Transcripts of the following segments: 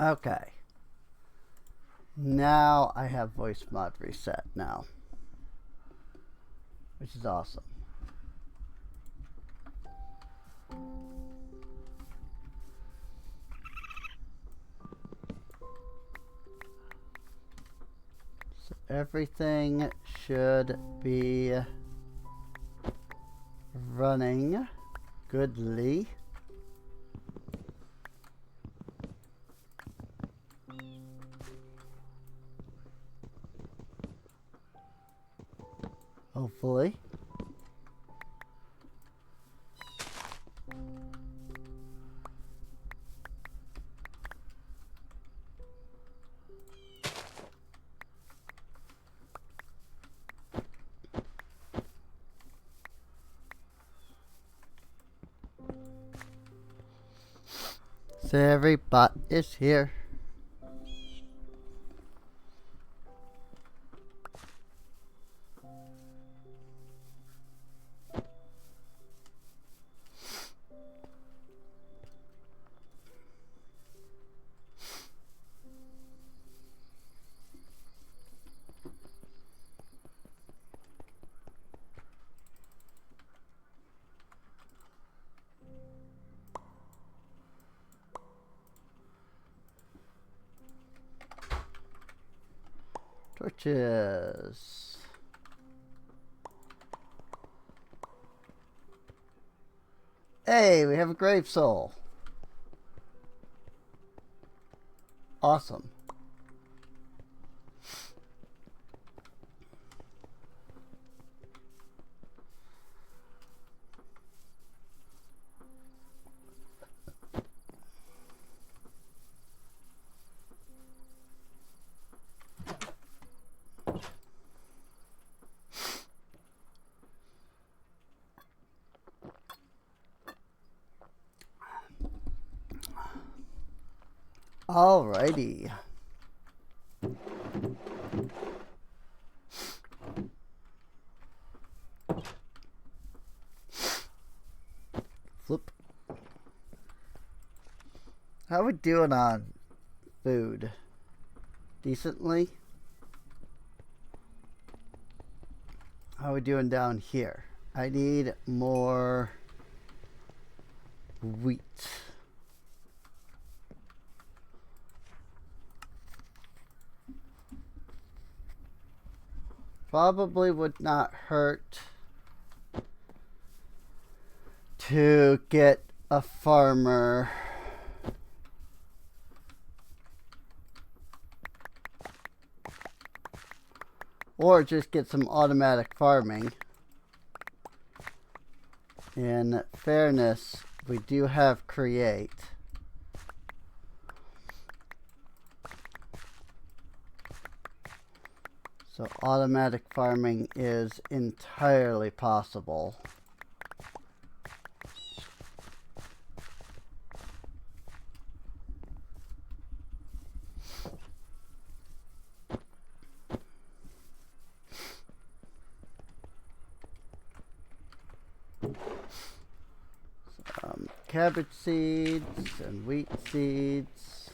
Okay. Now I have voice mod reset now, which is awesome. So everything should be running goodly. Hopefully. So every bot is here. Torches. Hey, we have a grave soul. Awesome. Alrighty. Flip. How we doing on food? Decently? How we doing down here? I need more wheat. Probably would not hurt to get a farmer. Or just get some automatic farming. In fairness, we do have create. So automatic farming is entirely possible. Cabbage seeds and wheat seeds.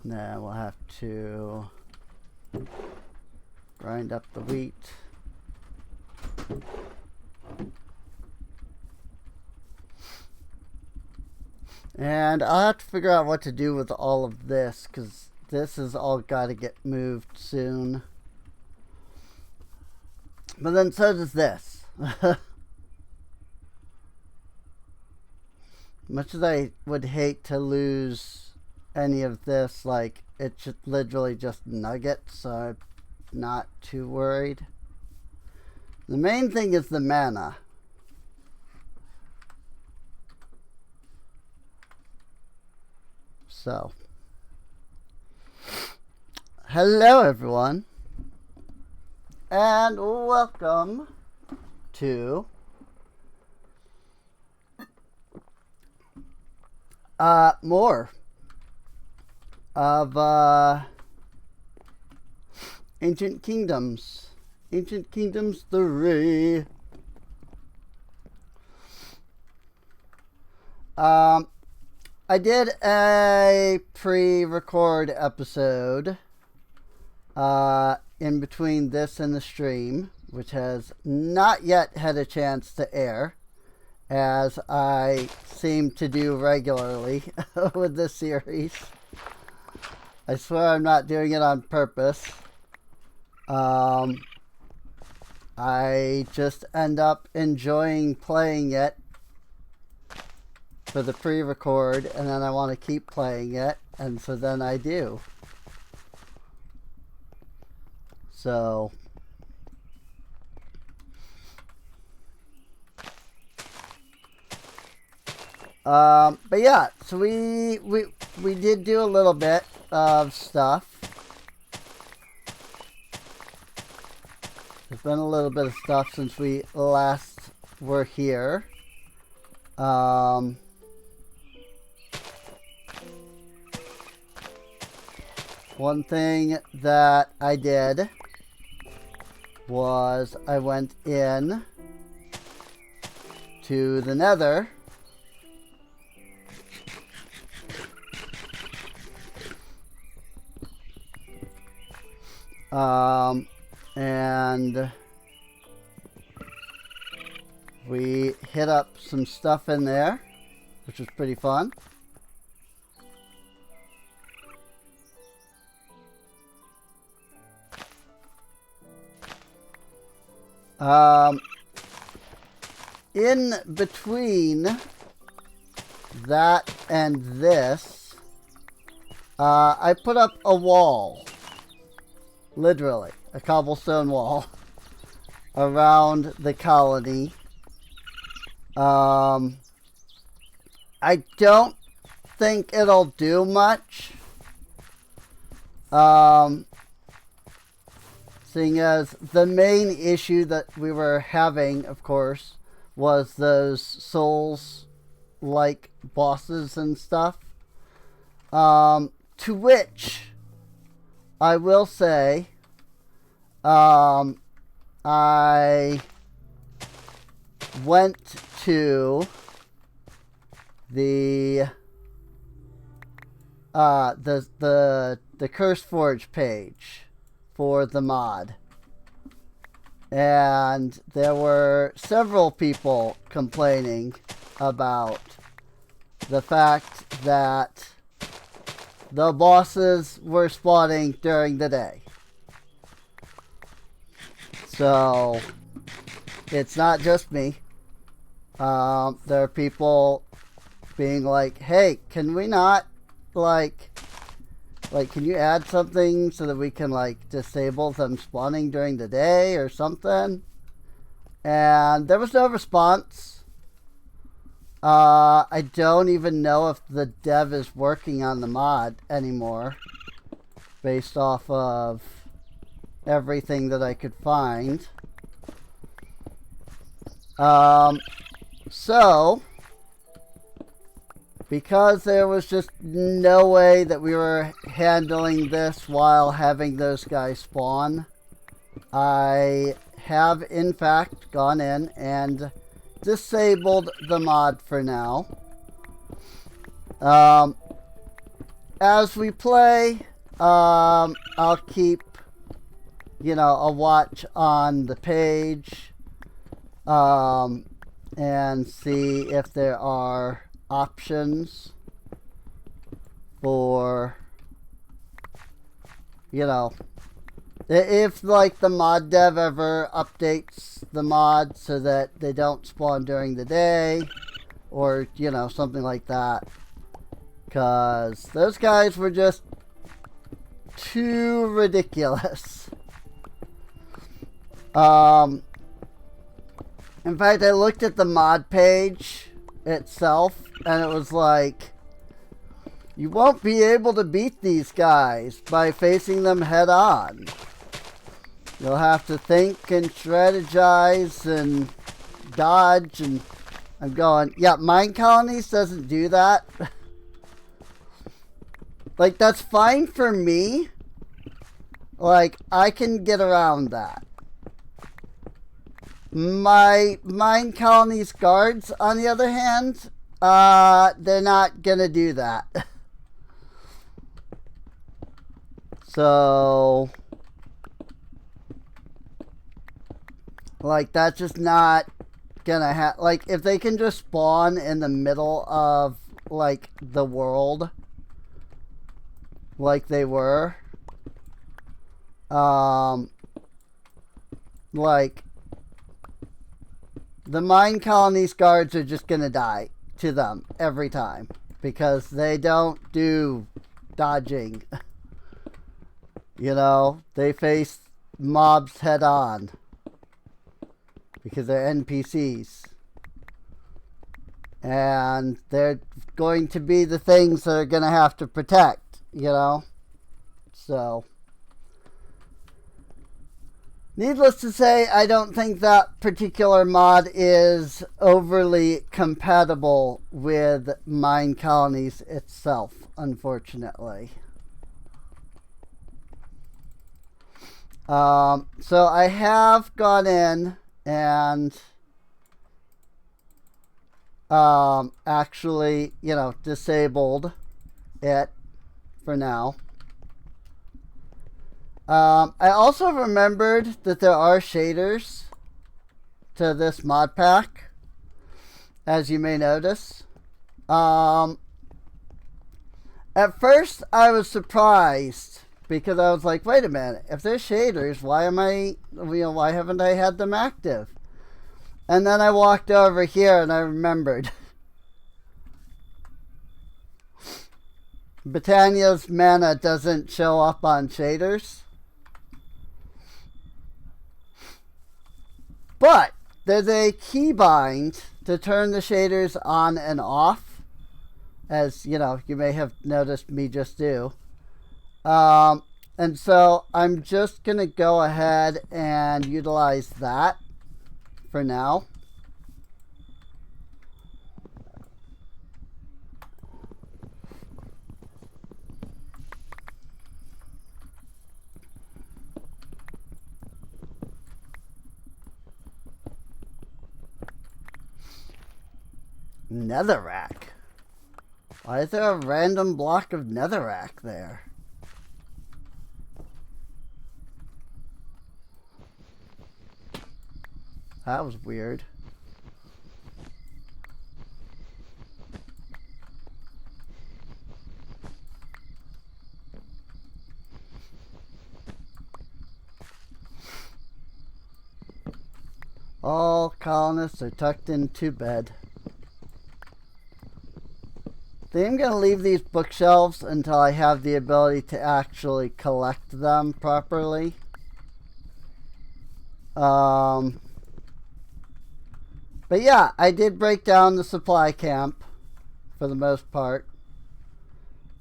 Now we'll have to grind up the wheat. And I'll have to figure out what to do with all of this, because this has all got to get moved soon. But then so does this. Much as I would hate to lose any of this, like, it's literally just nuggets, so I'm not too worried. The main thing is the mana. So, hello everyone, and welcome to more of Ancient Kingdoms. Ancient Kingdoms 3. I did a pre-record episode in between this and the stream, which has not yet had a chance to air, as I seem to do regularly with this series. I swear I'm not doing it on purpose. I just end up enjoying playing it for the pre-record, and then I want to keep playing it, and so then I do. So but yeah, so we did do a little bit of stuff. There's been a little bit of stuff since we last were here. One thing that I did was I went in to the Nether and we hit up some stuff in there, which was pretty fun. In between that and this, I put up a wall, literally a cobblestone wall around the colony. I don't think it'll do much, seeing as the main issue that we were having, of course, was those souls-like bosses and stuff. To which I will say, I went to the CurseForge page for the mod, and there were several people complaining about the fact that the bosses were spawning during the day. So it's not just me. There are people being like, hey, can we not can you add something so that we can disable them spawning during the day or something? And there was no response. I don't even know if the dev is working on the mod anymore, based off of everything that I could find. So because there was just no way that we were handling this while having those guys spawn, I have in fact gone in and disabled the mod for now. As we play, I'll keep, a watch on the page, and see if there are options for, if the mod dev ever updates the mod so that they don't spawn during the day, or something like that, because those guys were just too ridiculous. In fact, I looked at the mod page itself, and it was like, you won't be able to beat these guys by facing them head on. You'll have to think and strategize and dodge, and I'm going, yeah, Mine Colonies doesn't do that. That's fine for me. I can get around that. My Mine Colonies guards, on the other hand, they're not gonna do that. So, like, that's just not gonna happen. Like, if they can just spawn in the middle of, like, the world, like they were, like, the mine colonies guards are just gonna die to them every time because they don't do dodging. You know, they face mobs head on because they're NPCs. And they're going to be the things that are going to have to protect, you know? So, needless to say, I don't think that particular mod is overly compatible with Mine Colonies itself, unfortunately. So I have gone in and actually, you know, disabled it for now. I also remembered that there are shaders to this mod pack, as you may notice. At first, I was surprised because I was like, wait a minute, if there's shaders, why haven't I had them active? And then I walked over here and I remembered. Britannia's mana doesn't show up on shaders. But there's a keybind to turn the shaders on and off, as you know, you may have noticed me just do. And so I'm just going to go ahead and utilize that for now. Netherrack. Why is there a random block of netherrack there? That was weird. All colonists are tucked into bed. I think I'm going to leave these bookshelves until I have the ability to actually collect them properly. But yeah, I did break down the supply camp for the most part.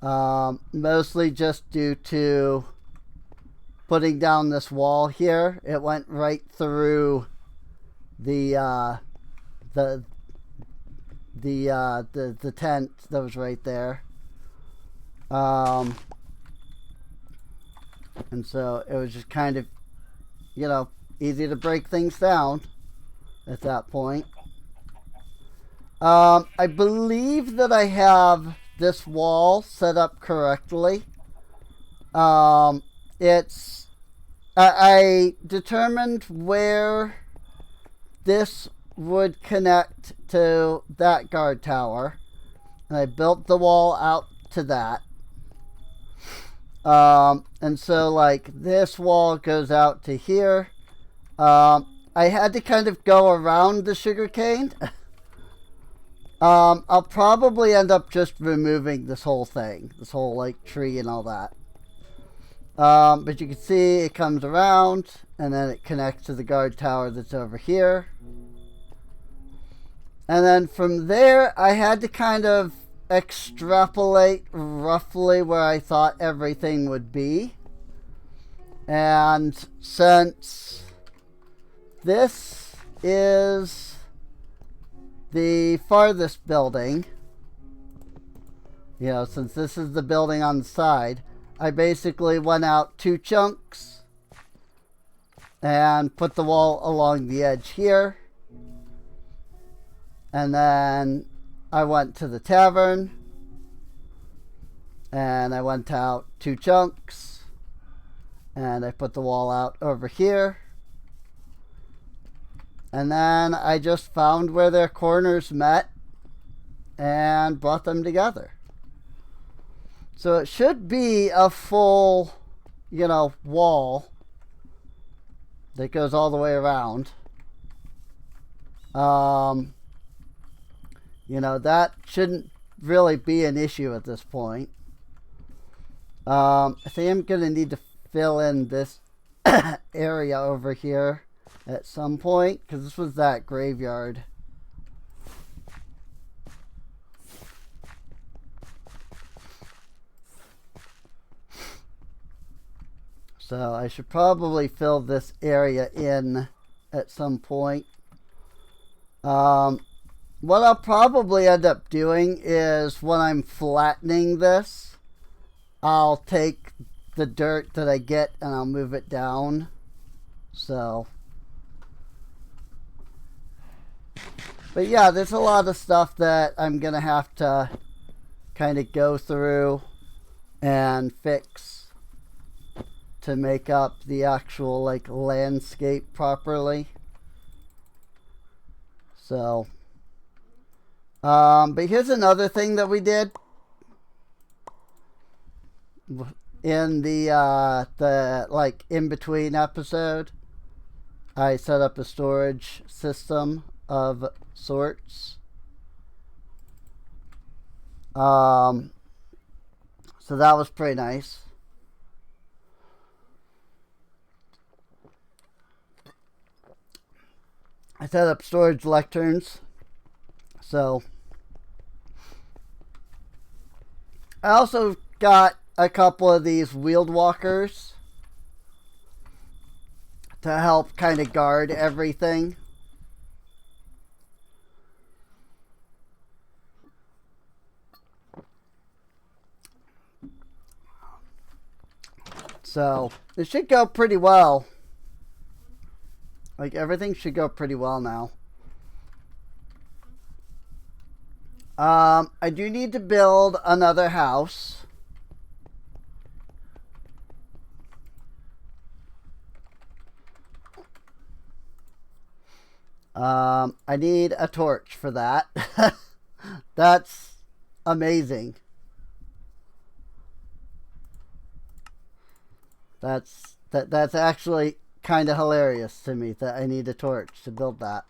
Mostly just due to putting down this wall here. It went right through the tent that was right there. And so it was just kind of, you know, easy to break things down at that point. I believe that I have this wall set up correctly. I determined where this would connect to that guard tower, and I built the wall out to that. And so like this wall goes out to here. I had to kind of go around the sugarcane. I'll probably end up just removing this whole thing, this whole like tree and all that. But you can see it comes around and then it connects to the guard tower that's over here. And then from there, I had to kind of extrapolate roughly where I thought everything would be. And since this is the farthest building, you know, since this is the building on the side, I basically went out 2 chunks and put the wall along the edge here. And then I went to the tavern and I went out 2 chunks and I put the wall out over here. And then I just found where their corners met and brought them together. So it should be a full, you know, wall that goes all the way around. You know, that shouldn't really be an issue at this point. I think I'm going to need to fill in this area over here at some point, because this was that graveyard. So I should probably fill this area in at some point. What I'll probably end up doing is when I'm flattening this, I'll take the dirt that I get and I'll move it down. So, but yeah, there's a lot of stuff that I'm gonna have to kind of go through and fix to make up the actual like landscape properly. So, but here's another thing that we did in the like in between episode. I set up a storage system of sorts. So that was pretty nice. I set up storage lecterns. So I also got a couple of these wheeled walkers to help kind of guard everything. So it should go pretty well. Like everything should go pretty well now. I do need to build another house. I need a torch for that. That's amazing. That's actually kind of hilarious to me that I need a torch to build that.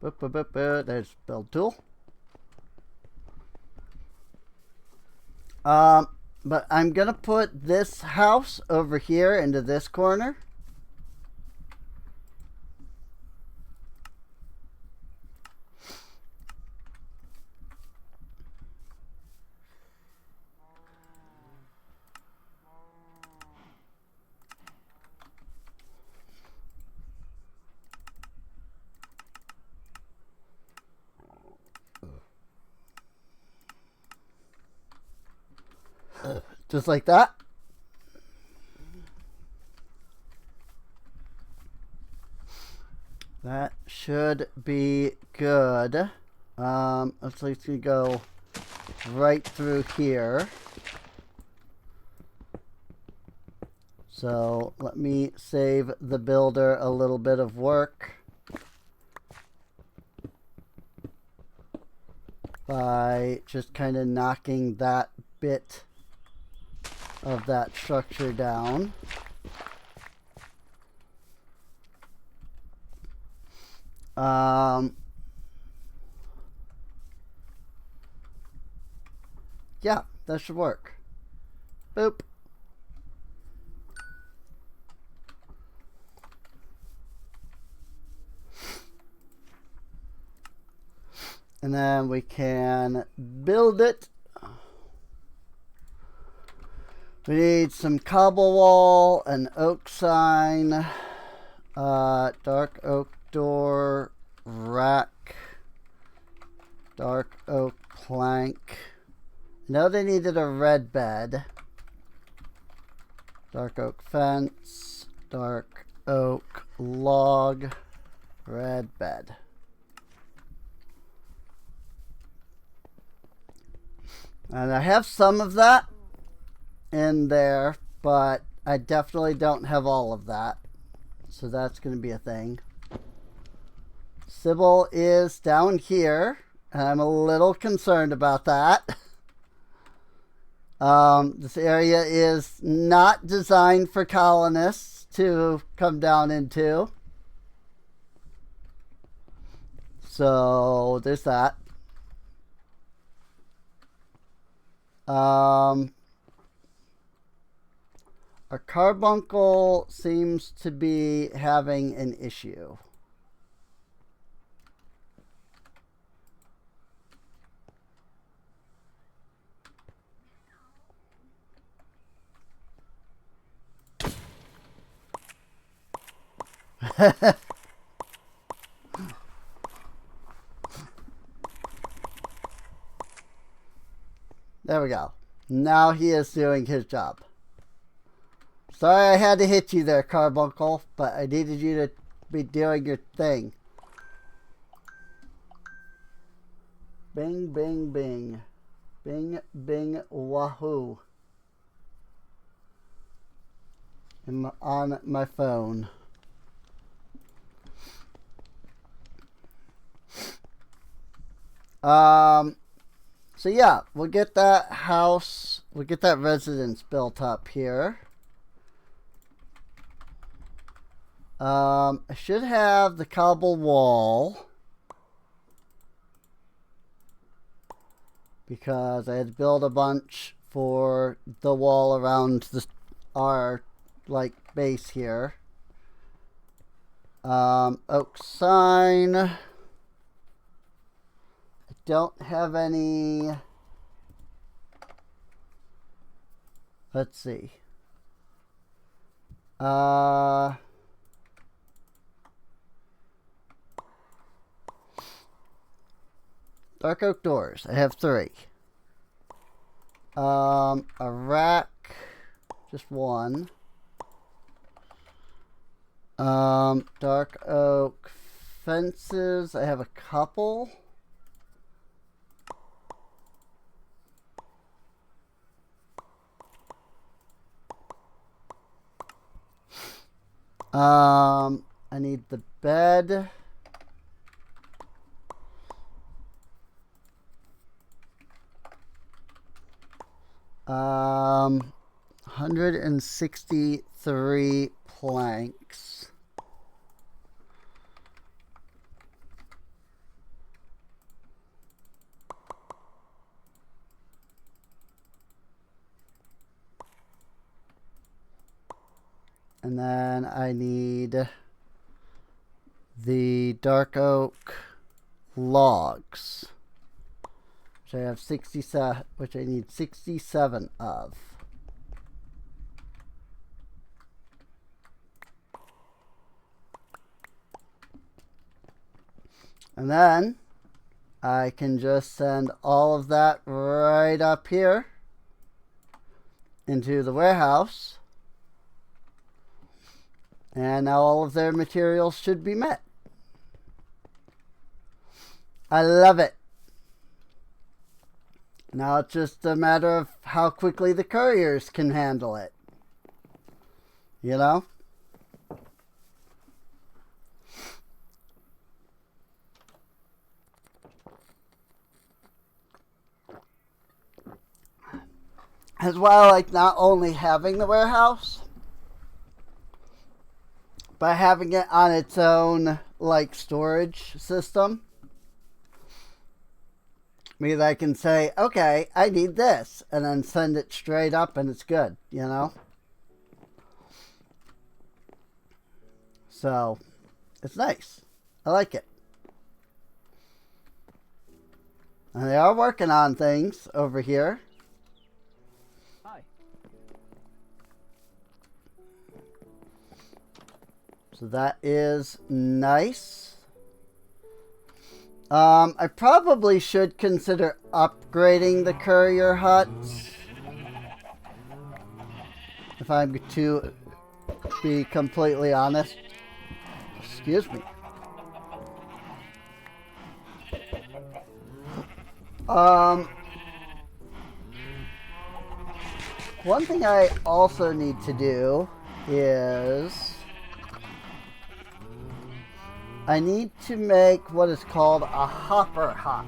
There's build tool. But I'm gonna put this house over here into this corner. Just like that. That should be good. Let's go right through here. So let me save the builder a little bit of work by just kind of knocking that bit of that structure down. Yeah, that should work. Boop. And then we can build it. We need some cobble wall, an oak sign, dark oak door, rack, dark oak plank. No, they needed a red bed. Dark oak fence, dark oak log, Red bed. And I have some of that in there, but I definitely don't have all of that. So that's going to be a thing. Sybil is down here, and I'm a little concerned about that. This area is not designed for colonists to come down into. So there's that. Our carbuncle seems to be having an issue. There we go. Now he is doing his job. Sorry I had to hit you there, Carbuncle, but I needed you to be doing your thing. Bing, bing, bing. Bing, bing, wahoo. On my phone. So yeah, we'll get that house, we'll get that residence built up here. I should have the cobble wall because I had to build a bunch for the wall around our base here. Oak sign. Don't have any. Let's see. Dark oak doors. I have 3. A rack, just 1. Dark oak fences. I have a couple. I need the bed. Um, 163 planks. And then I need the dark oak logs, which I have 67, which I need 67 of. And then I can just send all of that right up here into the warehouse. And now all of their materials should be met. I love it. Now it's just a matter of how quickly the couriers can handle it. You know? That's why I like not only having the warehouse, but having it on its own storage system. Means I can say, okay, I need this, and then send it straight up and it's good, you know? So, it's nice. I like it. And they are working on things over here. Hi. So that is nice. I probably should consider upgrading the courier huts, if I'm to be completely honest. Excuse me. One thing I also need to do is I need to make what is called a hopper hawk.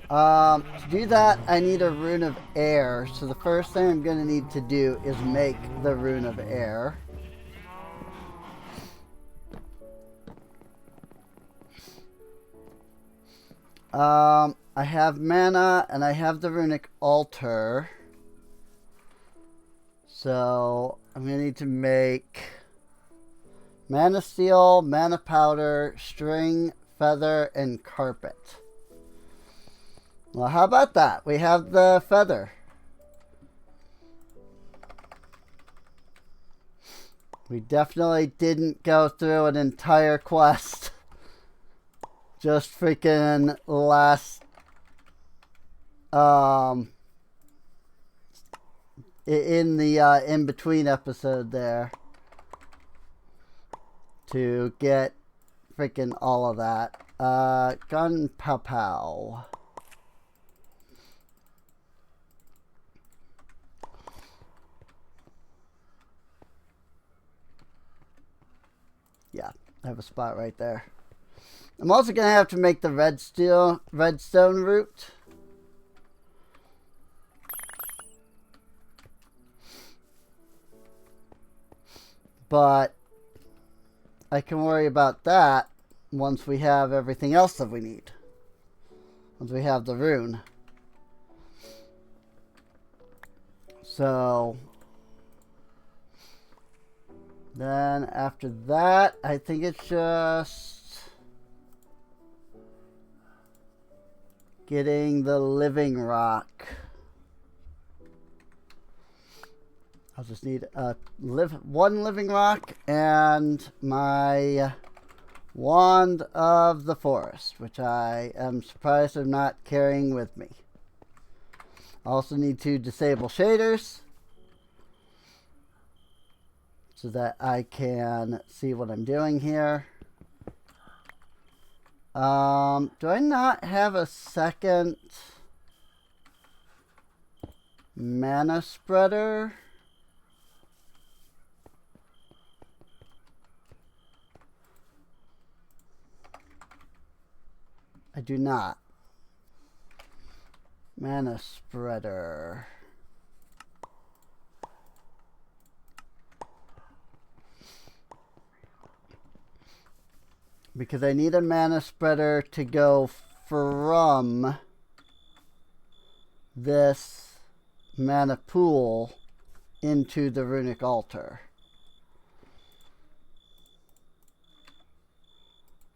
To do that, I need a rune of air. So the first thing I'm going to need to do is make the rune of air. I have mana and I have the runic altar. So I'm going to need to make mana steel, mana powder, string, feather, and carpet. Well, how about that? We have the feather. We definitely didn't go through an entire quest. Just freaking last in the in-between episode there to get freaking all of that. Gun pow pow. Yeah, I have a spot right there. I'm also going to have to make the redstone root. But I can worry about that once we have everything else that we need. Once we have the rune. So then after that, I think it's just getting the living rock. I'll just need one living rock and my wand of the forest, which I am surprised I'm not carrying with me. I also need to disable shaders so that I can see what I'm doing here. Do I not have a second mana spreader? I do not. Mana spreader. Because I need a mana spreader to go from this mana pool into the runic altar.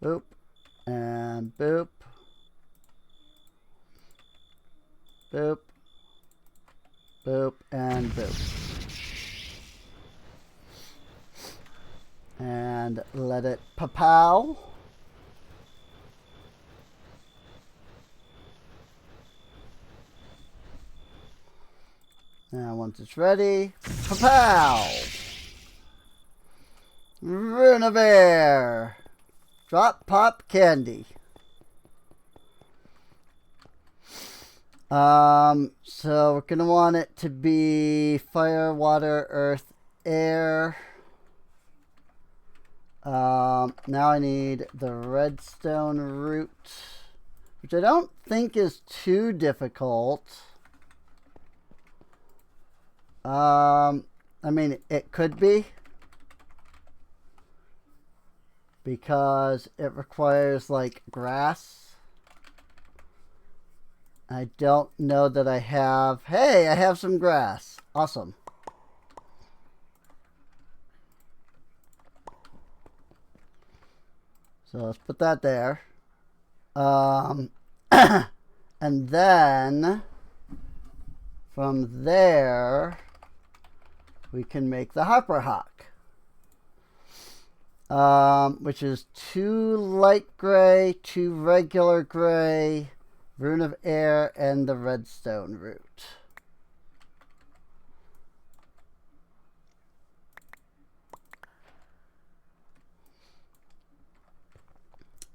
Boop. And boop. Boop. Boop. And boop. And let it pa-pow. Now once it's ready, pa-pow! Rune of air! Drop pop candy. So we're gonna want it to be fire, water, earth, air. Now I need the redstone root, which I don't think is too difficult. I mean, it could be, because it requires like grass. I don't know that I have. Hey, I have some grass. Awesome. So let's put that there. And then from there we can make the hopper hawk. Which is 2 light gray, 2 regular gray, rune of air, and the redstone root.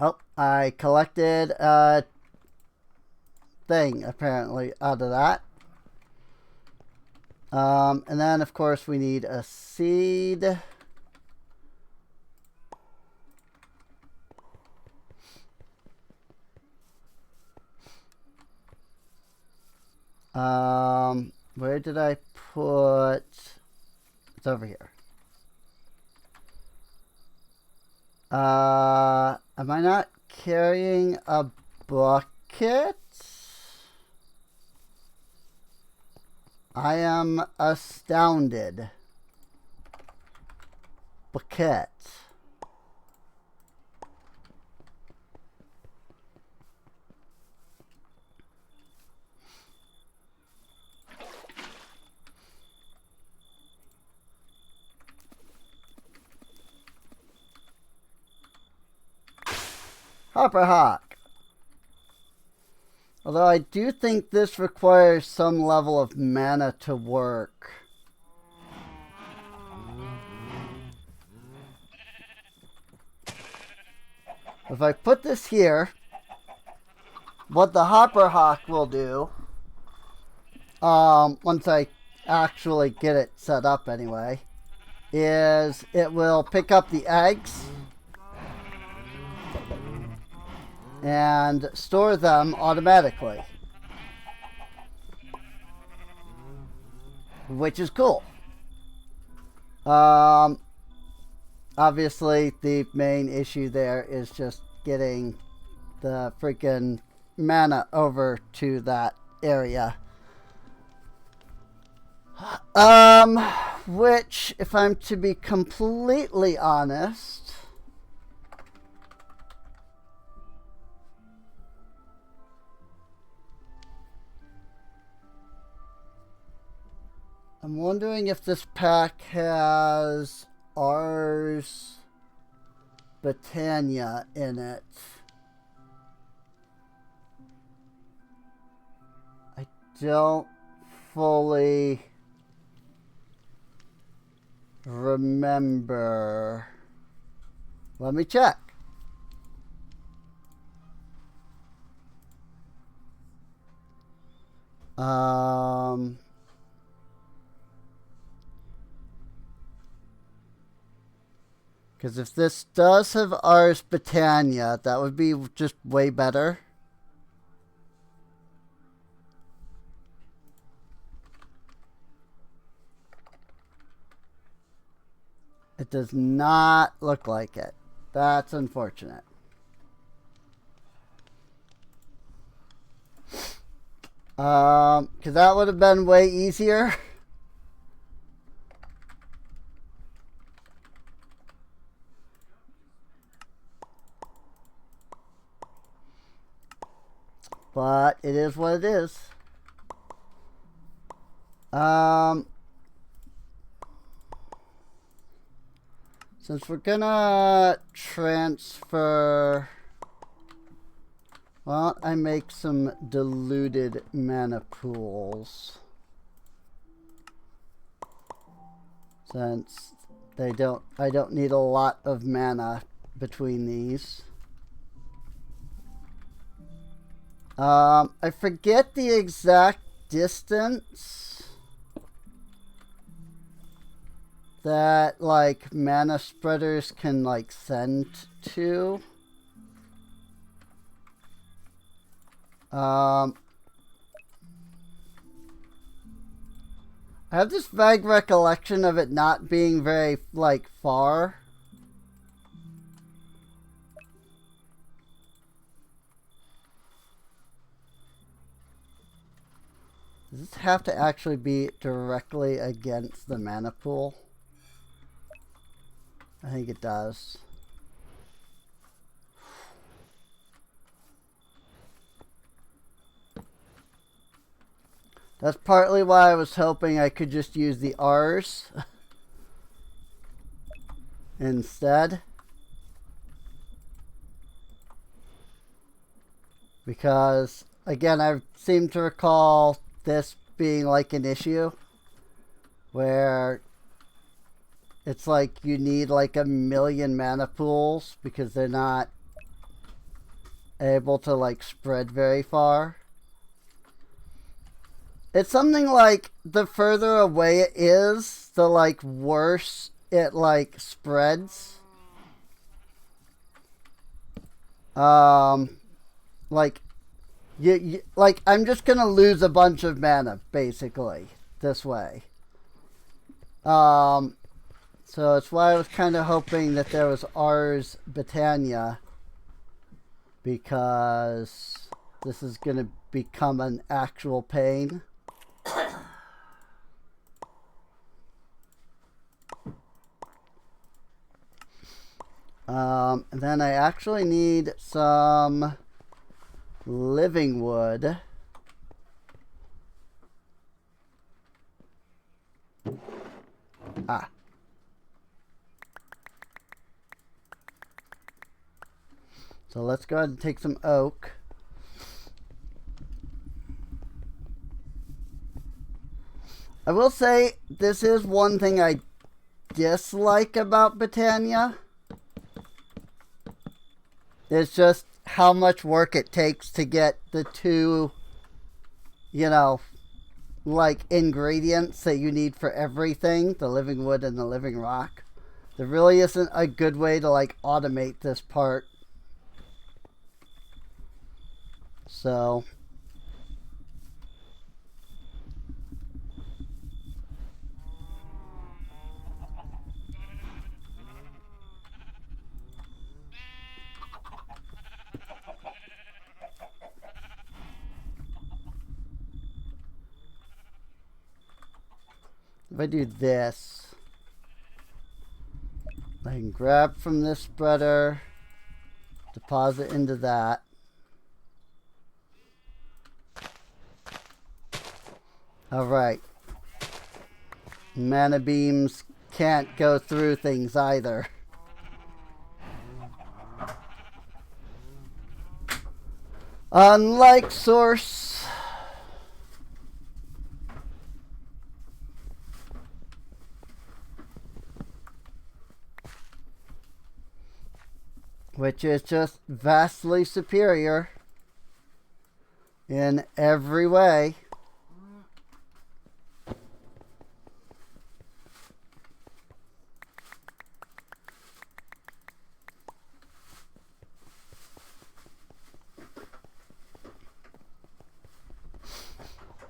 Oh, I collected a thing apparently out of that. And then of course we need a seed. Where did I put? It's over here. Am I not carrying a bucket? I am astounded. Bucket. Hopper Hawk. Although I do think this requires some level of mana to work. If I put this here, what the Hopper Hawk will do, once I actually get it set up anyway, is it will pick up the eggs and store them automatically, which is cool. Obviously the main issue there is just getting the freaking mana over to that area, which, if I'm to be completely honest, I'm wondering if this pack has Ars Britannia in it. I don't fully remember. Let me check. Because if this does have Ars Britannia, that would be just way better. It does not look like it. That's unfortunate. Because that would have been way easier. But it is what it is. Since we're gonna transfer, well, I make some diluted mana pools. Since I don't need a lot of mana between these. I forget the exact distance that, like, mana spreaders can, like, send to. I have this vague recollection of it not being very, like, far. Does this have to actually be directly against the mana pool? I think it does. That's partly why I was hoping I could just use the R's instead. Because, again, I seem to recall this being like an issue where it's like you need like 1,000,000 mana pools because they're not able to like spread very far. It's something like the further away it is, the like worse it like spreads. Like like I'm just gonna lose a bunch of mana basically this way. So that's why I was kind of hoping that there was Ars Britannia, because this is gonna become an actual pain. And then I actually need some living wood. Ah. So let's go ahead and take some oak. I will say this is one thing I dislike about Britannia. It's just how much work it takes to get the two, you know, like ingredients that you need for everything, the living wood and the living rock. There really isn't a good way to like automate this part. So if I do this, I can grab from this spreader, deposit into that. Alright. Mana beams can't go through things either. Unlike Source. Which is just vastly superior in every way.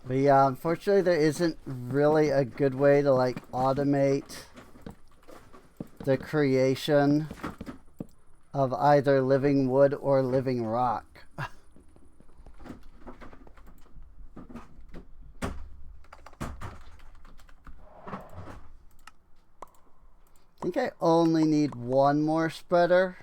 But yeah, unfortunately there isn't really a good way to like automate the creation of either living wood or living rock. I think I only need one more spreader.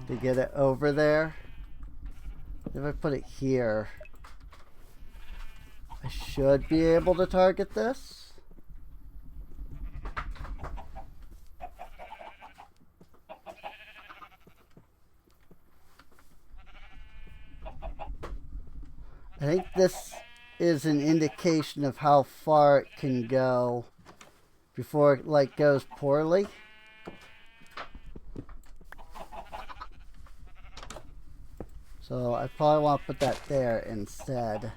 To get it over there. If I put it here, I should be able to target this. I think this is an indication of how far it can go before it like goes poorly. So I probably want to put that there instead.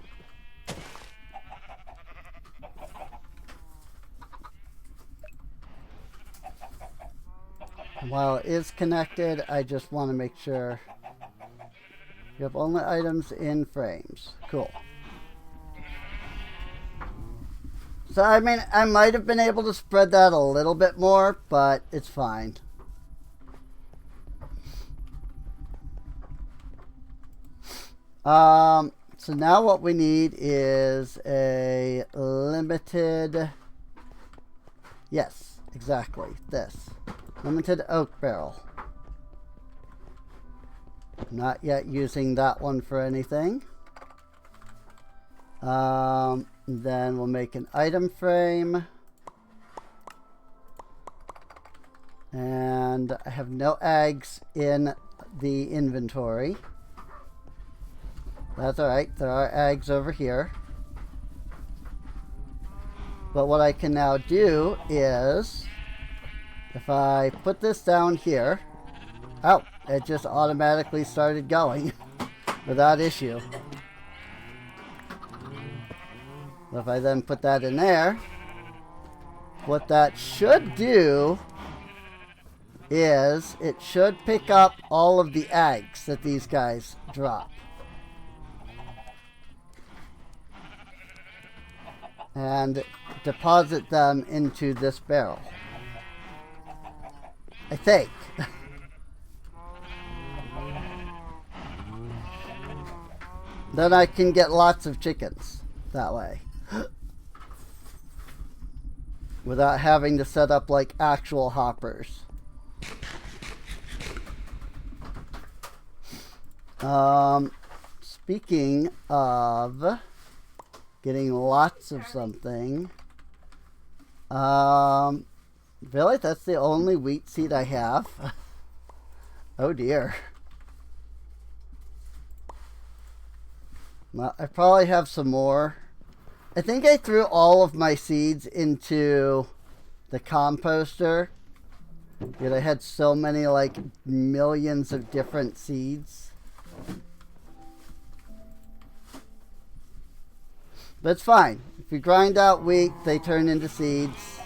And while it is connected, I just want to make sure you have only items in frames. Cool. So I mean, I might have been able to spread that a little bit more, but it's fine. So now what we need is a limited, yes, exactly, this. Limited oak barrel. Not yet using that one for anything. Then we'll make an item frame. And I have no eggs in the inventory. That's alright, there are eggs over here. But what I can now do is, if I put this down here, oh, it just automatically started going without issue. If I then put that in there, what that should do is it should pick up all of the eggs that these guys drop. And deposit them into this barrel. I think. Then I can get lots of chickens that way. Without having to set up like actual hoppers. Speaking of getting lots of something, really, that's the only wheat seed I have. Oh dear. Well, I probably have some more. I think I threw all of my seeds into the composter. Yet I had so many, like, millions of different seeds. But it's fine. If you grind out wheat, they turn into seeds.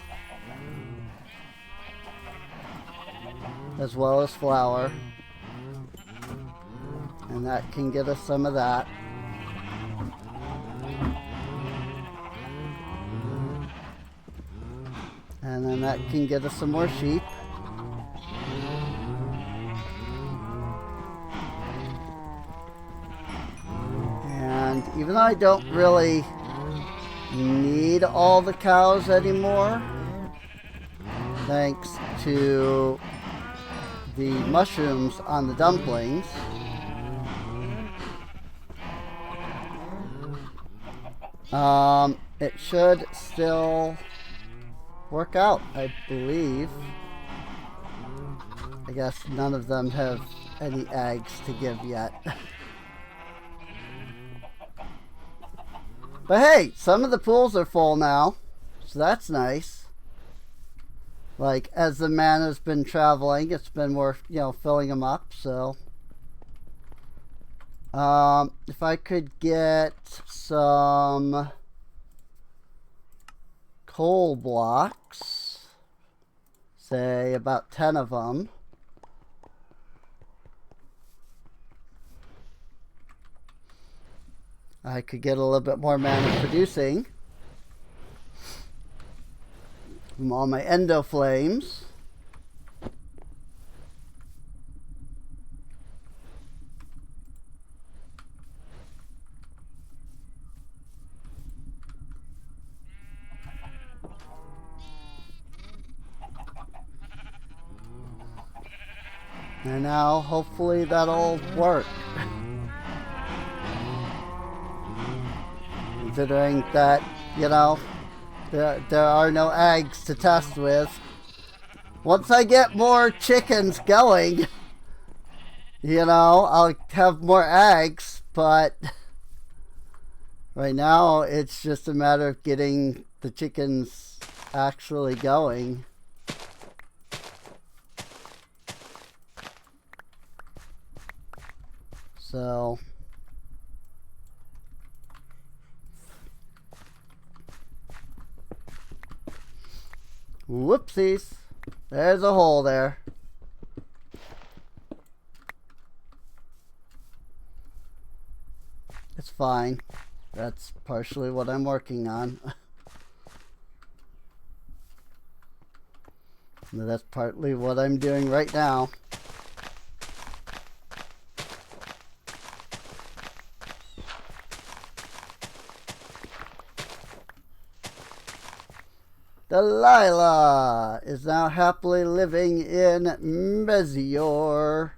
As well as flour. And that can get us some of that. And then that can get us some more sheep. And even though I don't really need all the cows anymore, thanks to the mushrooms on the dumplings, it should still work out, I believe. I guess none of them have any eggs to give yet. But hey, some of the pools are full now, so that's nice. Like, as the mana's been traveling, it's been more, filling them up, so. If I could get some coal blocks, say about 10 of them, I could get a little bit more mana producing from all my endo flames. And now hopefully that'll work. Considering that, there are no eggs to test with. Once I get more chickens going, I'll have more eggs, but right now it's just a matter of getting the chickens actually going. So whoopsies, there's a hole there. It's fine. That's partially what I'm working on. That's partly what I'm doing right now. Delilah is now happily living in Mezior.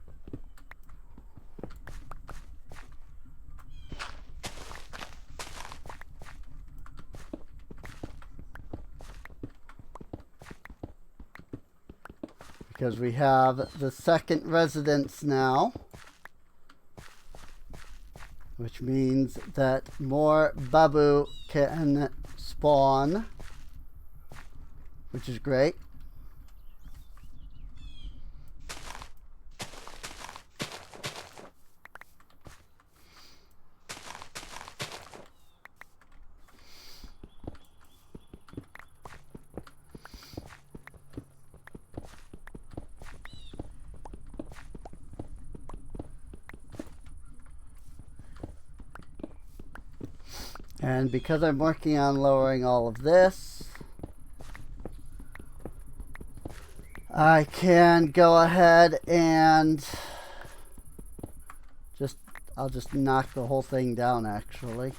Because we have the second residence now, which means that more babu can spawn. which is great. And because I'm working on lowering all of this, I can go ahead and I'll just knock the whole thing down actually.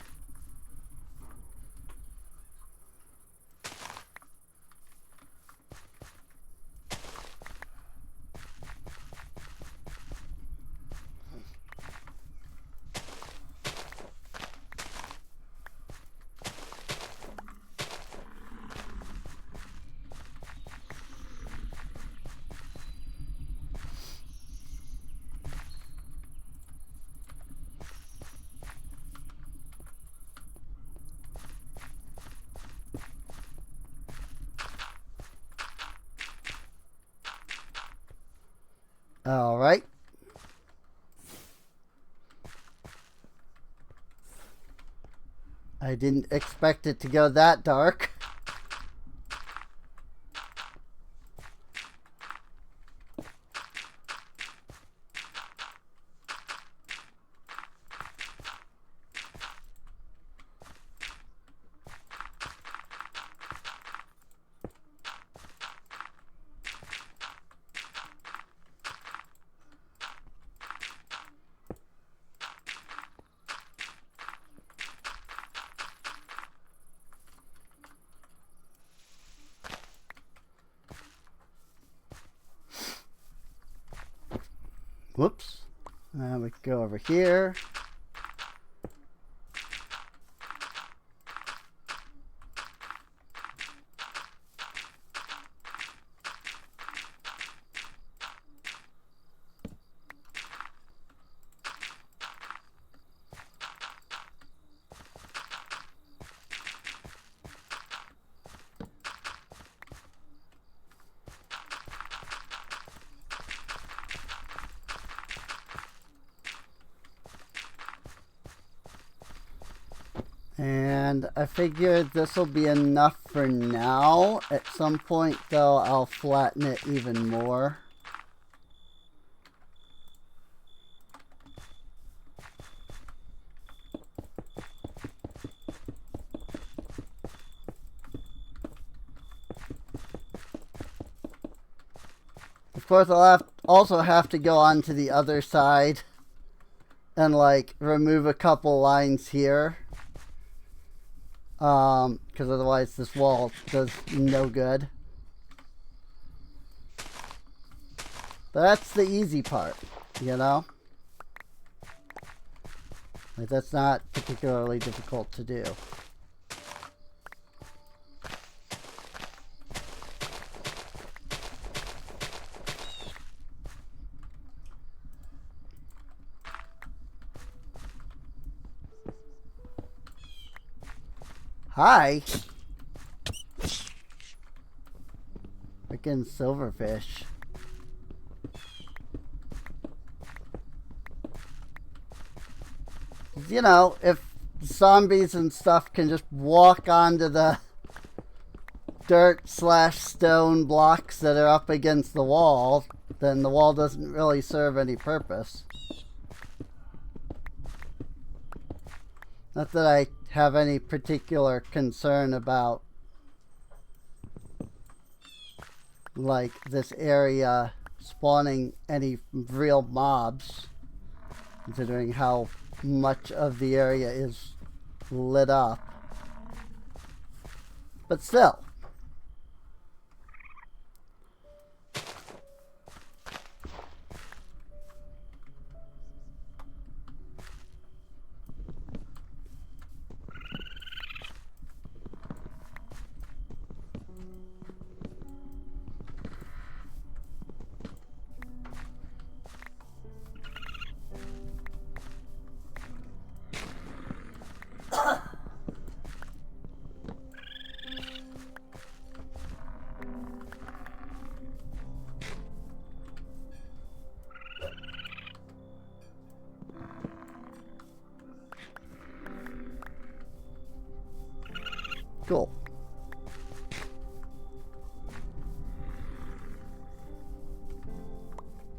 All right. I didn't expect it to go that dark. Whoops. Now we go over here. And I figure this will be enough for now. At some point, though, I'll flatten it even more. Of course, I'll also have to go on to the other side and, like, remove a couple lines here. Because otherwise this wall does no good. But that's the easy part, you know? Like, that's not particularly difficult to do. Hi. Freaking silverfish. You know, if zombies and stuff can just walk onto the dirt/stone blocks that are up against the wall, then the wall doesn't really serve any purpose. Not that I have any particular concern about, like, this area spawning any real mobs, considering how much of the area is lit up. But still. Cool.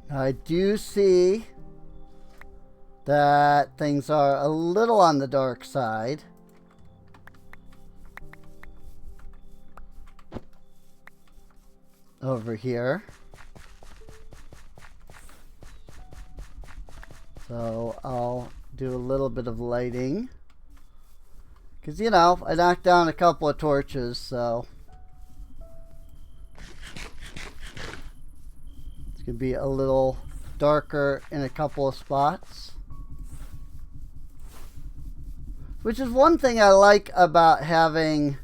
I do see that things are a little on the dark side. Over here. So I'll do a little bit of lighting. Because, you know, I knocked down a couple of torches, so it's going to be a little darker in a couple of spots. Which is one thing I like about having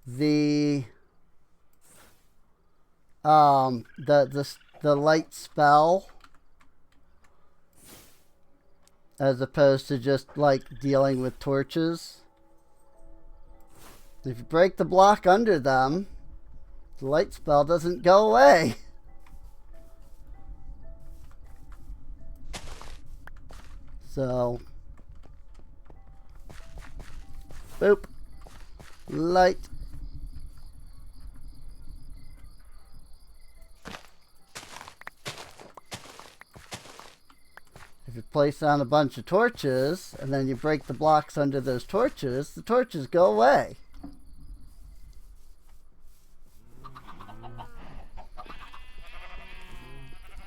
the light spell as opposed to just like dealing with torches. If you break the block under them, the light spell doesn't go away. So, boop, light. If you place on a bunch of torches and then you break the blocks under those torches, the torches go away.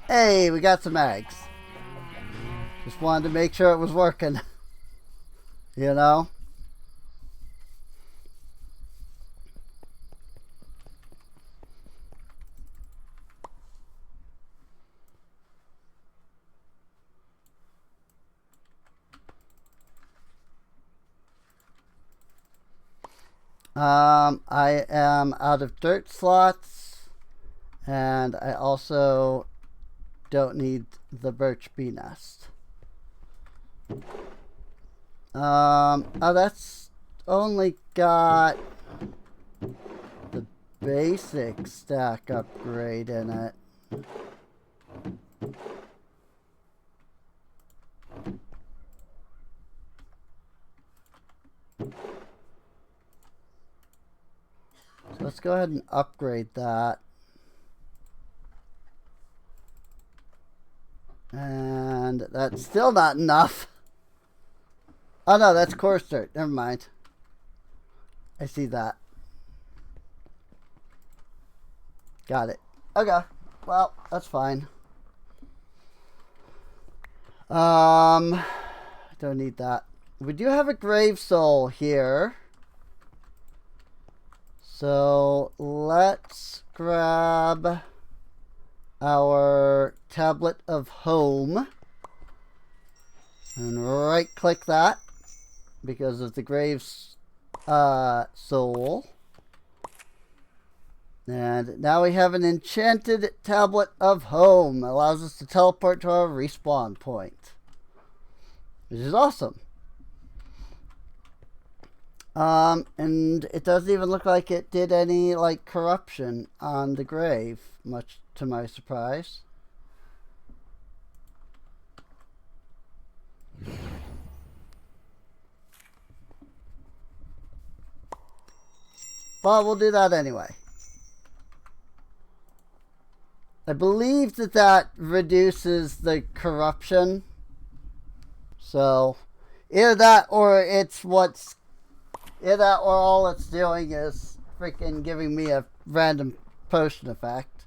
Hey, we got some eggs. Just wanted to make sure it was working. You know? I am out of dirt slots, and I also don't need the birch bee nest. Oh, that's only got the basic stack upgrade in it. So let's go ahead and upgrade that. And that's still not enough. Oh no, that's coarse dirt. Never mind. I see that. Got it. Okay. Well, that's fine. Don't need that. We do have a grave soul here. So let's grab our tablet of home and right click that because of the grave's soul. And now we have an enchanted tablet of home. It allows us to teleport to our respawn point, which is awesome. And it doesn't even look like it did any like corruption on the grave, much to my surprise. But we'll do that anyway. I believe that reduces the corruption. So either that or it's what's either that or all it's doing is freaking giving me a random potion effect.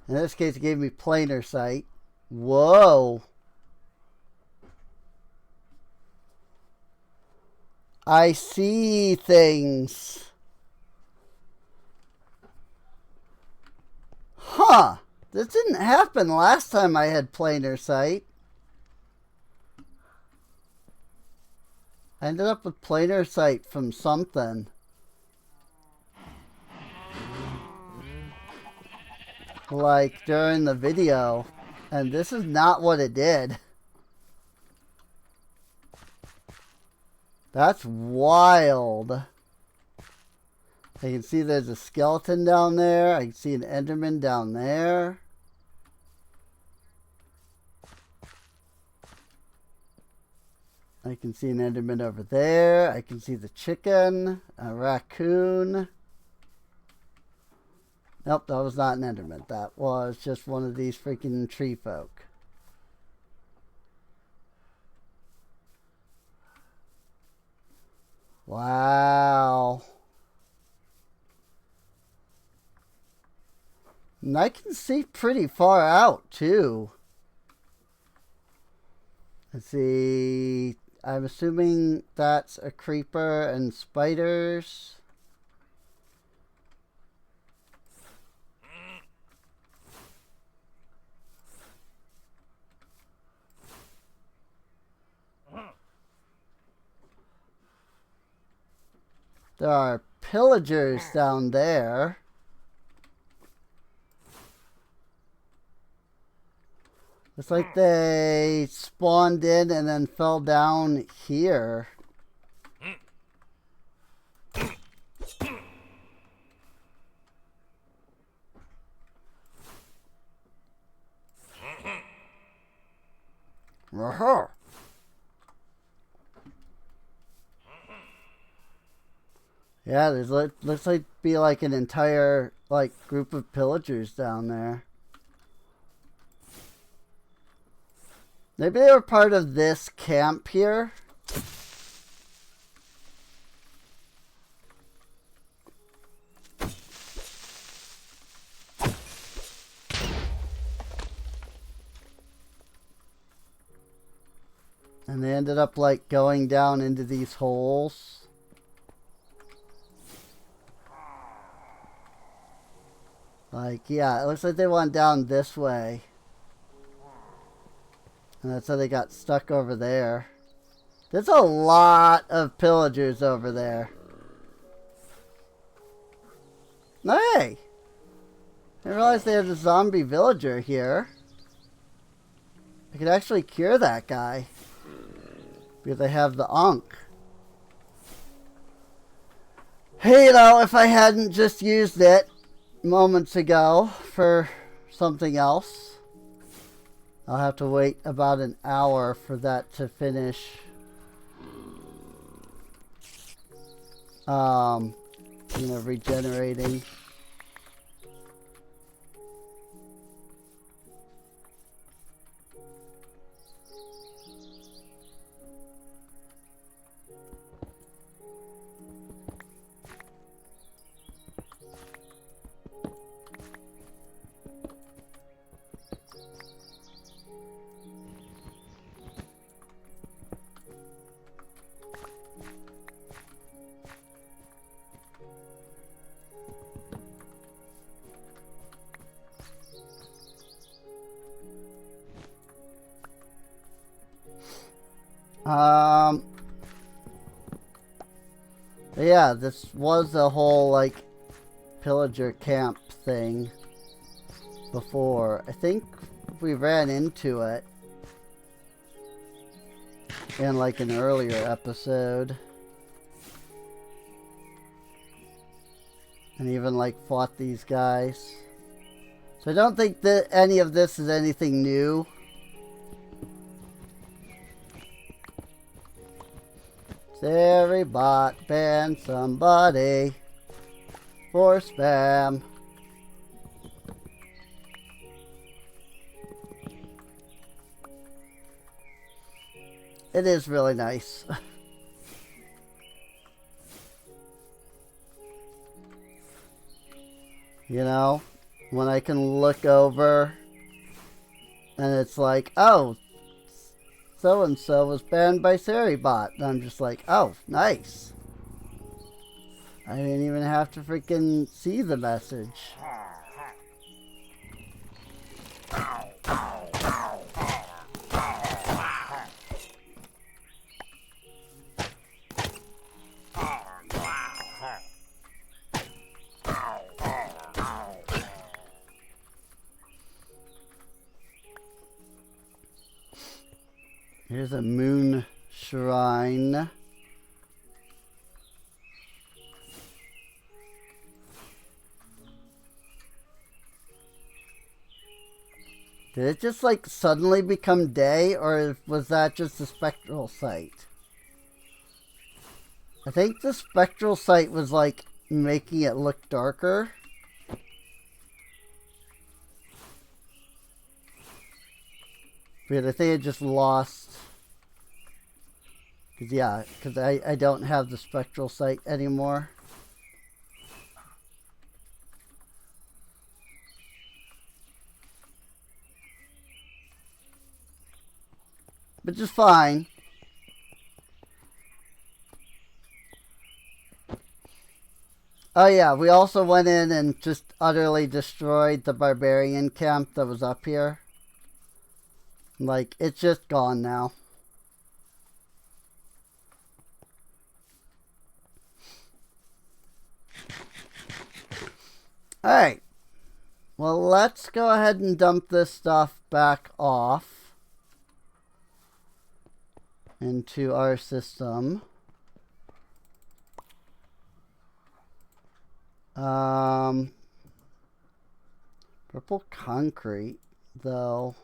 In this case, it gave me planar sight. Whoa. I see things. Huh. This didn't happen last time I had planar sight. I ended up with planar sight from something. Like during the video. And this is not what it did. That's wild. I can see there's a skeleton down there. I can see an Enderman down there. I can see an Enderman over there. I can see the chicken, a raccoon. Nope, that was not an Enderman. That was just one of these freaking tree folk. Wow. And I can see pretty far out, too. Let's see. I'm assuming that's a creeper and spiders. There are pillagers down there. It's like they spawned in and then fell down here. Yeah, there's looks like be like an entire group of pillagers down there. Maybe they were part of this camp here. And they ended up going down into these holes. Yeah, it looks like they went down this way. And that's how they got stuck over there. There's a lot of pillagers over there. Hey! I realized they had a zombie villager here. I could actually cure that guy. Because I have the Ankh. Hey, if I hadn't just used it moments ago for something else. I'll have to wait about an hour for that to finish. Regenerating. Yeah, this was a whole pillager camp thing before. I think we ran into it in an earlier episode. And even fought these guys. So I don't think that any of this is anything new. Every bot ban somebody for spam. It is really nice. When I can look over and it's oh, so-and-so was banned by Seribot. And I'm just oh, nice. I didn't even have to freaking see the message. Here's a moon shrine. Did it just suddenly become day, or was that just a spectral sight? I think the spectral sight was like making it look darker. But I think I just lost. Because I don't have the spectral sight anymore. Which is fine. Oh yeah, we also went in and just utterly destroyed the barbarian camp that was up here. Like, it's just gone now. Alright. Well, let's go ahead and dump this stuff back off into our system. Purple concrete, though.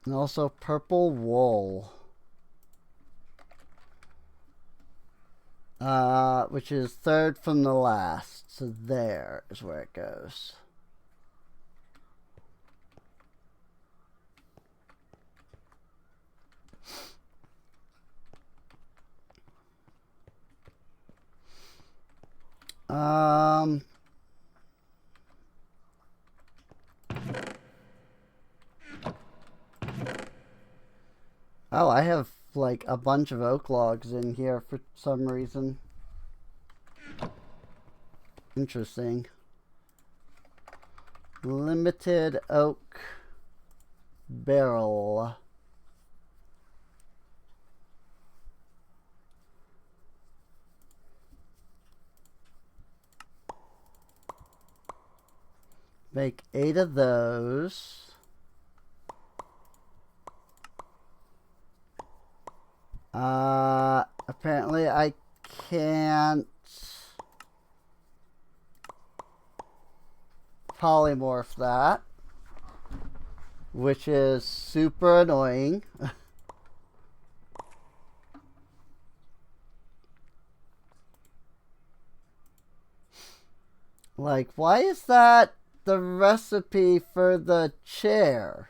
And also purple wool. Which is third from the last. So there is where it goes. Oh, I have like a bunch of oak logs in here for some reason. Interesting. Limited oak barrel. Make 8 of those. Apparently I can't polymorph that, which is super annoying. Like, why is that the recipe for the chair?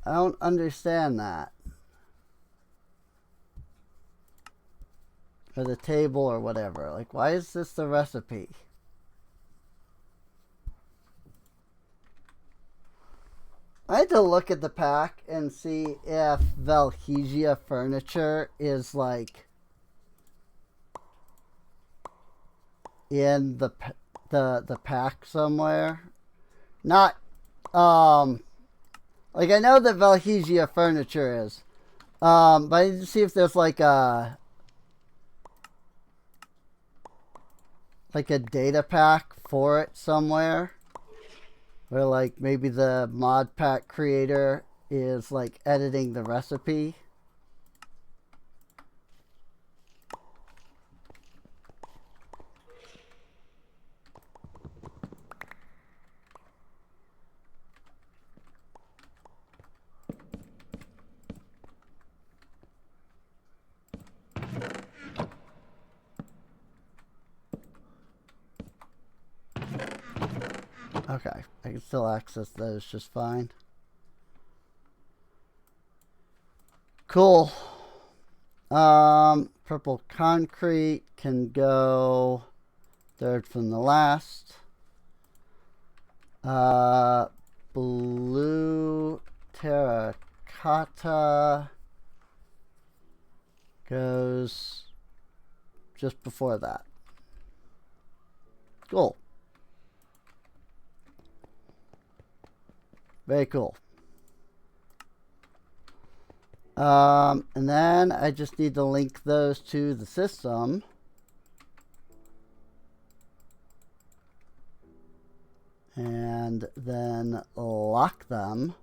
I don't understand that. Or the table or whatever. Like, why is this the recipe? I had to look at the pack and see if Valhesia furniture is like in the pack somewhere. Not like I know that Valhesia furniture is. But I need to see if there's like a data pack for it somewhere. Where like maybe the mod pack creator is like editing the recipe. Okay, I can still access those just fine. Cool. Purple concrete can go third from the last. Blue terracotta goes just before that. Cool. Very cool. And then I just need to link those to the system. And then lock them.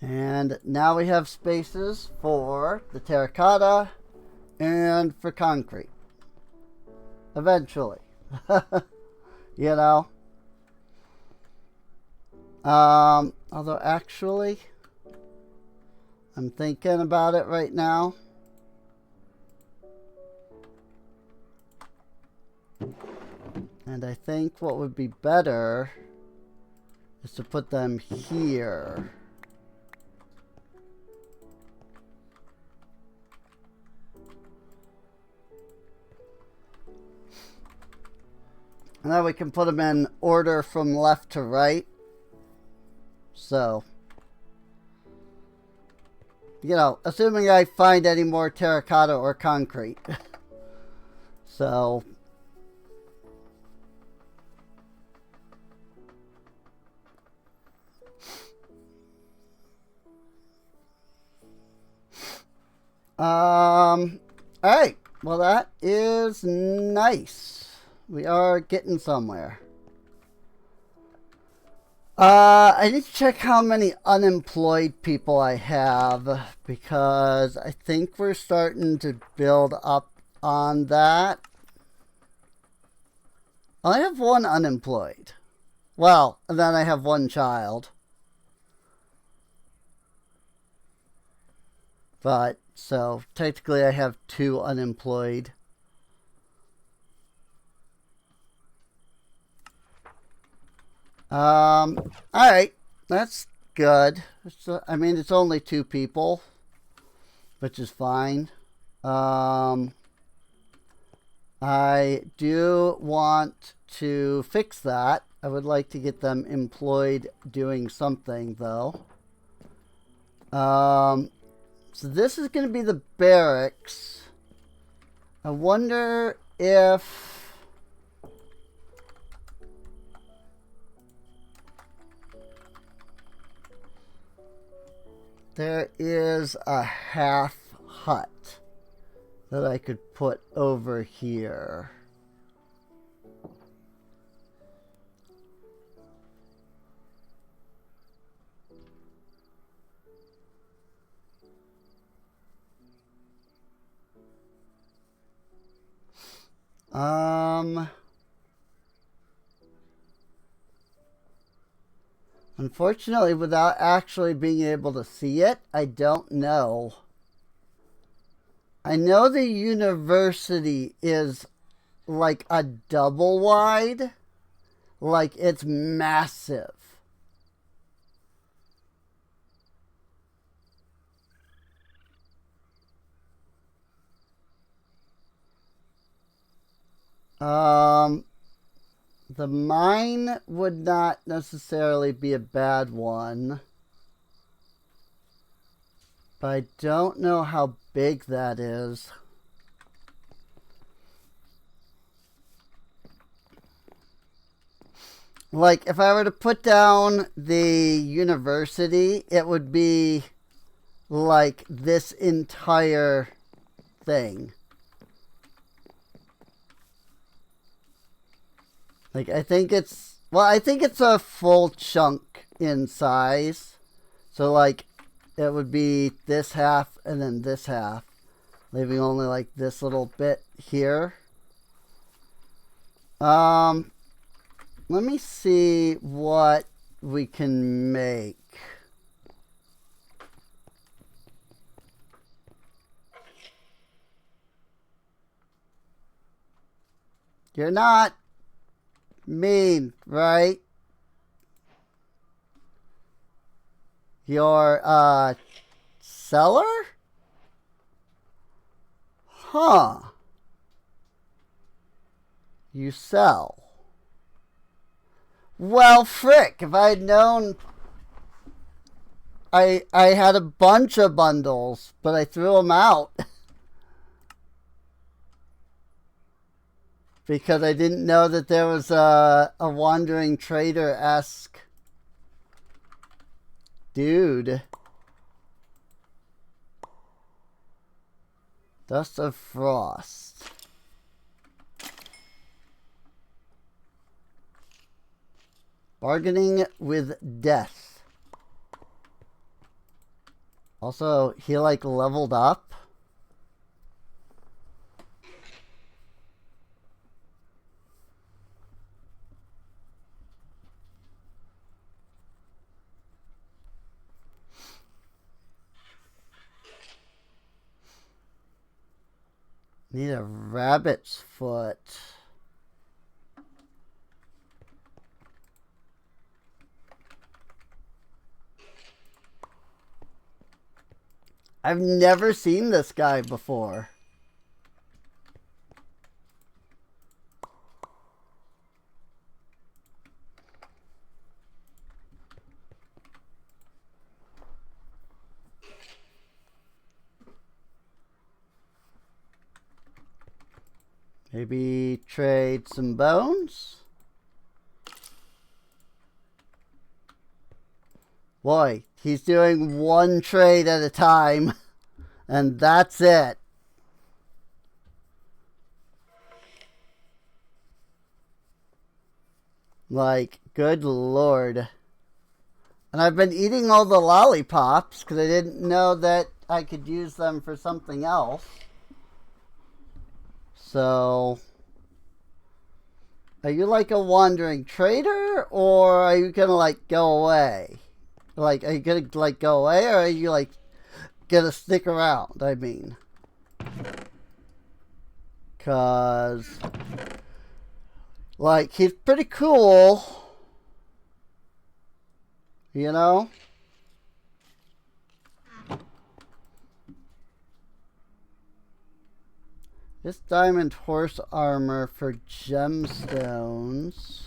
And now we have spaces for the terracotta and for concrete. Eventually. You know? Although actually, I'm thinking about it right now. And I think what would be better is to put them here. And then we can put them in order from left to right. So, you know, assuming I find any more terracotta or concrete. So, alright. Well, that is nice. We are getting somewhere. I need to check how many unemployed people I have, because I think we're starting to build up on that. I have one unemployed. Well, and then I have one child. But, so, technically I have 2 unemployed. Alright. That's good. I mean, it's only 2 people, which is fine. I do want to fix that. I would like to get them employed doing something, though. So this is going to be the barracks. I wonder if... there is a half hut that I could put over here. Unfortunately, without actually being able to see it, I don't know. I know the university is like a double wide. Like, it's massive. The mine would not necessarily be a bad one. But I don't know how big that is. Like, if I were to put down the university, it would be like this entire thing. Like, I think it's... well, I think it's a full chunk in size. So, like, it would be this half and then this half. Leaving only, like, this little bit here. Let me see what we can make. You're not mean, right? You're, seller? Huh. You sell. Well, frick, if I had known... I had a bunch of bundles, but I threw them out. Because I didn't know that there was a wandering trader-esque dude. Dust of Frost. Bargaining with Death. Also, he like leveled up. Need a rabbit's foot. I've never seen this guy before. Maybe trade some bones? Boy, he's doing one trade at a time, and that's it. Like, good lord. And I've been eating all the lollipops because I didn't know that I could use them for something else. So, are you like a wandering trader, or are you gonna like go away? Like, are you gonna like go away, or are you like gonna stick around? I mean, cause like he's pretty cool, you know. This diamond horse armor for gemstones.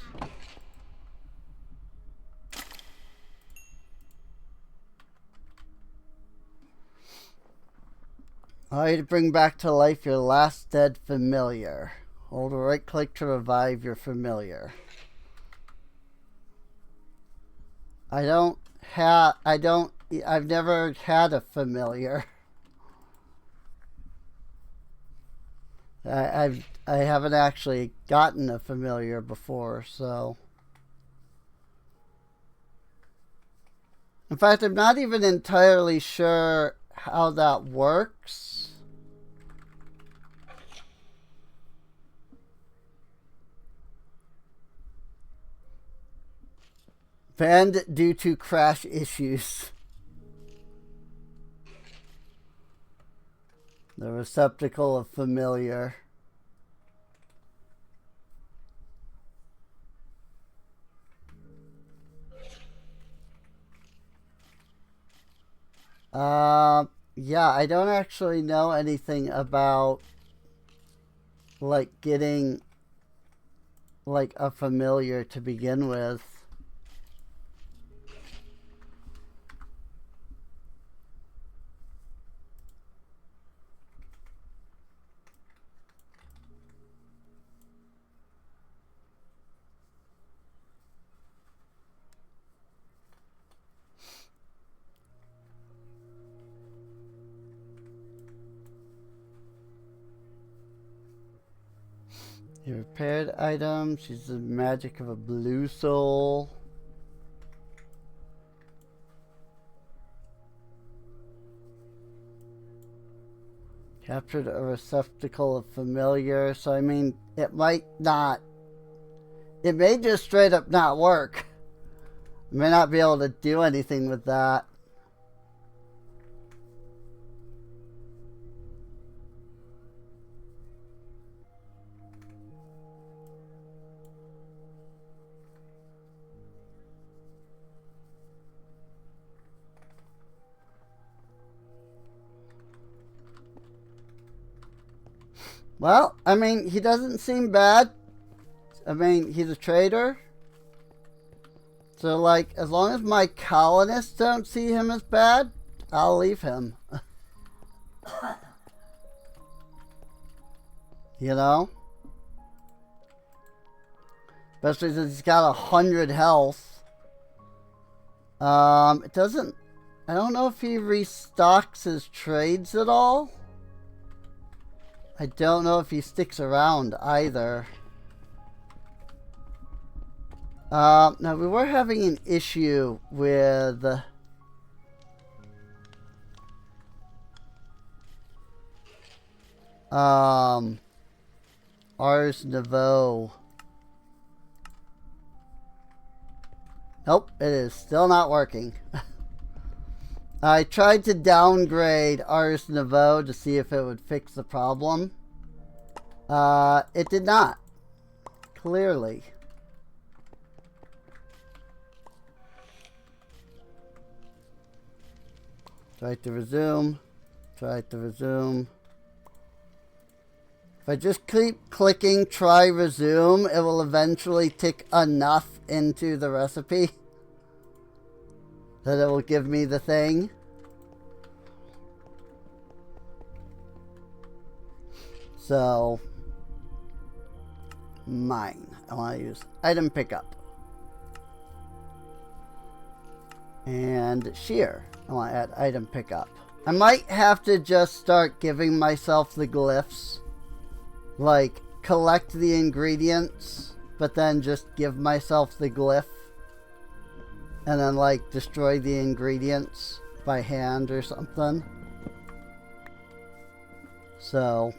Allow you to bring back to life your last dead familiar. Hold right click to revive your familiar. I've never had a familiar. I haven't actually gotten a familiar before, so. In fact, I'm not even entirely sure how that works. Banned due to crash issues. The receptacle of familiar. Yeah, I don't actually know anything about like getting like a familiar to begin with. You repaired items. She's the magic of a blue soul. Captured a receptacle of familiar. So, I mean, it might not. It may just straight up not work. I may not be able to do anything with that. Well, I mean, he doesn't seem bad. I mean, he's a trader. So, like, as long as my colonists don't see him as bad, I'll leave him. You know? Especially since he's got 100 health. It doesn't... I don't know if he restocks his trades at all. I don't know if he sticks around either. Now, we were having an issue with... Ars Nouveau. Nope, it is still not working. I tried to downgrade Ars Nouveau to see if it would fix the problem. It did not. Clearly. Try to resume. Try to resume. If I just keep clicking try resume, it will eventually tick enough into the recipe that it will give me the thing. So, mine. I want to use item pickup. And shear. I want to add item pickup. I might have to just start giving myself the glyphs. Like, collect the ingredients, but then just give myself the glyph. And then, like, destroy the ingredients by hand or something. So,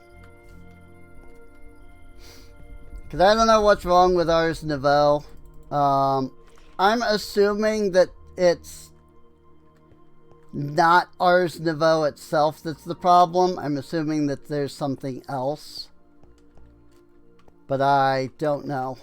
because I don't know what's wrong with Ars Nouveau. I'm assuming that it's not Ars Nouveau itself that's the problem. I'm assuming that there's something else. But I don't know.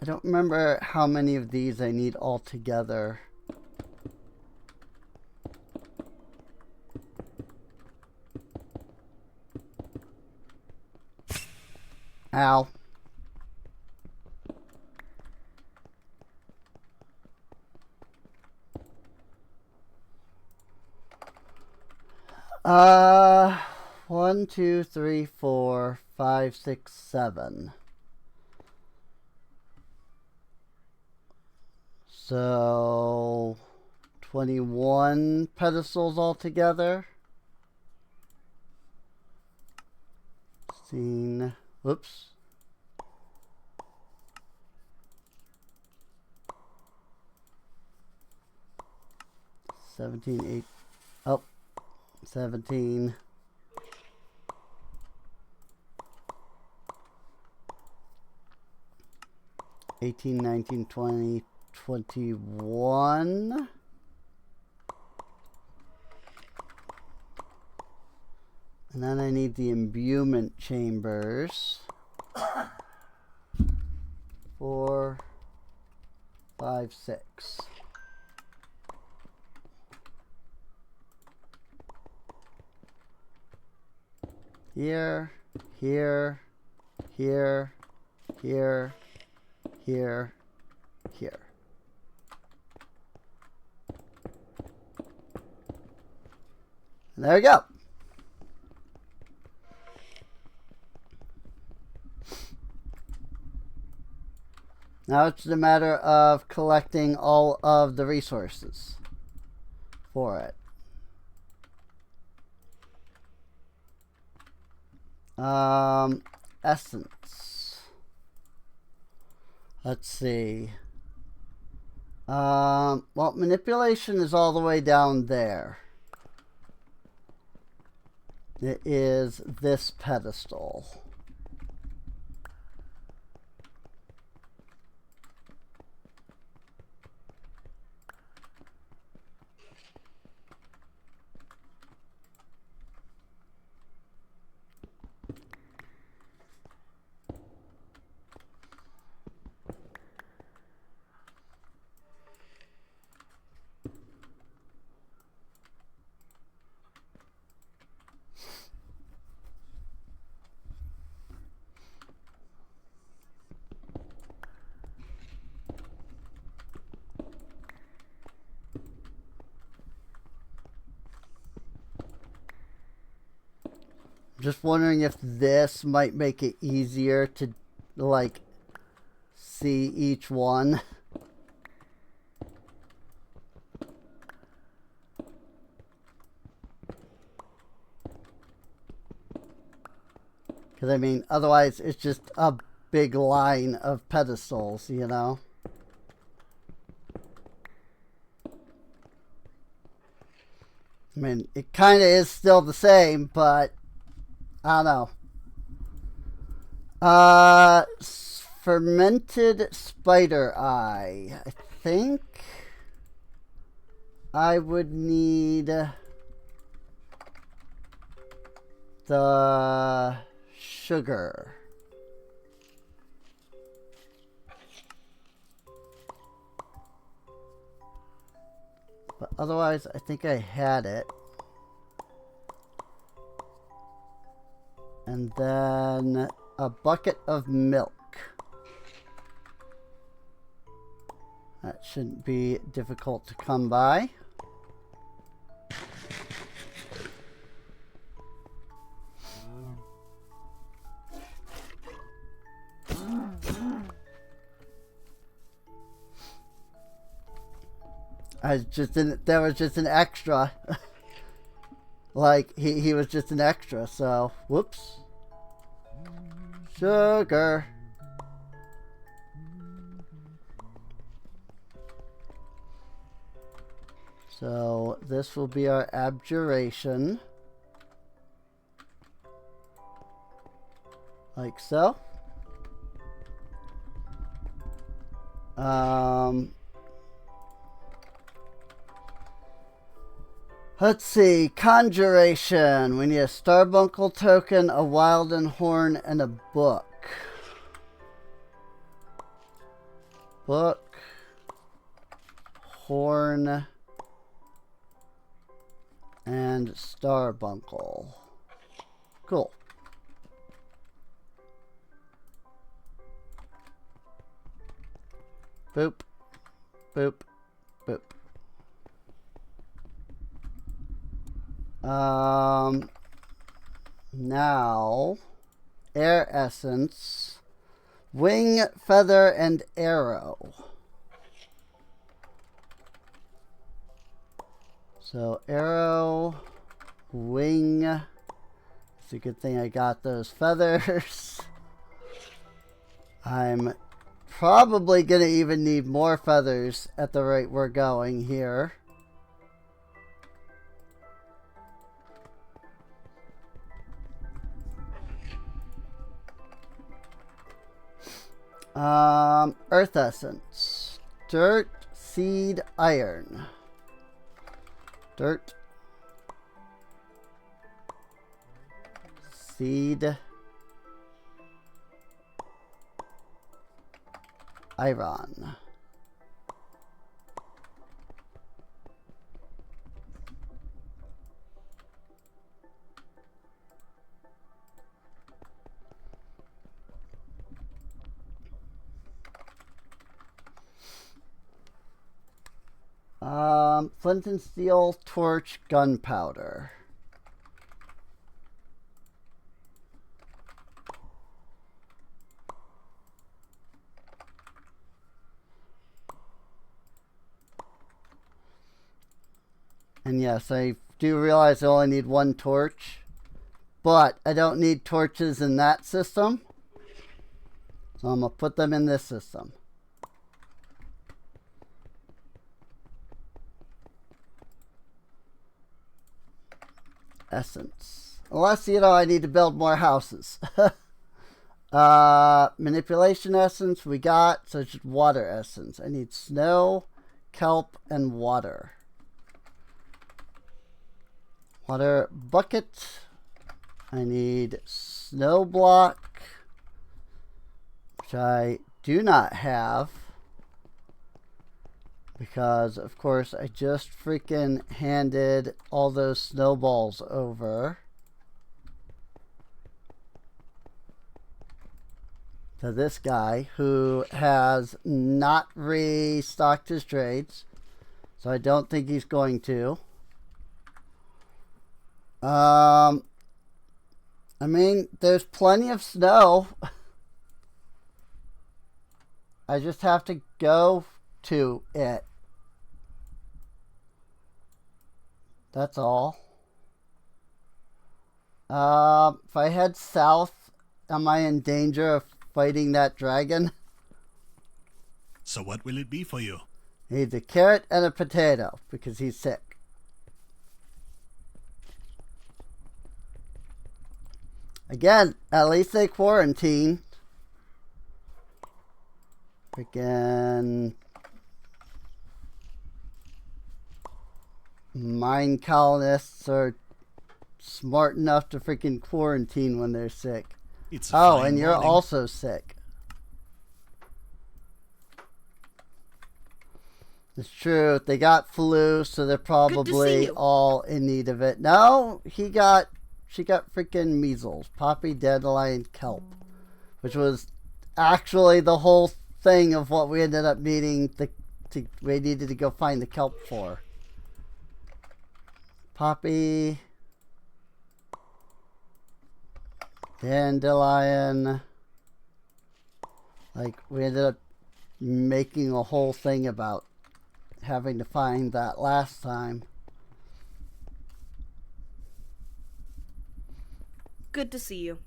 I don't remember how many of these I need altogether. Ow. Uh, 1, 2, 3, 4, 5, 6, 7. So, 21 pedestals altogether. Scene. Whoops. $17.8. Oh, 17. 18, 19, 20, 21. And then I need the imbuement chambers. 4, 5, 6. Here, here, here, here, here, here. And there we go. Now it's a matter of collecting all of the resources for it. Essence. Let's see. Well, manipulation is all the way down there. It is this pedestal. Just wondering if this might make it easier to, like, see each one. Because, I mean, otherwise it's just a big line of pedestals, you know? I mean, it kind of is still the same, but I don't know. Fermented spider eye. I think I would need the sugar. But otherwise, I think I had it. And then a bucket of milk. That shouldn't be difficult to come by. There was just an extra. Like, he was just an extra, so, whoops. Sugar. So, this will be our abjuration. Like so. Let's see, conjuration. We need a Starbuncle token, a Wilden Horn, and a book. Book, horn, and Starbuncle. Cool. Boop, boop, boop. Now, air essence, wing, feather, and arrow. So arrow, wing. It's a good thing I got those feathers. I'm probably gonna even need more feathers at the rate we're going here. Earth essence, dirt, seed, iron. Dirt, seed, iron. Flint and steel, torch, gunpowder. And yes, I do realize I only need one torch, but I don't need torches in that system. So I'm going to put them in this system. Essence. Unless, you know, I need to build more houses. Manipulation essence we got, so it's just water essence. I need snow, kelp, and water. Water bucket. I need snow block, which I do not have. Because, of course, I just freaking handed all those snowballs over to this guy who has not restocked his trades. So I don't think he's going to. I mean, there's plenty of snow. I just have to go to it. That's all. If I head south, am I in danger of fighting that dragon. So what will it be for you? He needs a carrot and a potato because he's sick. Again, at least they quarantine. Freaking mine colonists are smart enough to freaking quarantine when they're sick. It's a Oh, fine and you're morning. also sick. It's true. They got flu, so they're probably all in need of it. No, she got freaking measles. Poppy dandelion kelp, which was actually the whole thing of what we ended up needing. We needed to go find the kelp for. Poppy dandelion. Like, we ended up making a whole thing about having to find that last time. Good to see you.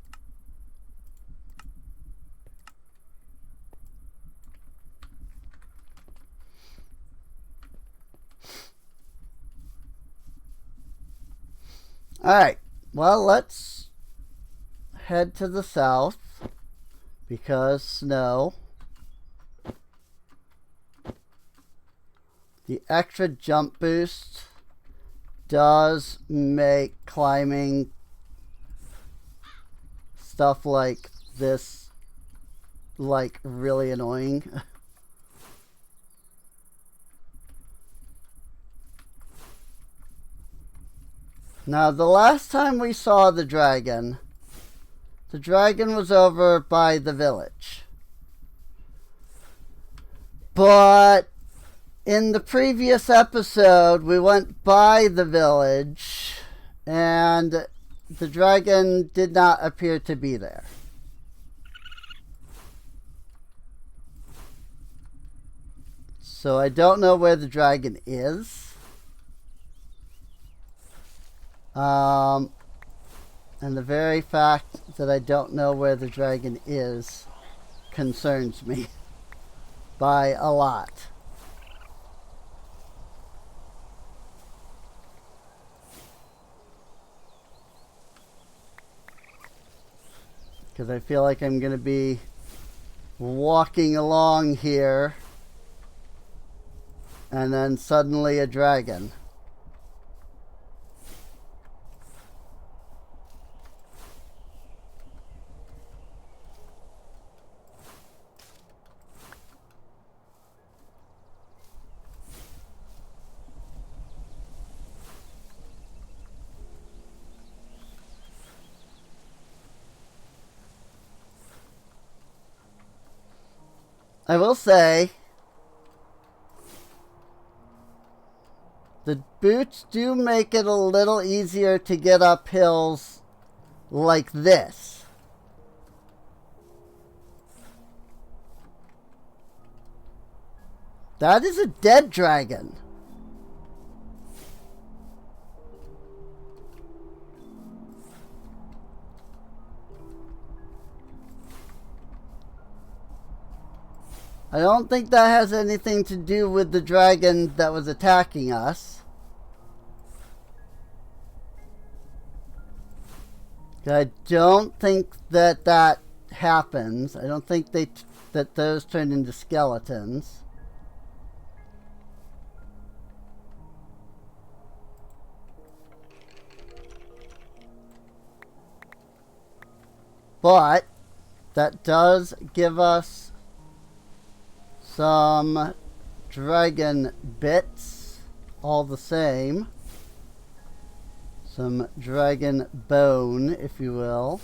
Alright, well, let's head to the south because snow. The extra jump boost does make climbing stuff like this like really annoying. Now, the last time we saw the dragon was over by the village. But in the previous episode, we went by the village and the dragon did not appear to be there. So I don't know where the dragon is. And the very fact that I don't know where the dragon is concerns me by a lot. Because I feel like I'm going to be walking along here and then suddenly a dragon. I will say, the boots do make it a little easier to get up hills like this. That is a dead dragon. I don't think that has anything to do with the dragon that was attacking us. I don't think that that happens. I don't think that those turn into skeletons. But that does give us some dragon bits all the same. Some dragon bone, if you will.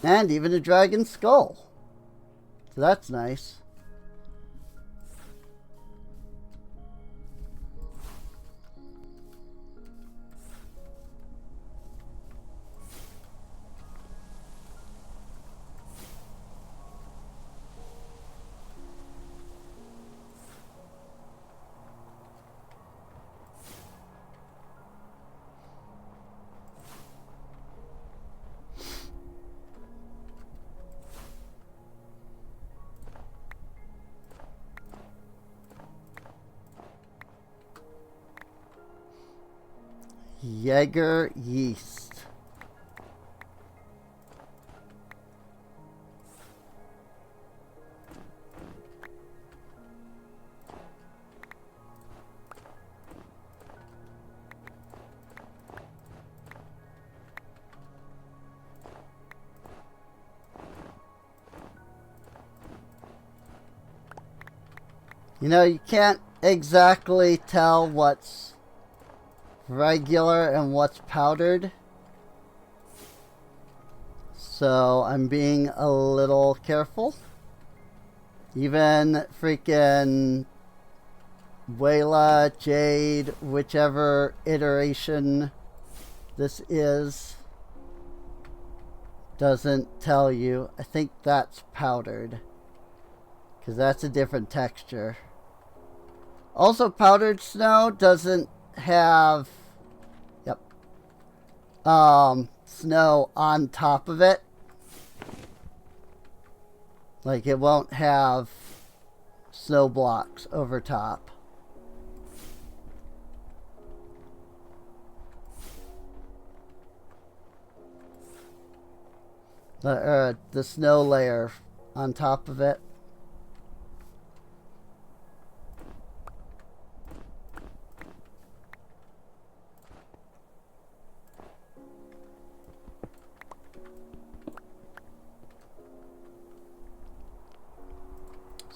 And even a dragon skull. So that's nice. Jaeger yeast. You know, you can't exactly tell what's regular and what's powdered. So I'm being a little careful. Even freaking Wayla, Jade, whichever iteration this is, doesn't tell you. I think that's powdered, because that's a different texture. Also, powdered snow doesn't have, yep, snow on top of it. Like, it won't have snow blocks over top. The snow layer on top of it.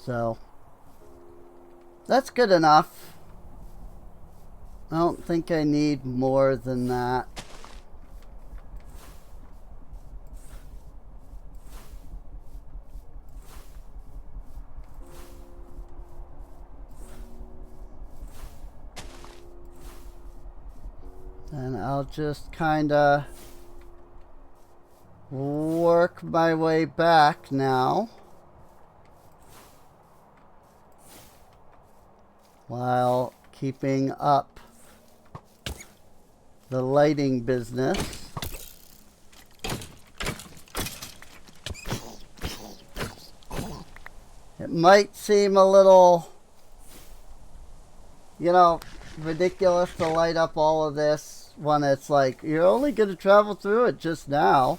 So, that's good enough. I don't think I need more than that. And I'll just kind of work my way back now, while keeping up the lighting business. It might seem a little, you know, ridiculous to light up all of this when it's like, you're only going to travel through it just now.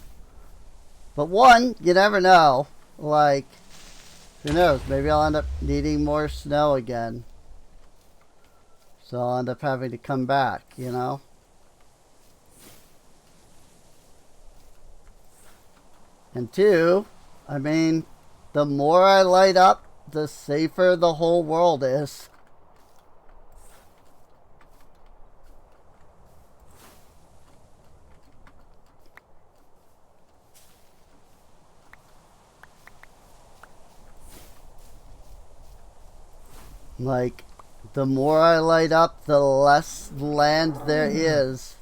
But one, you never know. Like, who knows? Maybe I'll end up needing more snow again. So I'll end up having to come back, you know? And two, I mean, the more I light up, the safer the whole world is. Like, the more I light up, the less land there is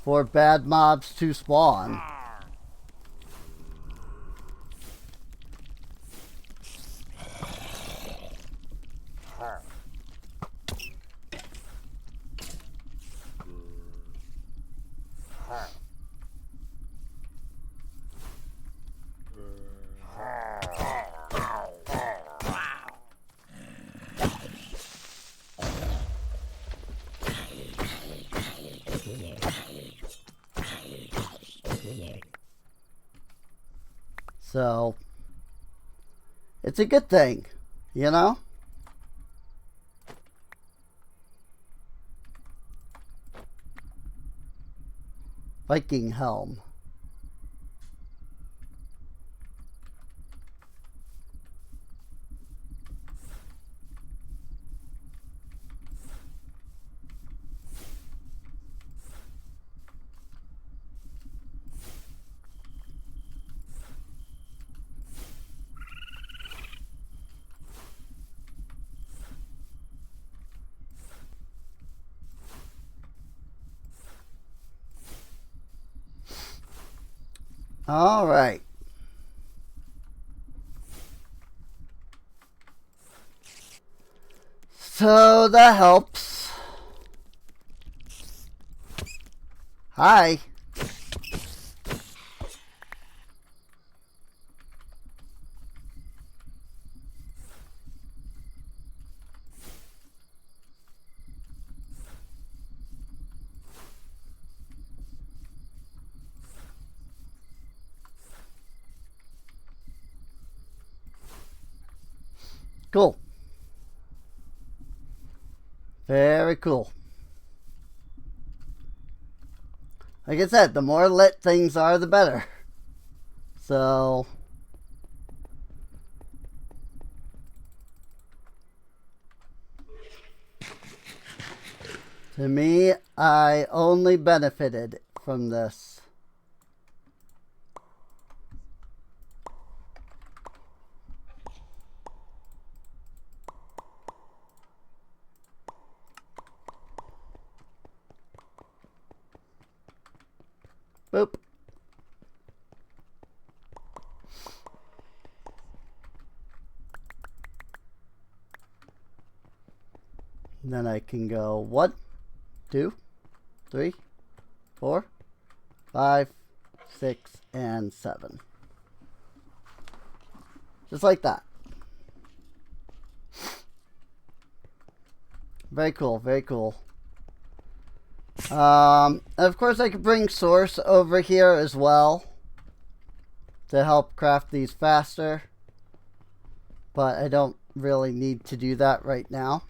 for bad mobs to spawn. So, it's a good thing, you know? Viking helm. All right. So that helps. Hi. Cool. Very cool. Like I said, the more lit things are, the better. So, to me, I only benefited from this. Boop. Then I can go 1, 2, 3, 4, 5, 6, and 7. Just like that. Very cool, very cool. Of course, I could bring Source over here as well to help craft these faster, but I don't really need to do that right now.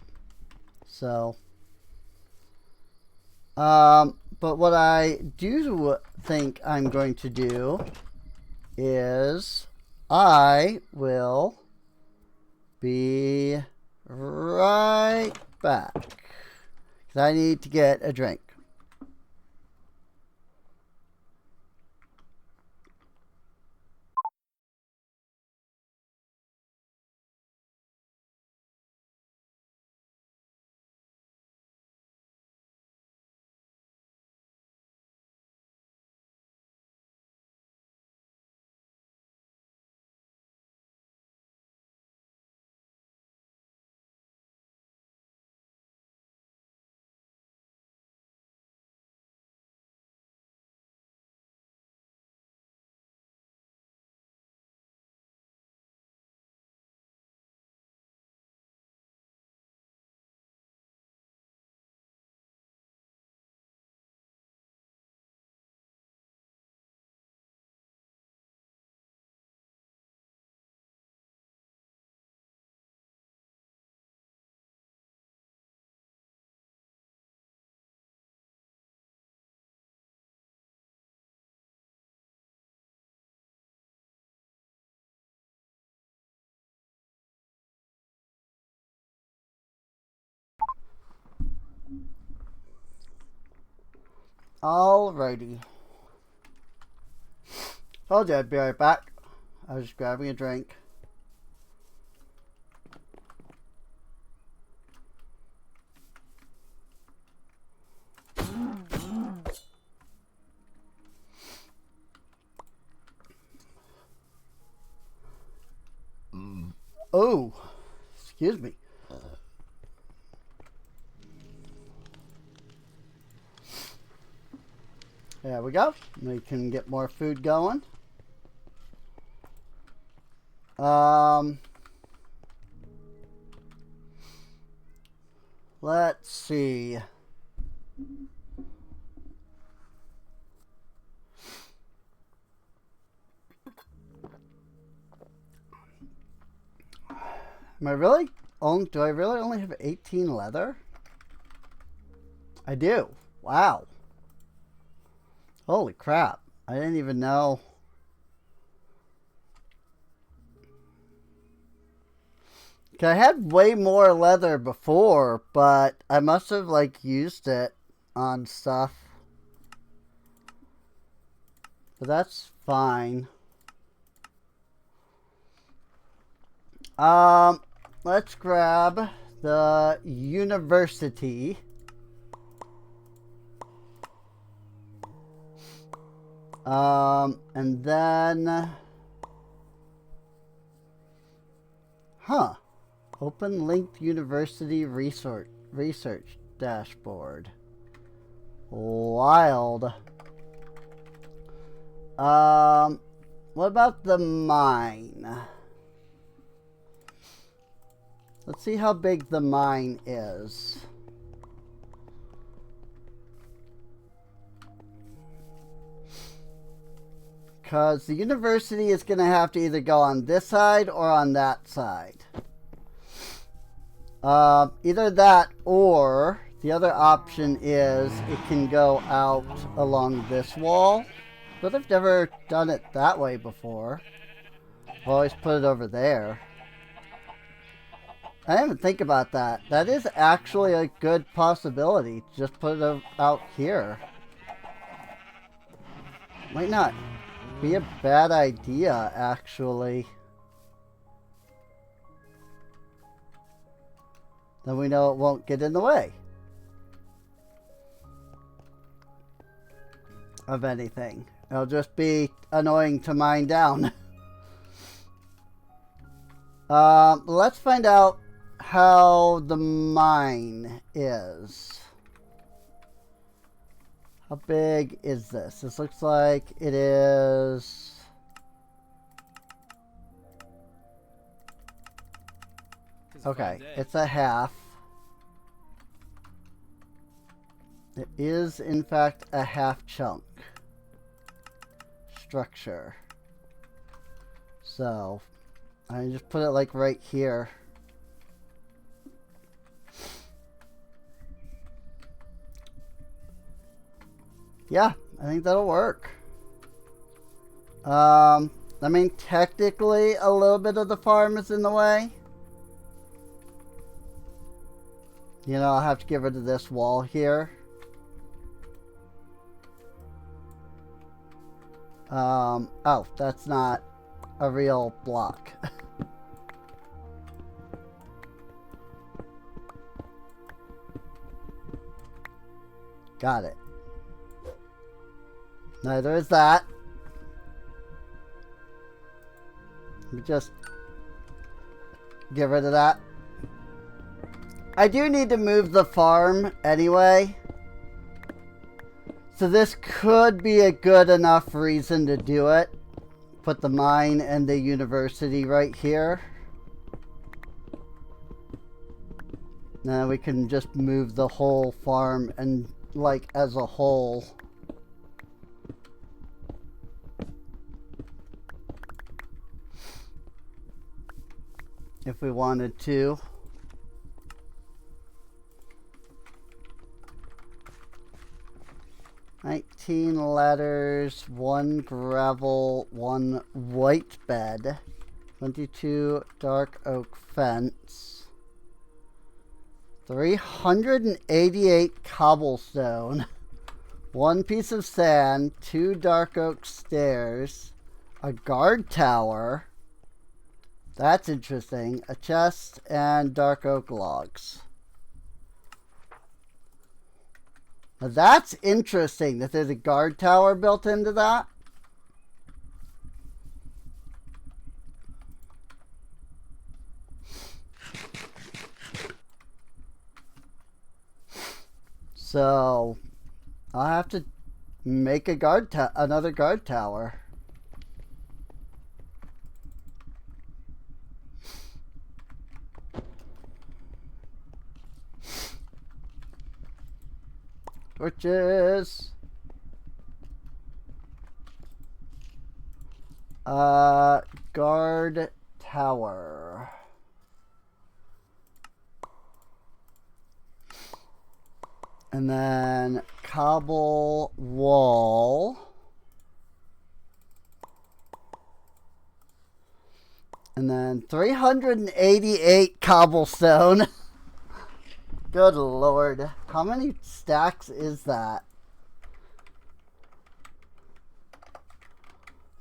So, but what I do think I'm going to do is I will be right back because I need to get a drink. Alrighty. Told you I'd be right back. I was just grabbing a drink. Oh, excuse me. There we go. We can get more food going. Let's see. Am I really? Do I really only have 18 leather? I do. Wow. Holy crap. I didn't even know. I had way more leather before, but I must have like used it on stuff. But that's fine. Let's grab the university. And then, open linked university research dashboard. Wild. What about the mine? Let's see how big the mine is. Because the university is going to have to either go on this side or on that side. Either that or the other option is it can go out along this wall. But I've never done it that way before. I've always put it over there. I didn't even think about that. That is actually a good possibility. Just put it out here. Might not be a bad idea, actually. Then we know it won't get in the way of anything. It'll just be annoying to mine down. Let's find out how the mine is. How big is this? This looks like it is... Okay, it's a half. It is, in fact, a half chunk structure. So, I just put it like right here. Yeah, I think that'll work. I mean, technically, a little bit of the farm is in the way. You know, I'll have to get rid of this wall here. Oh, that's not a real block. Got it. Neither is that. Let me just get rid of that. I do need to move the farm anyway. So this could be a good enough reason to do it. Put the mine and the university right here. Now we can just move the whole farm and like as a whole. If we wanted to. $19 ladders, 1 gravel, 1 white bed, 22 dark oak fence, 388 cobblestone, 1 piece of sand, 2 dark oak stairs, a guard tower. That's interesting. A chest and dark oak logs. Now that's interesting that there's a guard tower built into that. So I'll have to make a another guard tower. Torches. Guard tower. And then cobble wall. And then 388 cobblestone. Good Lord. How many stacks is that?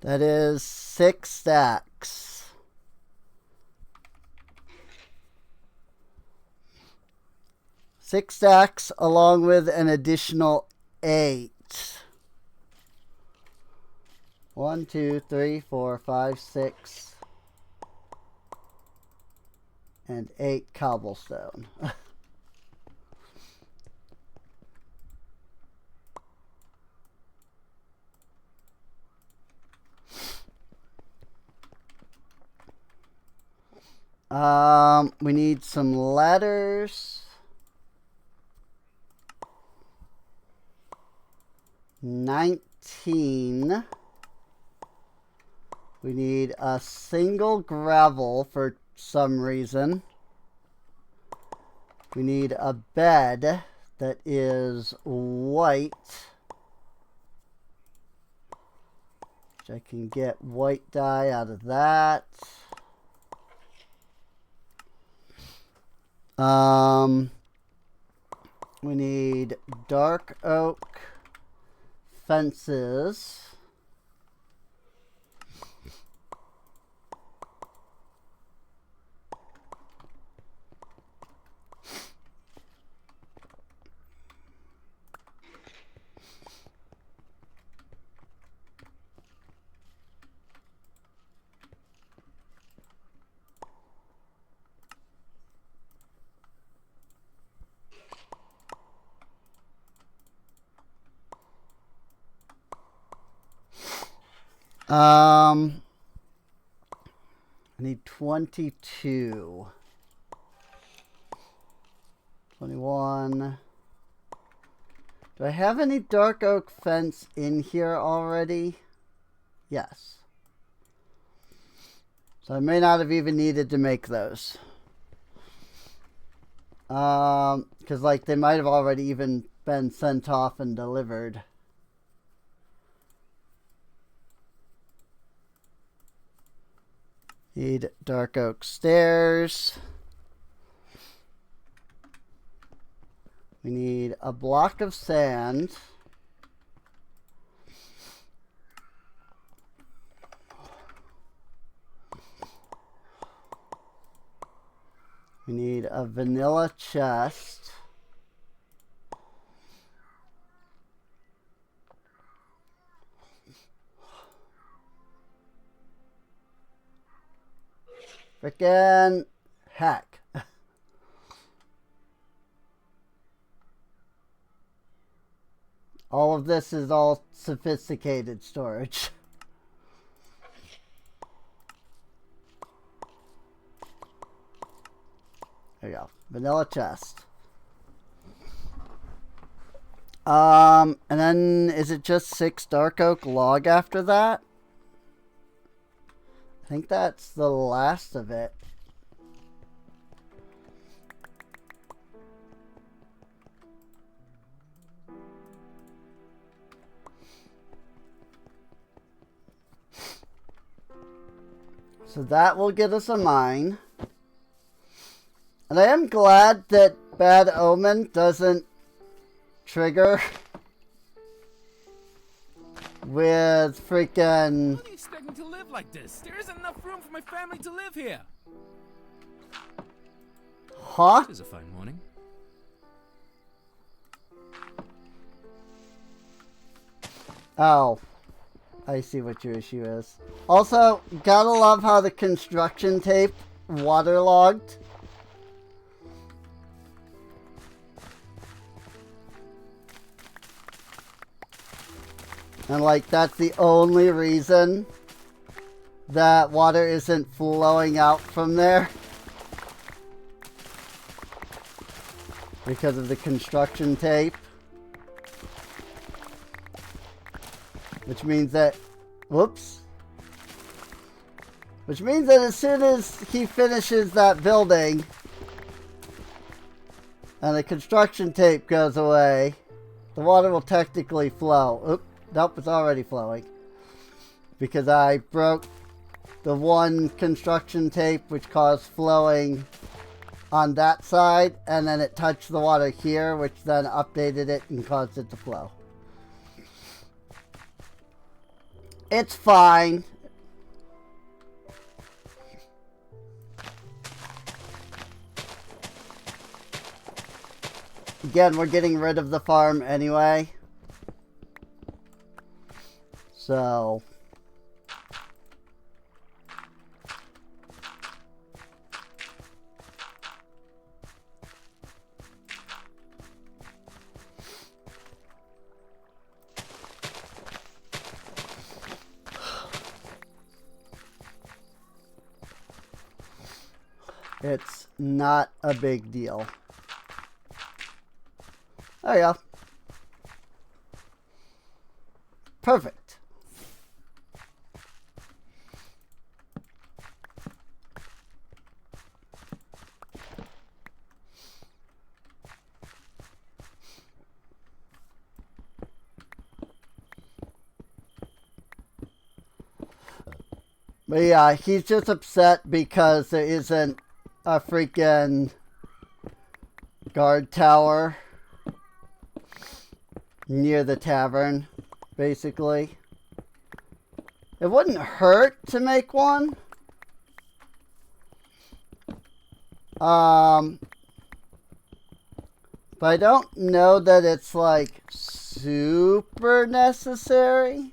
That is 6 stacks. Six stacks along with an additional 8. 1, 2, 3, 4, 5, 6. And 8 cobblestone. We need some ladders. 19. We need a single gravel for some reason. We need a bed that is white. Which I can get white dye out of that. We need dark oak fences. I need 22. 21. Do I have any dark oak fence in here already? Yes. So I may not have even needed to make those. Because like they might have already even been sent off and delivered. Need dark oak stairs. We need a block of sand. We need a vanilla chest. Frickin' heck. All of this is all sophisticated storage. There you go. Vanilla chest. And then is it just 6 dark oak log after that? I think that's the last of it. So that will get us a mine. And I am glad that Bad Omen doesn't trigger with freaking... Who are you expecting to live like this? There isn't enough room for my family to live here. Huh? It is a fine morning. Oh. I see what your issue is. Also, gotta love how the construction tape waterlogged. And like, that's the only reason that water isn't flowing out from there. Because of the construction tape. Which means that, whoops. Which means that as soon as he finishes that building and the construction tape goes away, the water will technically flow. Oop, nope, it's already flowing. Because I broke the one construction tape which caused flowing on that side, and then it touched the water here, which then updated it and caused it to flow. It's fine. Again, we're getting rid of the farm anyway. So... it's not a big deal. There you go. Perfect. But yeah, he's just upset because there isn't a freaking guard tower near the tavern, basically. It wouldn't hurt to make one. But I don't know that it's like super necessary.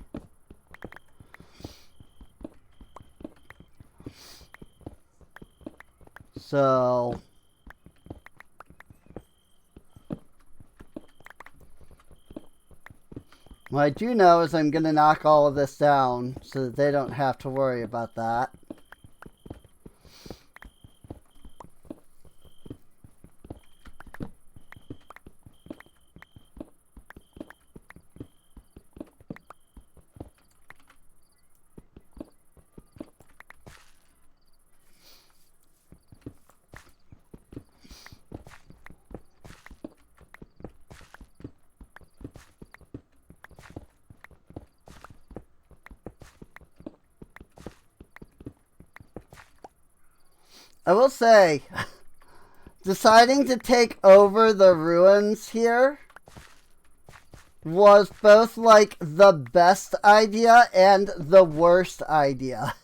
So what I do know is I'm going to knock all of this down so that they don't have to worry about that. I will say, deciding to take over the ruins here was both like the best idea and the worst idea.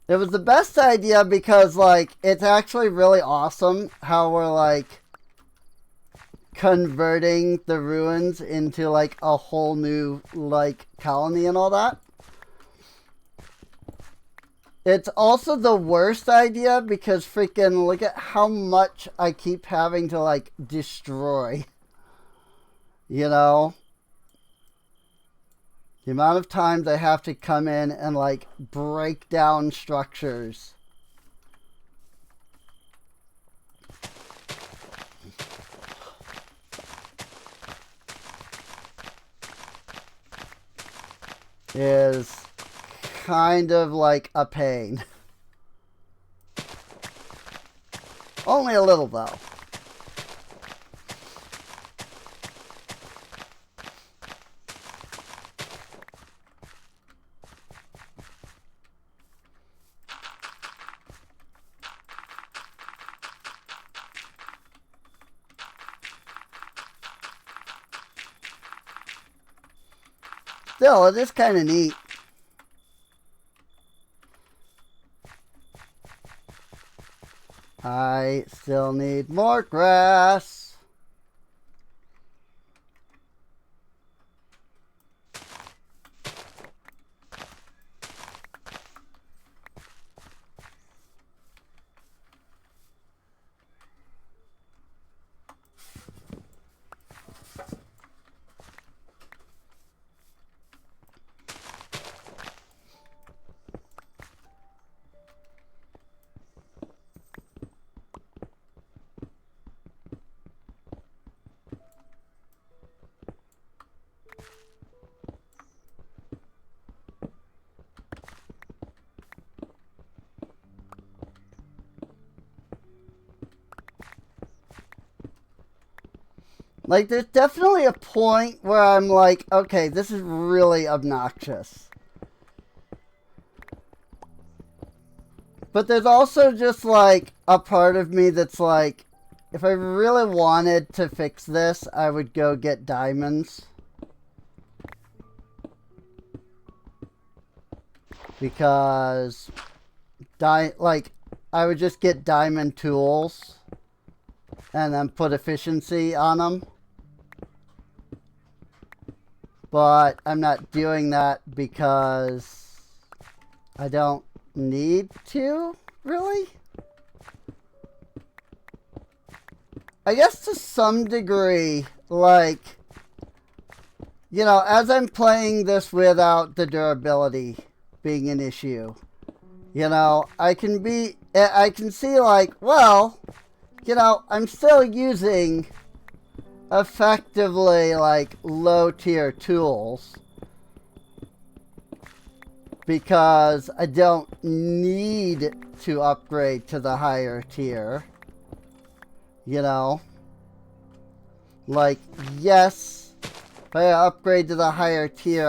It was the best idea because like it's actually really awesome how we're like converting the ruins into like a whole new like colony and all that. It's also the worst idea because freaking look at how much I keep having to like destroy. You know? The amount of times I have to come in and like break down structures. Is kind of like a pain. Only a little though. Still, it is kind of neat. I still need more grass. Like, there's definitely a point where I'm like, okay, this is really obnoxious. But there's also just, like, a part of me that's like, if I really wanted to fix this, I would go get diamonds. Because, like, I would just get diamond tools and then put efficiency on them. But I'm not doing that because I don't need to, really? I guess to some degree, like, you know, as I'm playing this without the durability being an issue, you know, I can see like, well, you know, I'm still using effectively like low tier tools because I don't need to upgrade to the higher tier, You know? Like, yes, if I upgrade to the higher tier,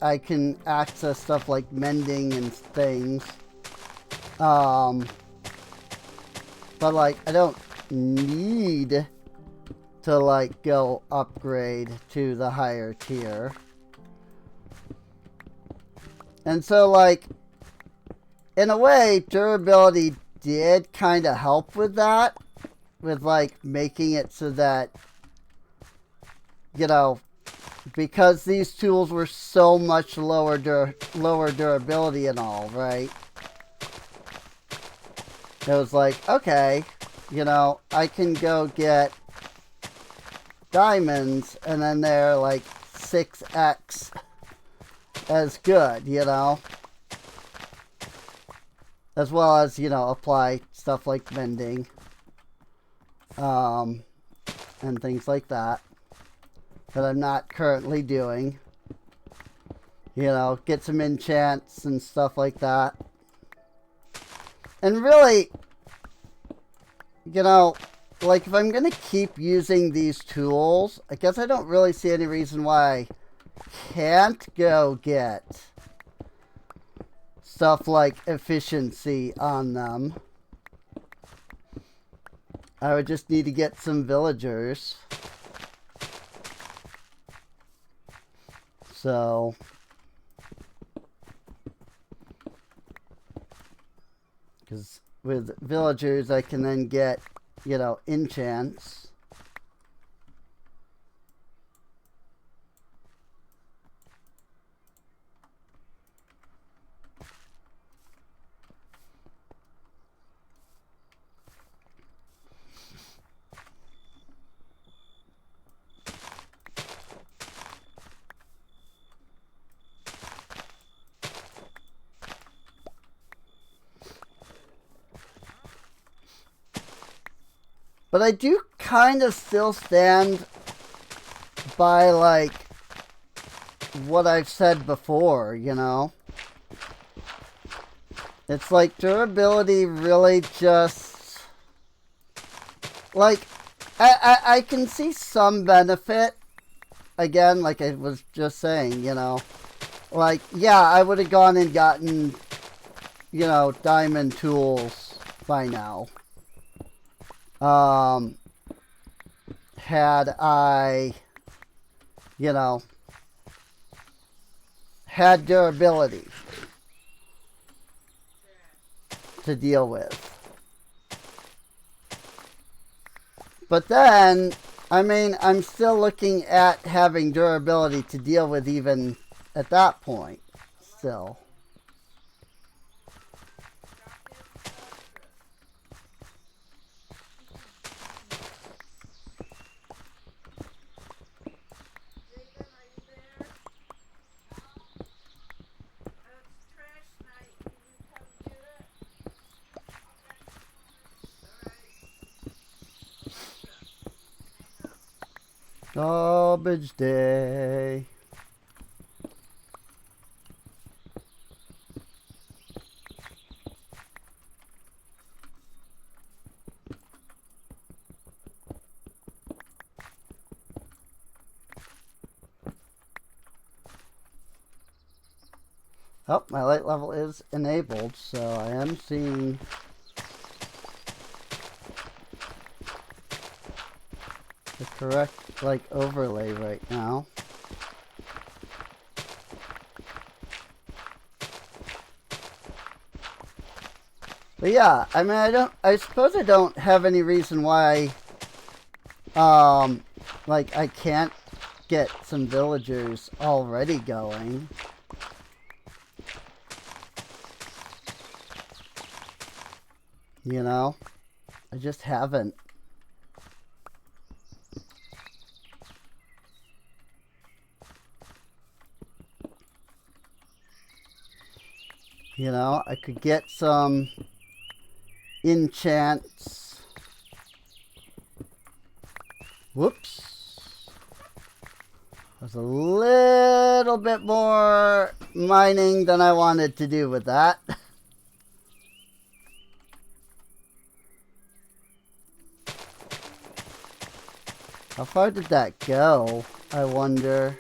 I can access stuff like mending and things. But like, I don't need to like go upgrade to the higher tier. And so like, in a way, durability did kind of help with that. With like making it so that, you know, because these tools were so much lower durability and all, right? It was like, okay, you know, I can go get diamonds and then they're like 6x as good, you know? As well as, you know, apply stuff like mending. And things like that. That I'm not currently doing. You know, get some enchants and stuff like that. And really, you know, like if I'm going to keep using these tools, I guess I don't really see any reason why I can't go get stuff like efficiency on them. I would just need to get some villagers. So, because with villagers I can then get, you know, enchants. But I do kind of still stand by, like, what I've said before, you know? It's like durability really just... Like, I can see some benefit. Again, like I was just saying, you know? Like, yeah, I would have gone and gotten, you know, diamond tools by now. Had I, you know, had durability to deal with. But then, I mean, I'm still looking at having durability to deal with even at that point, still. Garbage day. Oh, my light level is enabled, so I am seeing the correct, like, overlay right now. But yeah, I mean, I suppose I don't have any reason why, like, I can't get some villagers already going. You know? I just haven't. You know, I could get some enchants. Whoops. There's a little bit more mining than I wanted to do with that. How far did that go? I wonder.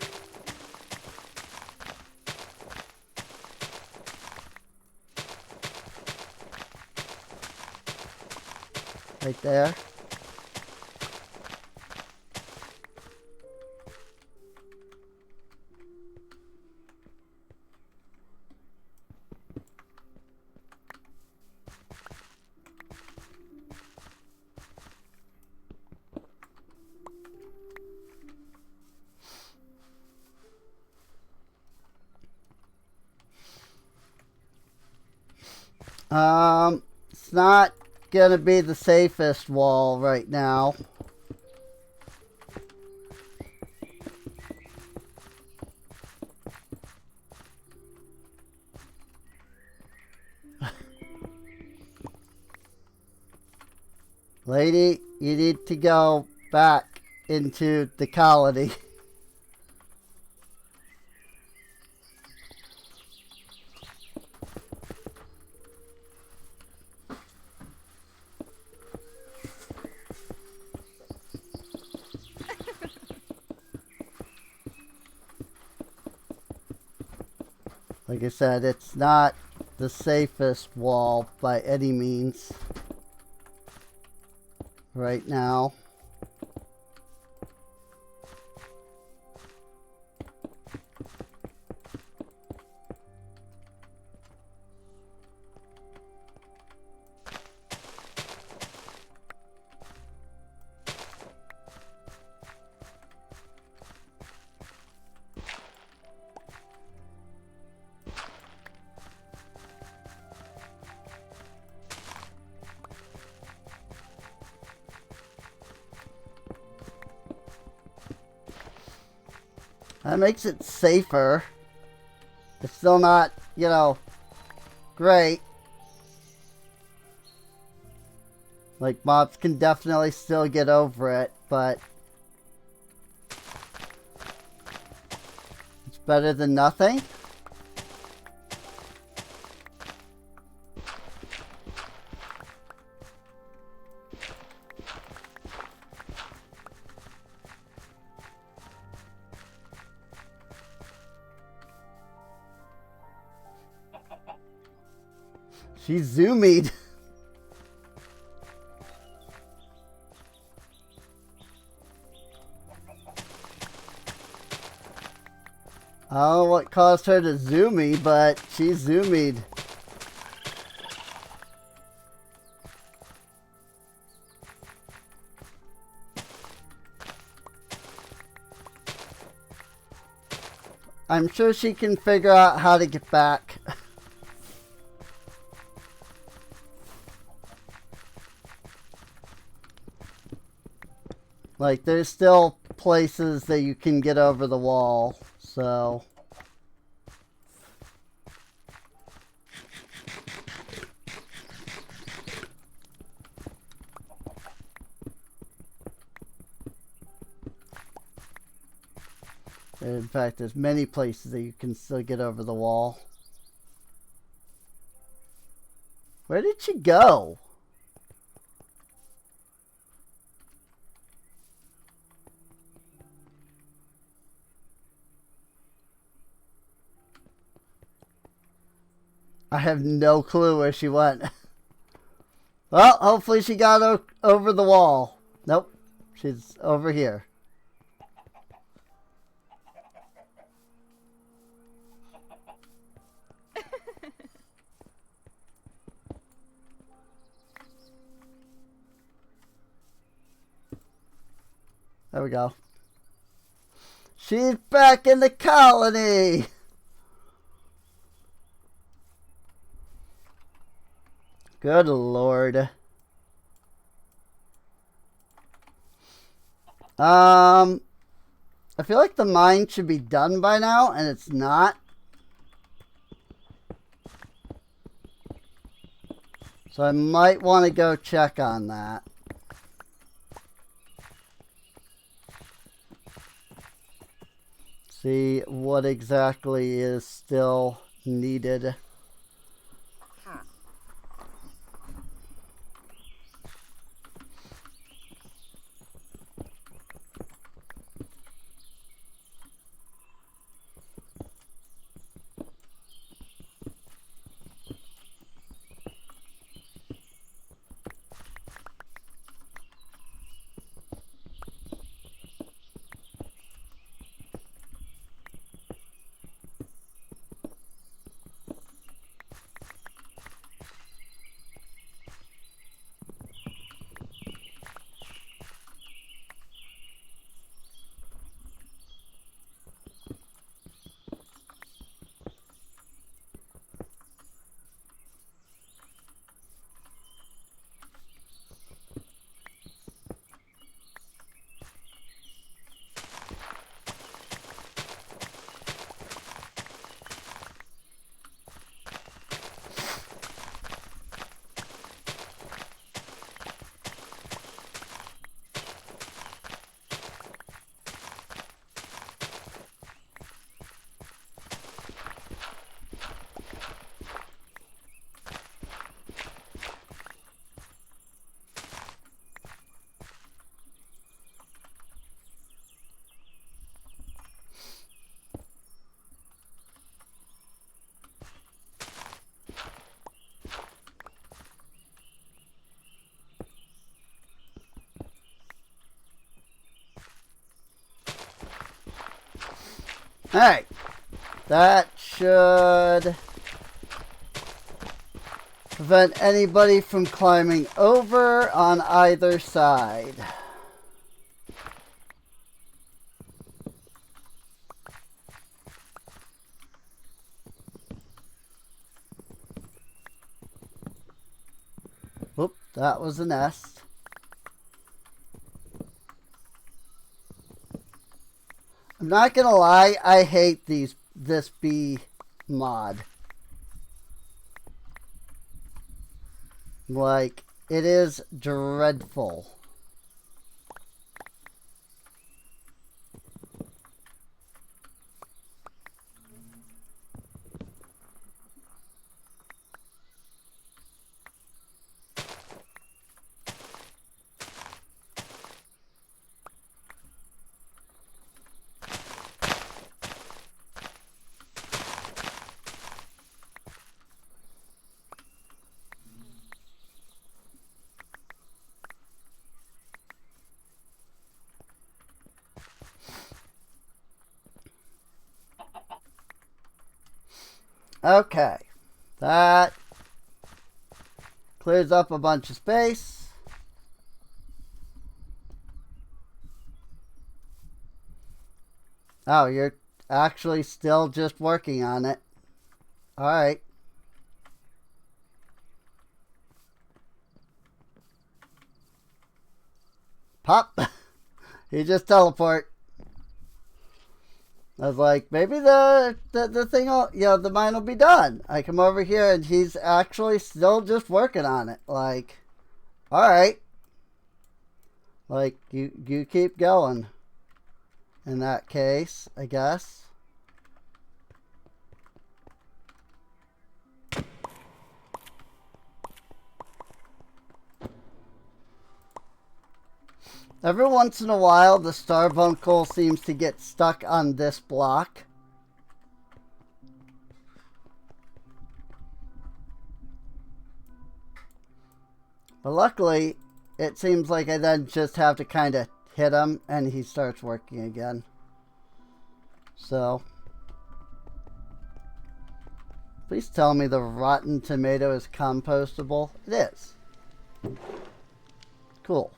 Right there. It's not gonna be the safest wall right now. Lady, you need to go back into the colony. Like I said, it's not the safest wall by any means right now. That makes it safer. It's still not, you know, great. Like, mobs can definitely still get over it, but it's better than nothing. She's zoomied. I don't know what caused her to zoomy, but she zoomied. I'm sure she can figure out how to get back. Like, there's still places that you can get over the wall, so... In fact, there's many places that you can still get over the wall. Where did she go? I have no clue where she went. Well, hopefully she got over the wall. Nope, she's over here. There we go. She's back in the colony. Good Lord. I feel like the mine should be done by now, and it's not. So I might want to go check on that. See what exactly is still needed. Alright. That should prevent anybody from climbing over on either side. Whoop, that was a nest. I'm not gonna lie, I hate this bee mod. Like, it is dreadful. Okay, that clears up a bunch of space. Oh, you're actually still just working on it. All right. Pop. He just teleport. I was like, maybe the thing will, the mine will be done. I come over here and he's actually still just working on it. Like, all right. Like, you keep going. In that case, I guess. Every once in a while, the Starbuncle seems to get stuck on this block. But luckily, it seems like I then just have to kind of hit him and he starts working again. So, please tell me the rotten tomato is compostable. It is. Cool.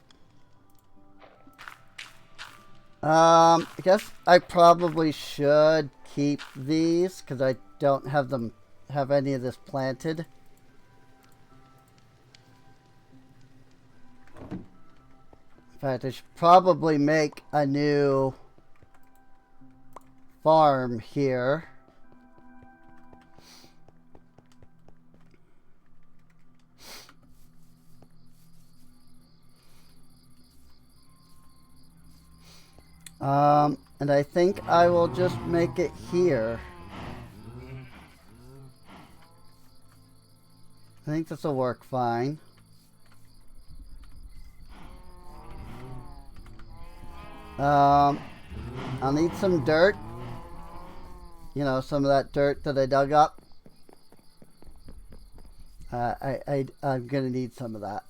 I guess I probably should keep these because I don't have any of this planted. In fact, I should probably make a new farm here. And I think I will just make it here. I think this will work fine. I'll need some dirt. You know, some of that dirt that I dug up. I'm gonna need some of that.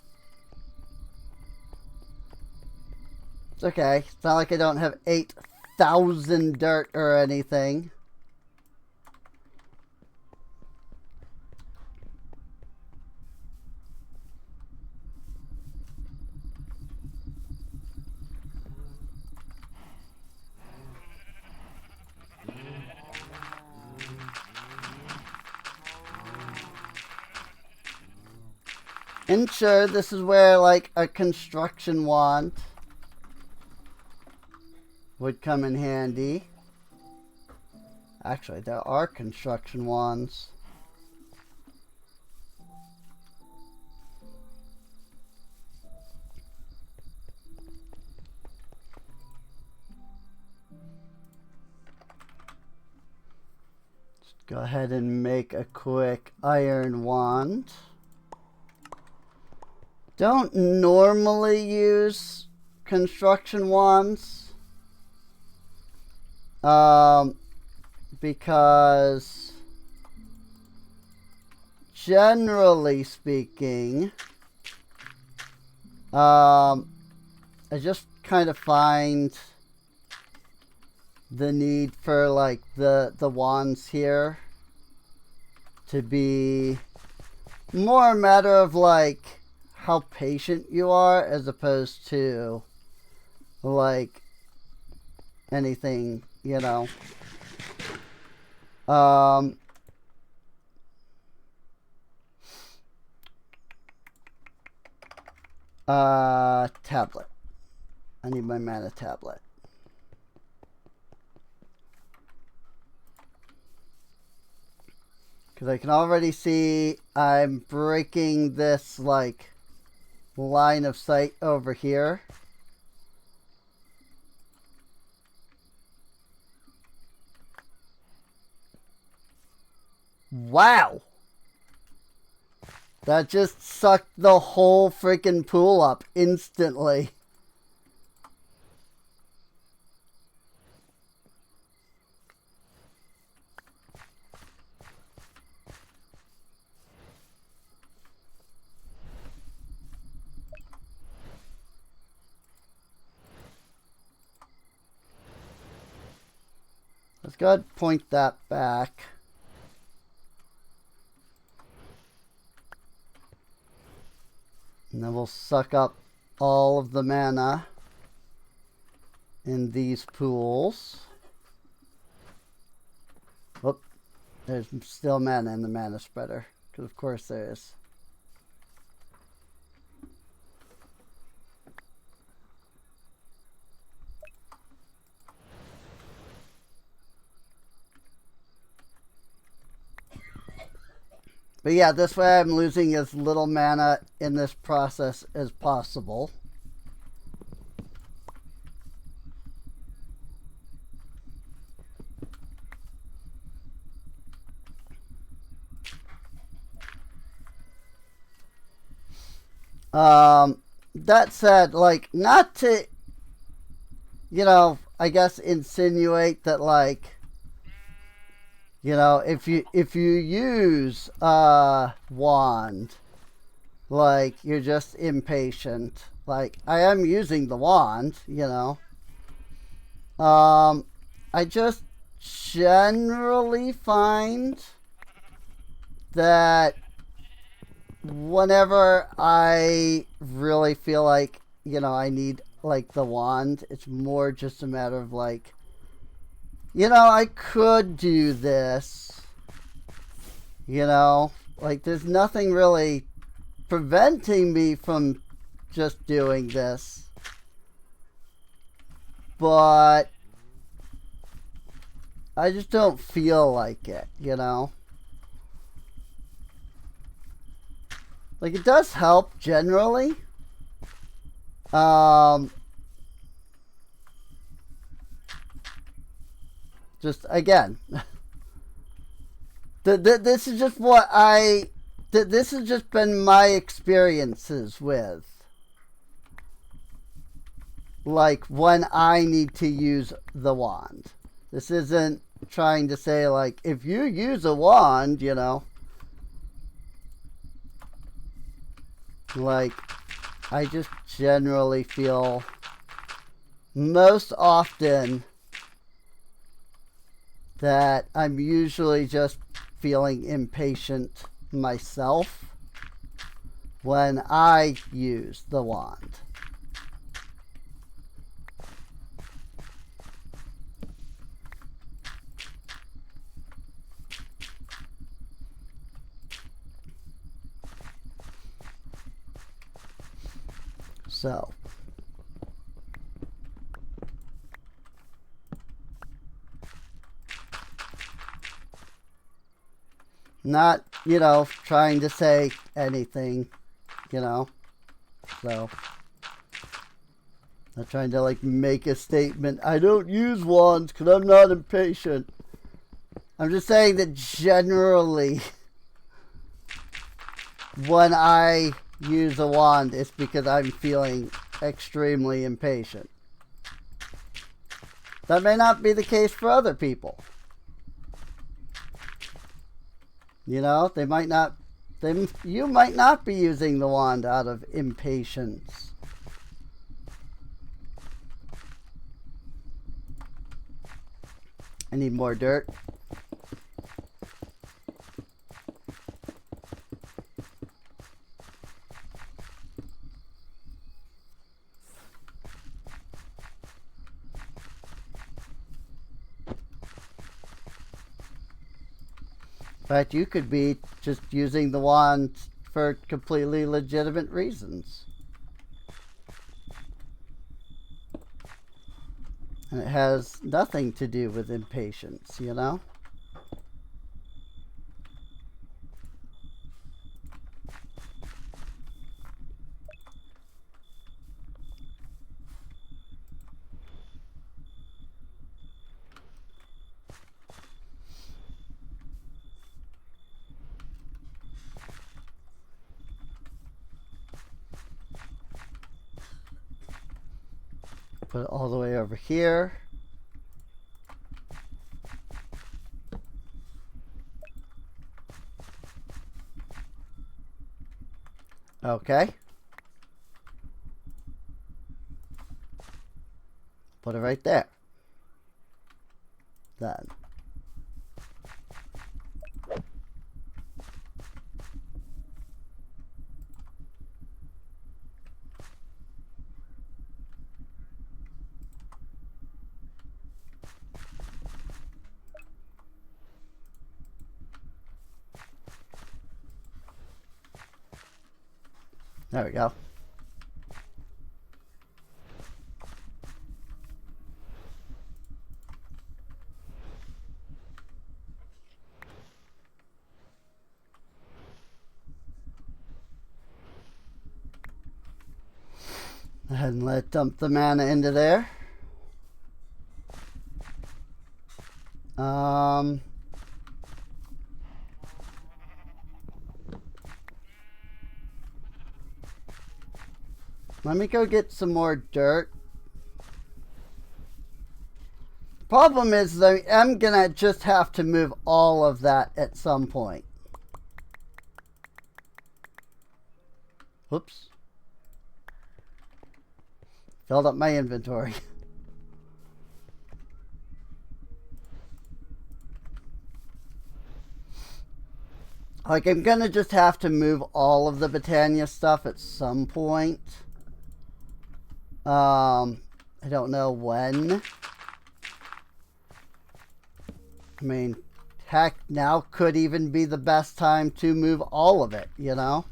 It's okay. It's not like I don't have 8,000 dirt or anything. And sure, this is where, like, a construction wand would come in handy. Actually, there are construction wands. Just go ahead and make a quick iron wand. Don't normally use construction wands. Because generally speaking, I just kind of find the need for like the wands here to be more a matter of like how patient you are as opposed to like anything, you know. Tablet. I need my mana tablet. Because I can already see I'm breaking this, like, line of sight over here. Wow! That just sucked the whole freaking pool up instantly. Let's go ahead and point that back. And then we'll suck up all of the mana in these pools. Whoop. There's still mana in the mana spreader. Because of course there is. But yeah, this way I'm losing as little mana in this process as possible. That said, like, not to, you know, I guess insinuate that, like, you know, if you use a wand, like, you're just impatient. Like, I am using the wand, you know. I just generally find that whenever I really feel like, you know, I need, like, the wand, it's more just a matter of, like, you know, I could do this, you know, like, there's nothing really preventing me from just doing this, but I just don't feel like it, you know. Like, it does help generally. Just, again, this is just what this has just been my experiences with, like, when I need to use the wand. This isn't trying to say, like, if you use a wand, you know, like, I just generally feel most often that I'm usually just feeling impatient myself when I use the wand. So, not, you know, trying to say anything, you know, so, not trying to, like, make a statement. I don't use wands because I'm not impatient. I'm just saying that generally, when I use a wand, it's because I'm feeling extremely impatient. That may not be the case for other people. You know, you might not be using the wand out of impatience. I need more dirt. In fact, you could be just using the wand for completely legitimate reasons. And it has nothing to do with impatience, you know? Put it all the way over here. Okay. Put it right there. Then. There we go. Go ahead and let dump the mana into there. Let me go get some more dirt. Problem is, though, I'm gonna just have to move all of that at some point. Whoops. Filled up my inventory. Like, I'm gonna just have to move all of the Britannia stuff at some point. I don't know when. I mean, heck, now could even be the best time to move all of it, you know?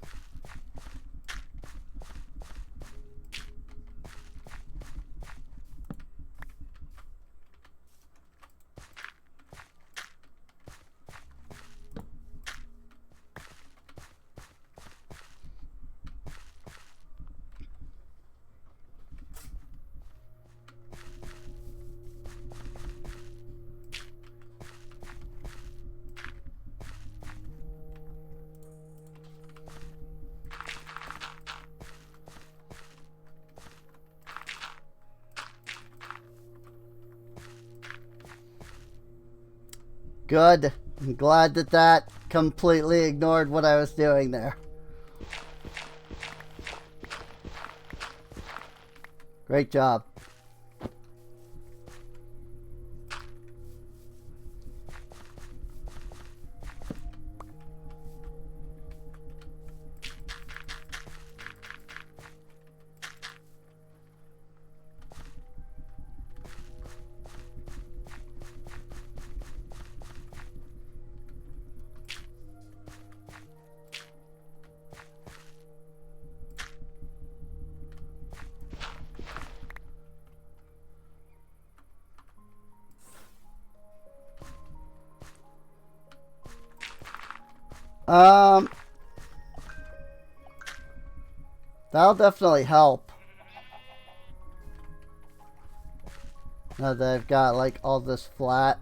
Good. I'm glad that that completely ignored what I was doing there. Great job. That'll definitely help. Now that I've got like all this flat.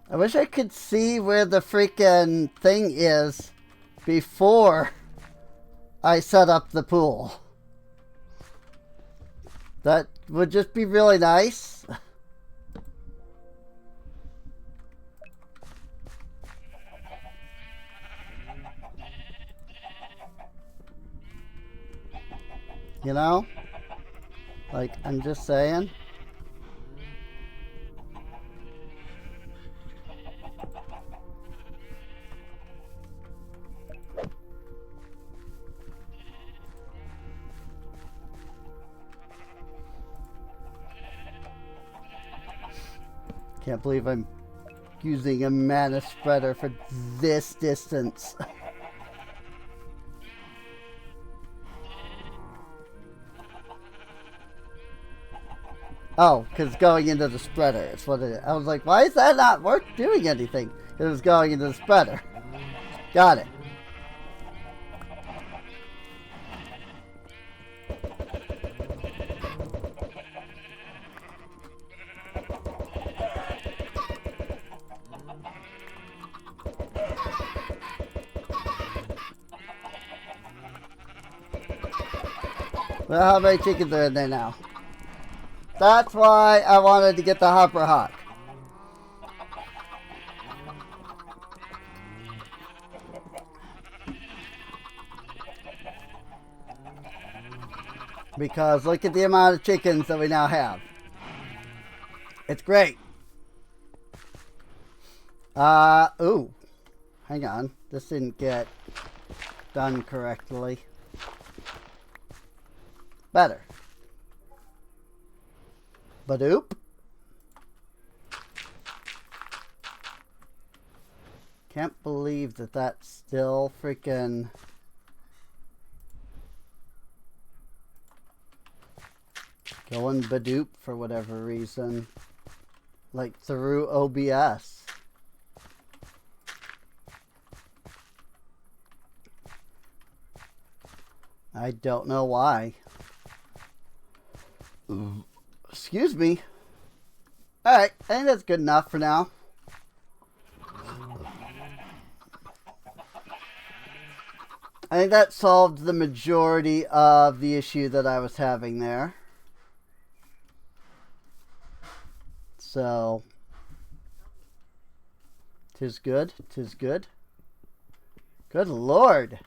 I wish I could see where the freaking thing is before I set up the pool. That would just be really nice. You know? Like, I'm just saying. Can't believe I'm using a mana spreader for this distance. Oh, because going into the spreader. It's what it is. I was like, why is that not worth doing anything? It was going into the spreader. Got it. Well, how many chickens are in there now? That's why I wanted to get the Hopper Hawk. Because look at the amount of chickens that we now have. It's great. Ooh. Hang on. This didn't get done correctly. Better. But oop. Can't believe that that's still freaking going badoop for whatever reason. Like through OBS. I don't know why. Excuse me. Alright, I think that's good enough for now. I think that solved the majority of the issue that I was having there. So, 'tis good, 'tis good. Good Lord.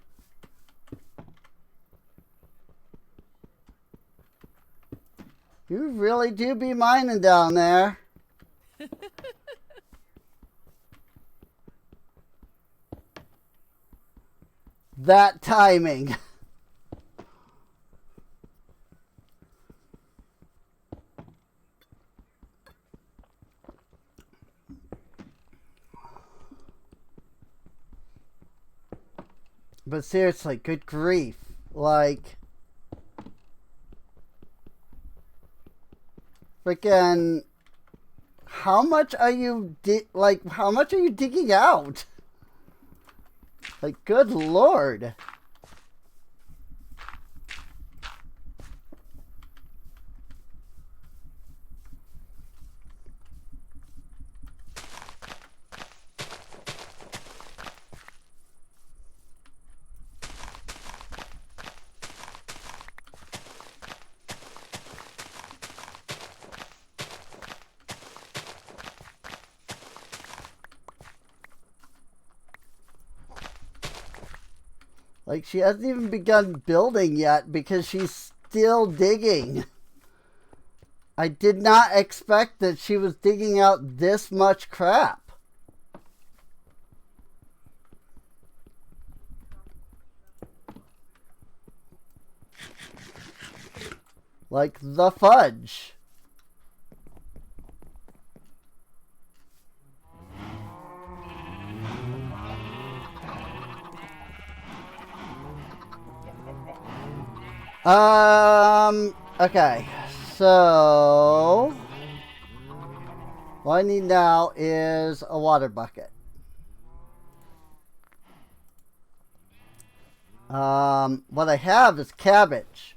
You really do be mining down there. That timing. But seriously, good grief. Like, freaking, how much are you how much are you digging out? Like, good Lord. Like, she hasn't even begun building yet because she's still digging. I did not expect that she was digging out this much crap. Like the fudge. Okay, so what I need now is a water bucket. What I have is cabbage.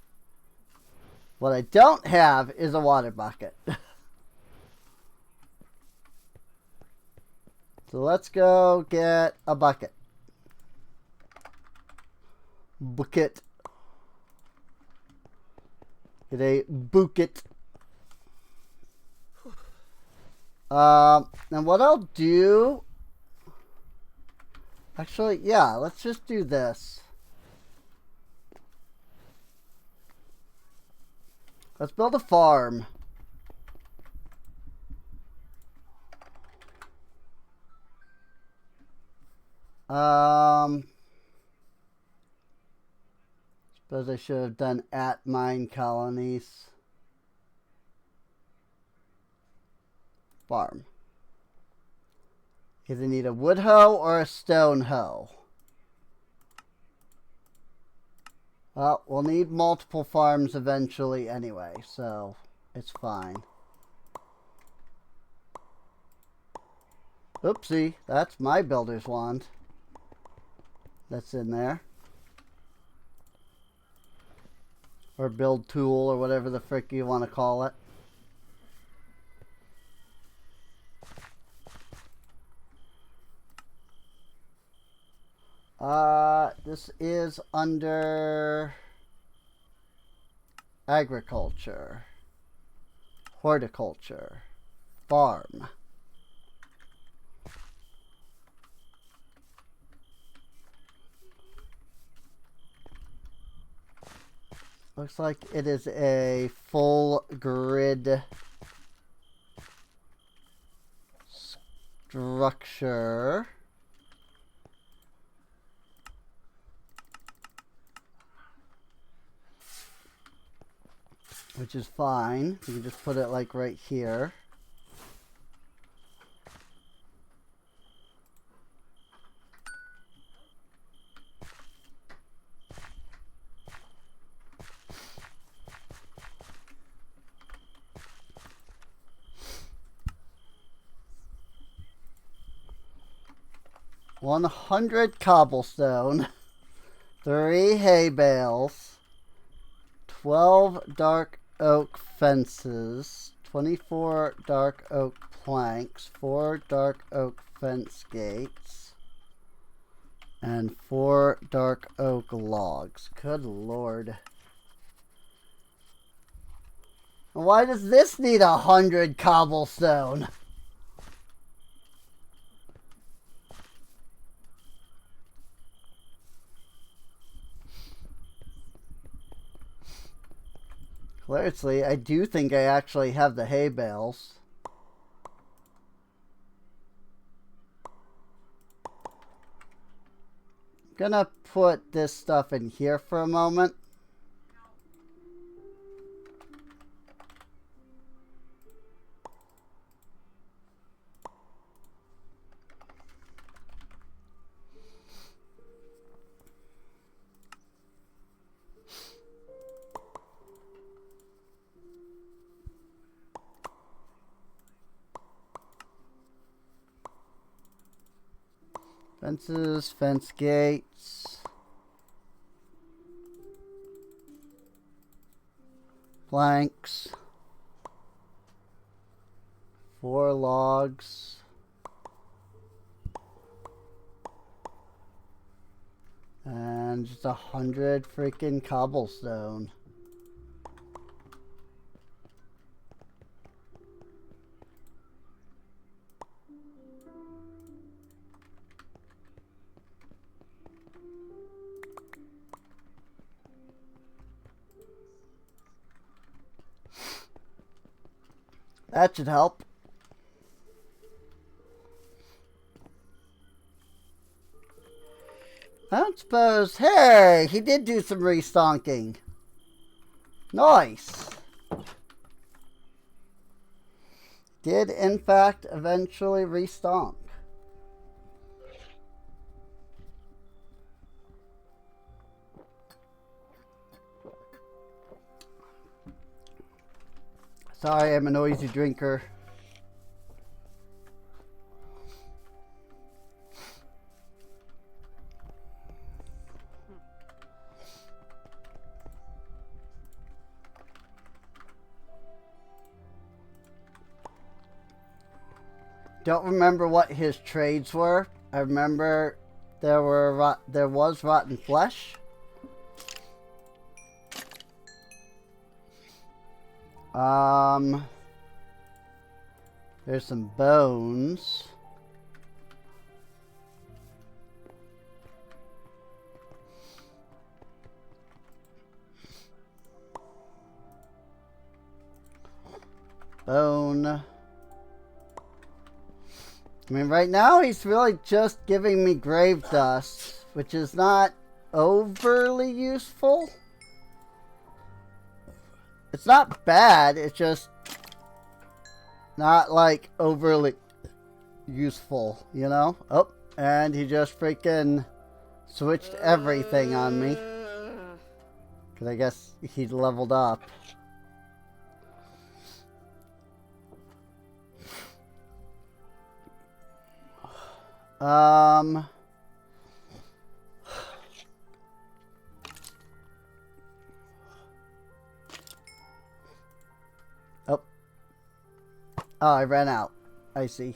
What I don't have is a water bucket. So let's go get a bucket. bucket. Get a bucket. And what I'll do... Actually, yeah, let's just do this. Let's build a farm. Suppose I should have done at mine colonies. Farm. Either need a wood hoe or a stone hoe. Well, we'll need multiple farms eventually anyway, so it's fine. Oopsie, that's my builder's wand. That's in there. Or build tool, or whatever the frick you want to call it. This is under agriculture, horticulture, farm. Looks like it is a full grid structure. Which is fine. You can just put it like right here. $100 cobblestone, 3 hay bales, 12 dark oak fences, 24 dark oak planks, 4 dark oak fence gates, and 4 dark oak logs. Good lord. Why does this need 100 cobblestone? Seriously, I do think I actually have the hay bales. I'm gonna put this stuff in here for a moment. Fences, fence gates, planks, 4 logs, and just 100 freaking cobblestone. That should help. I don't suppose... Hey, he did do some restonking. Nice. Did, in fact, eventually restonk. Sorry, I'm a noisy drinker. Don't remember what his trades were. I remember there was rotten flesh, There's some bones. Bone. I mean, right now he's really just giving me grave dust, which is not overly useful. It's not bad, it's just not like overly useful, you know? Oh, and he just freaking switched everything on me. Because I guess he leveled up. Oh, I ran out. I see.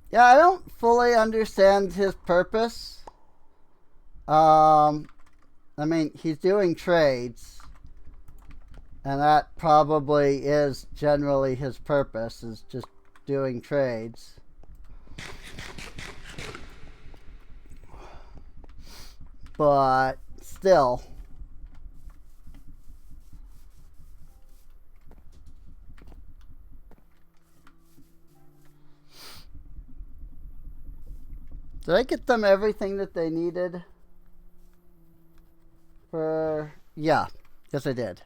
Yeah, I don't fully understand his purpose. I mean, he's doing trades. And that probably is generally his purpose, is just doing trades. But still. Did I get them everything that they needed? Yeah. Yes, I did.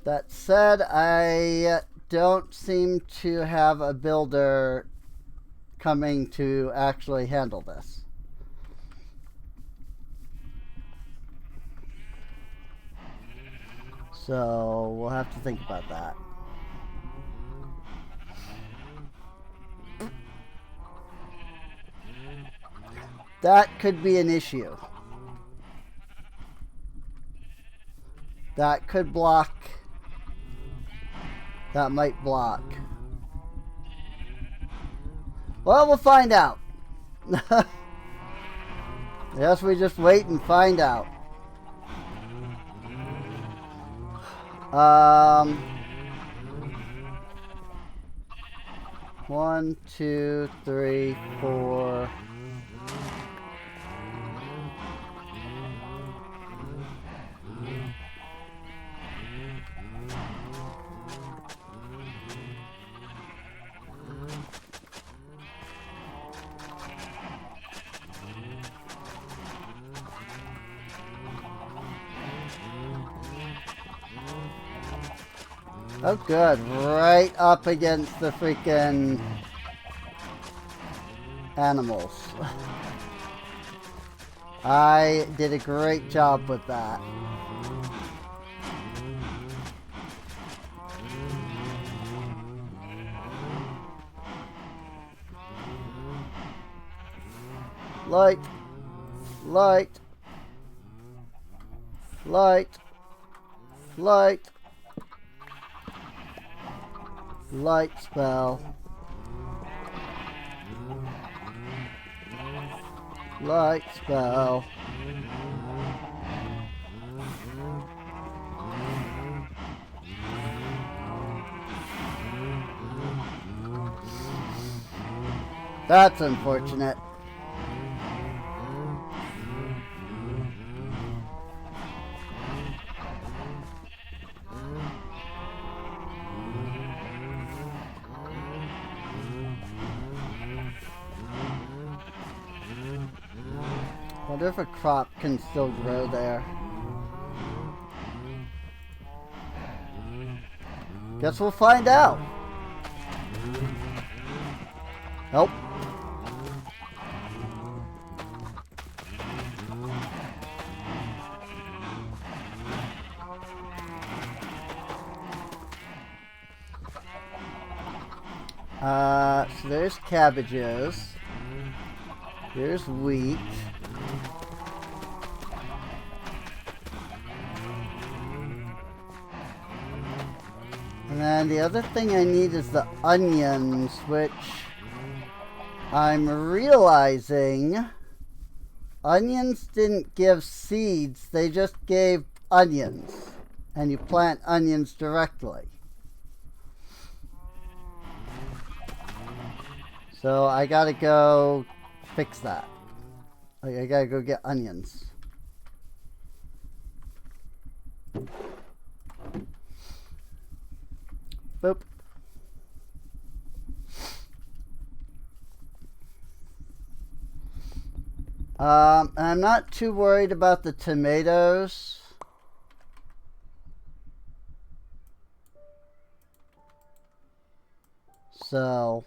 That said, I don't seem to have a builder coming to actually handle this. So we'll have to think about that. That could be an issue. That could block. That might block. Well, we'll find out. Yes, we just wait and find out. 1, 2, 3, 4. Oh, good. Right up against the freaking animals. I did a great job with that. Light. Light. Light. Light. Light spell. Light spell. That's unfortunate. I wonder if a crop can still grow there. Guess we'll find out. Nope. So there's cabbages. Here's wheat. And then the other thing I need is the onions, which I'm realizing onions didn't give seeds, they just gave onions. And you plant onions directly. So I gotta go fix that. I gotta go get onions. Boop. I'm not too worried about the tomatoes. So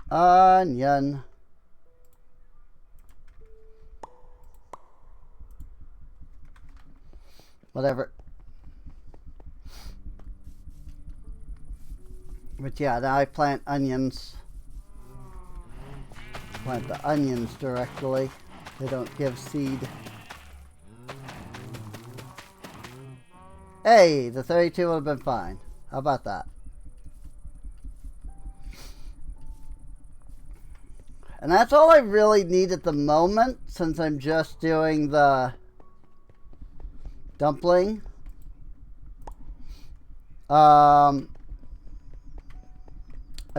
onion. Whatever. But yeah, now I plant onions. Plant the onions directly. They don't give seed. Hey, the 32 would have been fine. How about that? And that's all I really need at the moment, since I'm just doing the dumpling. I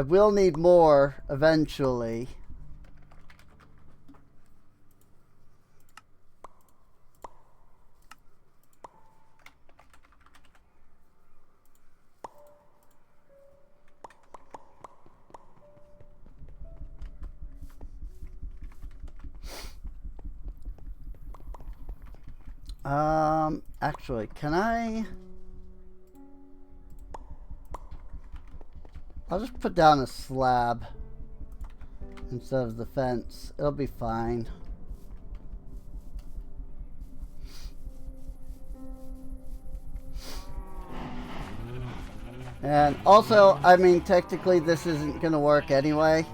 will need more eventually. Actually, can I'll just put down a slab instead of the fence. It'll be fine. And also, I mean, technically this isn't going to work anyway.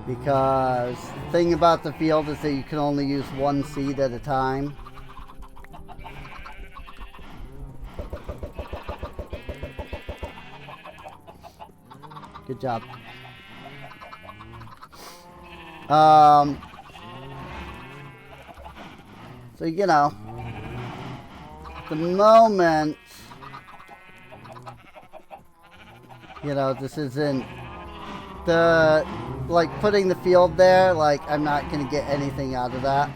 Because the thing about the field is that you can only use one seed at a time. Good job. So, you know, at the moment, you know, this isn't the, like, putting the field there, like, I'm not going to get anything out of that.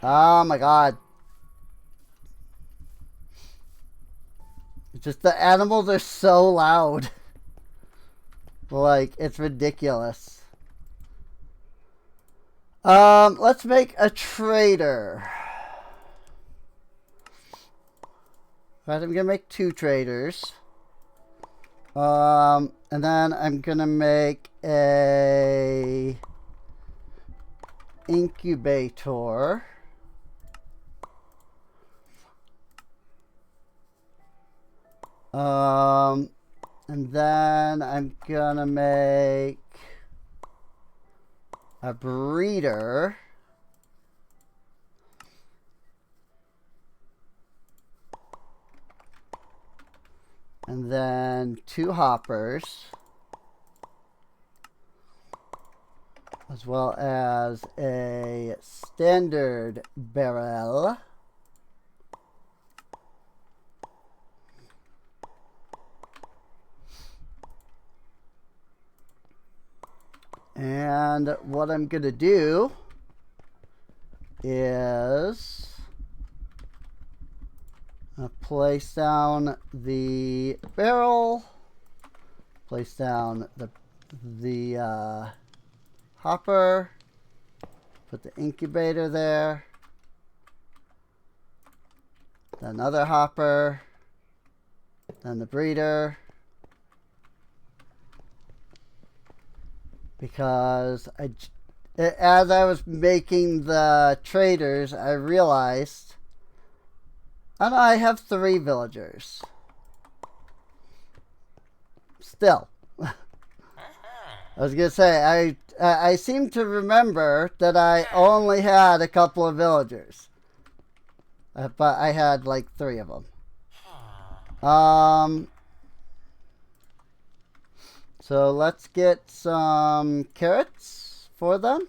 Oh my god. It's just the animals are so loud. Like, it's ridiculous. Let's make a trader. Right, I'm gonna make 2 traders. And then I'm gonna make a incubator. And then I'm gonna make a breeder. And then 2 hoppers. As well as a standard barrel. And what I'm going to do is place down the barrel, place down the hopper, put the incubator there, another hopper, then the breeder. Because as I was making the traders, I realized, oh no, I have 3 villagers. Still. I was going to say, I seem to remember that I only had a couple of villagers. But I had like 3 of them. So let's get some carrots for them,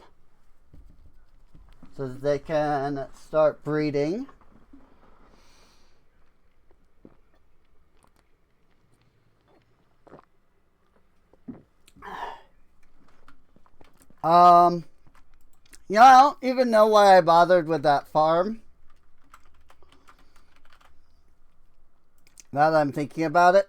so that they can start breeding. You know, I don't even know why I bothered with that farm. Now that I'm thinking about it.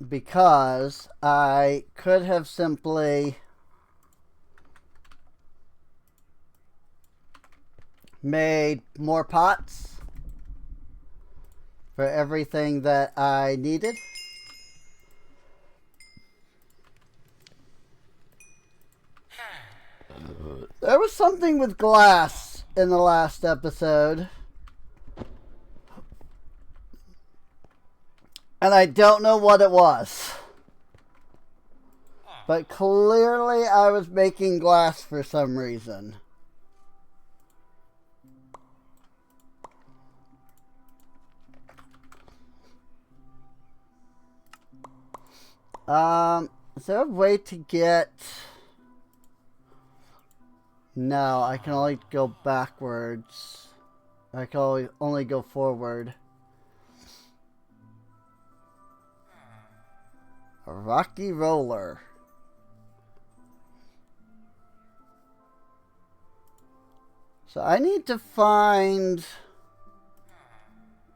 Because I could have simply made more pots for everything that I needed. There was something with glass in the last episode. And I don't know what it was. But clearly I was making glass for some reason. Is there a way to get... No, I can only go backwards. I can only go forward. A rocky roller. So I need to find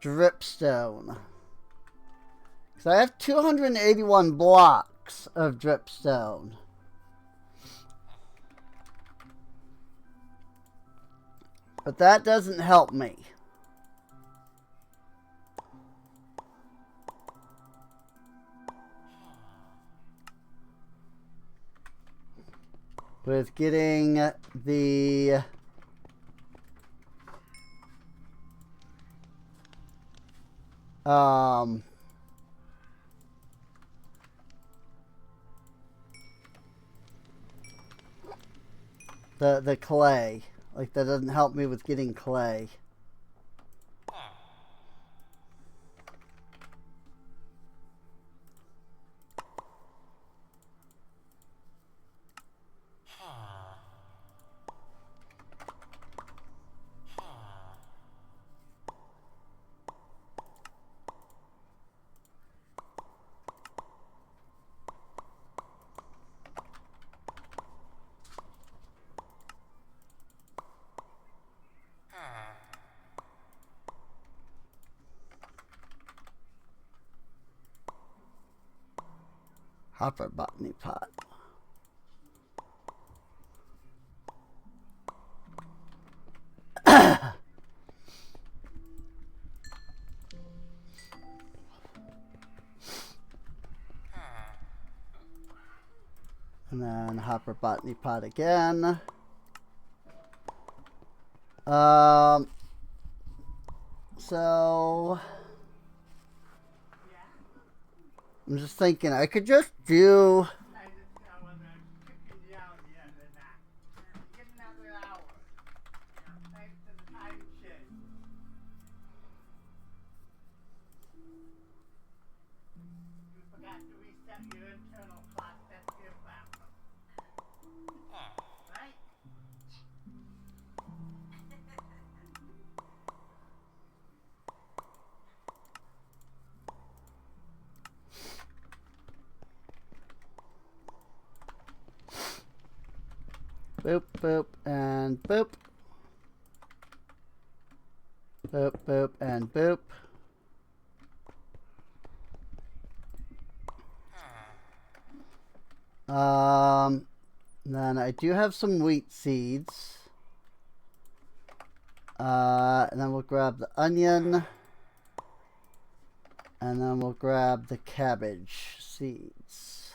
dripstone. Because I have 281 blocks of dripstone. But that doesn't help me. With getting the the clay. Like, that doesn't help me with getting clay. Hopper botany pot. And then hopper botany pot again. So I'm just thinking I could just do boop, boop, and boop. Boop, boop, and boop. Then I do have some wheat seeds. And then we'll grab the onion. And then we'll grab the cabbage seeds.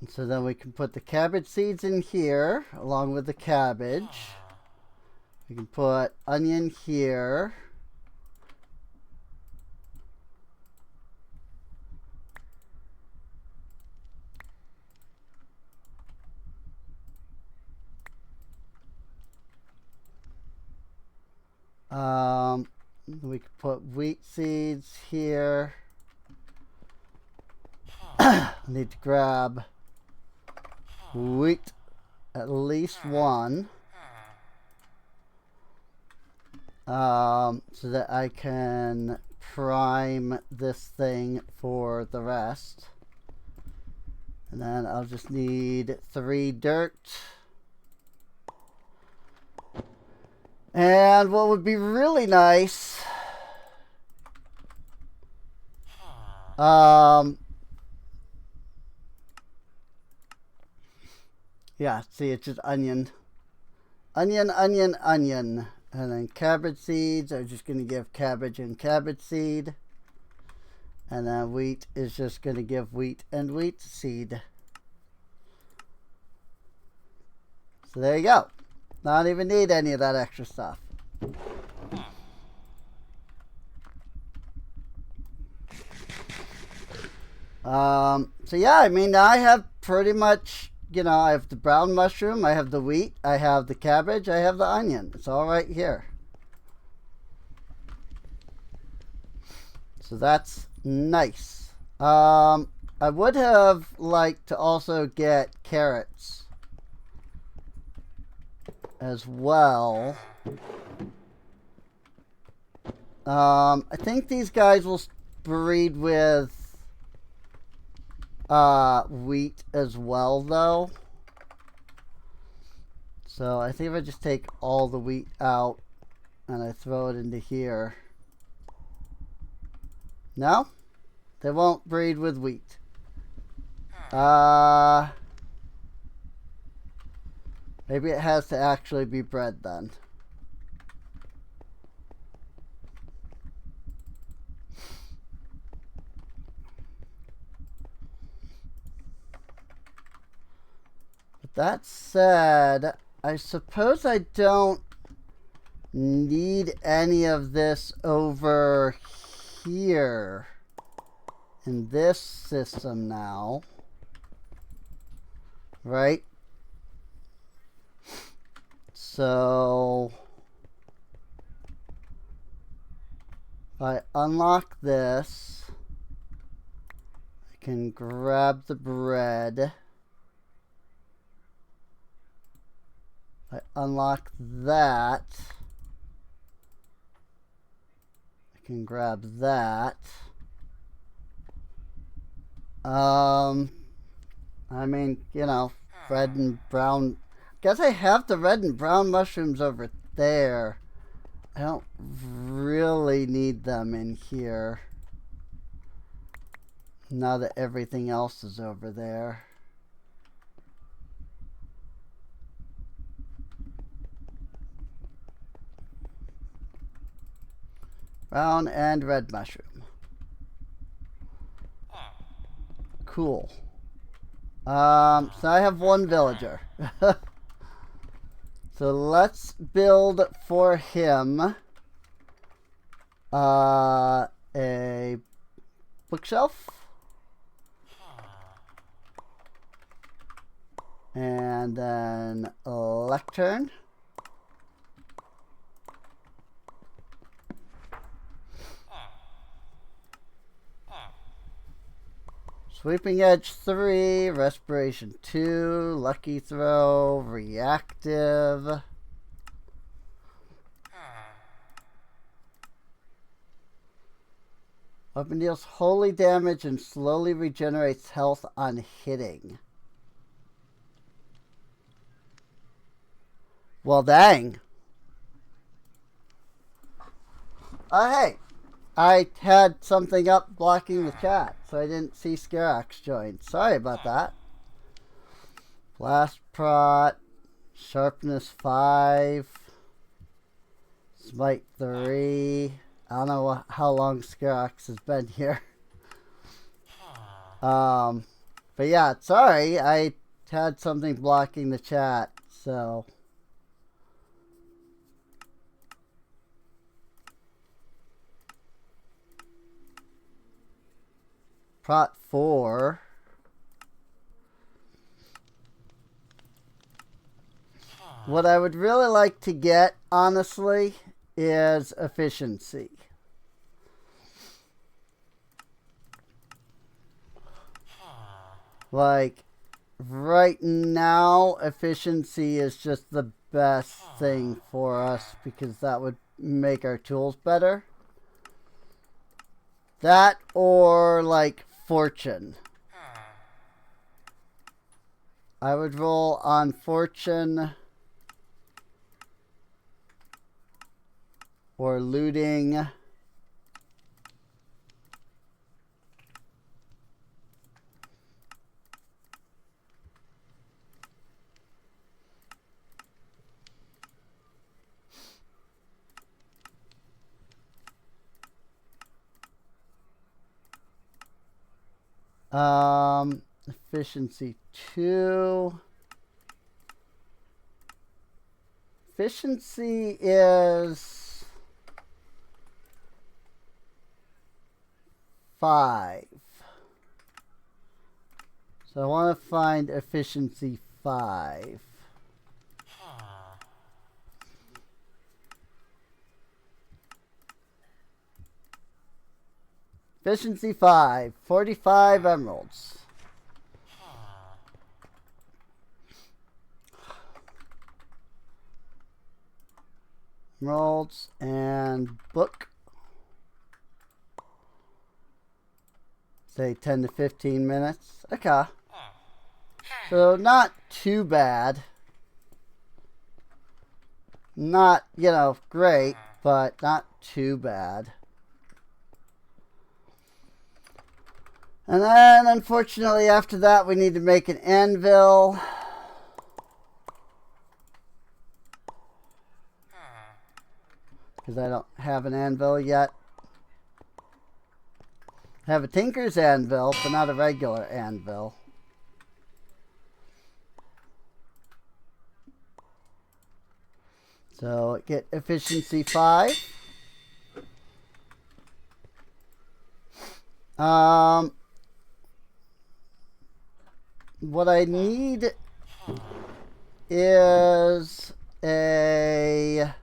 And so then we can put the cabbage seeds in here along with the cabbage. We can put onion here. We could put wheat seeds here. I need to grab wheat, at least one, so that I can prime this thing for the rest. And then I'll just need 3 dirt. And what would be really nice, yeah, see, it's just onion. Onion, onion, onion. And then cabbage seeds are just going to give cabbage and cabbage seed. And then wheat is just going to give wheat and wheat seed. So there you go. Not even need any of that extra stuff. So yeah, I mean, I have pretty much, you know, I have the brown mushroom, I have the wheat, I have the cabbage, I have the onion. It's all right here. So that's nice. I would have liked to also get carrots as well. I think these guys will breed with wheat as well, though. So I think if I just take all the wheat out and I throw it into here. No? They won't breed with wheat. Maybe it has to actually be bred then. But that said, I suppose I don't need any of this over here in this system now. Right? So if I unlock this, I can grab the bread. If I unlock that, I can grab that. I mean, you know, red and brown. Guess I have the red and brown mushrooms over there. I don't really need them in here. Now that everything else is over there. Brown and red mushroom. Cool. So I have one villager. So let's build for him a bookshelf. And then a lectern. Sweeping Edge 3, Respiration 2, Lucky Throw, Reactive. Weapon deals holy damage and slowly regenerates health on hitting. Well, dang. Oh, hey. I had something up blocking the chat, so I didn't see Scarax join. Sorry about that. Blast Prot. Sharpness 5. Smite 3. I don't know how long Scarox has been here. But yeah, sorry, I had something blocking the chat, so. Prot 4. What I would really like to get, honestly, is efficiency. Like, right now, efficiency is just the best thing for us because that would make our tools better. That or, like, fortune. I would roll on fortune or looting. Efficiency 2. Efficiency is 5. So I want to find efficiency 5. Efficiency 5. 45 emeralds. Emeralds and book. Say 10 to 15 minutes. Okay. So not too bad. Not, you know, great, but not too bad. And then, unfortunately, after that, we need to make an anvil. Because I don't have an anvil yet. I have a tinker's anvil, but not a regular anvil. So, get efficiency 5. What I need is a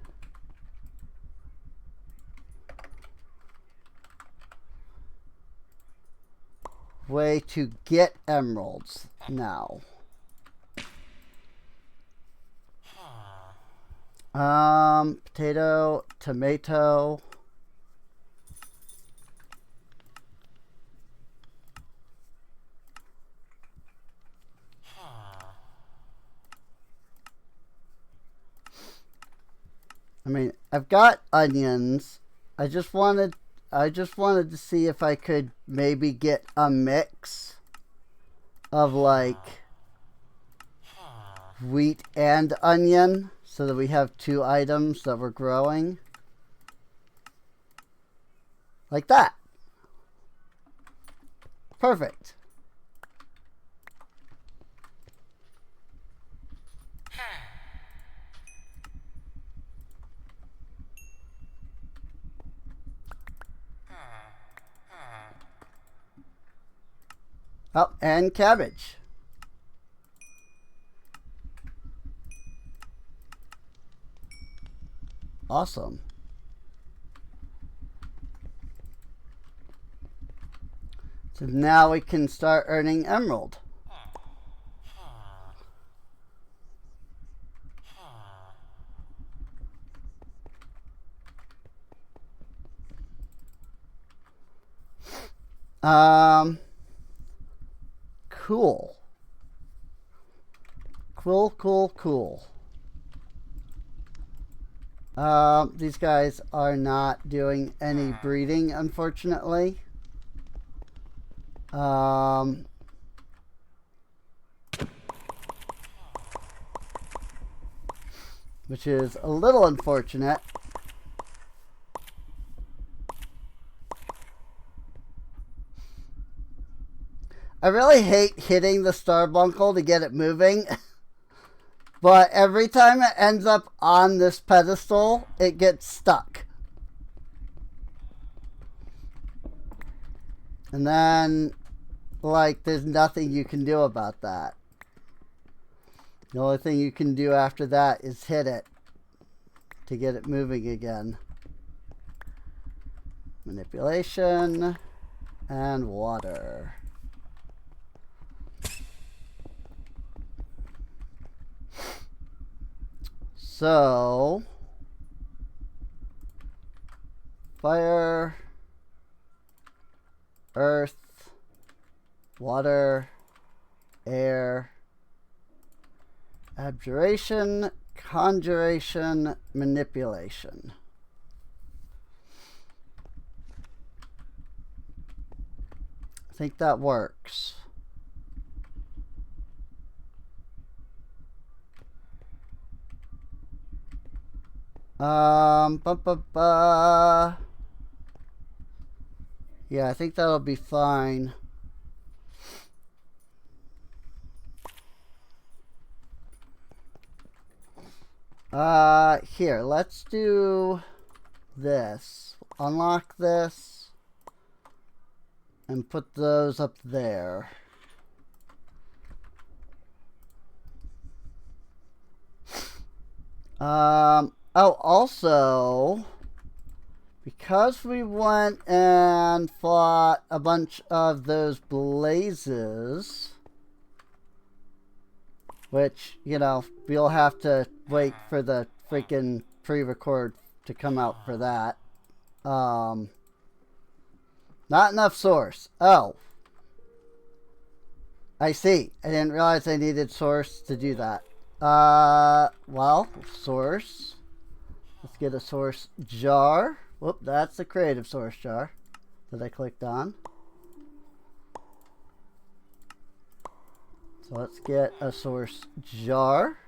way to get emeralds now. Potato, tomato. I mean, I've got onions. I just wanted to see if I could maybe get a mix of like wheat and onion so that we have 2 items that we're growing. Like that. Perfect. Oh, and cabbage. Awesome. So now we can start earning emerald. Cool. Cool. These guys are not doing any breeding, unfortunately. which is a little unfortunate. I really hate hitting the starbuncle to get it moving. But every time it ends up on this pedestal, it gets stuck. And then, like, there's nothing you can do about that. The only thing you can do after that is hit it to get it moving again. Manipulation and water. So, fire, earth, water, air, abjuration, conjuration, manipulation. I think that works. Yeah, I think that'll be fine. Here, let's do this. Unlock this and put those up there. Oh, also, because we went and fought a bunch of those blazes, which, you know, we'll have to wait for the freaking pre-record to come out for that. Not enough source. Oh. I see. I didn't realize I needed source to do that. Well, source. Let's get a source jar. Whoop, that's the creative source jar that I clicked on. So let's get a source jar.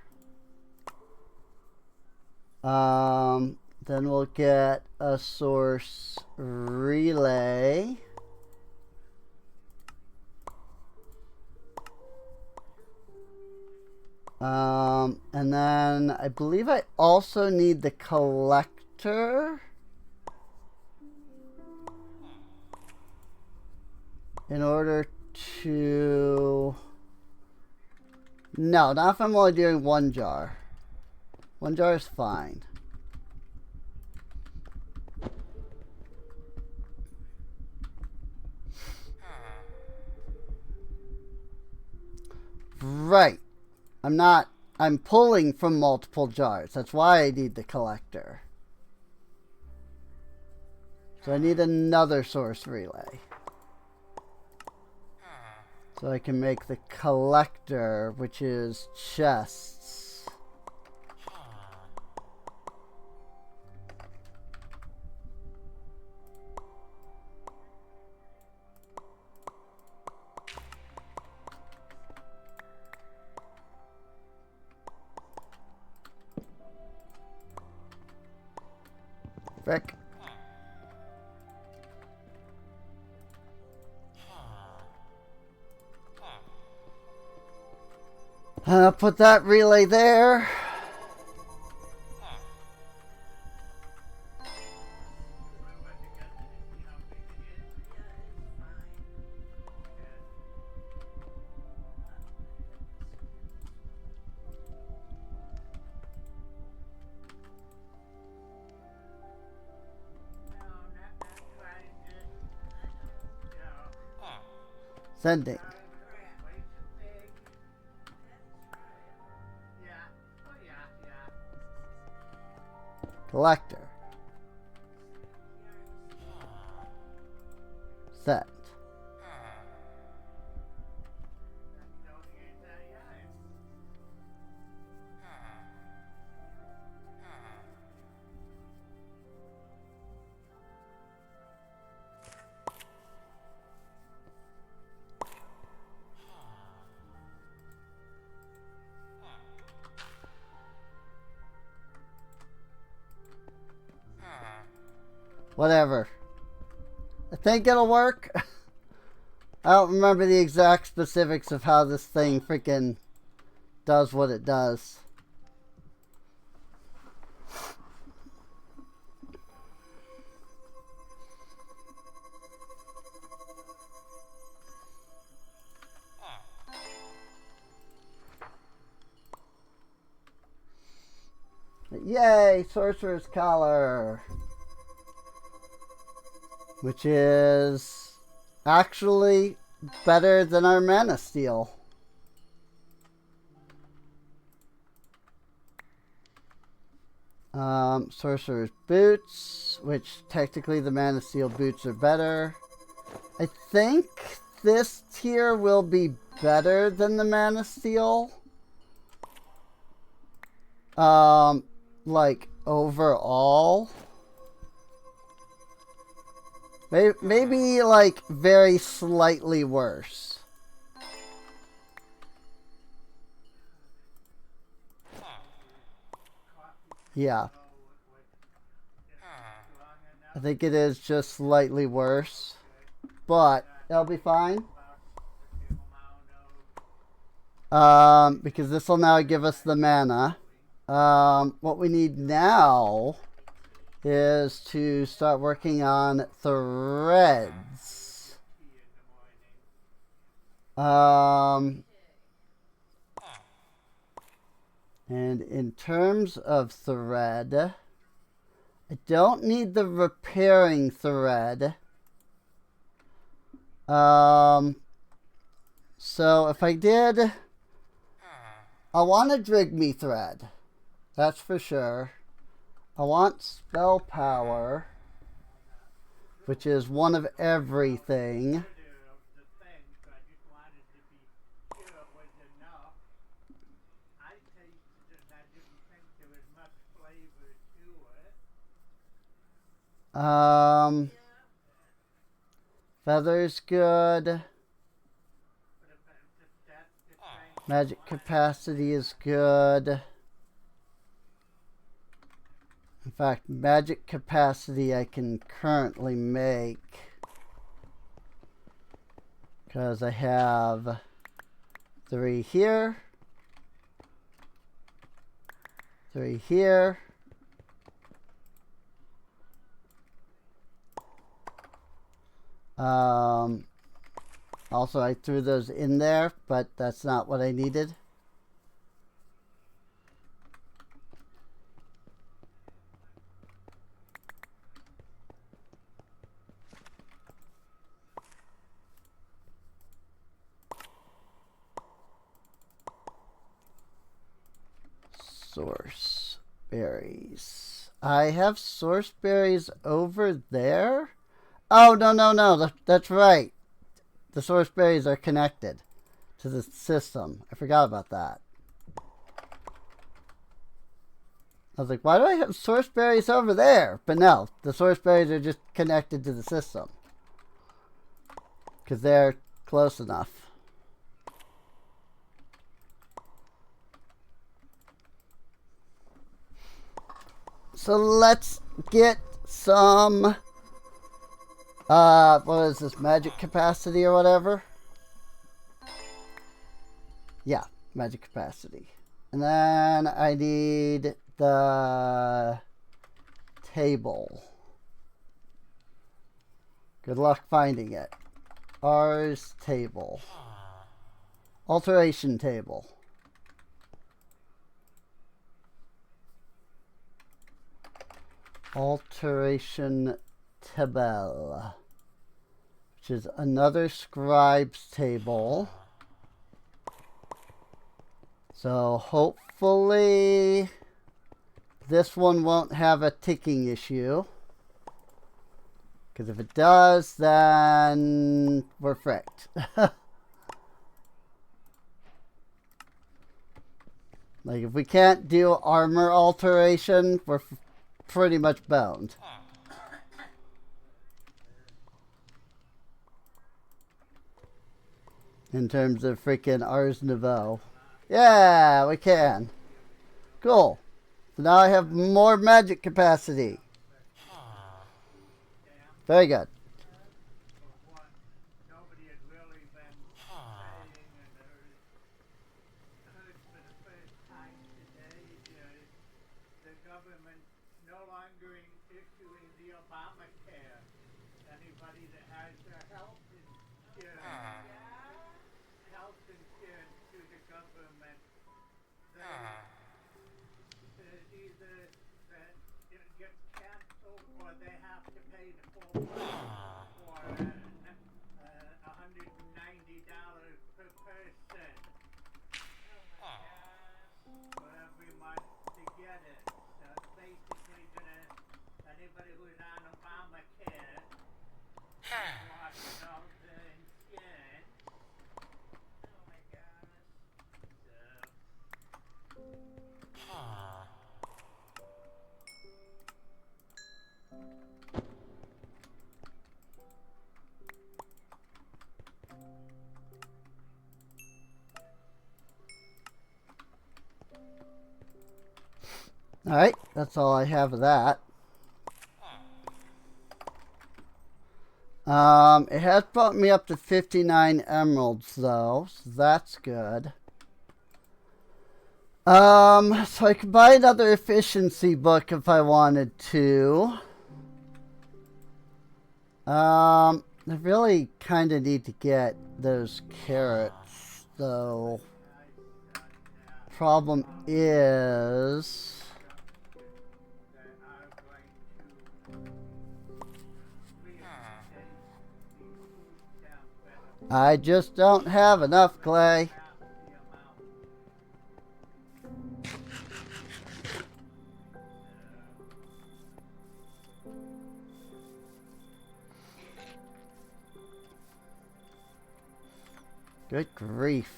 Then we'll get a source relay. And then I believe I also need the collector in order to... No, not if I'm only doing one jar. One jar is fine. Right. I'm pulling from multiple jars. That's why I need the collector. So I need another source relay. So I can make the collector, which is chests. Frick. Put that relay there. Sending. Collector. Set. Whatever. I think it'll work. I don't remember the exact specifics of how this thing freaking does what it does. Yay, Sorcerer's Collar. Which is actually better than our Mana Steel. Sorcerer's Boots, which technically the Mana Steel boots are better. I think this tier will be better than the Mana Steel. Like overall. Maybe like very slightly worse. Yeah. I think it is just slightly worse. But it'll be fine. Because this will now give us the mana. What we need now is to start working on threads. And in terms of thread, I don't need the repairing thread. So if I did, I want a Drigme thread. That's for sure. I want spell power, which is one of everything. Feather's good. Magic capacity is good. In fact, magic capacity I can currently make because I have 3 here, 3 here, also I threw those in there, but that's not what I needed. Source berries. I have source berries over there? Oh, no. That's right. The source berries are connected to the system. I forgot about that. I was like, why do I have source berries over there? But no, the source berries are just connected to the system. Because they're close enough. So let's get some, what is this, magic capacity or whatever? Yeah, magic capacity. And then I need the table. Good luck finding it. Ars table. Alteration table. Alteration table, which is another scribe's table. So hopefully this one won't have a ticking issue. Because if it does, then we're fricked. Like if we can't do armor alteration, we're pretty much boned. In terms of freaking Ars Nouveau. Yeah, we can. Cool. So now I have more magic capacity. Very good. What nobody had really been saying, and heard for the first time today, the government no longer issuing the Obamacare. Anybody that has health insurance through the government, either that it gets canceled or they have to pay the full price for $190 per person for every month to get it. So it's basically gonna, anybody who's on Obamacare lost all the insurance. Oh my gosh. Alright, that's all I have of that. It has brought me up to 59 emeralds though, so that's good. So I could buy another efficiency book if I wanted to. I really kind of need to get those carrots though. Problem is, I just don't have enough clay. Good grief.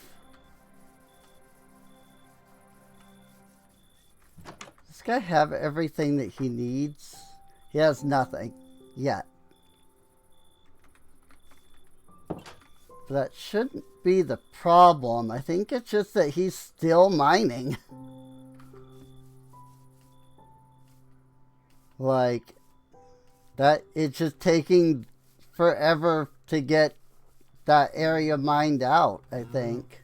Does this guy have everything that he needs? He has nothing yet. But that shouldn't be the problem. I think it's just that he's still mining. Like, that it's just taking forever to get that area mined out, I think.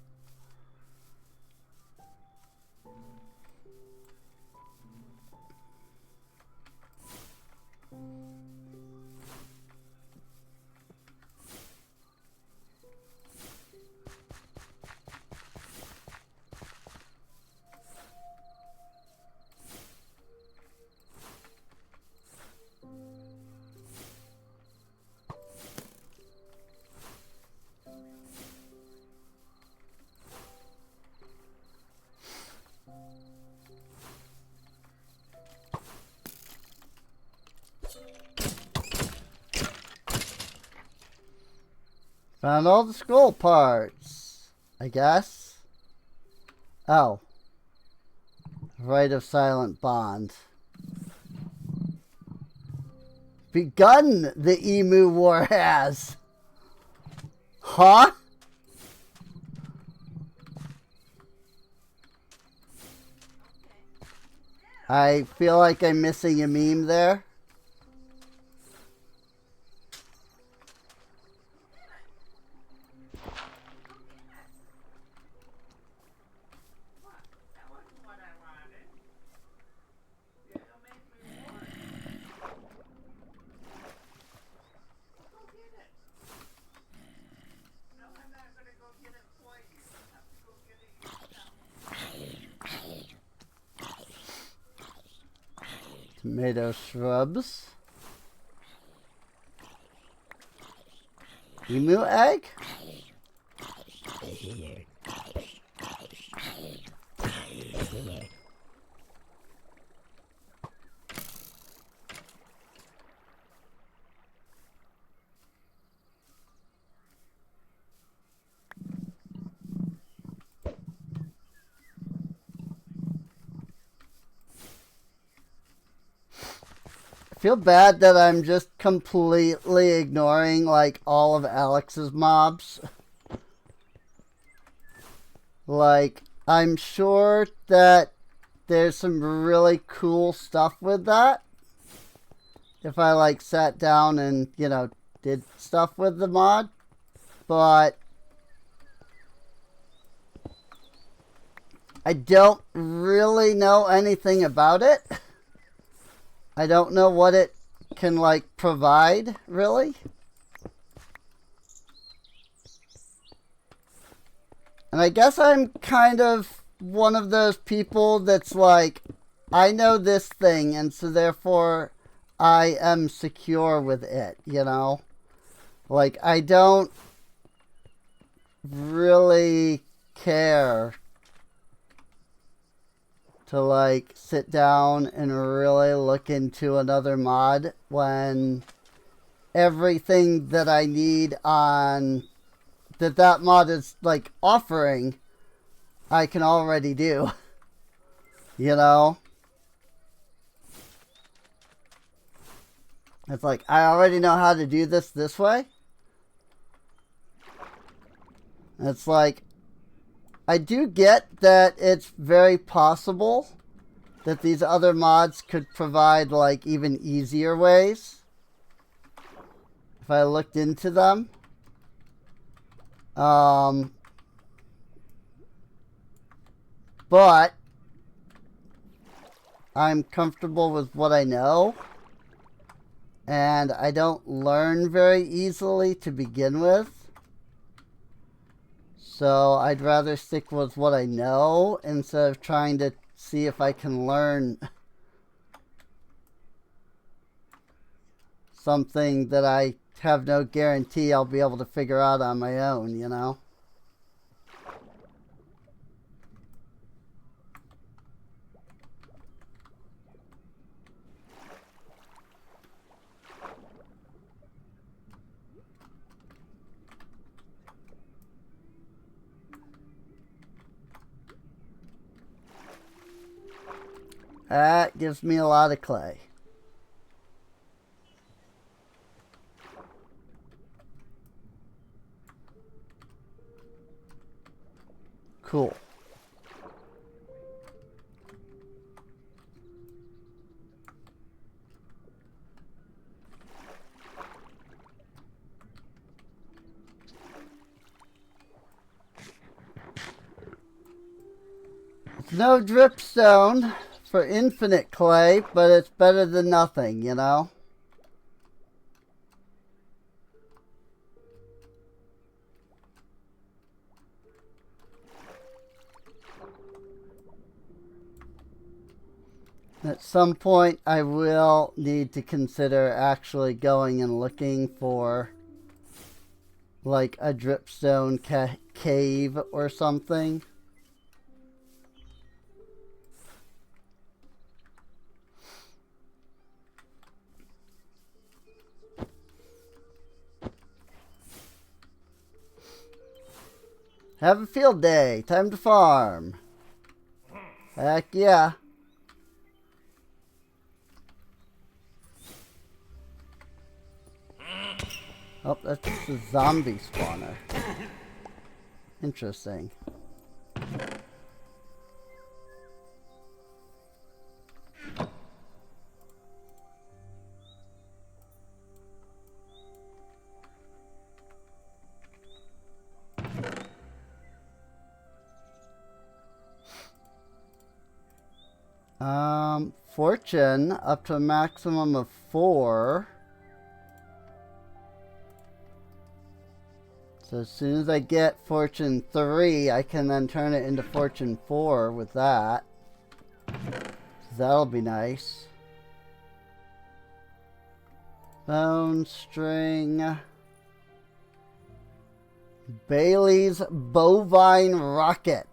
Found all the scroll parts, I guess. Oh. Rite of Silent Bond. Begun, the Emu War has. Huh? I feel like I'm missing a meme there. Tomato shrubs. Emu egg? I feel bad that I'm just completely ignoring like all of Alex's mobs. Like, I'm sure that there's some really cool stuff with that. if I like sat down and, you know, did stuff with the mod, but I don't really know anything about it. I don't know what it can like provide, really. And I guess I'm kind of one of those people that's like, I know this thing, and so therefore I am secure with it, you know? Like, I don't really care to, like, sit down and really look into another mod when everything that I need on that mod is, like, offering, I can already do. You know? It's like, I already know how to do this way. It's like, I do get that it's very possible that these other mods could provide, like, even easier ways if I looked into them. But I'm comfortable with what I know, and I don't learn very easily to begin with. So I'd rather stick with what I know instead of trying to see if I can learn something that I have no guarantee I'll be able to figure out on my own, you know? That gives me a lot of clay. Cool. It's no dripstone for infinite clay, but it's better than nothing, you know? At some point, I will need to consider actually going and looking for like a dripstone cave or something. Have a field day. Time to farm. Heck yeah. Oh, that's just a zombie spawner. Interesting. Fortune up to a maximum of 4. So as soon as I get Fortune 3, I can then turn it into Fortune 4 with that. So that'll be nice. Bone string. Bailey's bovine rocket.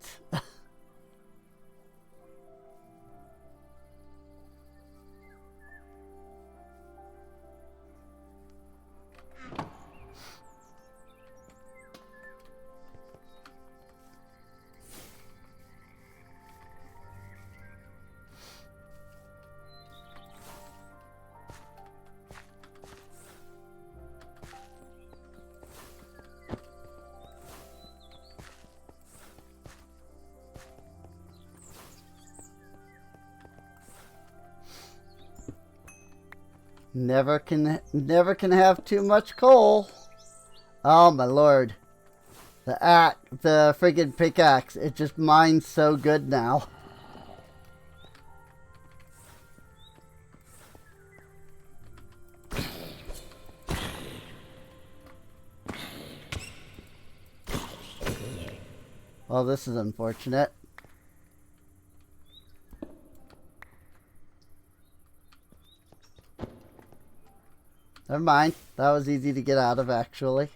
Never can have too much coal. Oh my lord. The friggin' pickaxe, it just mines so good now. Well, this is unfortunate. Never mind. That was easy to get out of, actually.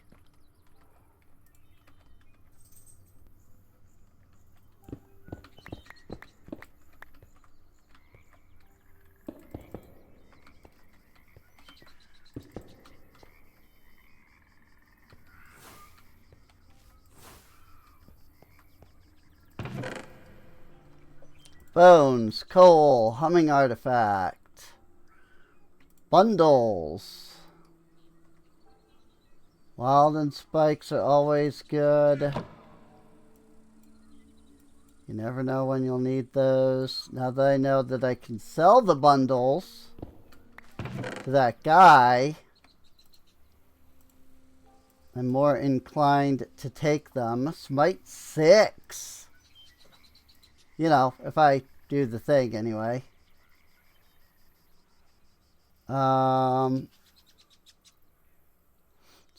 Bones, coal, humming artifact, bundles. Wild and spikes are always good. You never know when you'll need those. Now that I know that I can sell the bundles to that guy, I'm more inclined to take them. Smite 6. You know, if I do the thing anyway.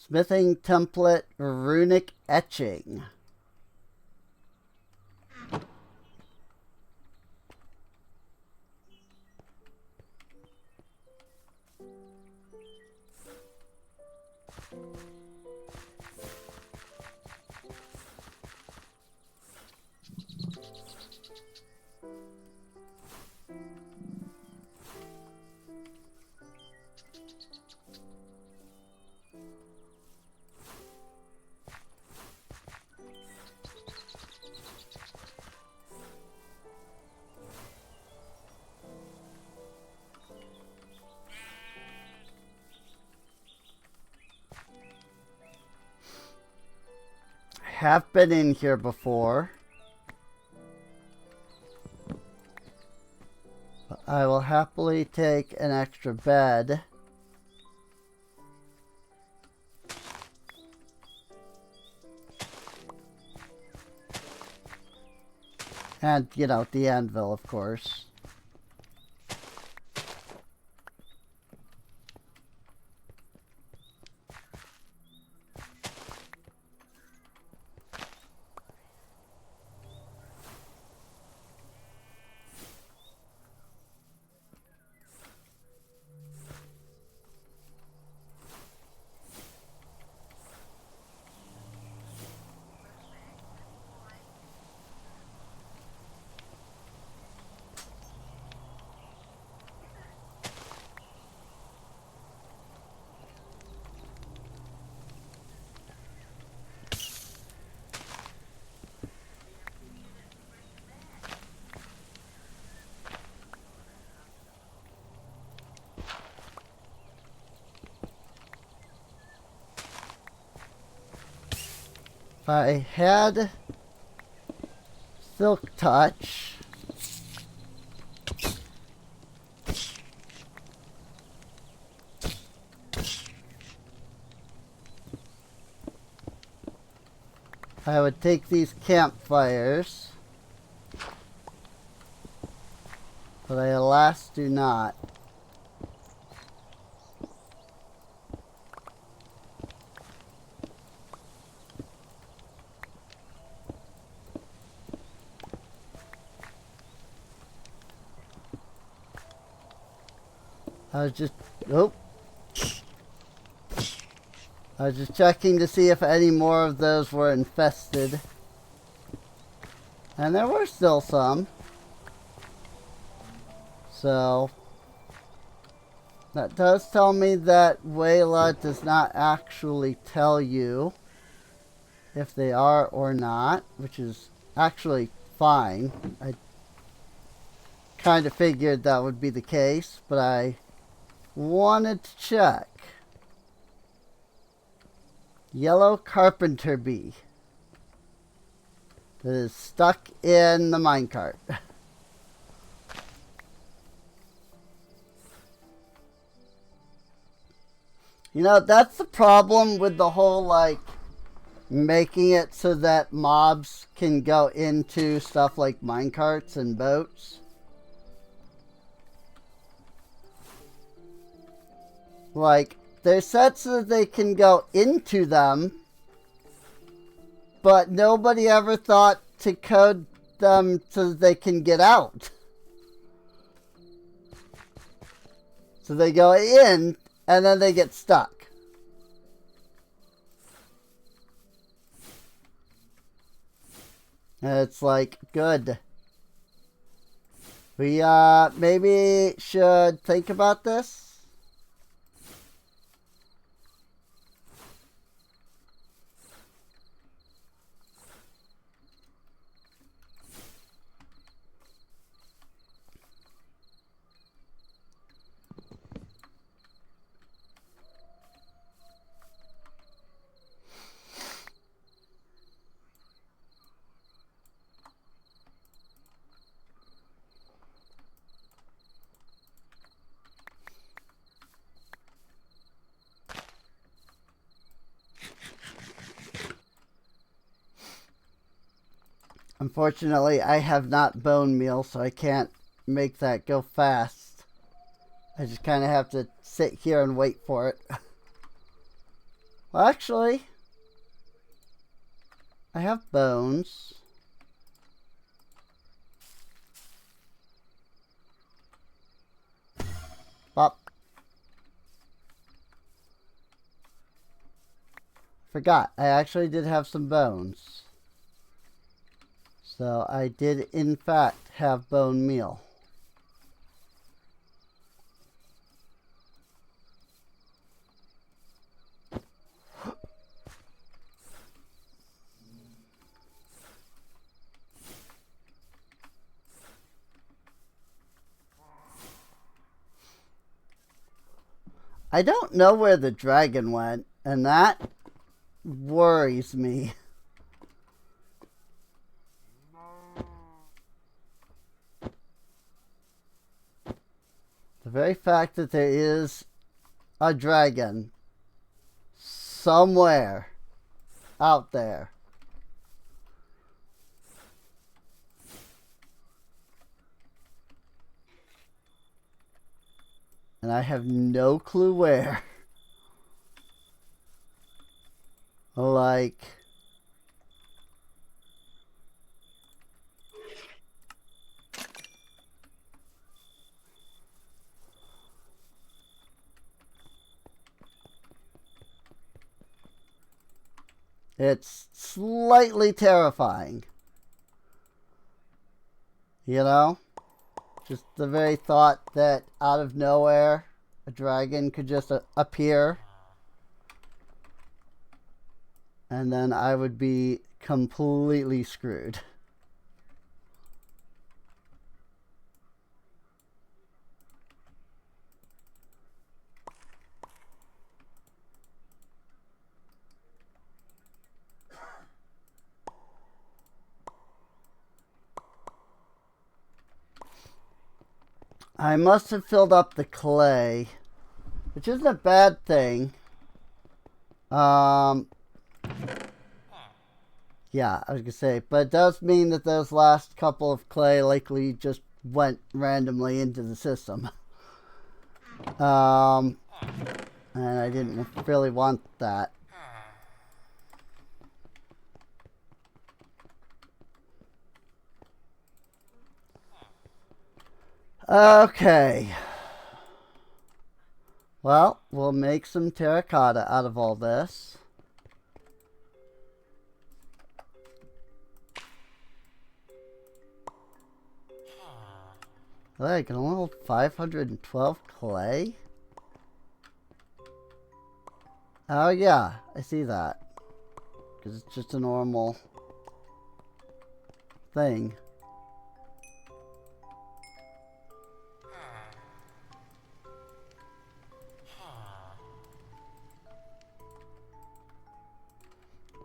Smithing template, runic etching. Have been in here before. But I will happily take an extra bed. And, you know, the anvil, of course. If I had Silk Touch, I would take these campfires, but I alas do not. I was just checking to see if any more of those were infested. And there were still some. So that does tell me that Wayla does not actually tell you if they are or not, which is actually fine. I kind of figured that would be the case, but I wanted to check. Yellow carpenter bee that is stuck in the minecart. You know, that's the problem with the whole, like, making it so that mobs can go into stuff like minecarts and boats. Like, they're set so that they can go into them, but nobody ever thought to code them so that they can get out. So they go in, and then they get stuck. And it's like, good. We, maybe should think about this. Unfortunately, I have not bone meal, so I can't make that go fast. I just kind of have to sit here and wait for it. Well, actually, I have bones. Pop. Forgot, I actually did have some bones. So I did in fact have bone meal. I don't know where the dragon went, and that worries me. The very fact that there is a dragon somewhere out there. And I have no clue where. Like, it's slightly terrifying. You know? Just the very thought that out of nowhere a dragon could just appear. And then I would be completely screwed. I must have filled up the clay, which isn't a bad thing. Yeah, I was gonna say, but it does mean that those last couple of clay likely just went randomly into the system. And I didn't really want that. Okay. Well, we'll make some terracotta out of all this. I can only hold 512 clay? Oh yeah, I see that. Because it's just a normal thing.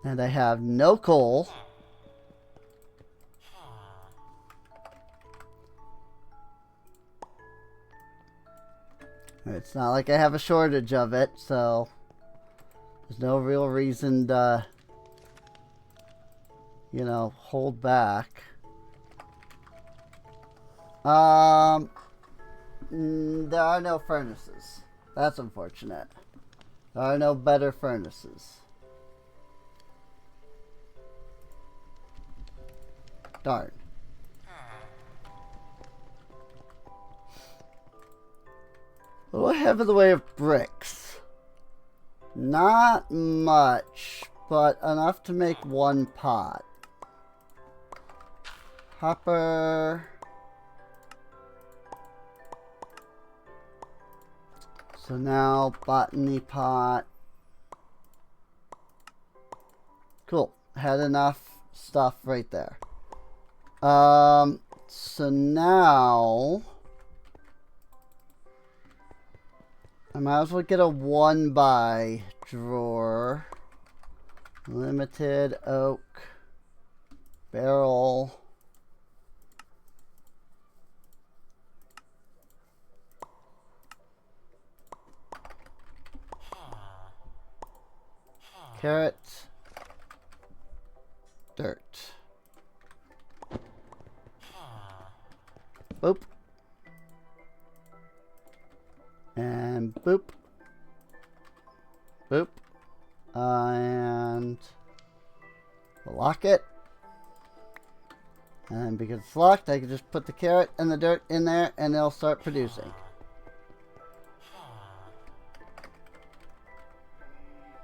And I have no coal. It's not like I have a shortage of it, so There's no real reason to, you know, hold back. There are no furnaces. That's unfortunate. There are no better furnaces. Darn. What do I have in the way of bricks? Not much, but enough to make one pot. Hopper. So now, botany pot. Cool. Had enough stuff right there. So now I might as well get a 1x drawer. Limited oak barrel. Carrot. Dirt. Boop. And boop. Boop. And lock it. And because it's locked, I can just put the carrot and the dirt in there and it'll start producing.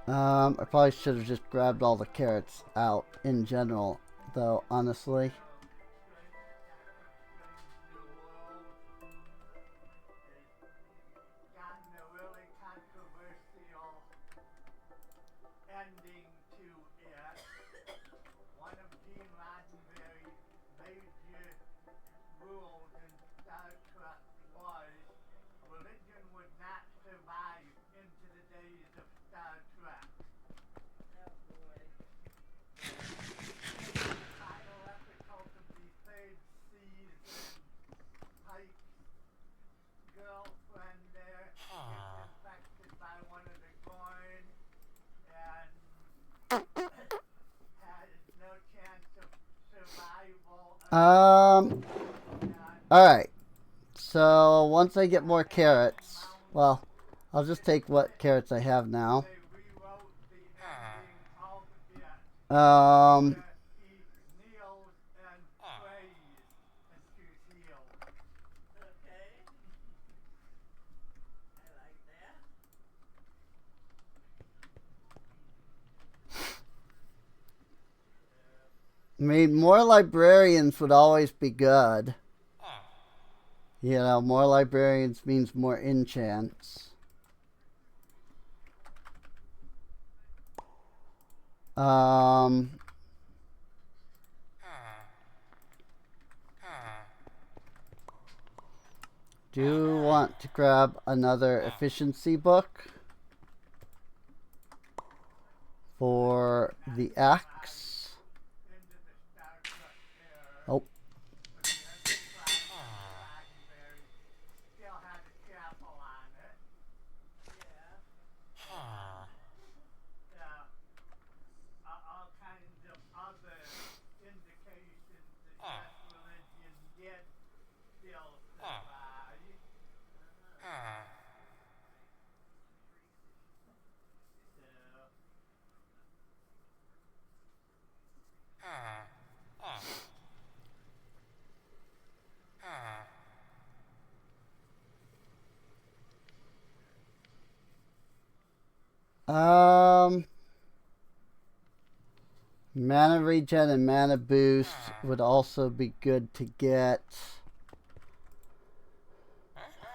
I probably should have just grabbed all the carrots out in general, though, honestly. Alright. So, once I get more carrots, well, I'll just take what carrots I have now. I mean, more librarians would always be good. You know, more librarians means more enchants. Do want to grab another efficiency book for the axe. Oh. Mana regen and mana boost would also be good to get.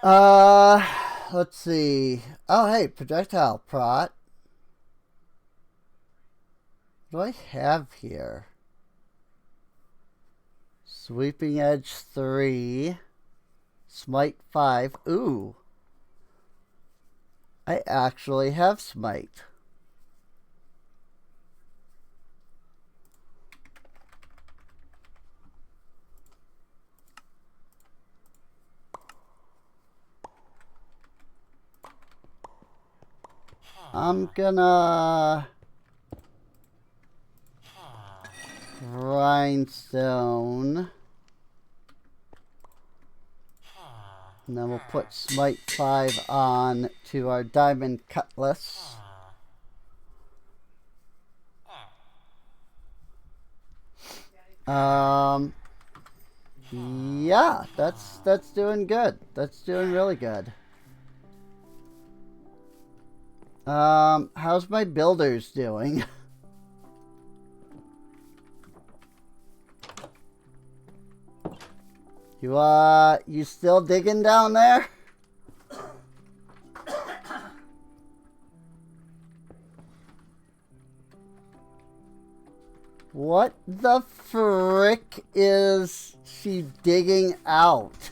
Let's see. Oh, hey, projectile prot. What do I have here? Sweeping edge 3. Smite 5. Ooh. I actually have smite. I'm gonna grindstone. And then we'll put Smite 5 on to our Diamond Cutlass. Yeah, that's doing good. That's doing really good. How's my builders doing? You still digging down there? What the frick is she digging out?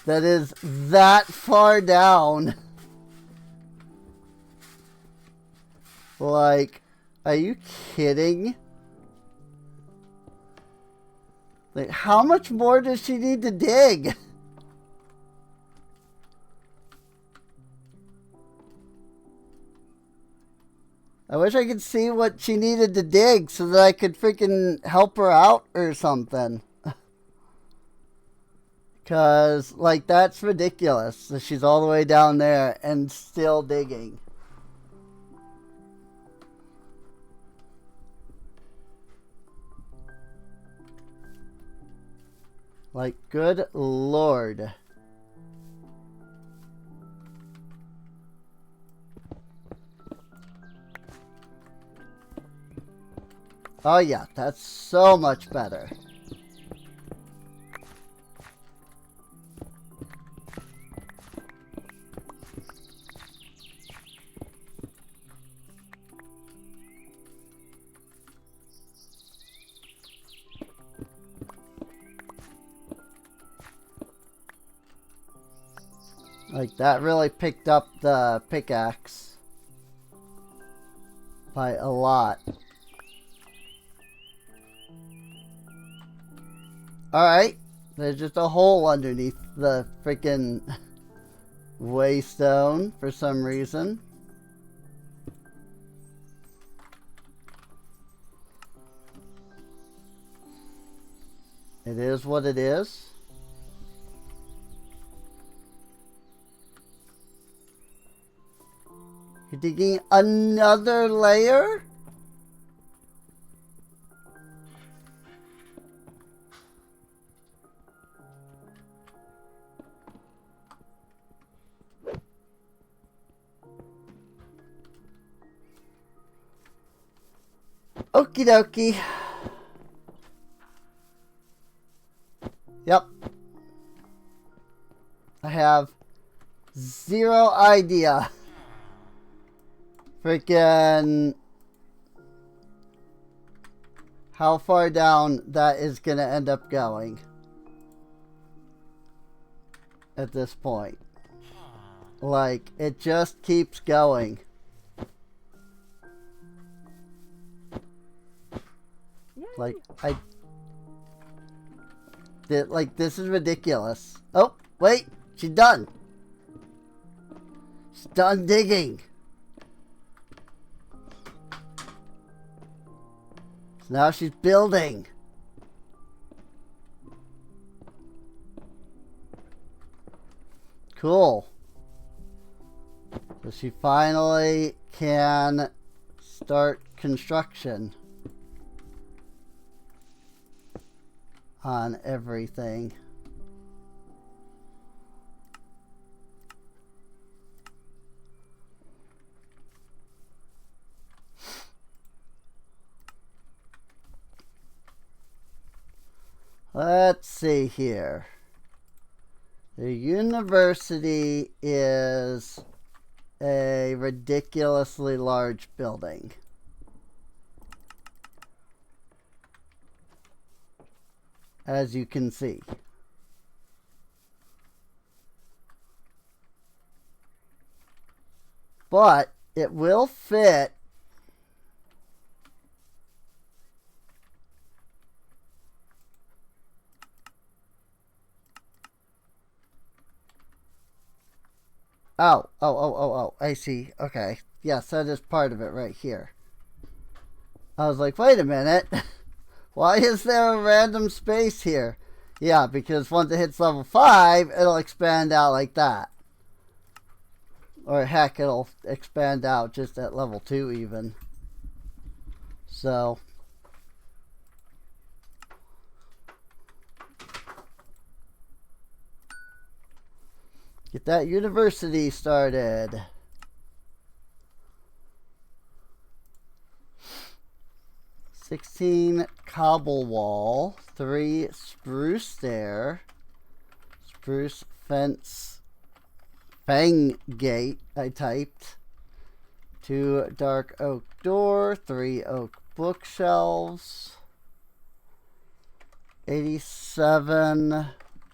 That is that far down. Like, are you kidding? Like, how much more does she need to dig? I wish I could see what she needed to dig so that I could freaking help her out or something. Because, like, that's ridiculous that she's all the way down there and still digging. Like, good lord. Oh yeah, that's so much better. Like, that really picked up the pickaxe by a lot. Alright, there's just a hole underneath the freaking waystone for some reason. It is what it is. You're digging another layer? Okie dokie. Yep. I have zero idea. Freaking how far down that is gonna end up going at this point. Like, it just keeps going. Like, like, this is ridiculous. Oh, wait, she's done. She's done digging. So now she's building. Cool. So she finally can start construction on everything. Let's see here. The university is a ridiculously large building. As you can see. But it will fit Oh. I see. Okay. Yes, that is part of it right here. I was like, wait a minute. Why is there a random space here? Yeah, because once it hits level 5, it'll expand out like that. Or heck, it'll expand out just at level 2 even. So... get that university started. 16 cobble wall, 3 spruce stair, spruce fence, fang gate, I typed, 2 dark oak door, 3 oak bookshelves, 87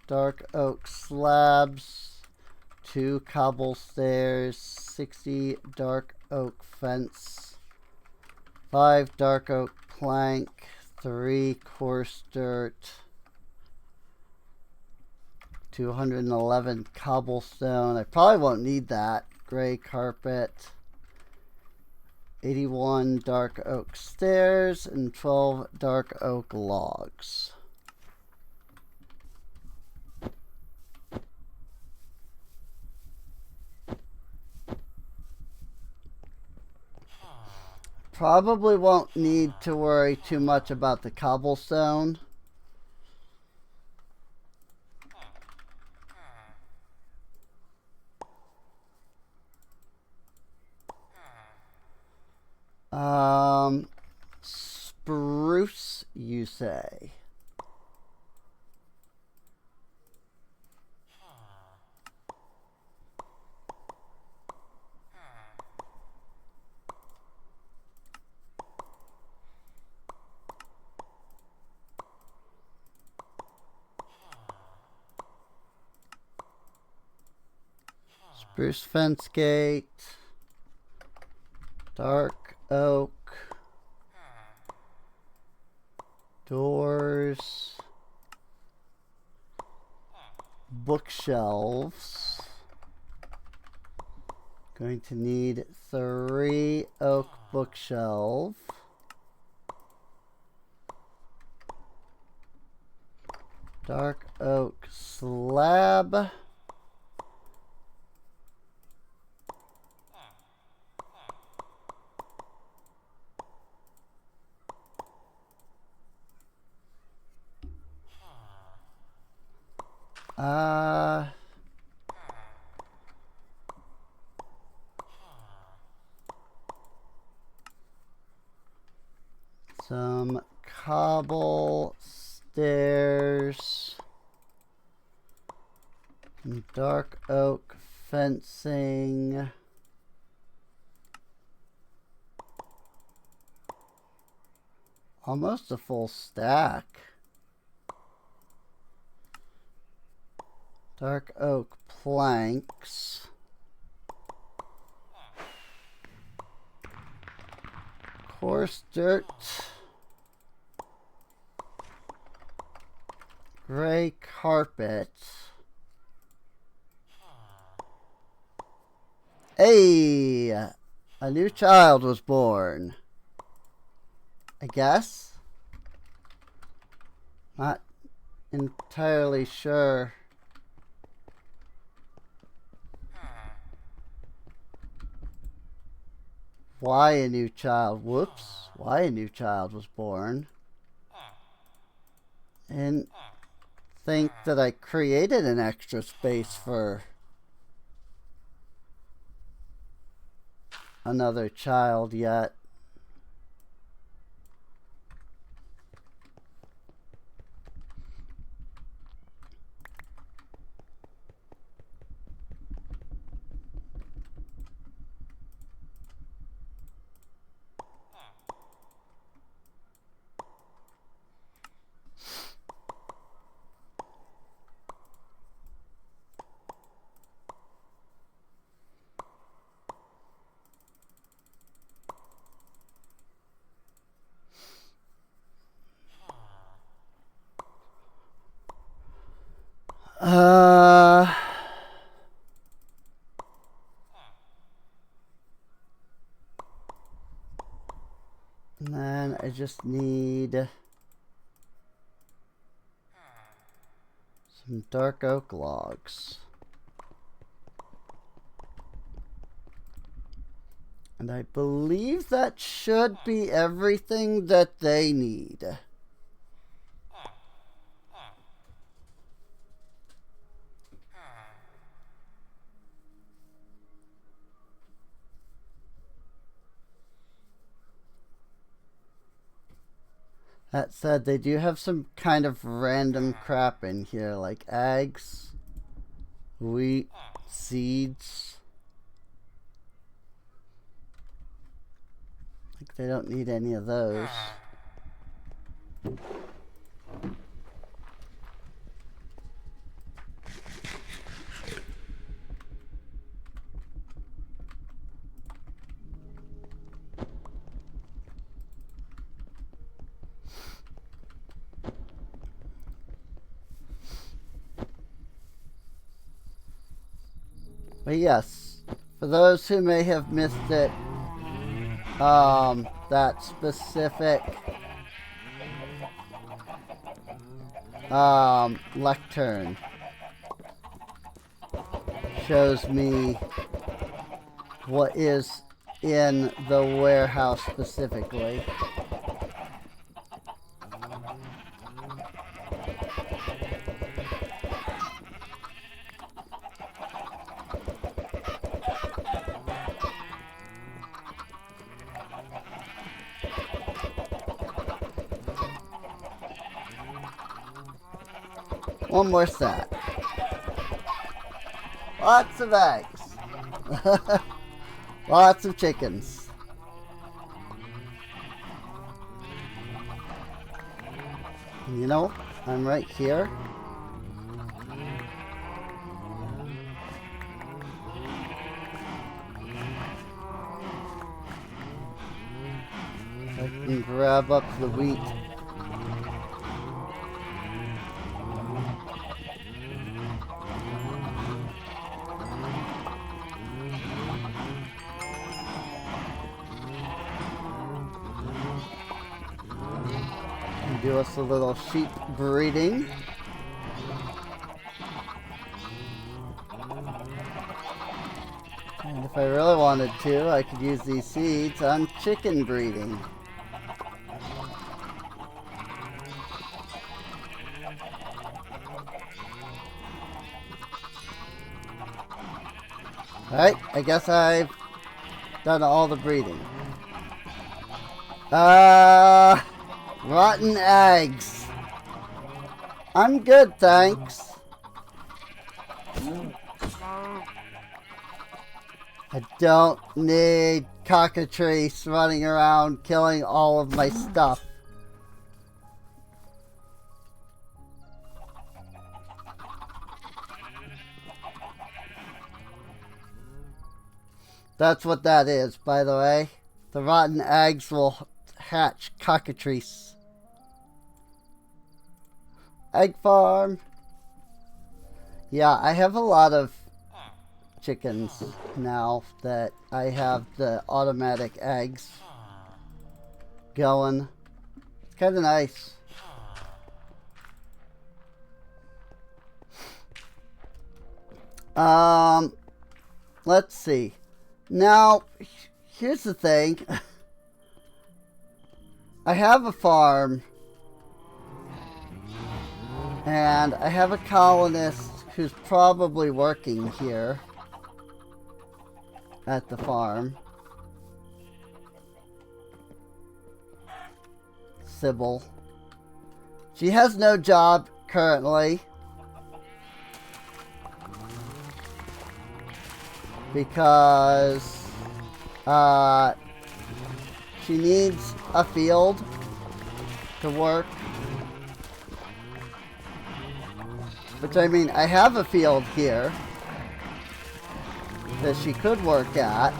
dark oak slabs, 2 cobble stairs, 60 dark oak fence, 5 dark oak plank, 3 coarse dirt, 211 cobblestone. I probably won't need that. Gray carpet, 81 dark oak stairs, and 12 dark oak logs. Probably won't need to worry too much about the cobblestone. Spruce, you say? Spruce fence gate, dark oak, doors, bookshelves. Going to need 3 oak bookshelves. Dark oak slab. Some cobble stairs, dark oak fencing, almost a full stack. Dark oak planks. Coarse dirt. Gray carpet. Hey! A new child was born. I guess? Not entirely sure. Why a new child? Whoops. Why a new child was born. And think that I created an extra space for another child yet. And then I just need some dark oak logs. And I believe that should be everything that they need. That said, they do have some kind of random crap in here, like eggs, wheat, seeds. Like they don't need any of those. But yes, for those who may have missed it, that specific lectern shows me what is in the warehouse specifically. One more sack. Lots of eggs. Lots of chickens. You know, I'm right here. I can grab up the wheat. Do us a little sheep breeding. And if I really wanted to, I could use these seeds on chicken breeding. Alright, I guess I've done all the breeding. Rotten eggs. I'm good, thanks. I don't need cockatrice running around killing all of my stuff. That's what that is, by the way. The rotten eggs will hatch cockatrice. Egg farm. Yeah, I have a lot of chickens now that I have the automatic eggs going. It's kind of nice. Let's see. Now, here's the thing. I have a farm. And I have a colonist who's probably working here at the farm. Sybil. She has no job currently. Because she needs a field to work. Which, I mean, I have a field here that she could work at.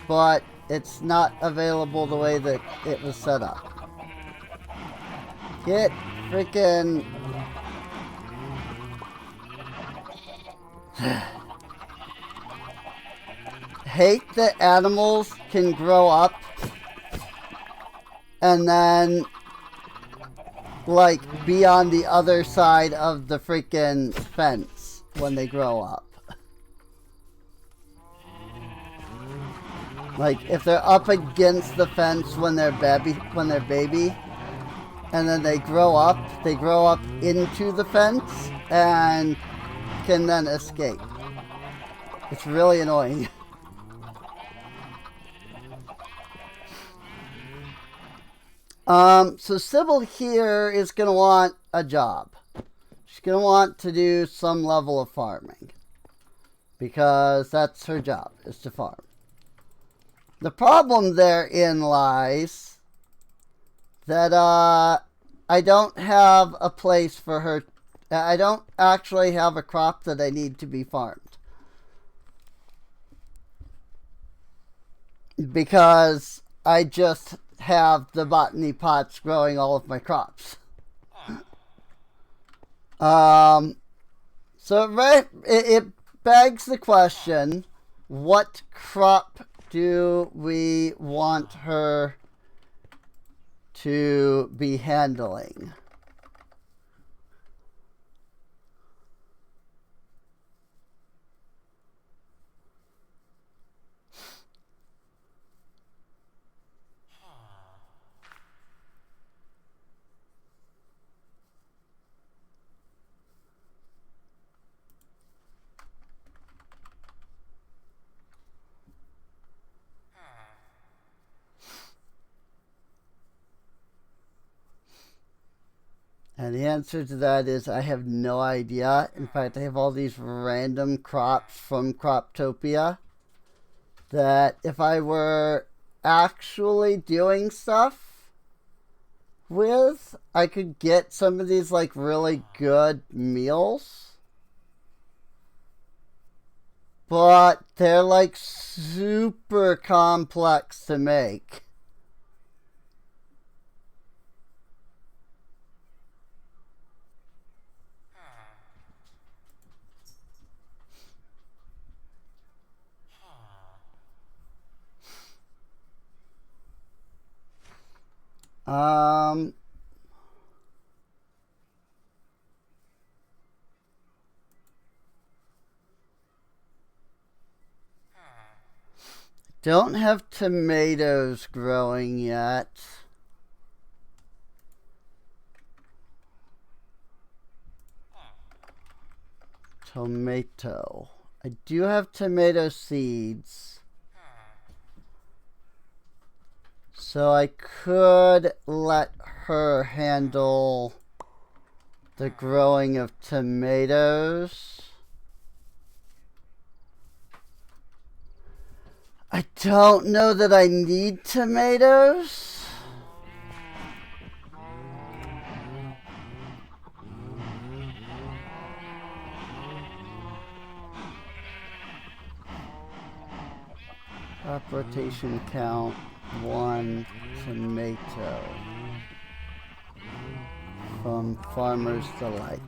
But it's not available the way that it was set up. Get freaking... hate that animals can grow up and then, like, be on the other side of the freaking fence when they grow up. Like, if they're up against the fence when they're baby, and then they grow up into the fence and can then escape. It's really annoying. So Sybil here is going to want a job. She's going to want to do some level of farming. Because that's her job, is to farm. The problem therein lies that I don't have a place for her. I don't actually have a crop that I need to be farmed. Because I just have the botany pots growing all of my crops. So it begs the question, what crop do we want her to be handling? And the answer to that is I have no idea. In fact, I have all these random crops from Croptopia that if I were actually doing stuff with, I could get some of these like really good meals. But they're like super complex to make. Don't have tomatoes growing yet. Tomato. I do have tomato seeds. So I could let her handle the growing of tomatoes. I don't know that I need tomatoes. Crop rotation count 1 tomato from Farmer's Delight.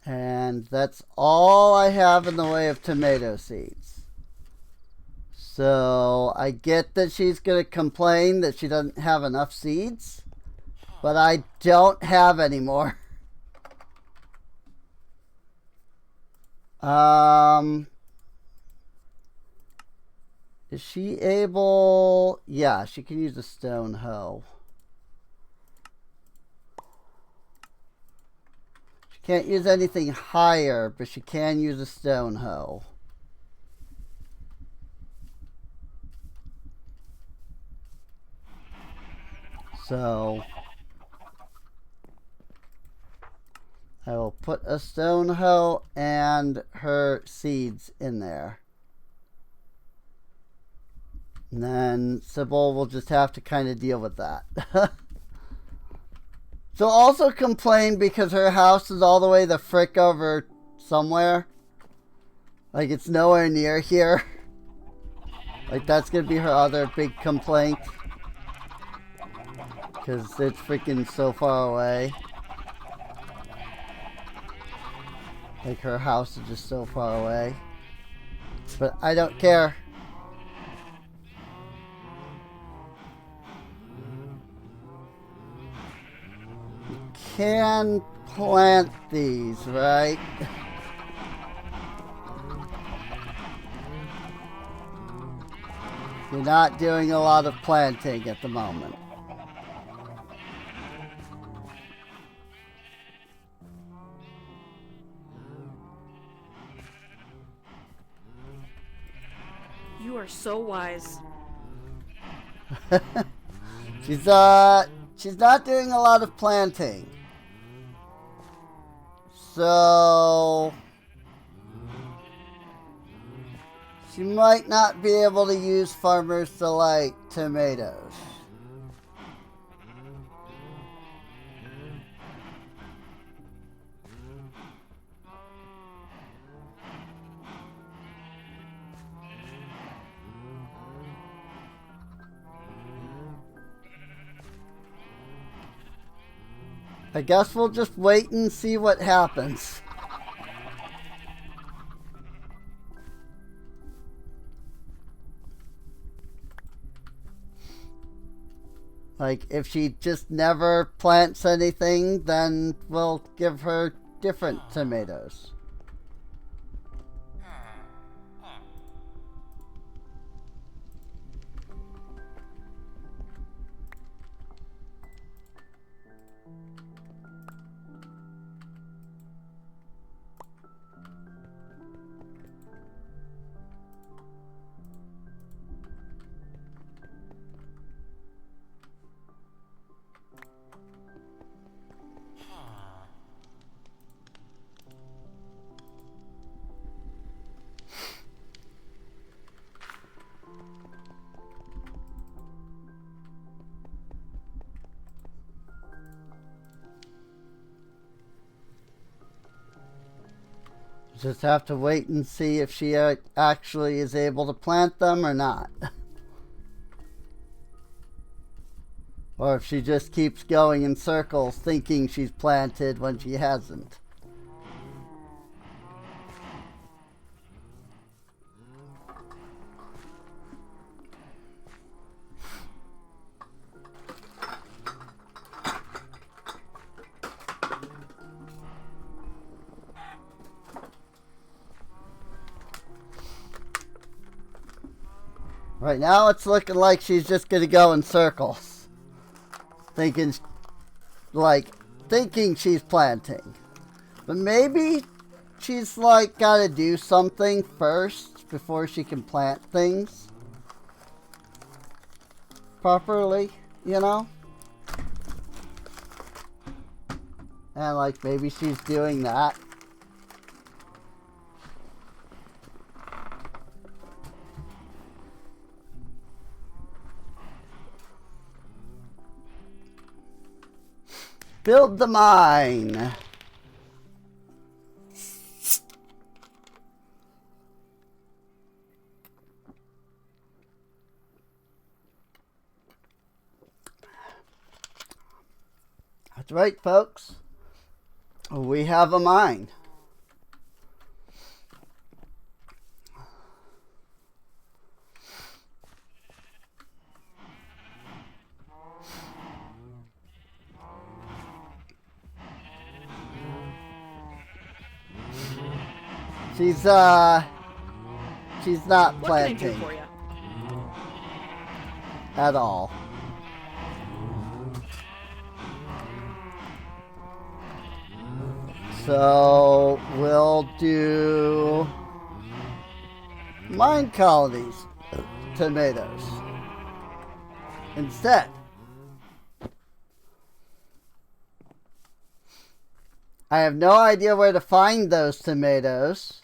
And that's all I have in the way of tomato seeds. So I get that she's going to complain that she doesn't have enough seeds, but I don't have any more. Is she able? Yeah, she can use a stone hoe. She can't use anything higher, but she can use a stone hoe. So I will put a stone hoe and her seeds in there. And then Sybil will just have to kind of deal with that. She'll also complain because her house is all the way the frick over somewhere. Like, it's nowhere near here. Like, that's gonna be her other big complaint. Because it's freaking so far away. Like, her house is just so far away. But I don't care. You can plant these, right? You're not doing a lot of planting at the moment. You are so wise. She's not doing a lot of planting. So she might not be able to use Farmer's Delight tomatoes. I guess we'll just wait and see what happens. Like, if she just never plants anything, then we'll give her different tomatoes. Just have to wait and see if she actually is able to plant them or not. Or if she just keeps going in circles thinking she's planted when she hasn't. Right now it's looking like she's just gonna go in circles. Thinking she's planting. But maybe she's like gotta do something first before she can plant things properly, you know? And like maybe she's doing that. Build the mine. That's right, folks. We have a mine. She's not planting What can I do for you? at all. So we'll do mine colonies tomatoes instead. I have no idea where to find those tomatoes.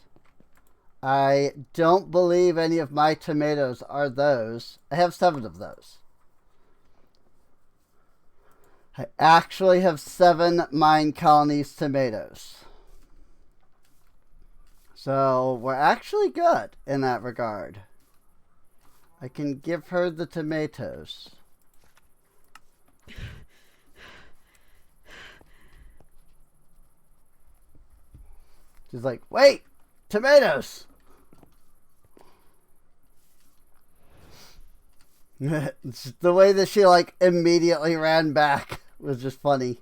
I don't believe any of my tomatoes are those. I have 7 of those. I actually have 7 mine colonies tomatoes. So we're actually good in that regard. I can give her the tomatoes. She's like, wait, tomatoes. The way that she like immediately ran back was just funny.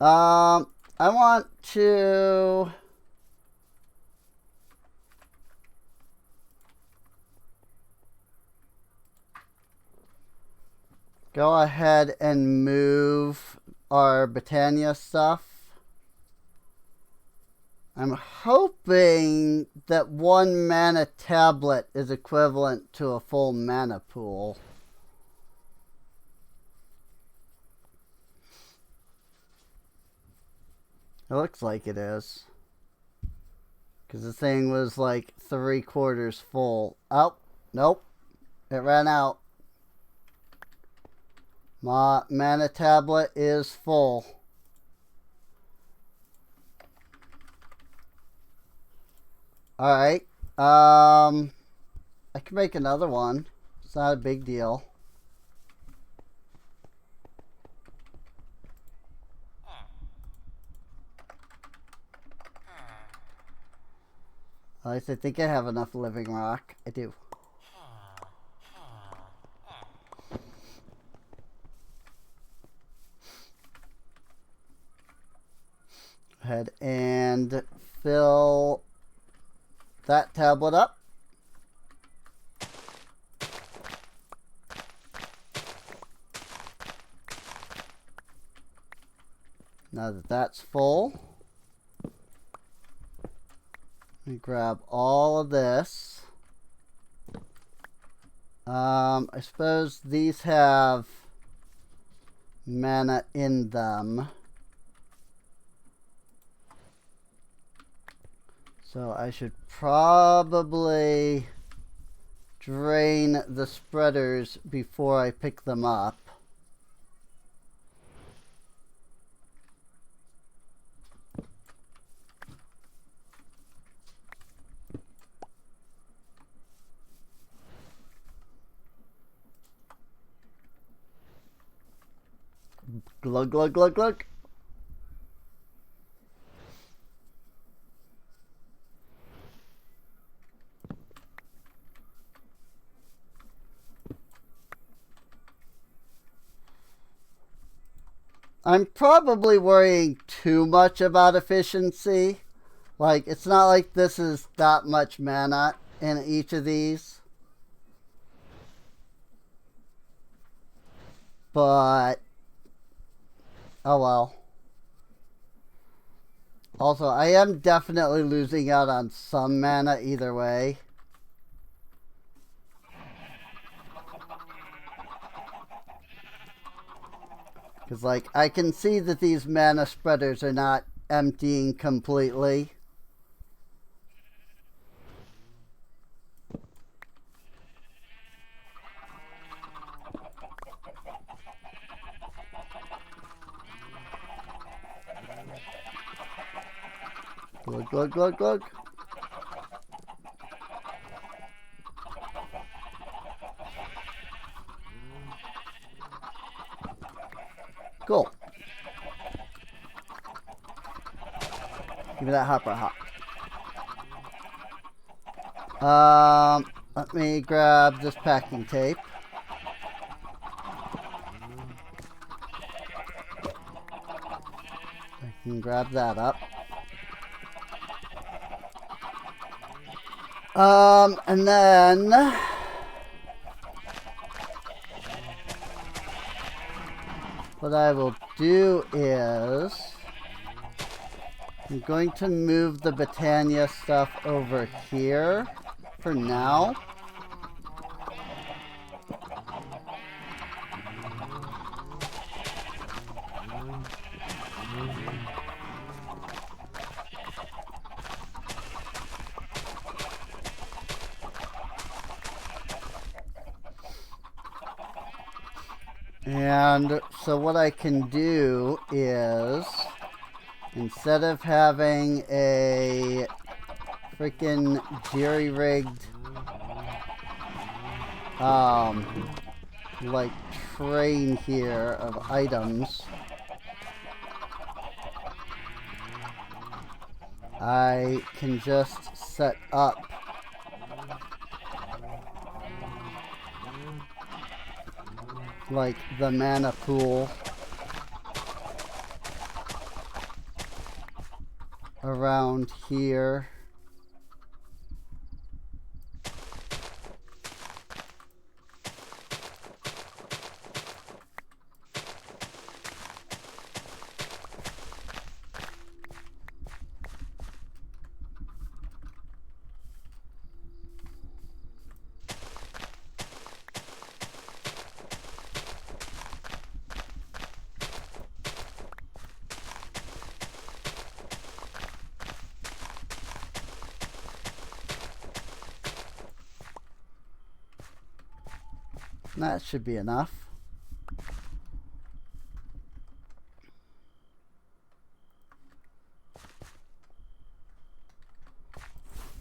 I want to go ahead and move our Britannia stuff. I'm hoping that 1 mana tablet is equivalent to a full mana pool. It looks like it is. Because the thing was like 3/4 full. Oh, nope. It ran out. My mana tablet is full. Alright. I can make another one. It's not a big deal. At least I think I have enough living rock. I do. Go ahead and fill that tablet up. Now that that's full, let me grab all of this. I suppose these have mana in them. So I should probably drain the spreaders before I pick them up. Glug, glug, glug, glug. I'm probably worrying too much about efficiency. Like, it's not like this is that much mana in each of these. But, oh well. Also, I am definitely losing out on some mana either way. Because, like, I can see that these mana spreaders are not emptying completely. Glug, glug, glug, glug. Cool. Give me that hopper hop. Let me grab this packing tape. I can grab that up. And then what I will do is I'm going to move the Britannia stuff over here for now. And so what I can do is Instead of having a freaking jerry-rigged like train here of items, I can just set up like the mana pool around here. That should be enough.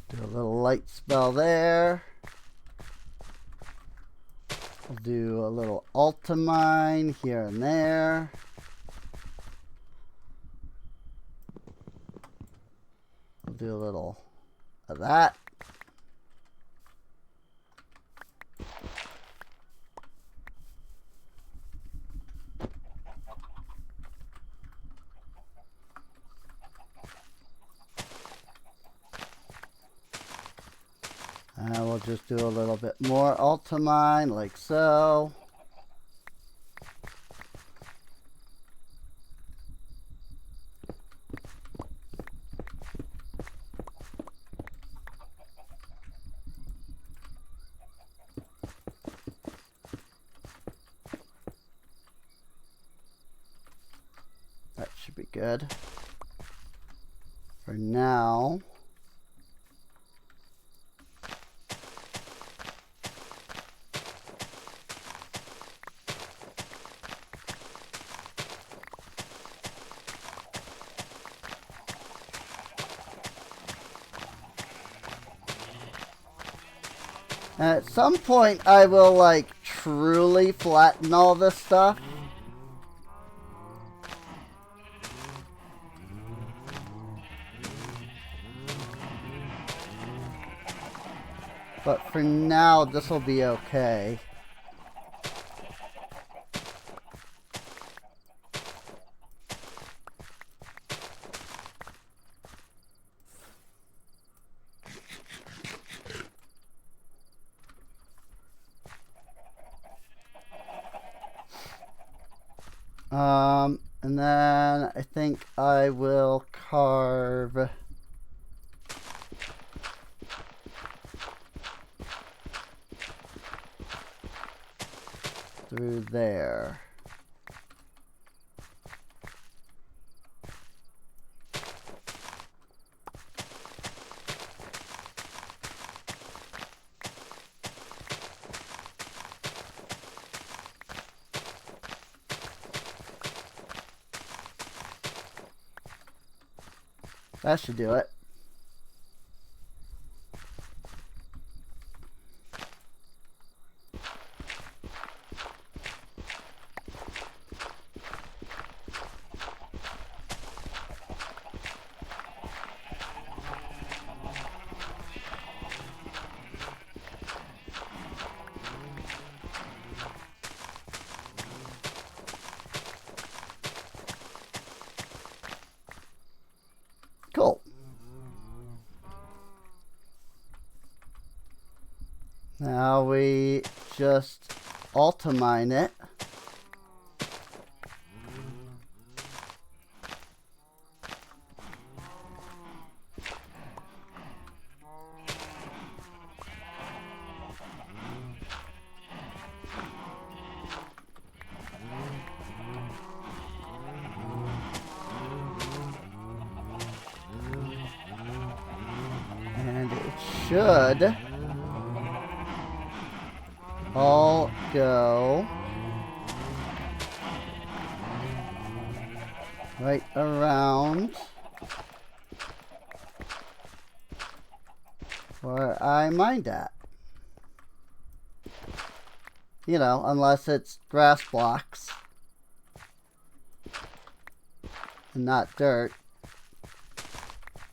Do a little light spell there. We'll do a little ultimine here and there. We'll do a little of that. And we'll just do a little bit more ultimine, like so. That should be good. For now. At some point, I will, like, truly flatten all this stuff. But for now, this will be okay. And then I think I will carve through there. That should do it. Cool. Now we just ultimine it. And it should all go right around where I mined at. You know, unless it's grass blocks and not dirt.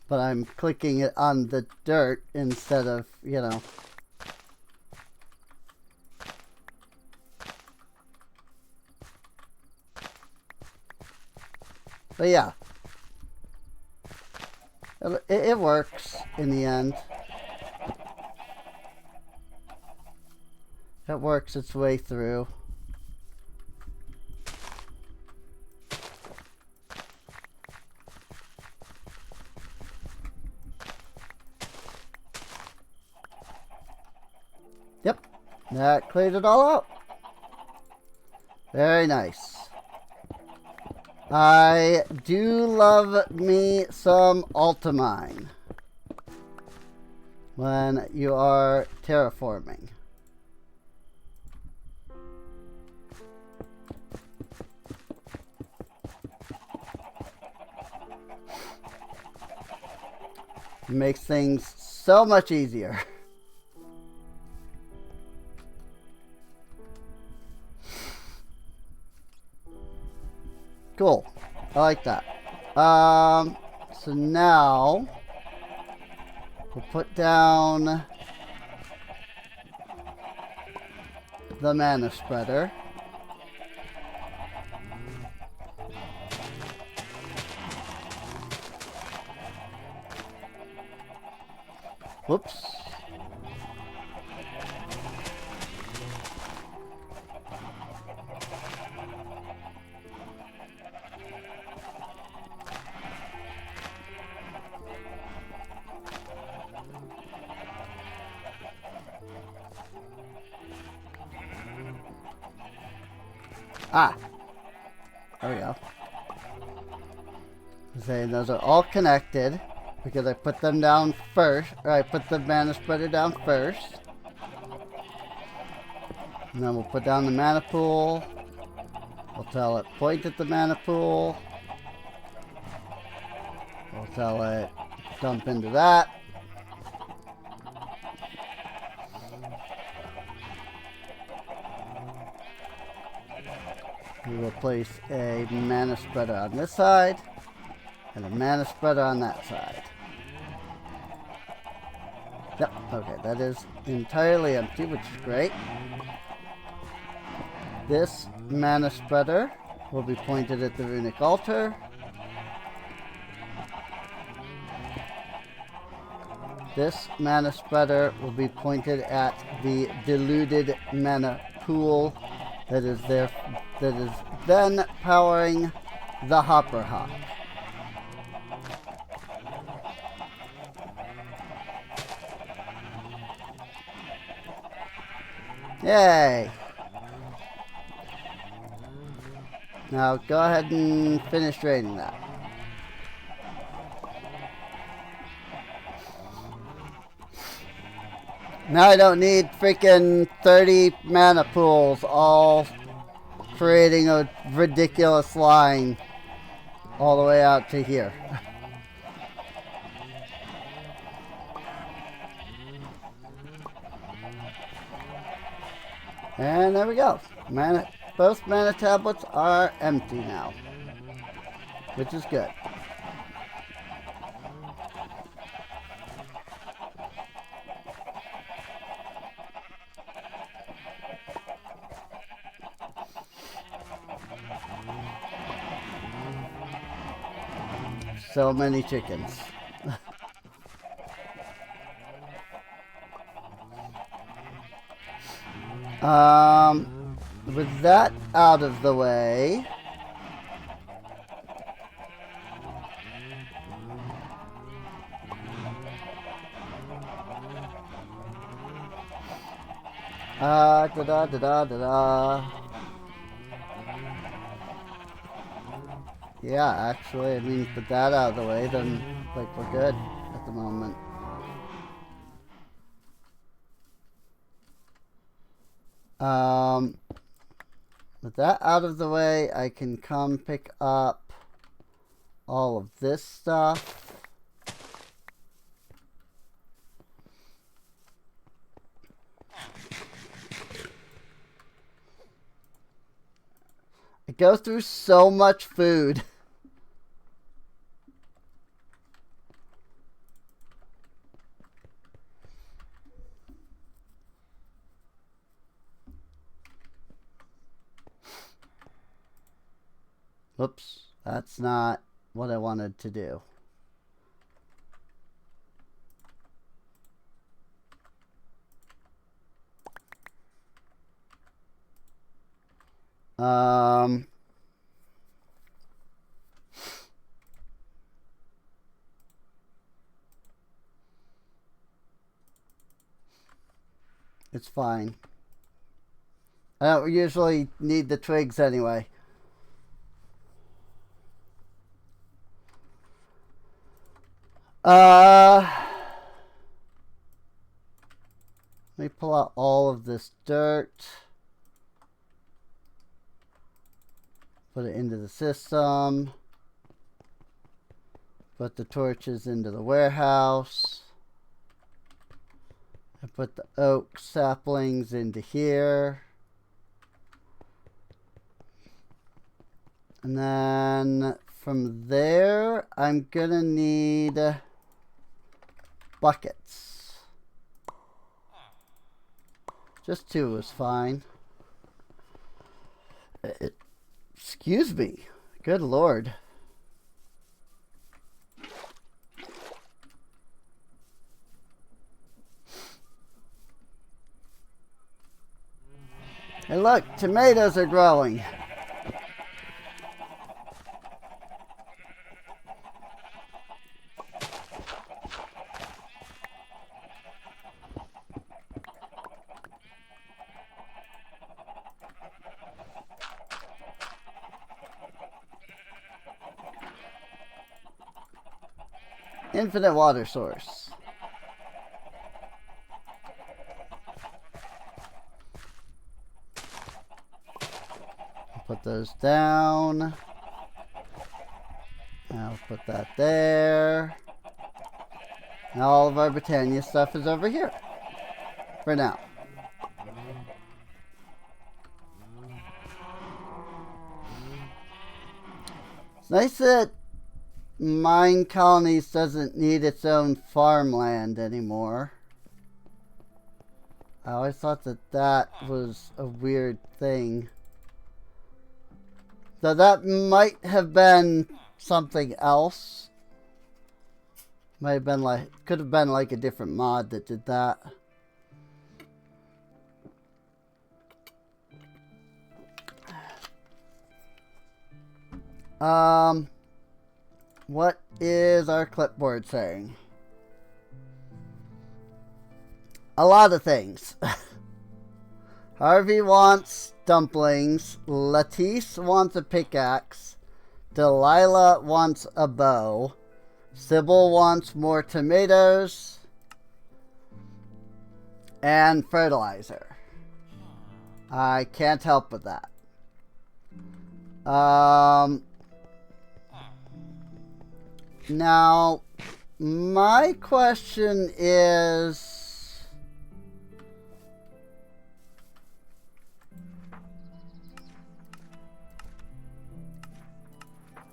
But I'm clicking it on the dirt instead of, you know. But yeah. It works in the end. It works its way through. Yep, that cleared it all out. Very nice. I do love me some Ultimine when you are terraforming. It makes things so much easier. Cool. I like that. So now we'll put down the mana spreader. Whoops. Ah, there we go. Saying those are all connected because I put them down first, or I put the mana spreader down first. And then we'll put down the mana pool. We'll tell it point at the mana pool. We'll tell it dump into that. We will place a mana spreader on this side and a mana spreader on that side. Yep, okay, that is entirely empty, which is great. This mana spreader will be pointed at the runic altar. This mana spreader will be pointed at the diluted mana pool that is there, that is then powering the Hopper Hawk. Yay! Now go ahead and finish draining that. Now I don't need freaking 30 mana pools all creating a ridiculous line all the way out to here. And there we go. Both mana tablets are empty now, which is good. So many chickens. With that out of the way, yeah, actually, I mean, put that out of the way, then, like, we're good at the moment. With that out of the way, I can come pick up all of this stuff. I go through so much food. Whoops, that's not what I wanted to do. It's fine. I don't usually need the twigs anyway. Let me pull out all of this dirt. Put it into the system. Put the torches into the warehouse. I put the oak saplings into here. And then from there, I'm gonna need buckets. Just 2 is fine. Excuse me. Good Lord. Hey look, tomatoes are growing. Infinite water source. Put those down. I'll put that there. Now all of our Britannia stuff is over here. For now. It's nice that Mine Colonies doesn't need its own farmland anymore. I always thought that that was a weird thing. So that might have been something else. Might have been like, could have been like a different mod that did that. What is our clipboard saying? A lot of things. Harvey wants dumplings. Latisse wants a pickaxe. Delilah wants a bow. Sybil wants more tomatoes. And fertilizer. I can't help with that. Now, my question is,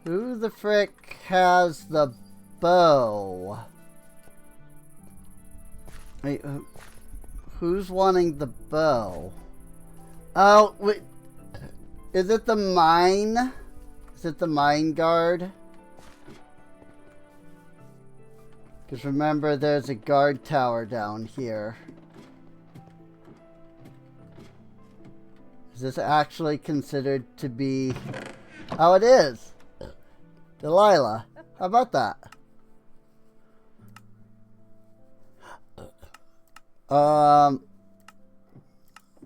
who the frick has the bow? Wait, who's wanting the bow? Oh, wait, is it the mine? Is it the mine guard? Because remember, there's a guard tower down here. Is this actually considered to be... Oh, it is! Delilah. How about that?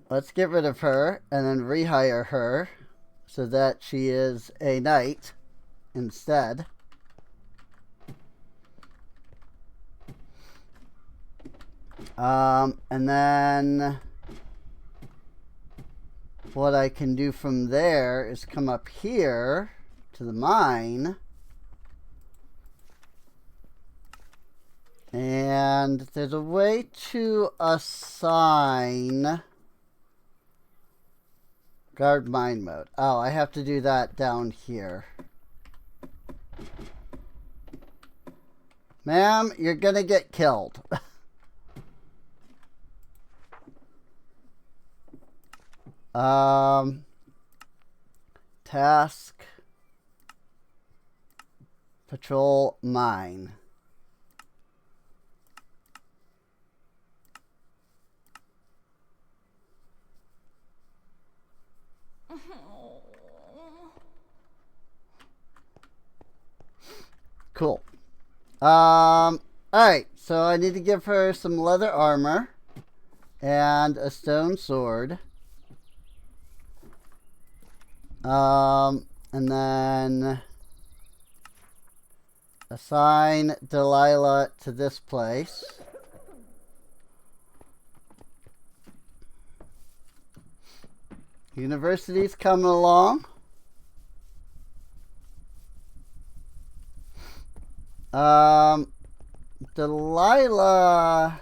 Let's get rid of her and then rehire her so that she is a knight instead. And then what I can do from there is come up here to the mine And there's a way to assign guard mine mode. Oh, I have to do that down here. Ma'am, you're gonna get killed. Task. Patrol mine. Cool. Alright, so I need to give her some leather armor and a stone sword. And then assign Delilah to this place. University's coming along. Delilah,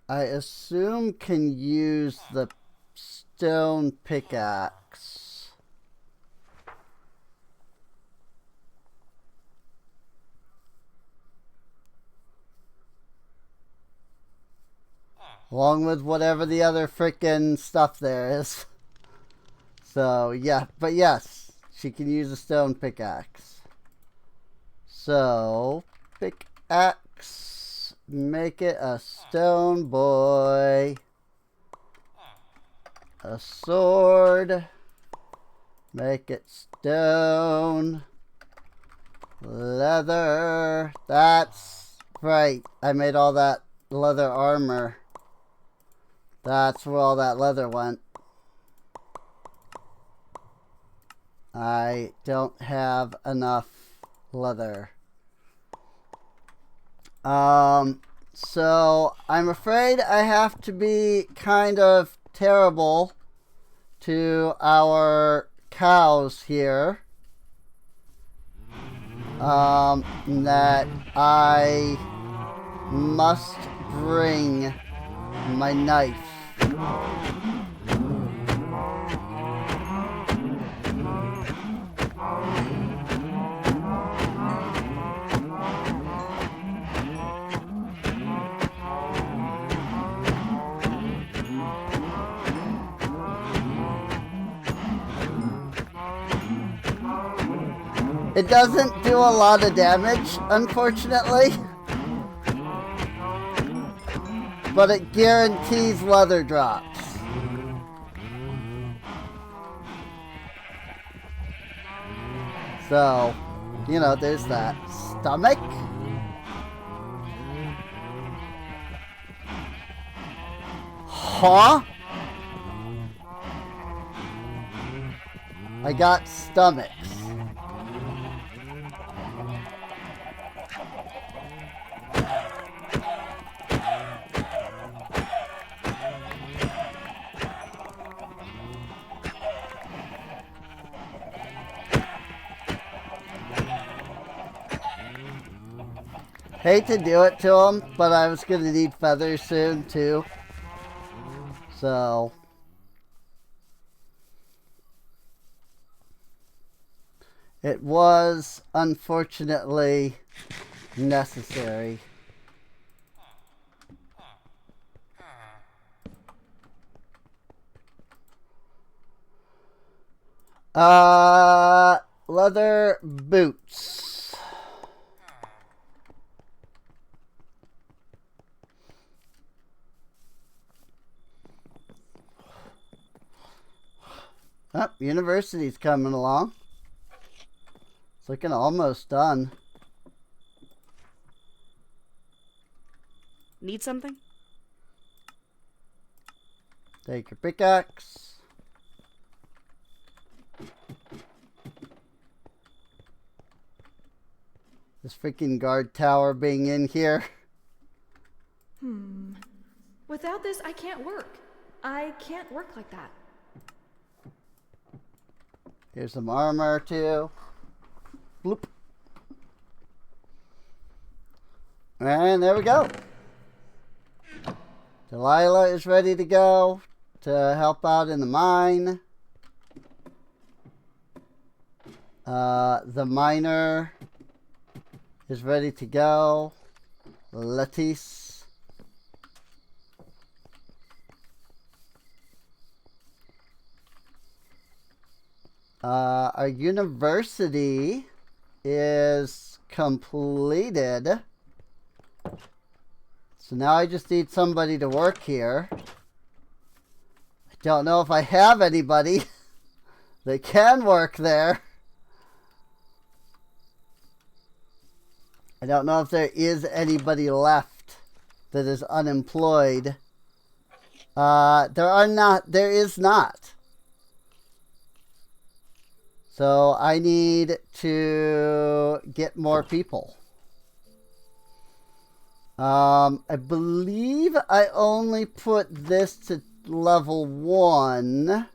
I assume, can use the stone pickaxe. Along with whatever the other frickin' stuff there is. So, yeah, but yes, she can use a stone pickaxe. So, pickaxe, make it a stone boy. A sword, make it stone. Leather, that's right, I made all that leather armor. That's where all that leather went. I don't have enough leather. So I'm afraid I have to be kind of terrible to our cows here. That I must bring my knife. It doesn't do a lot of damage, unfortunately. But it guarantees leather drops. So, you know, there's that. Stomach. Huh? I got stomachs. Hate to do it to him, but I was going to need feathers soon, too. So, it was, unfortunately, necessary. Leather boots. Oh, university's coming along. It's looking almost done. Need something? Take your pickaxe. This freaking guard tower being in here. Without this, I can't work. I can't work like that. Here's some armor too. Bloop. And there we go. Delilah is ready to go to help out in the mine. The miner is ready to go. Lettice. Our university is completed. So now I just need somebody to work here. I don't know if I have anybody that can work there. I don't know if there is anybody left that is unemployed. There is not. So I need to get more people. I believe I only put this to level 1.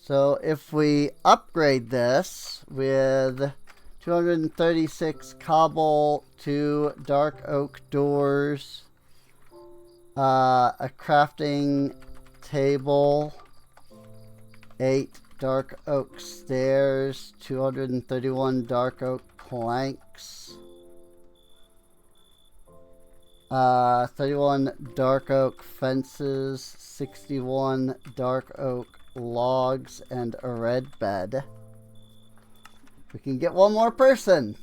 So if we upgrade this with 236 cobble, 2 dark oak doors, a crafting table, 8 dark oak stairs, 231 dark oak planks, 31 dark oak fences, 61 dark oak logs, and a red bed. We can get one more person.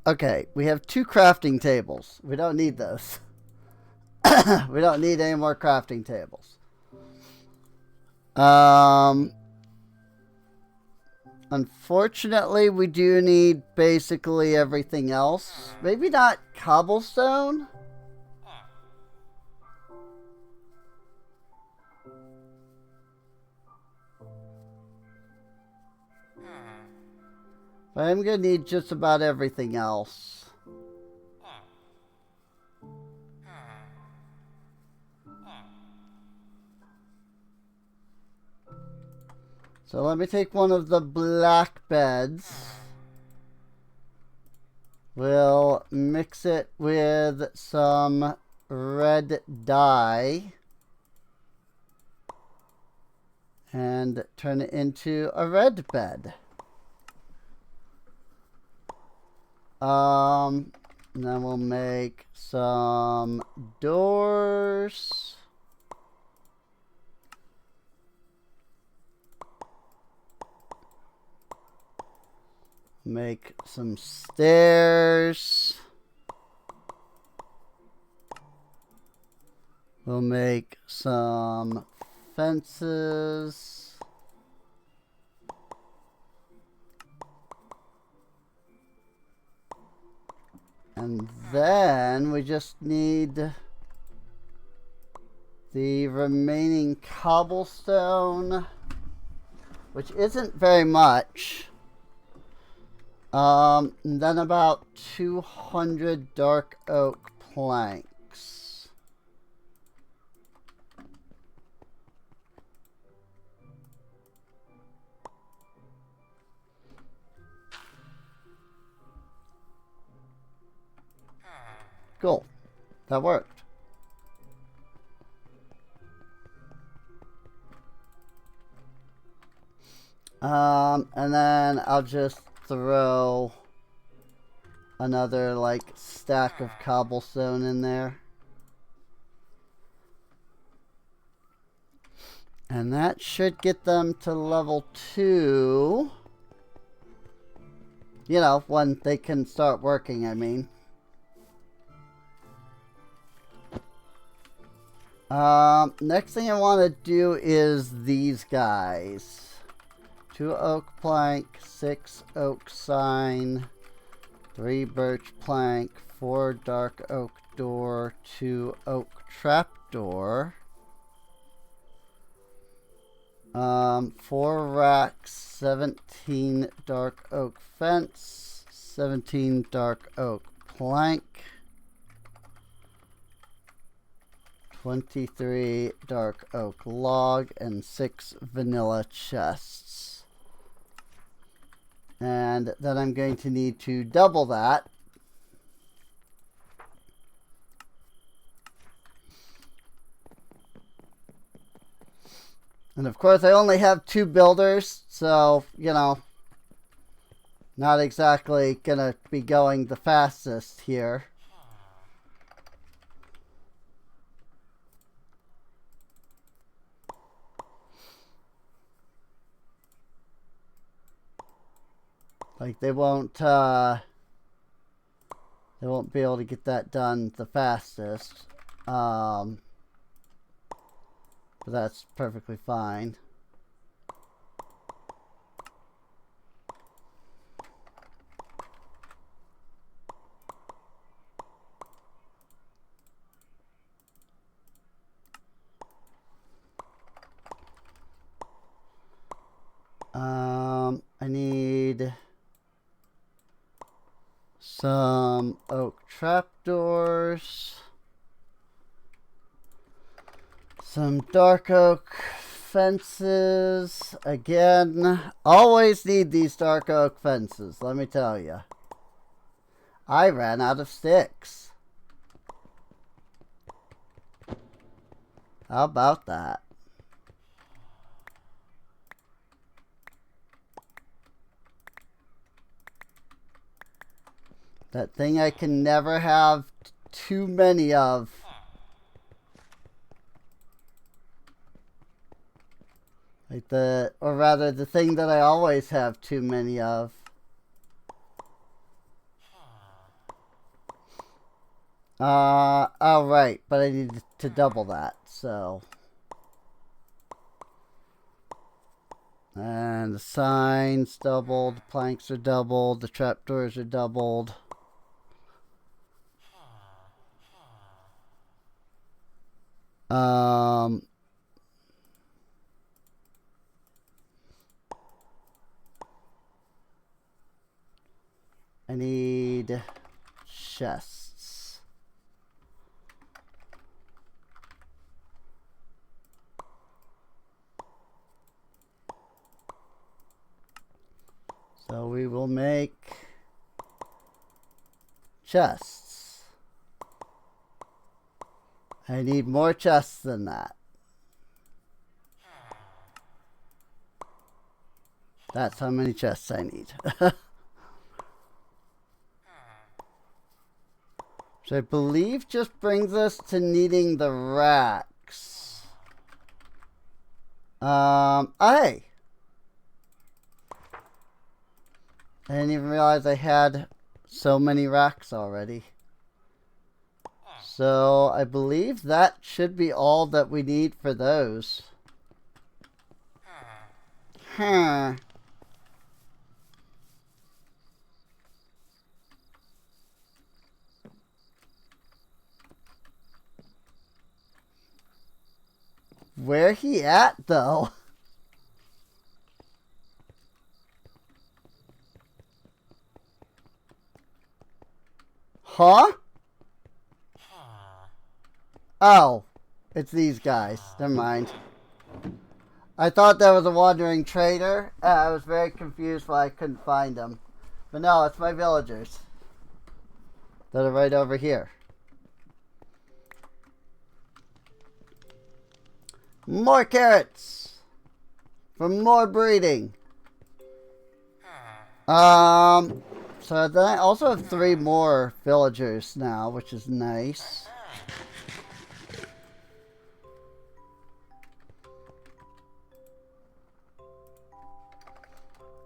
Okay, we have 2 crafting tables. We don't need those. We don't need any more crafting tables. Unfortunately, we do need basically everything else. Maybe not cobblestone. But I'm going to need just about everything else. So let me take one of the black beds. We'll mix it with some red dye. And turn it into a red bed. And then we'll make some doors. Make some stairs. We'll make some fences. And then we just need the remaining cobblestone, which isn't very much. And then about 200 dark oak planks. Cool. That worked. And then I'll just throw another like stack of cobblestone in there. And that should get them to level 2. You know, when they can start working, I mean. Next thing I want to do is these guys. 2 oak plank, 6 oak sign, 3 birch plank, 4 dark oak door, 2 oak trap door. 4 racks, 17 dark oak fence, 17 dark oak plank, 23 dark oak log, and 6 vanilla chests. And then I'm going to need to double that. And of course I only have 2 builders, so, you know, not exactly gonna be going the fastest here. Like they won't be able to get that done the fastest. But that's perfectly fine. I need some oak trapdoors, some dark oak fences. Again, always need these dark oak fences, let me tell you. I ran out of sticks. How about that? That thing I can never have too many of. Like or rather the thing that I always have too many of. Oh right, but I need to double that, so. And the signs doubled, the planks are doubled, the trapdoors are doubled. I need chests. So we will make chests. I need more chests than that. That's how many chests I need. Which I believe just brings us to needing the racks. Hey! I didn't even realize I had so many racks already. So I believe that should be all that we need for those. Huh. Where he at though? Huh? Oh, it's these guys. Never mind. I thought that was a wandering trader. I was very confused why I couldn't find them. But no, it's my villagers that are right over here. More carrots for more breeding. So then I also have 3 more villagers now, which is nice.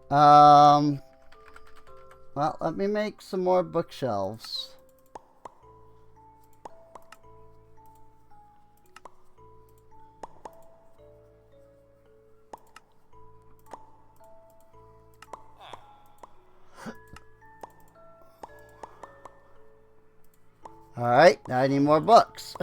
Well, let me make some more bookshelves. Alright, now I need more books.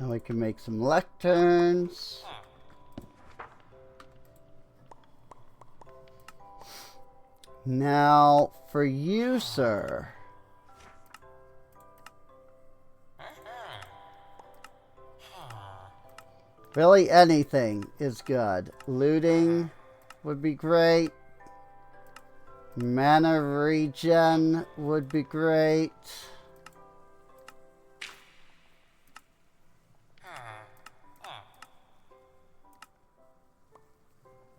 And we can make some lecterns. Now, for you, sir. Really, anything is good. Looting would be great. Mana regen would be great.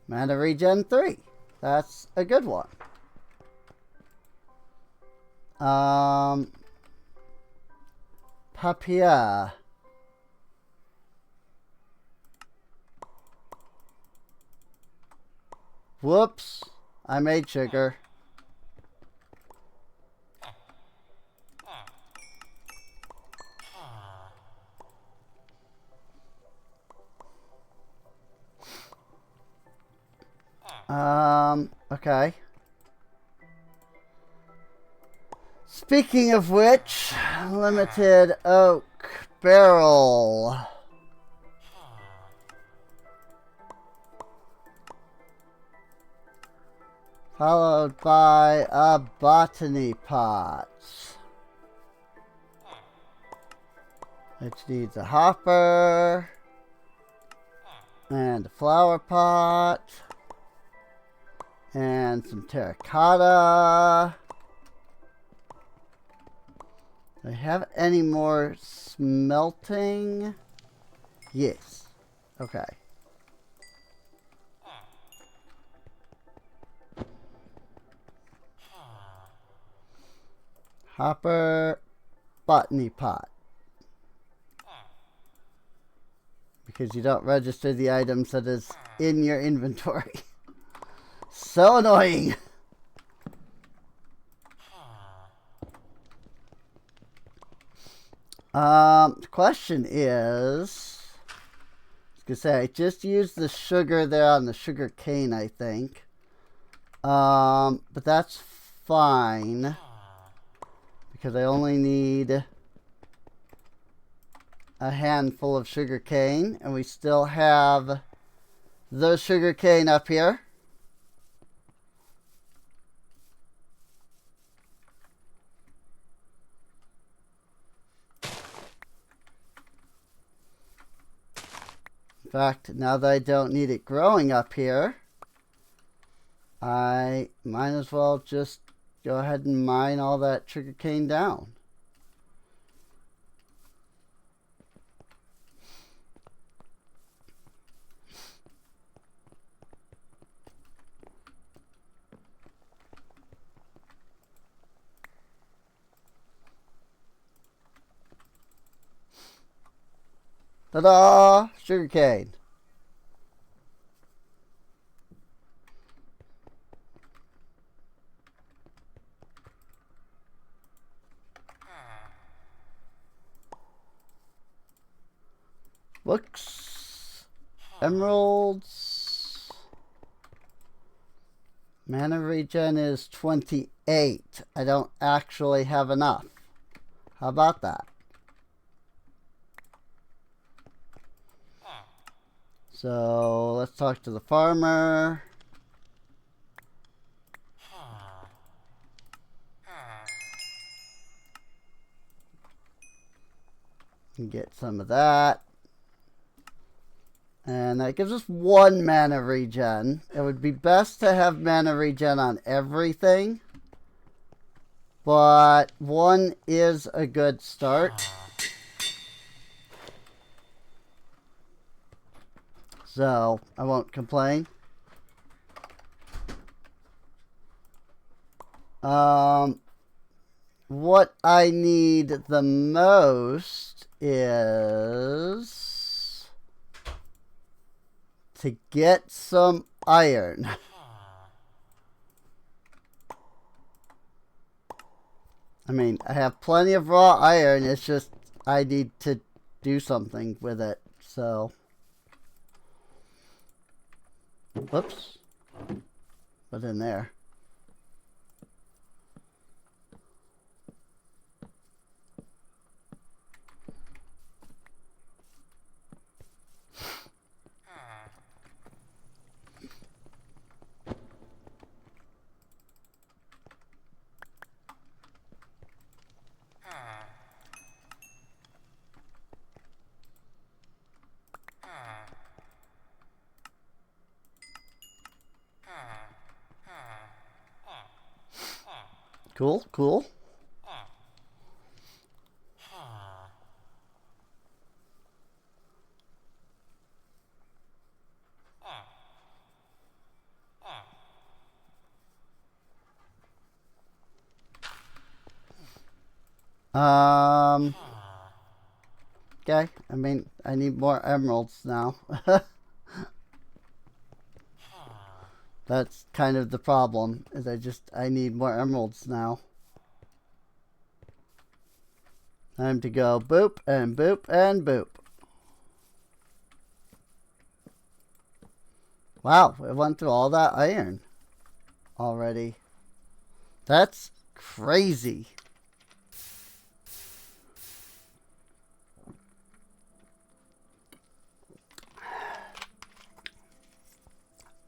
Mana regen 3. That's a good one. Papier. Whoops. I made sugar. Okay. Speaking of which, limited oak barrel. Followed by a botany pot, which needs a hopper and a flower pot and some terracotta. Do I have any more smelting? Yes. Okay. Hopper, botany pot. Because you don't register the items that is in your inventory. So annoying. The question is, I was gonna say I just used the sugar there on the sugar cane, I think. But that's fine because I only need a handful of sugar cane, and we still have the sugar cane up here. In fact, now that I don't need it growing up here, I might as well just go ahead and mine all that sugar cane down. Ta-da! Sugarcane. Books. Emeralds. Mana regen is 28. I don't actually have enough. How about that? So let's talk to the farmer. And get some of that. And that gives us 1 mana regen. It would be best to have mana regen on everything. But 1 is a good start. So, I won't complain. What I need the most is to get some iron. I mean, I have plenty of raw iron. It's just I need to do something with it. So... Whoops. What's in there? Cool, cool. Okay, I mean, I need more emeralds now. That's kind of the problem, is I need more emeralds now. Time to go boop and boop and boop. Wow, it went through all that iron already. That's crazy.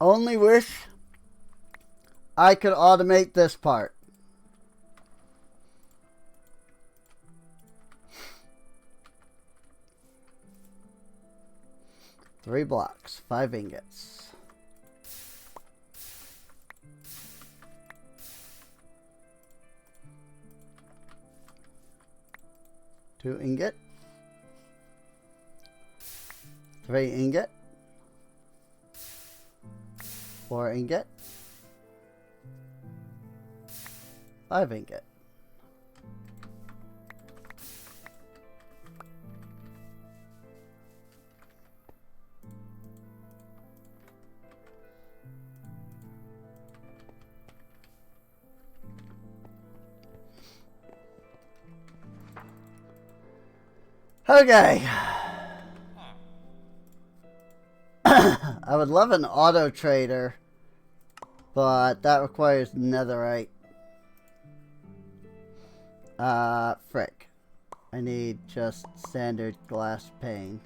Only wish I could automate this part. Three blocks, 5 ingots. Two ingot. 3 ingot. 4 ingot. 5 ingot. Okay. I would love an auto trader, but that requires netherite. Frick. I need just standard glass pane.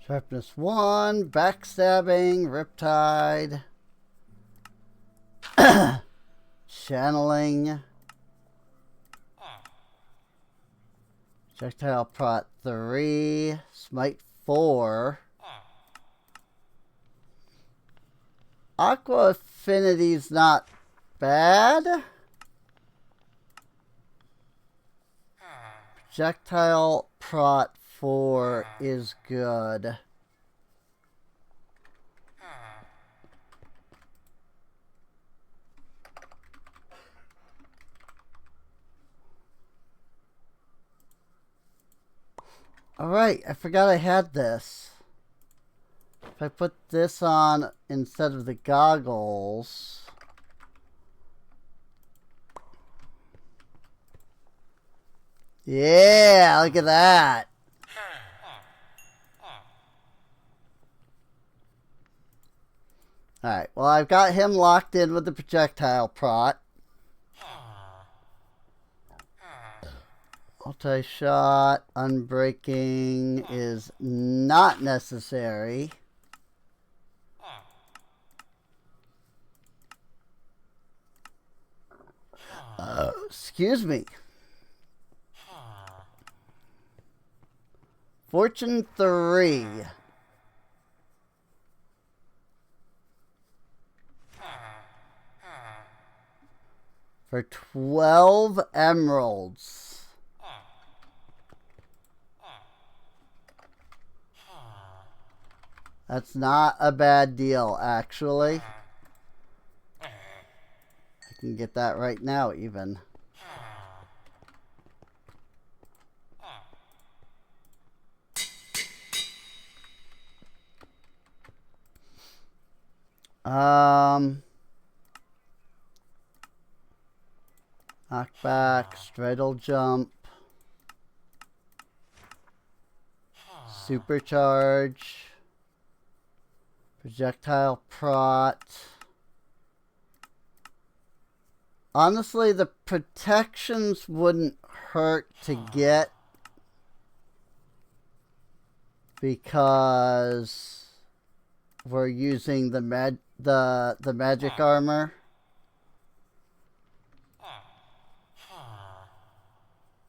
Sharpness 1, backstabbing, riptide, channeling, projectile prot 3, smite 4, aqua affinity's not bad, projectile prot 4 is good. Alright, I forgot I had this. If I put this on instead of the goggles... Yeah, look at that. Alright, well I've got him locked in with the projectile prot. Multi-shot, unbreaking is not necessary. Excuse me. Fortune 3. For 12 emeralds. That's not a bad deal, actually. I can get that right now, even. Knockback, straddle jump, supercharge, Projectile prot. Honestly, the protections wouldn't hurt to get because we're using the magic armor.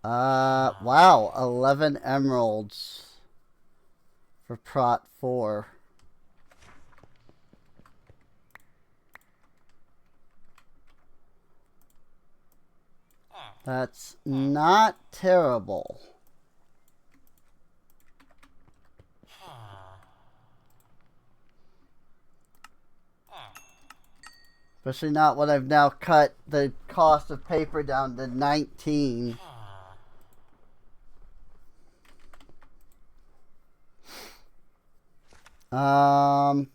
Wow, 11 emeralds for prot 4. That's not terrible. Especially not when I've now cut the cost of paper down to 19. The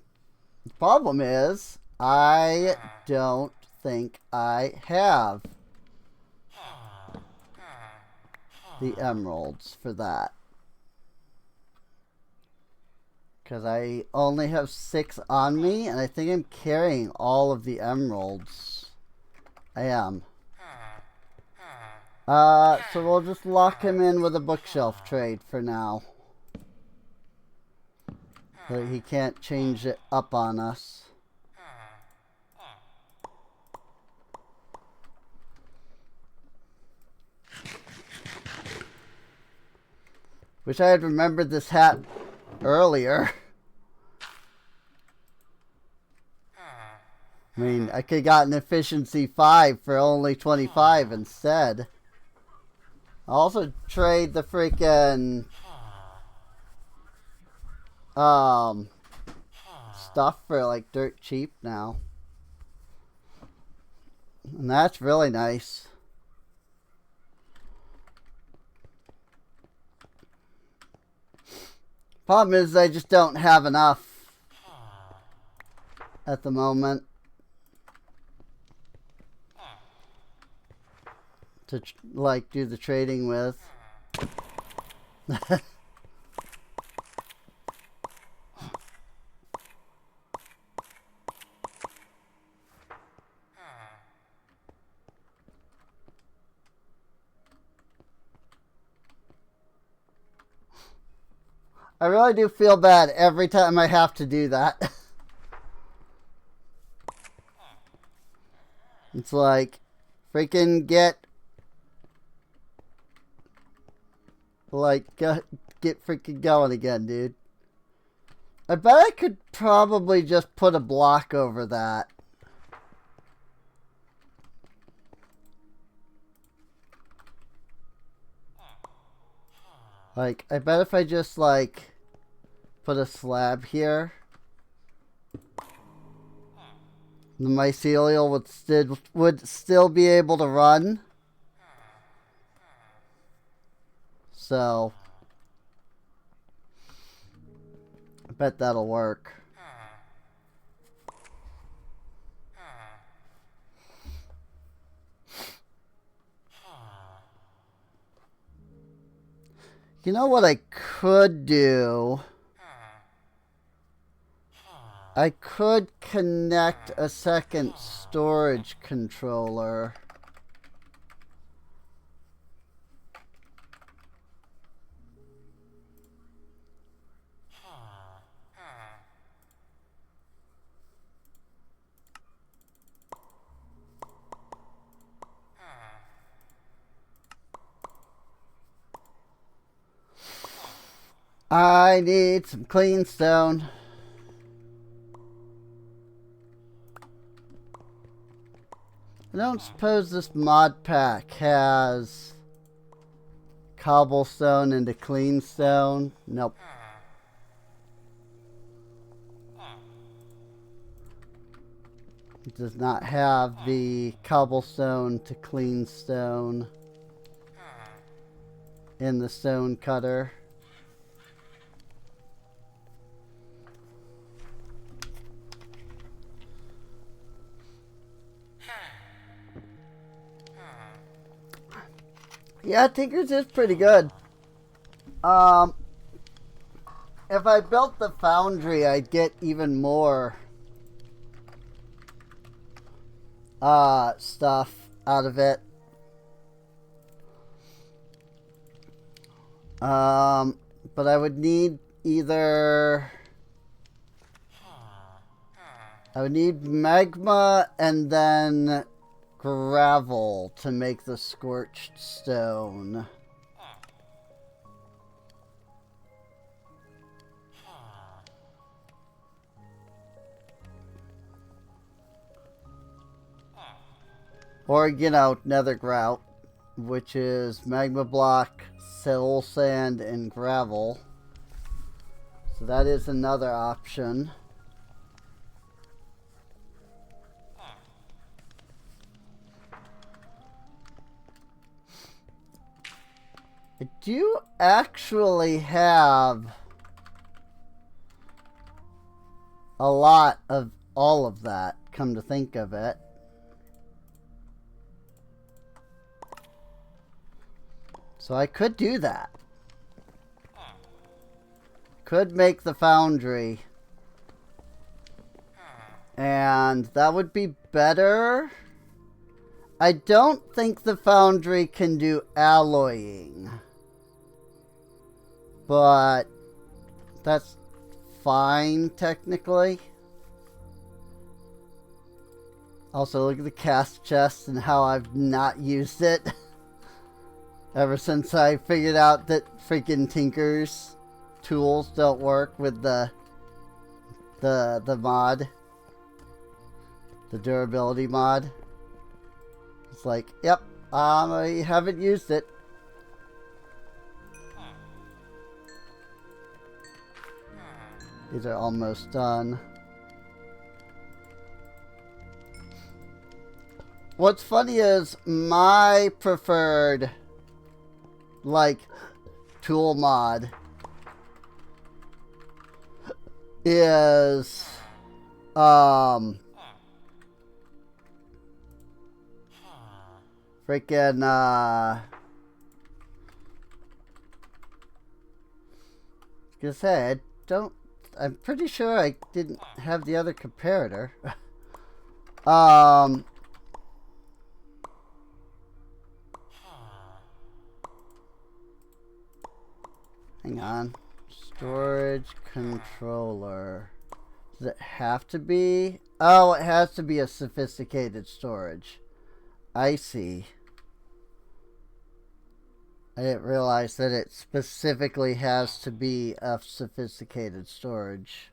problem is, I don't think I have the emeralds for that. Because I only have 6 on me, and I think I'm carrying all of the emeralds. I am. So we'll just lock him in with a bookshelf trade for now. So he can't change it up on us. Wish I had remembered this hat earlier. I mean, I could have gotten efficiency 5 for only 25 instead. I'll also trade the freaking stuff for like dirt cheap now. And that's really nice. Problem is I just don't have enough at the moment to like do the trading with. I really do feel bad every time I have to do that. It's like, freaking get freaking going again, dude. I bet I could probably just put a block over that. Like, I bet if I just, like, put a slab here, the mycelial would still be able to run. So, I bet that'll work. You know what I could do? I could connect a second storage controller. I need some clean stone. I don't suppose this mod pack has cobblestone into clean stone. Nope. It does not have the cobblestone to clean stone in the stone cutter. Yeah, Tinker's is pretty good. if I built the foundry, I'd get even more stuff out of it. But I would need either... I would need magma and then gravel to make the scorched stone. Or, you know, nether grout, which is magma block, soul sand, and gravel. So that is another option. I do actually have a lot of all of that, come to think of it. So I could do that. Could make the foundry. And that would be better. I don't think the foundry can do alloying. But that's fine, technically. Also, look at the cast chest and how I've not used it. Ever since I figured out that freaking Tinker's tools don't work with the mod. The durability mod. It's like, yep, I haven't used it. These are almost done. What's funny is my preferred, like, tool mod is, freaking, gonna say, I don't, I'm pretty sure I didn't have the other comparator. Hang on. Storage controller. Does it have to be? Oh, it has to be a sophisticated storage. I see. I didn't realize that it specifically has to be a sophisticated storage.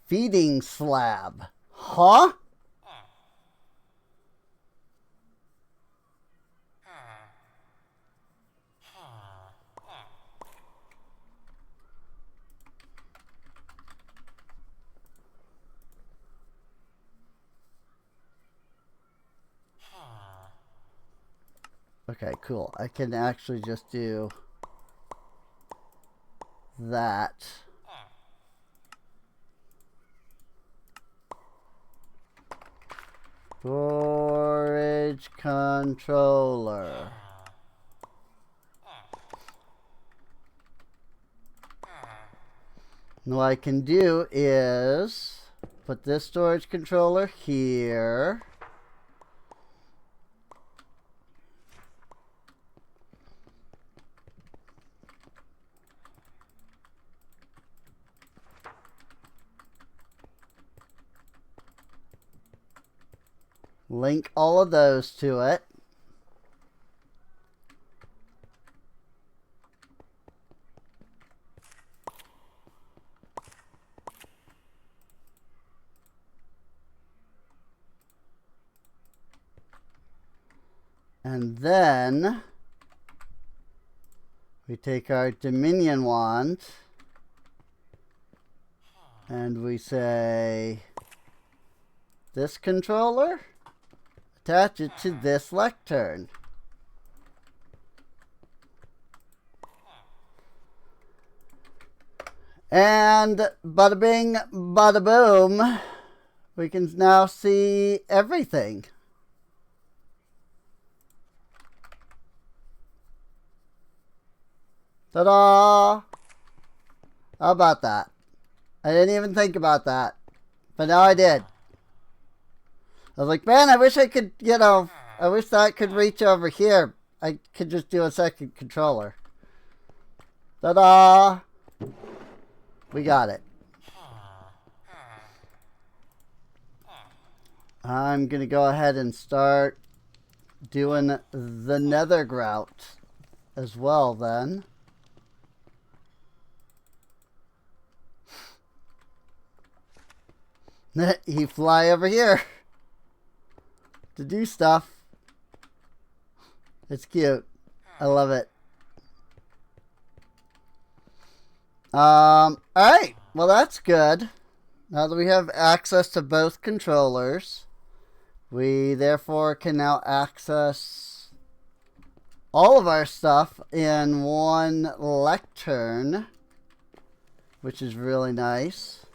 Feeding slab. Huh? Okay, cool. I can actually just do that. Storage controller. And what I can do is put this storage controller here. Link all of those to it. And then we take our Dominion wand and we say this controller, attach it to this lectern. And bada bing, bada boom, we can now see everything. Ta-da! How about that? I didn't even think about that, but now I did. I was like, man, I wish I could, you know, I wish that could reach over here. I could just do a second controller. Ta-da! We got it. I'm going to go ahead and start doing the nether grout as well then. You fly over here to do stuff. It's cute. I love it. Alright. Well, that's good. Now that we have access to both controllers, we therefore can now access all of our stuff in one lectern, which is really nice.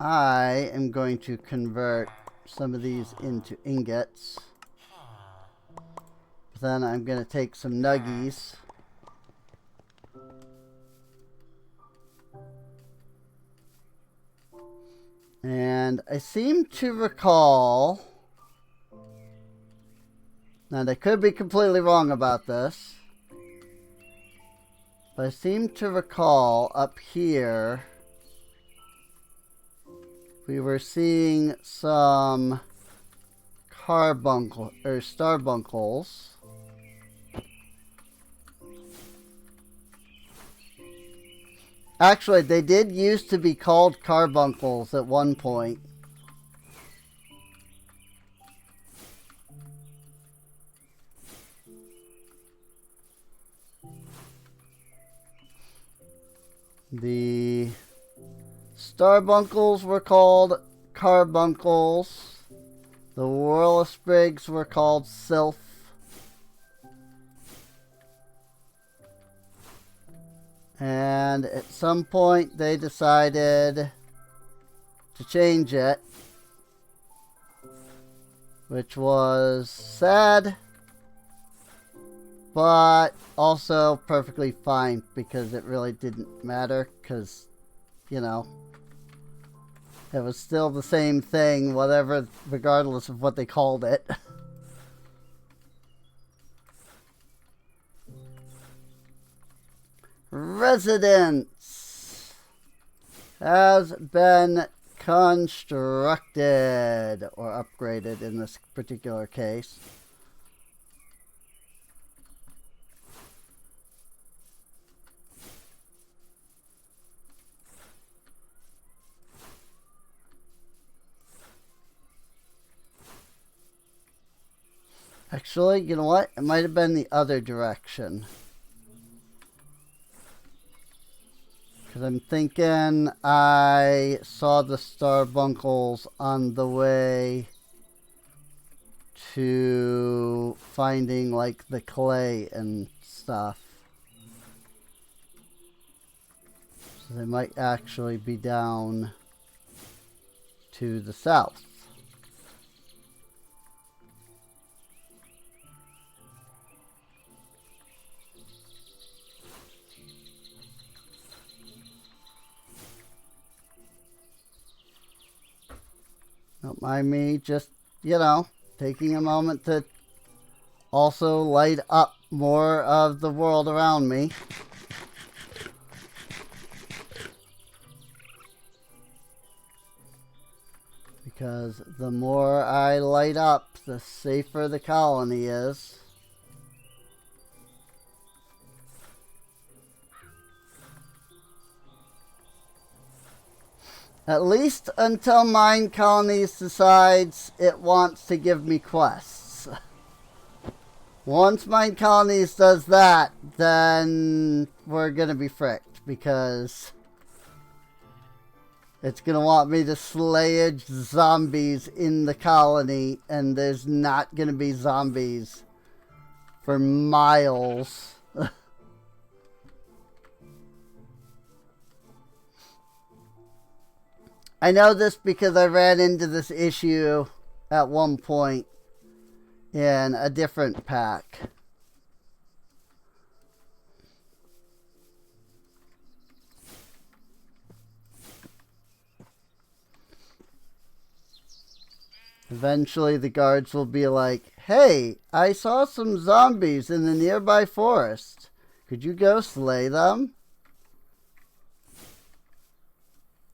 I am going to convert some of these into ingots. Then I'm going to take some nuggies. And I seem to recall, and I could be completely wrong about this, but I seem to recall up here we were seeing some carbuncle or starbuncles. Actually, they did used to be called carbuncles at one point. The starbuncles were called carbuncles. The whirl-o-sprigs were called sylph. And at some point they decided to change it, which was sad, but also perfectly fine because it really didn't matter because, you know, it was still the same thing, whatever, regardless of what they called it. Residence has been constructed or upgraded in this particular case. Actually, you know what? It might have been the other direction. Because I'm thinking I saw the starbuncles on the way to finding, like, the clay and stuff. So they might actually be down to the south. Don't mind me just, you know, taking a moment to also light up more of the world around me. Because the more I light up, the safer the colony is. At least until Mind Colonies decides it wants to give me quests. Once Mind Colonies does that, then we're gonna be fricked, because It's going to want me to slayage zombies in the colony, and there's not going to be zombies for miles. I know this because I ran into this issue at one point in a different pack. Eventually the guards will be like, hey, I saw some zombies in the nearby forest. Could you go slay them?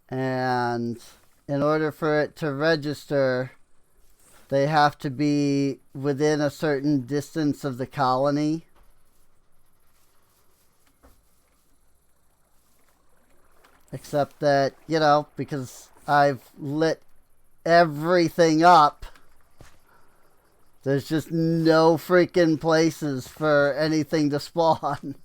And in order for it to register, they have to be within a certain distance of the colony. Except that, you know, because I've lit everything up, there's just no freaking places for anything to spawn.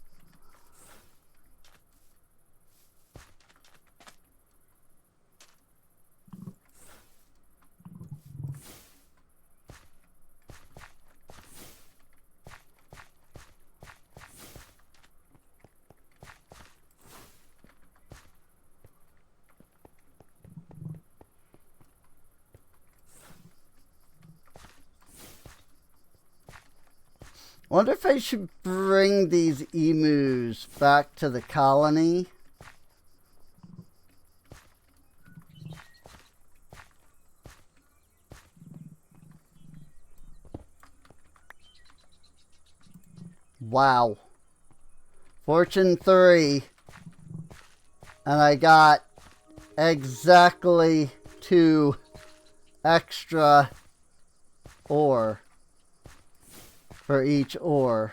Wonder if I should bring these emus back to the colony. Wow. Fortune 3. And I got exactly 2 extra ore for each ore.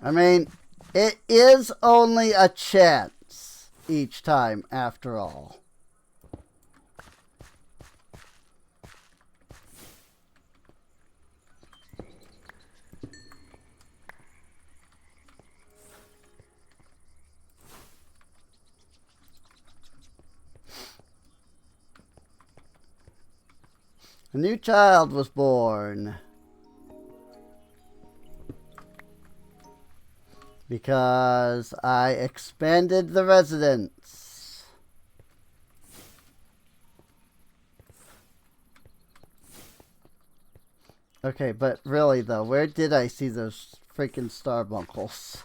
I mean, it is only a chance each time after all. A new child was born. Because I expanded the residence. Okay, but really though, where did I see those freaking starbunkles?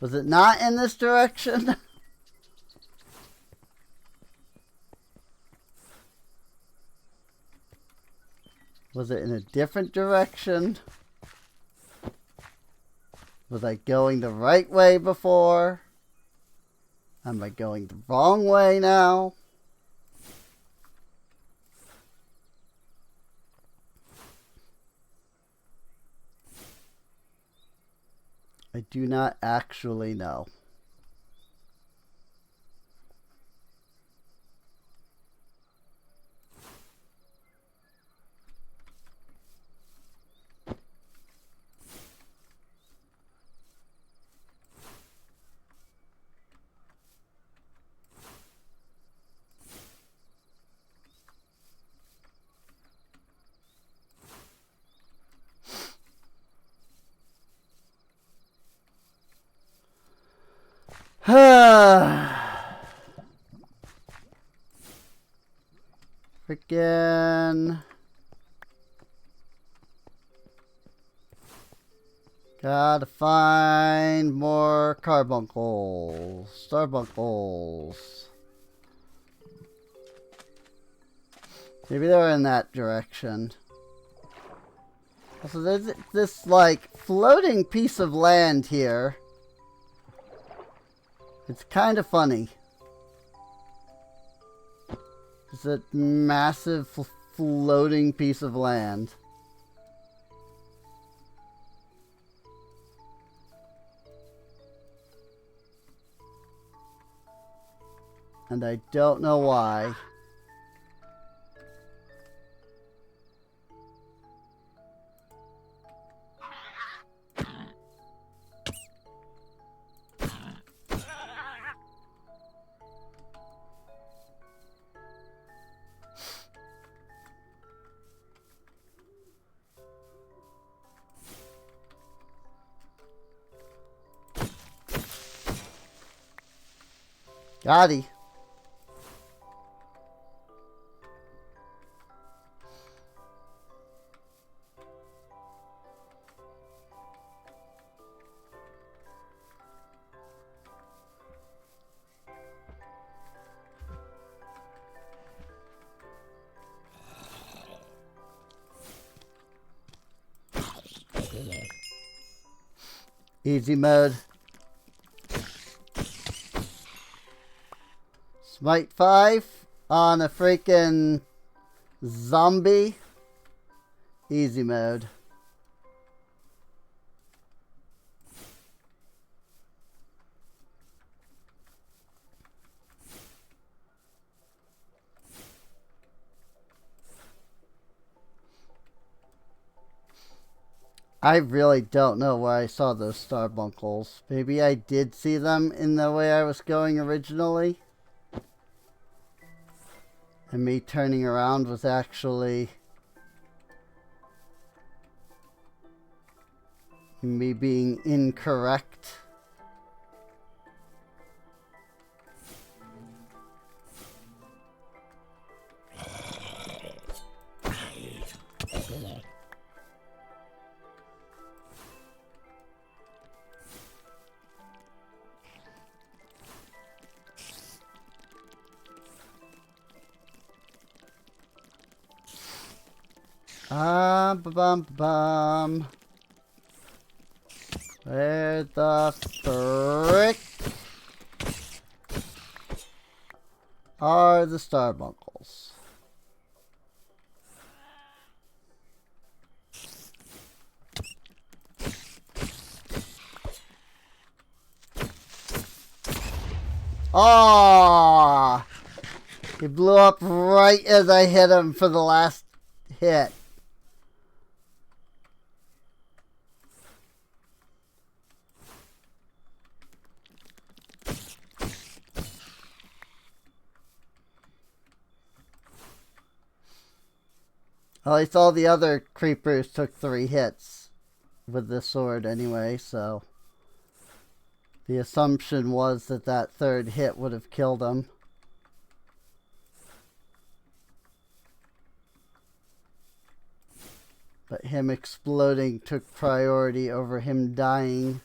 Was it not in this direction? Was it in a different direction? Was I going the right way before? Am I going the wrong way now? I do not actually know. Freaking gotta find more carbuncles, starbunkles. Maybe they're in that direction. So there's this like floating piece of land here. It's kind of funny. It's a massive floating piece of land. And I don't know why. Gotti. Easy mode. Smite 5 on a freaking zombie. Easy mode. I really don't know where I saw those starbunkles. Maybe I did see them in the way I was going originally. And me turning around was actually me being incorrect. Bum. Where the frick are the starbunkles? Ah! He blew up right as I hit him for the last hit. At least all the other creepers took 3 hits with this sword anyway, so the assumption was that that 3rd hit would have killed him. But him exploding took priority over him dying.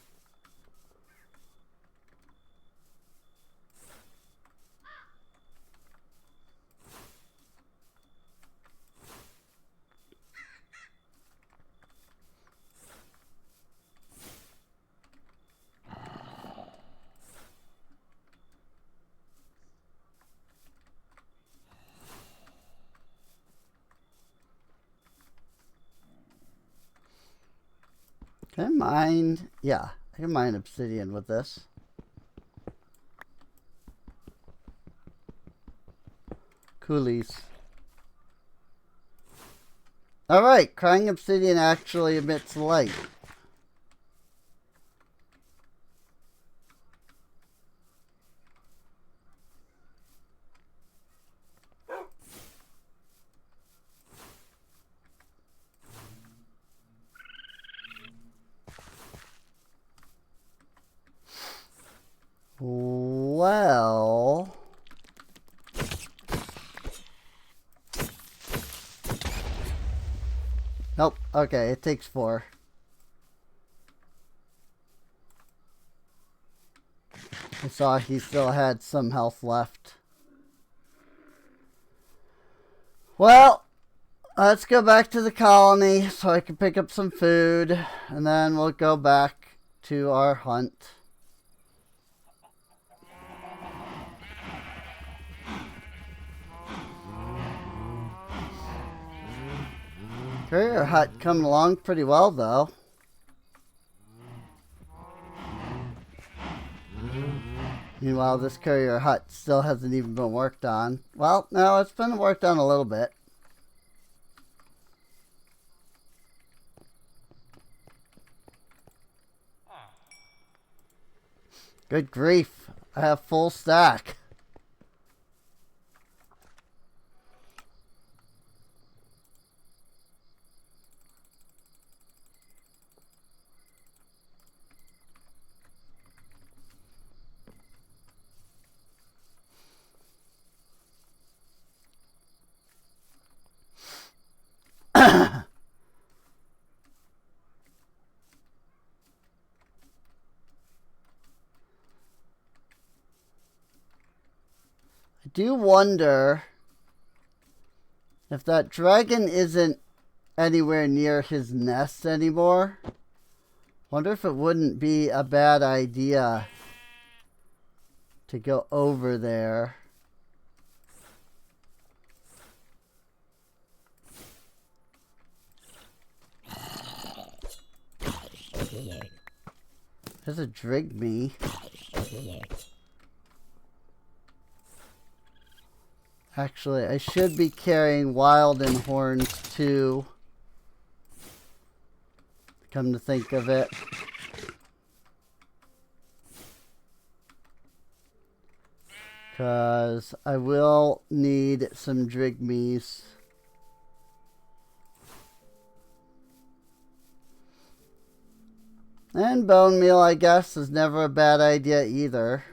Can I mine? Yeah, I can mine obsidian with this. Coolies. Alright, crying obsidian actually emits light. Well... Nope. Okay, it takes 4. I saw he still had some health left. Well, let's go back to the colony so I can pick up some food, and then we'll go back to our hunt. Courier hut coming along pretty well, though. Meanwhile, this courier hut still hasn't even been worked on. Well, no, it's been worked on a little bit. Good grief. I have full stack. do wonder if that dragon isn't anywhere near his nest anymore. Wonder if it wouldn't be a bad idea to go over there. There's a Drigme. Actually, I should be carrying Wilden horns too. Come to think of it. Because I will need some Drigmes. And bone meal, I guess, is never a bad idea either.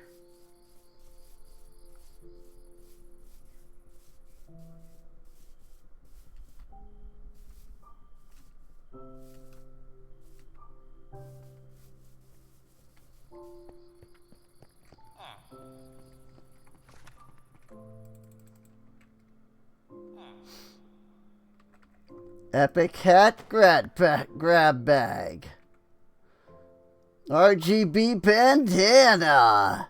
Epic hat grab bag. RGB bandana.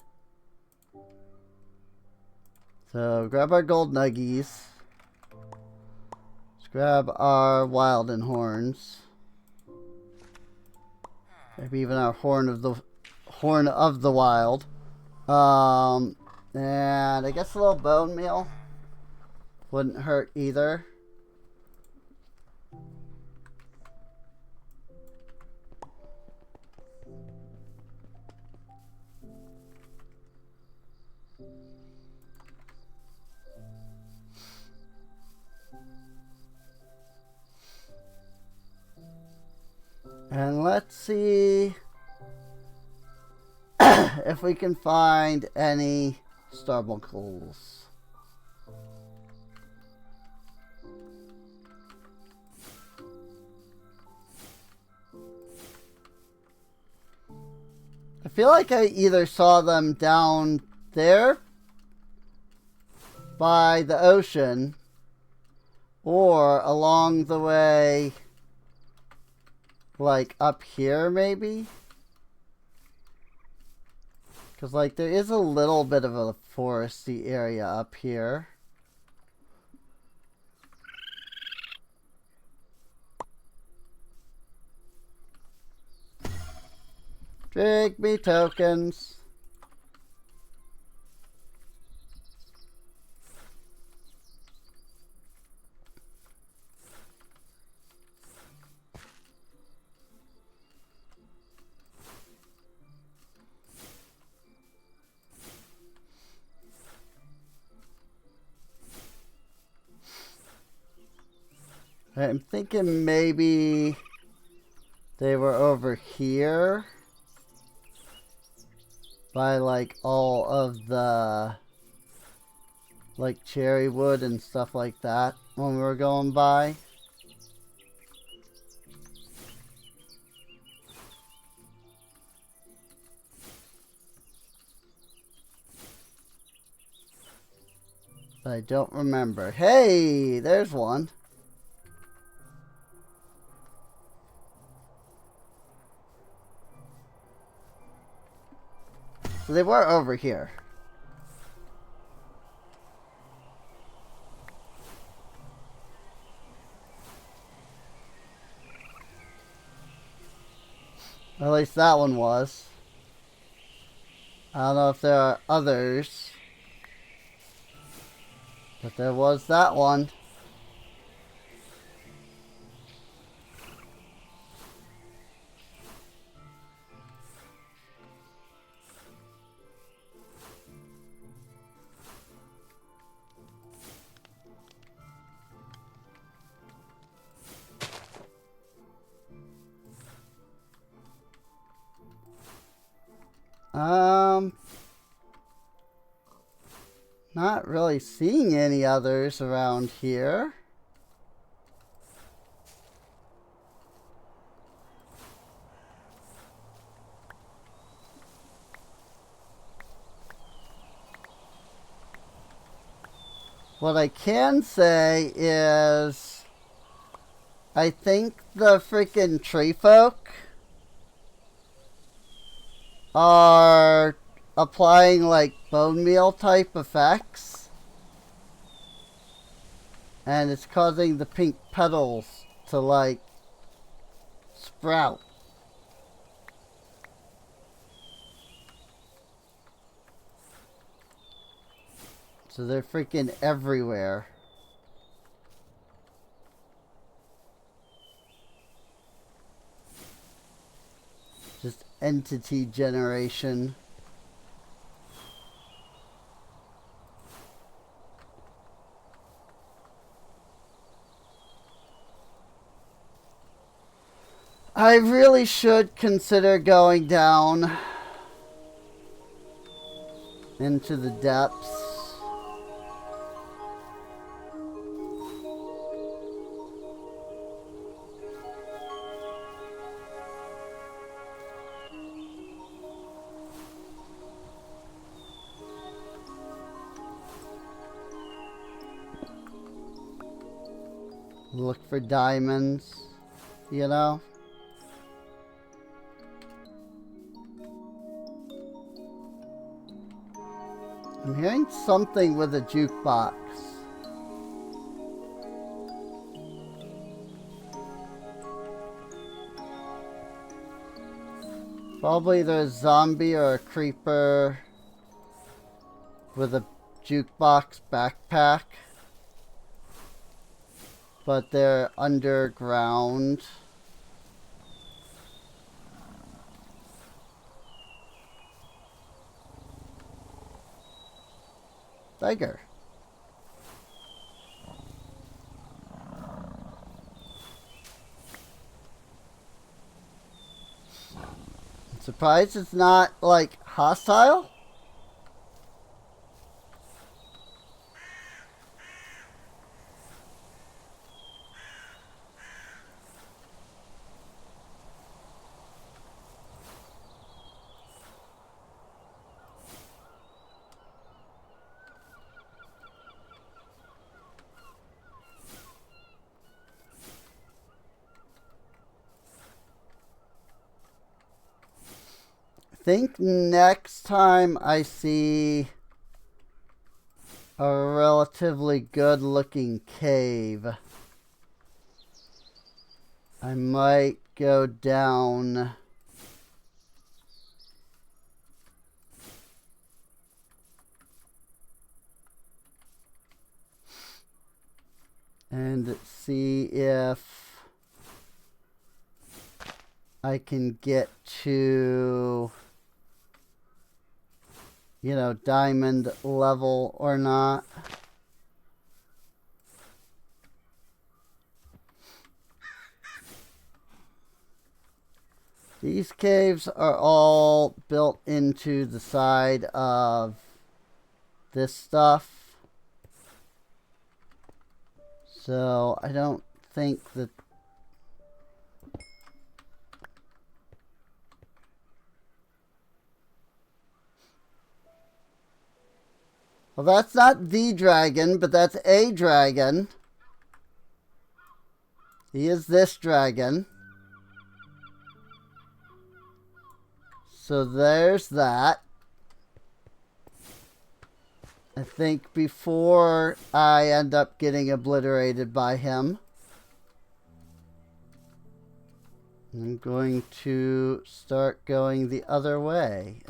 So grab our gold nuggies. Let's grab our Wilden horns. Maybe even our horn of the wild. And I guess a little bone meal wouldn't hurt either. And let's see if we can find any starbuckles. I feel like I either saw them down there by the ocean or along the way, like up here maybe. Because like there is a little bit of a foresty area up here. Drink me tokens. I'm thinking maybe they were over here by like all of the like cherry wood and stuff like that when we were going by. But I don't remember. Hey, there's one. So they were over here. Or at least that one was. I don't know if there are others. But there was that one. Not really seeing any others around here. What I can say is I think the freaking tree folk are applying like bone meal type effects, and it's causing the pink petals to like sprout. So they're freaking everywhere. Just entity generation. I really should consider going down into the depths. Look for diamonds, you know? I'm hearing something with a jukebox. Probably there's a zombie or a creeper with a jukebox backpack. But they're underground. Tiger. I'm surprised it's not like hostile. I think next time I see a relatively good looking cave, I might go down and see if I can get to, you know, diamond level or not. These caves are all built into the side of this stuff. So I don't think that well, that's not the dragon, but that's a dragon. He is this dragon. So there's that. I think before I end up getting obliterated by him, I'm going to start going the other way.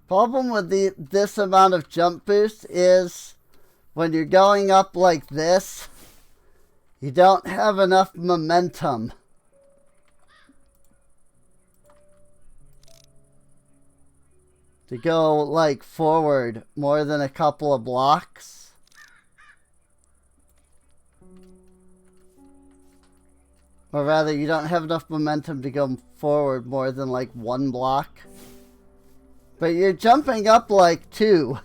Problem with this amount of jump boost is when you're going up like this, you don't have enough momentum to go like forward more than a couple of blocks. Or rather, you don't have enough momentum to go forward more than like one block. But you're jumping up like 2.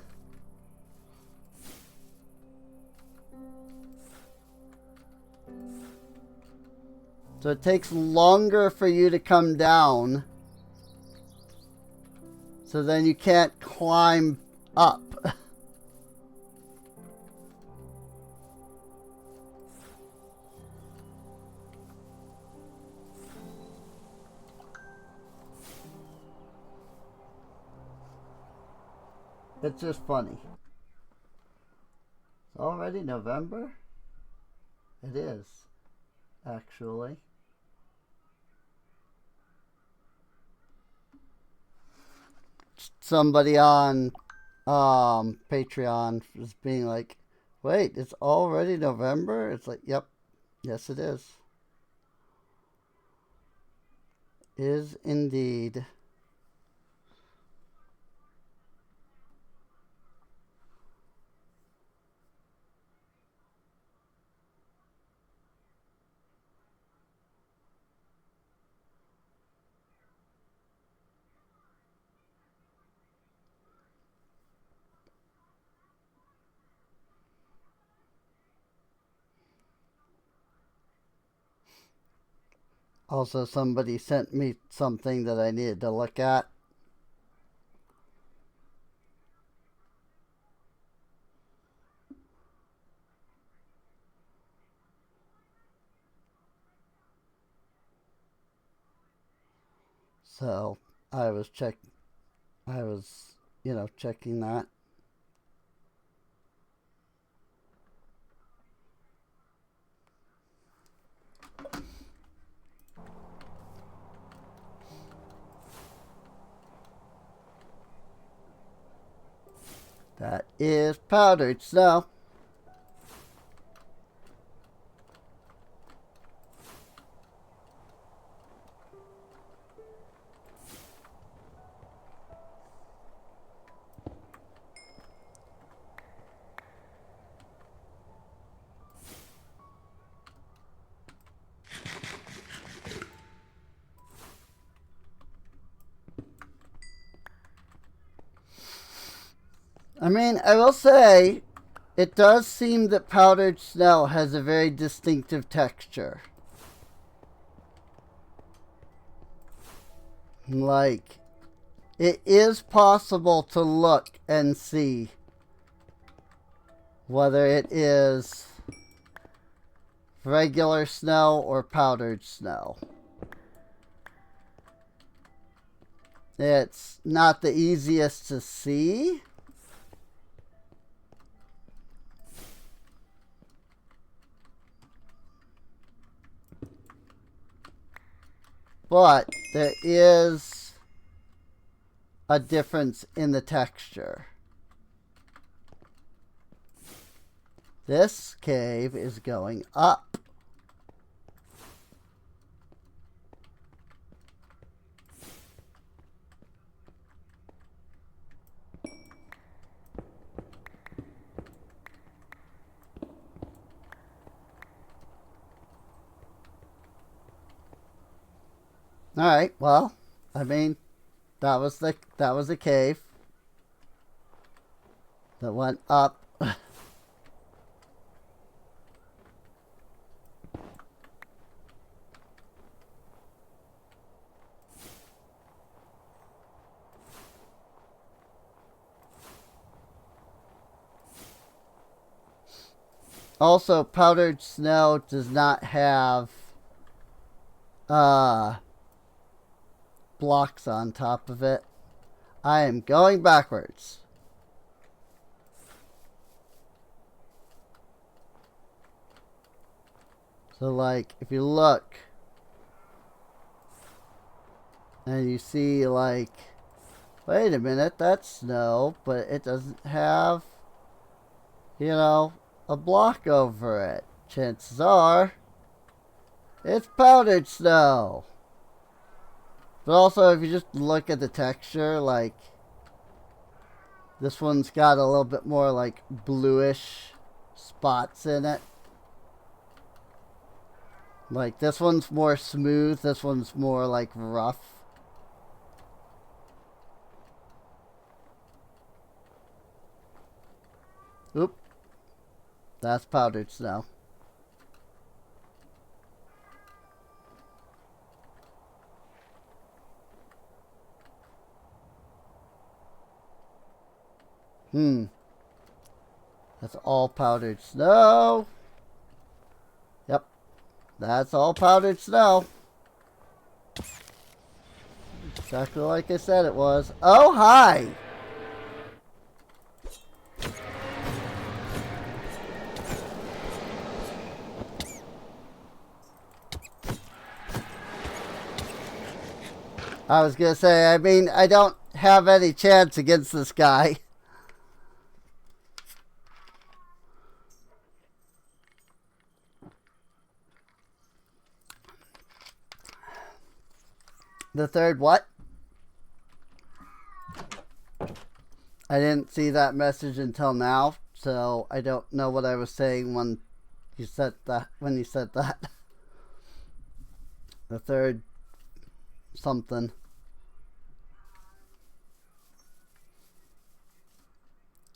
So it takes longer for you to come down. So then you can't climb up. It's just funny. It's already November? It is, actually. Somebody on Patreon is being like, wait, it's already November? It's like, yep, yes it is. Is indeed. Also, somebody sent me something that I needed to look at. So, I was, checking that. That is powdered snow. I mean, I will say, it does seem that powdered snow has a very distinctive texture. Like, it is possible to look and see whether it is regular snow or powdered snow. It's not the easiest to see. But there is a difference in the texture. This cave is going up. All right, well, I mean, that was a cave that went up. Also, powdered snow does not have blocks on top of it. I am going backwards. So, like, if you look and you see, like, wait a minute, that's snow, but it doesn't have, a block over it. Chances are it's powdered snow. But also, if you just look at the texture, like, this one's got a little bit more, like, bluish spots in it. Like, this one's more smooth, this one's more, like, rough. Oop. That's powdered snow. That's all powdered snow. Yep. That's all powdered snow. Exactly like I said it was. Oh, hi! I was gonna say, I mean, I don't have any chance against this guy. The third what? I didn't see that message until now, so I don't know what I was saying when you said that. The third something.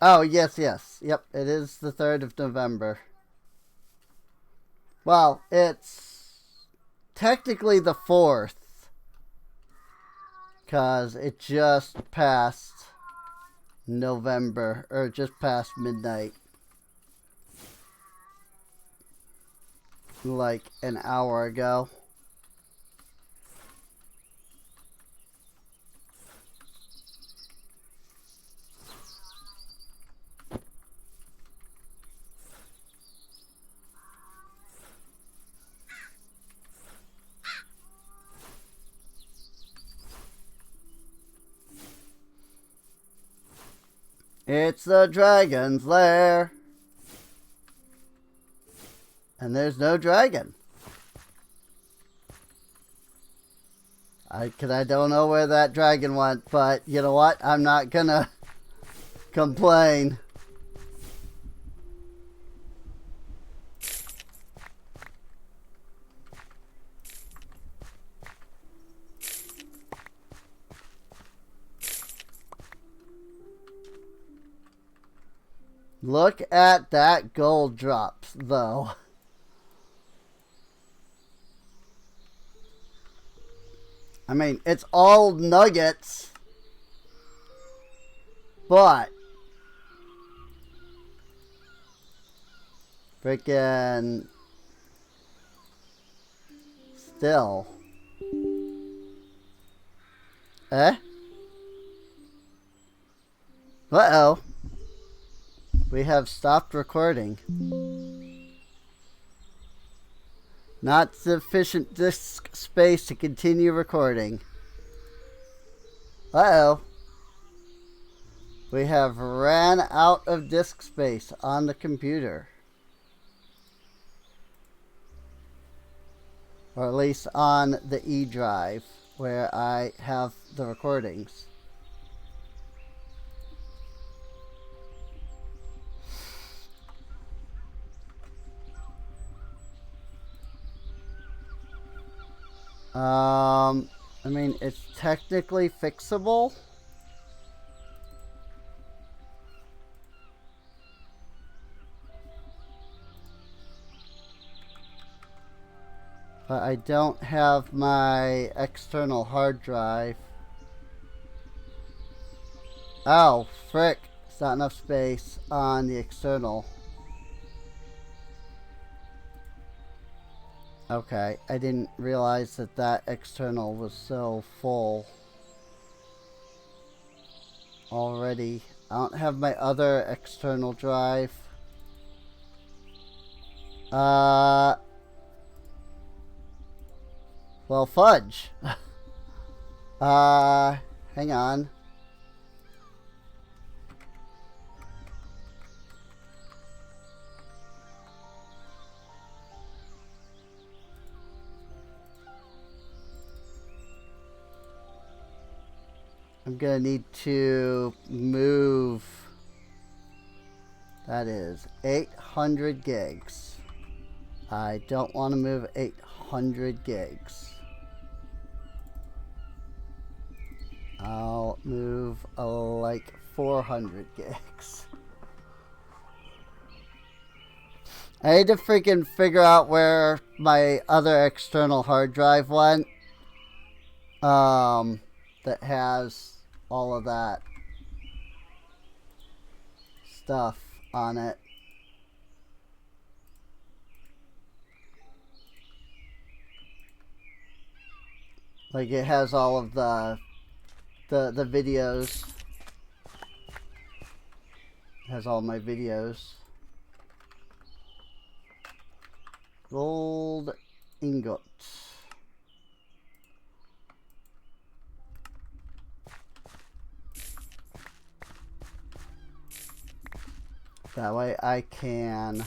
Oh, yes. Yep, it is the 3rd of November. Well, it's technically the 4th. Because it just passed November, or just past midnight. Like an hour ago. It's the dragon's lair. And there's no dragon. I don't know where that dragon went, but you know what? I'm not gonna complain. Look at that gold drops, though. I mean, it's all nuggets, but freaking still. Eh? Uh-oh. We have stopped recording. Not sufficient disk space to continue recording. Uh-oh. We have ran out of disk space on the computer. Or at least on the E drive where I have the recordings. I mean, it's technically fixable. But I don't have my external hard drive. Oh, frick. It's not enough space on the external. Okay, I didn't realize that that external was so full already. I don't have my other external drive. Well, fudge. Hang on. I'm gonna need to move. That is 800 gigs. I don't want to move 800 gigs. I'll move like 400 gigs. I need to freaking figure out where my other external hard drive went. That has all of that. stuff on it. Like it has all of the videos. It has all my videos. Gold ingot. That way I can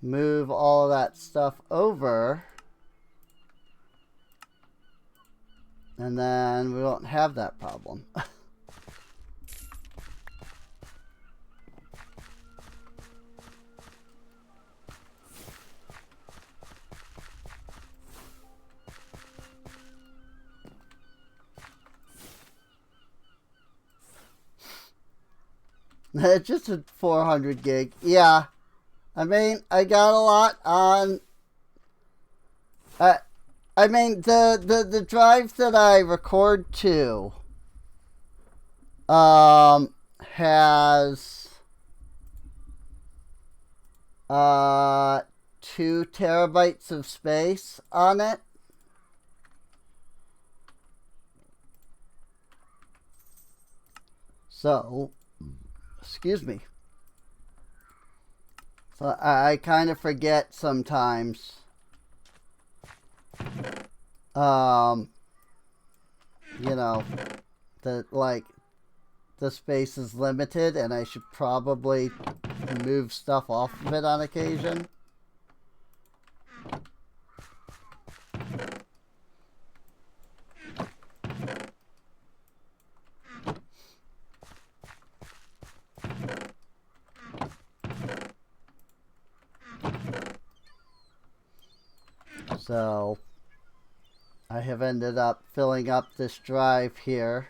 move all of that stuff over, and then we won't have that problem. It's just a 400 gig. Yeah. I mean, I got a lot on... I mean, the drive that I record to has 2 terabytes of space on it. So, excuse me. So I kind of forget sometimes. You know, that like the space is limited and I should probably move stuff off of it on occasion. So I have ended up filling up this drive here,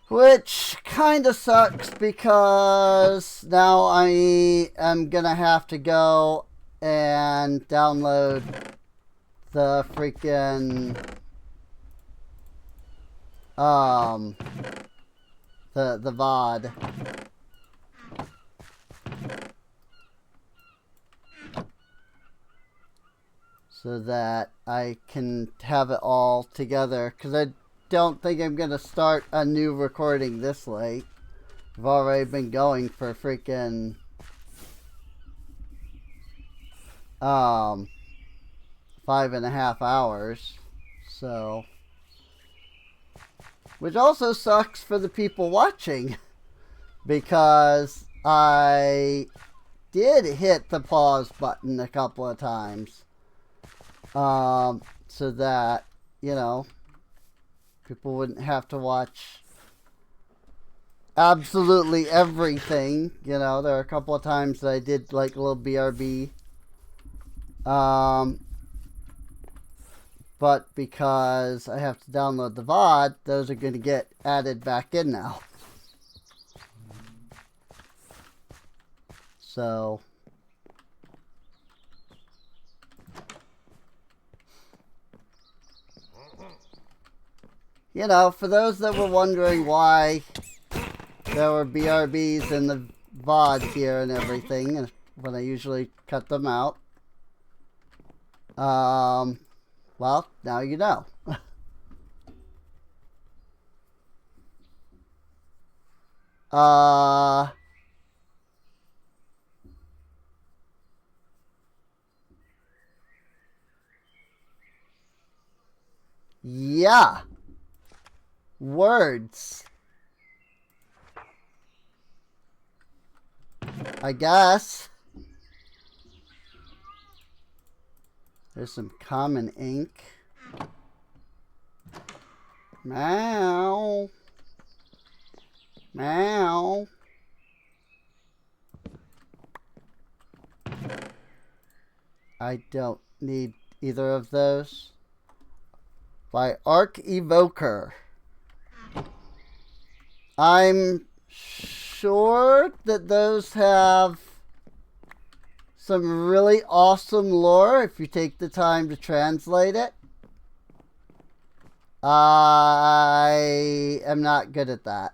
which kind of sucks because now I am gonna have to go and download the freaking the VOD. So that I can have it all together. Because I don't think I'm going to start a new recording this late. I've already been going for freaking 5.5 hours. So. Which also sucks for the people watching. Because I did hit the pause button a couple of times. So that, you know, people wouldn't have to watch absolutely everything. You know, there are a couple of times that I did like a little BRB. But because I have to download the VOD, those are going to get added back in now. So... You know, for those that were wondering why there were BRBs in the VOD here and everything, when I usually cut them out, well, now you know. Yeah. Words. I guess. There's some common ink. Meow. Meow. I don't need either of those. By Archevoker. I'm sure that those have some really awesome lore if you take the time to translate it. I am not good at that.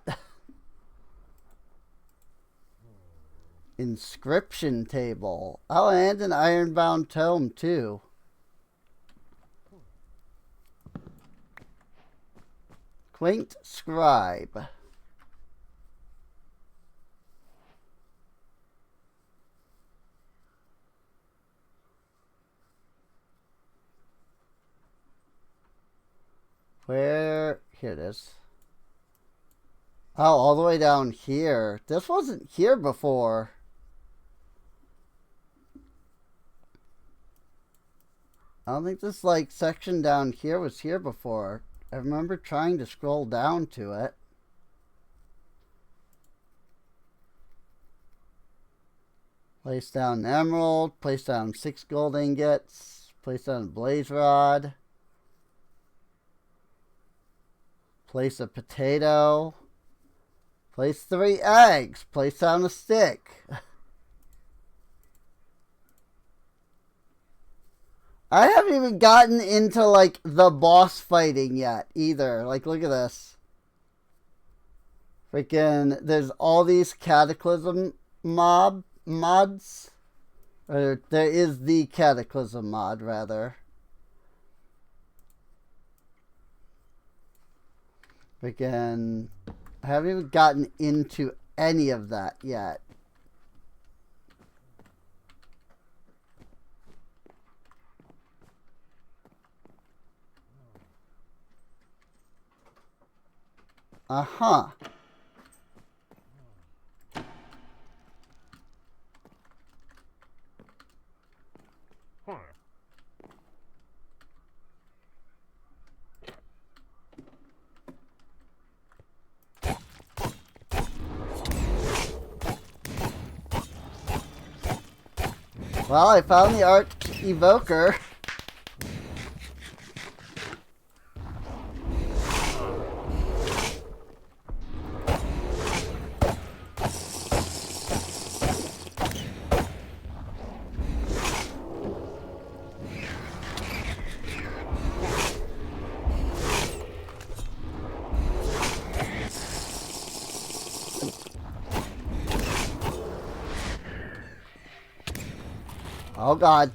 Inscription table. Oh, and an ironbound tome, too. Quaint scribe. Where? Here it is. Oh, all the way down here. This wasn't here before. I don't think this, like, section down here was here before. I remember trying to scroll down to it. Place down an emerald. Place down 6 gold ingots. Place down a blaze rod. Place a potato. Place 3 eggs. Place down a stick. I haven't even gotten into, like, the boss fighting yet, either. Like, look at this. Freaking, there's all these cataclysm mods. Or, there is the cataclysm mod, rather. Freaking, I haven't even gotten into any of that yet. Uh-huh. Well, I found the Archevoker. Oh God.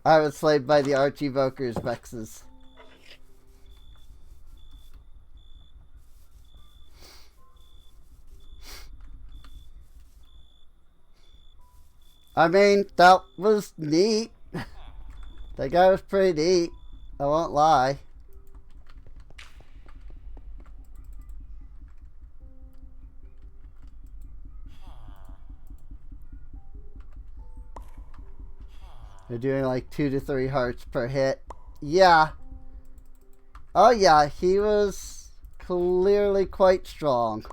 I was slayed by the Archevoker's vexes. I mean, that was neat. That guy was pretty neat. I won't lie. They're doing like 2 to 3 hearts per hit. Yeah. Oh yeah, he was clearly quite strong.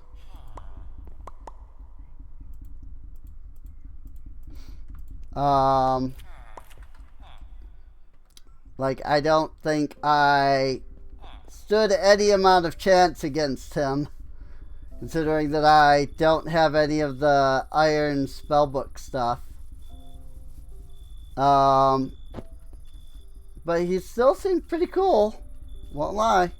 Like, I don't think I stood any amount of chance against him, considering that I don't have any of the iron spellbook stuff. But he still seemed pretty cool. Won't lie.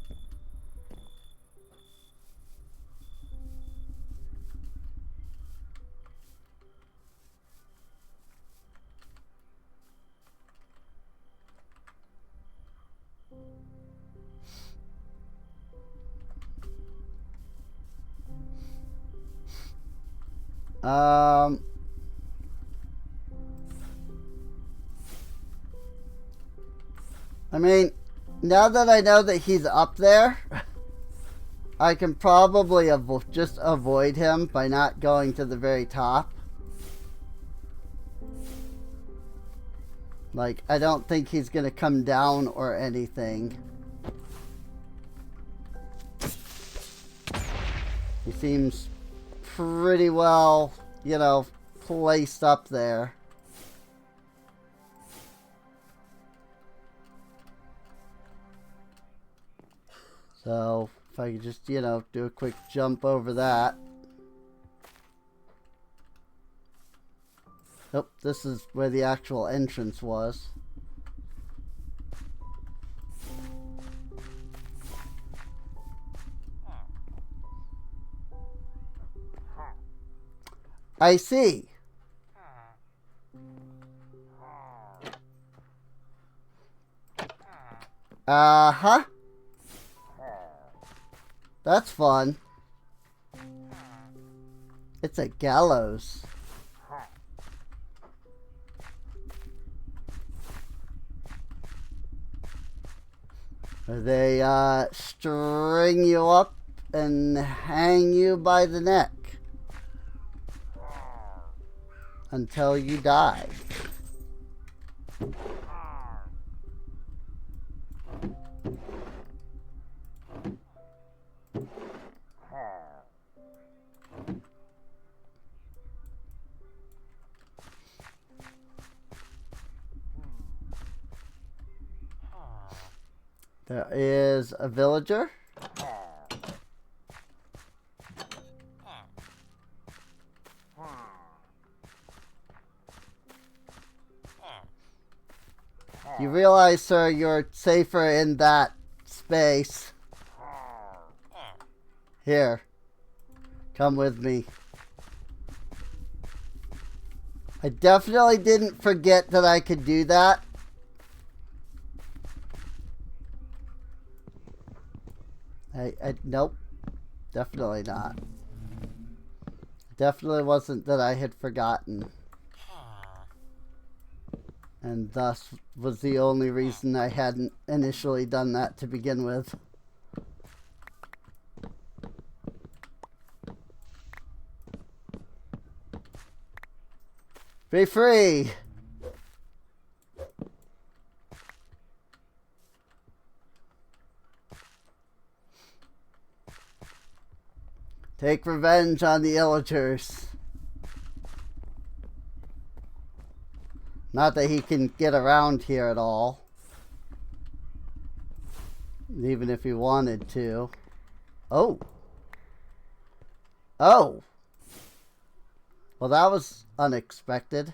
I mean, now that I know that he's up there, I can probably just avoid him by not going to the very top. Like, I don't think he's gonna come down or anything. He seems pretty well, you know, placed up there. So, if I could just, you know, do a quick jump over that. Oh, this is where the actual entrance was. I see. Uh-huh. That's fun. It's a gallows. They string you up and hang you by the neck until you die. There is a villager. You realize, sir, you're safer in that space. Here. Come with me. I definitely didn't forget that I could do that. Nope. Definitely not. Definitely wasn't that I had forgotten. And thus was the only reason I hadn't initially done that to begin with. Be free! Take revenge on the illagers. Not that he can get around here at all. Even if he wanted to. Oh. Oh. Well, that was unexpected.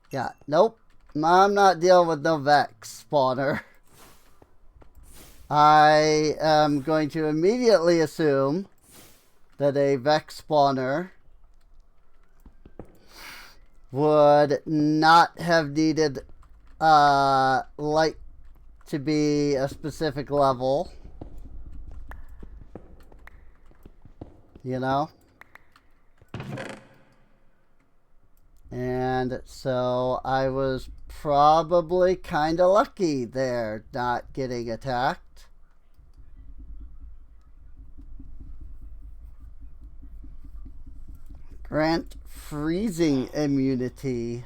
Yeah, nope. I'm not dealing with no Vex spawner. I am going to immediately assume that a Vex spawner would not have needed light to be a specific level. You know? And so I was probably kind of lucky there not getting attacked. Grant freezing immunity.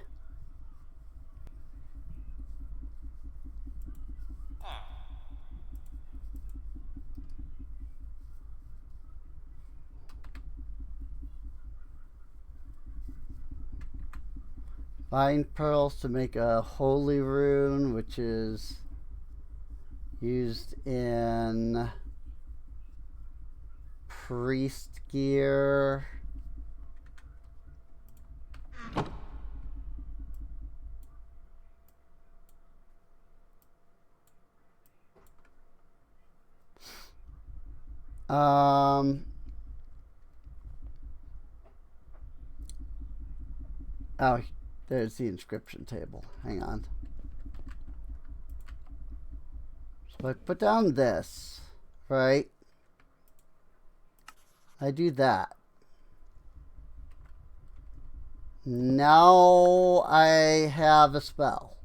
Find pearls to make a holy rune, which is used in priest gear. Oh, there's the inscription table. Hang on. So I put down this, right? I do that. Now I have a spell.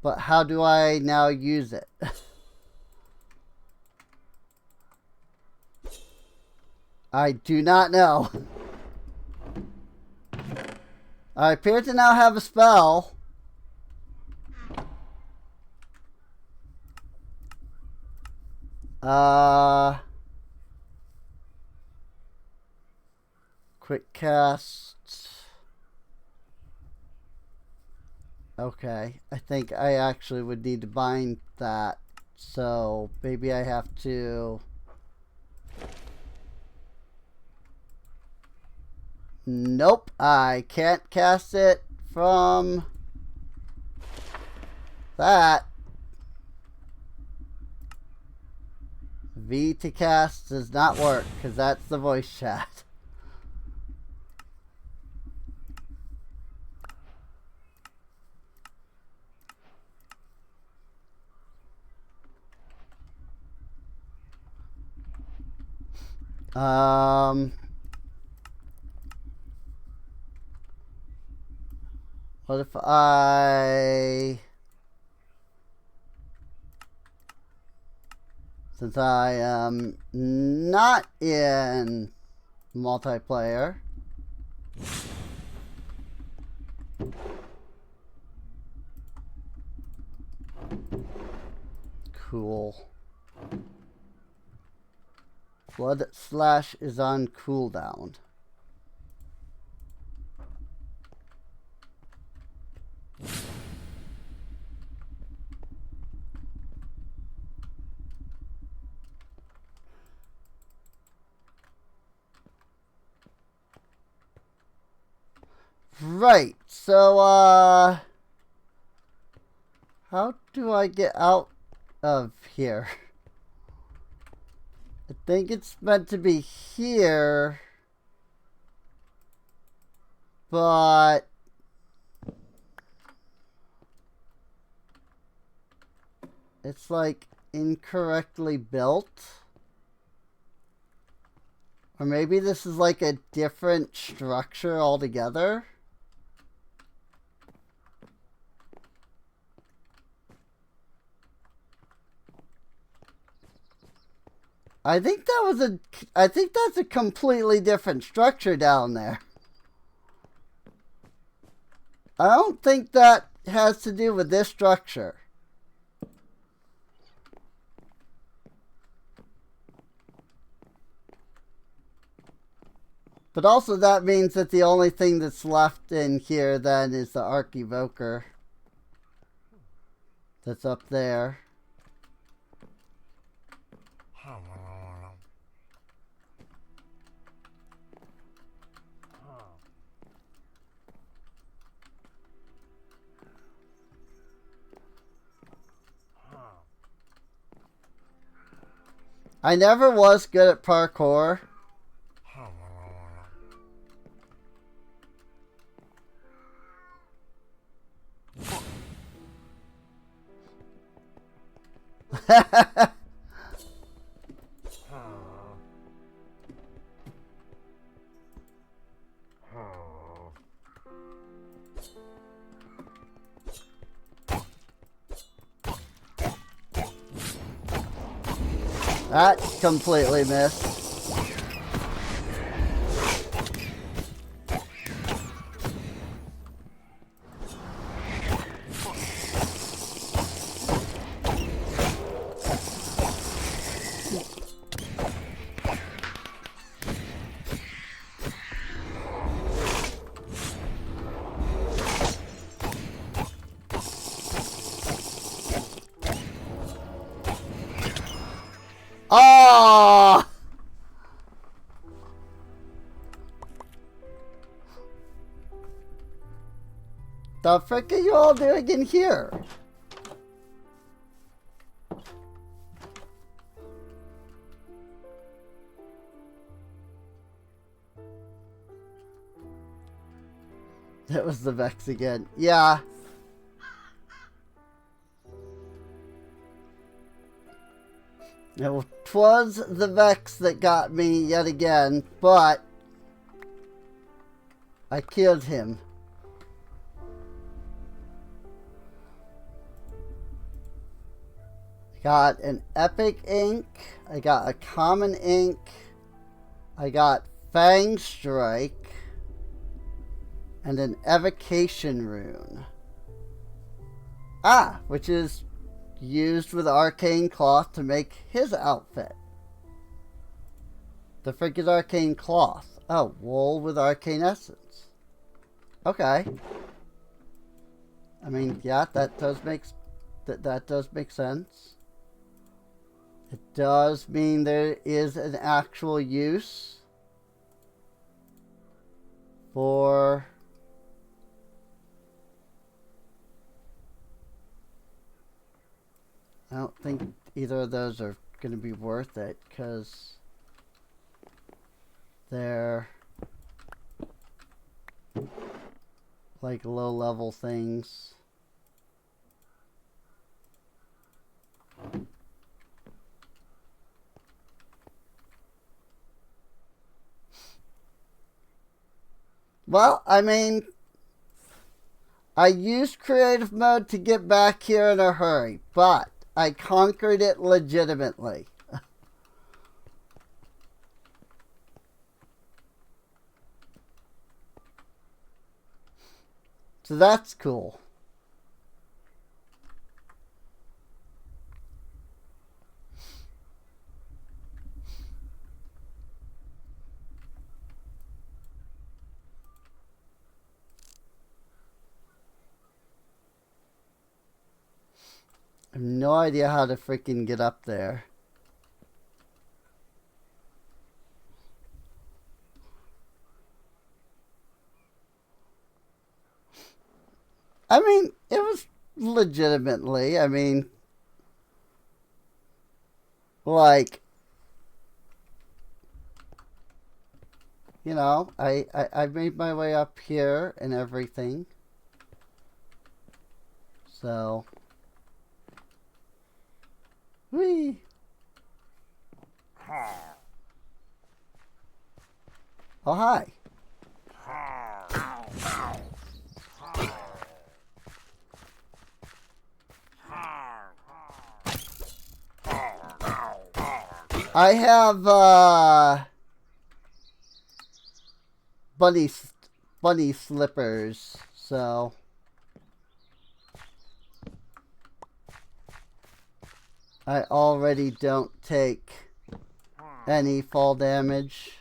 But how do I now use it? I do not know. I appear to now have a spell. Quick cast. Okay, I think I actually would need to bind that. So maybe I have to... Nope, I can't cast it from that. V to cast does not work because that's the voice chat. What if since I am not in multiplayer, cool. Blood Slash is on cooldown. Right, so, how do I get out of here? I think it's meant to be here, but it's like incorrectly built. Or maybe this is like a different structure altogether. I think that's a completely different structure down there. I don't think that has to do with this structure. But also that means that the only thing that's left in here then is the Archevoker that's up there. I never was good at parkour. That completely missed. Oh! The frick are you all doing in here? That was the Vex again. Yeah. It was the Vex that got me yet again, but I killed him. I got an epic ink, I got a common ink, I got Fang Strike, and an evocation rune. Ah, which is used with arcane cloth to make his outfit. The frick is arcane cloth? Oh, wool with arcane essence. Okay. I mean, yeah, that does make sense. It does mean there is an actual use for I don't think either of those are going to be worth it because they're like low level things. Well, I mean, I used creative mode to get back here in a hurry, but I conquered it legitimately. So that's cool. I have no idea how to freaking get up there. I mean, it was legitimately, I mean, like, you know, I made my way up here and everything. So, whee! Oh, hi. I have bunny slippers, so I already don't take any fall damage.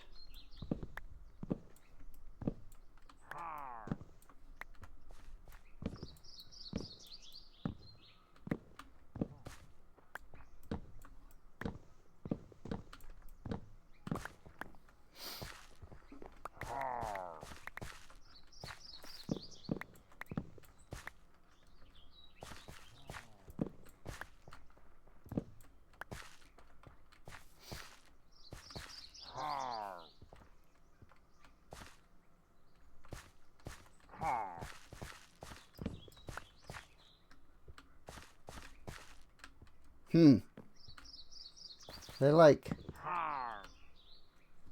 They're like,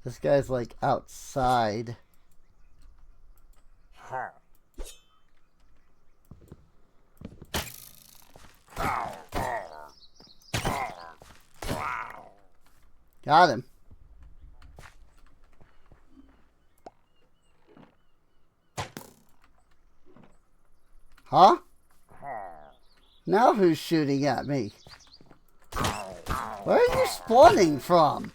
this guy's like outside. Got him. Huh? Now who's shooting at me? Where are you spawning from?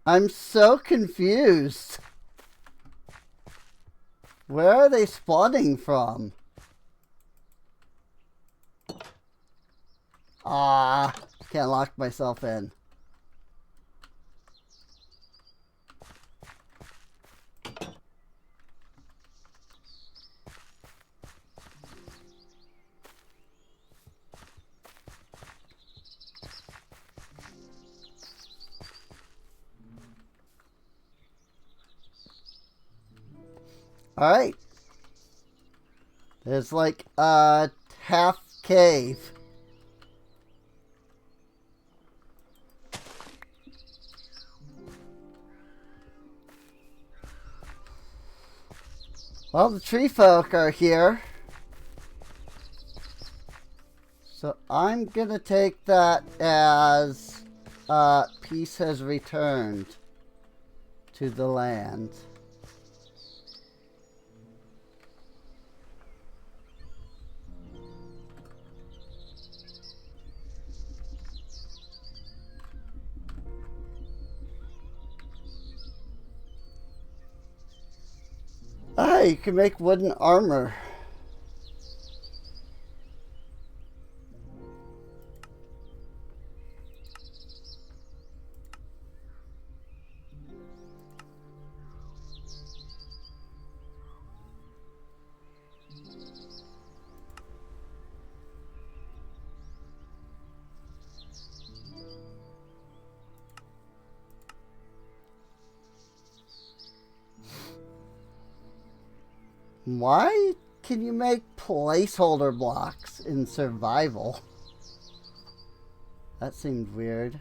I'm so confused. Where are they spawning from? Ah, can't lock myself in. Alright. There's like a half cave. Well, the tree folk are here. So I'm gonna take that as peace has returned to the land. Ah, you can make wooden armor. Why can you make placeholder blocks in survival? That seemed weird.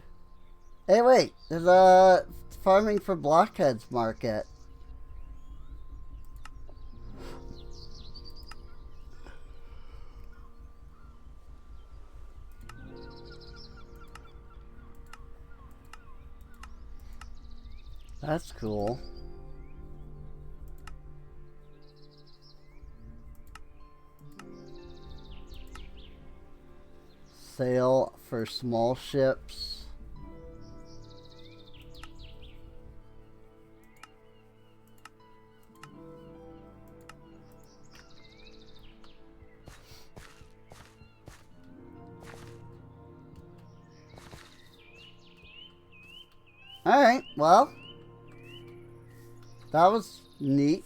Hey, wait, there's a farming for blockheads market. That's cool. Sale for small ships. Alright, well, that was neat.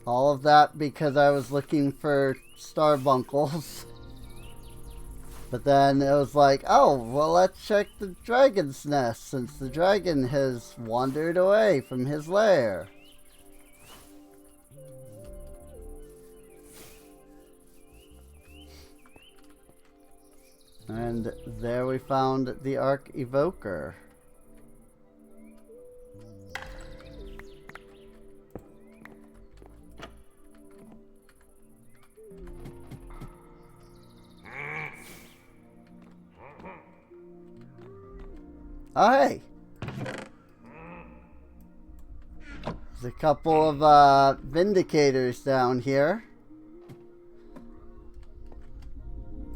All of that because I was looking for starbunkles. But then it was like, oh, well, let's check the dragon's nest since the dragon has wandered away from his lair. And there we found the Archevoker. Oh, hey. There's a couple of Vindicators down here.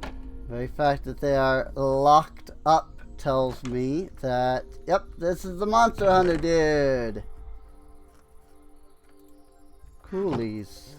The very fact that they are locked up tells me that, yep, this is the Monster Hunter dude. Coolies.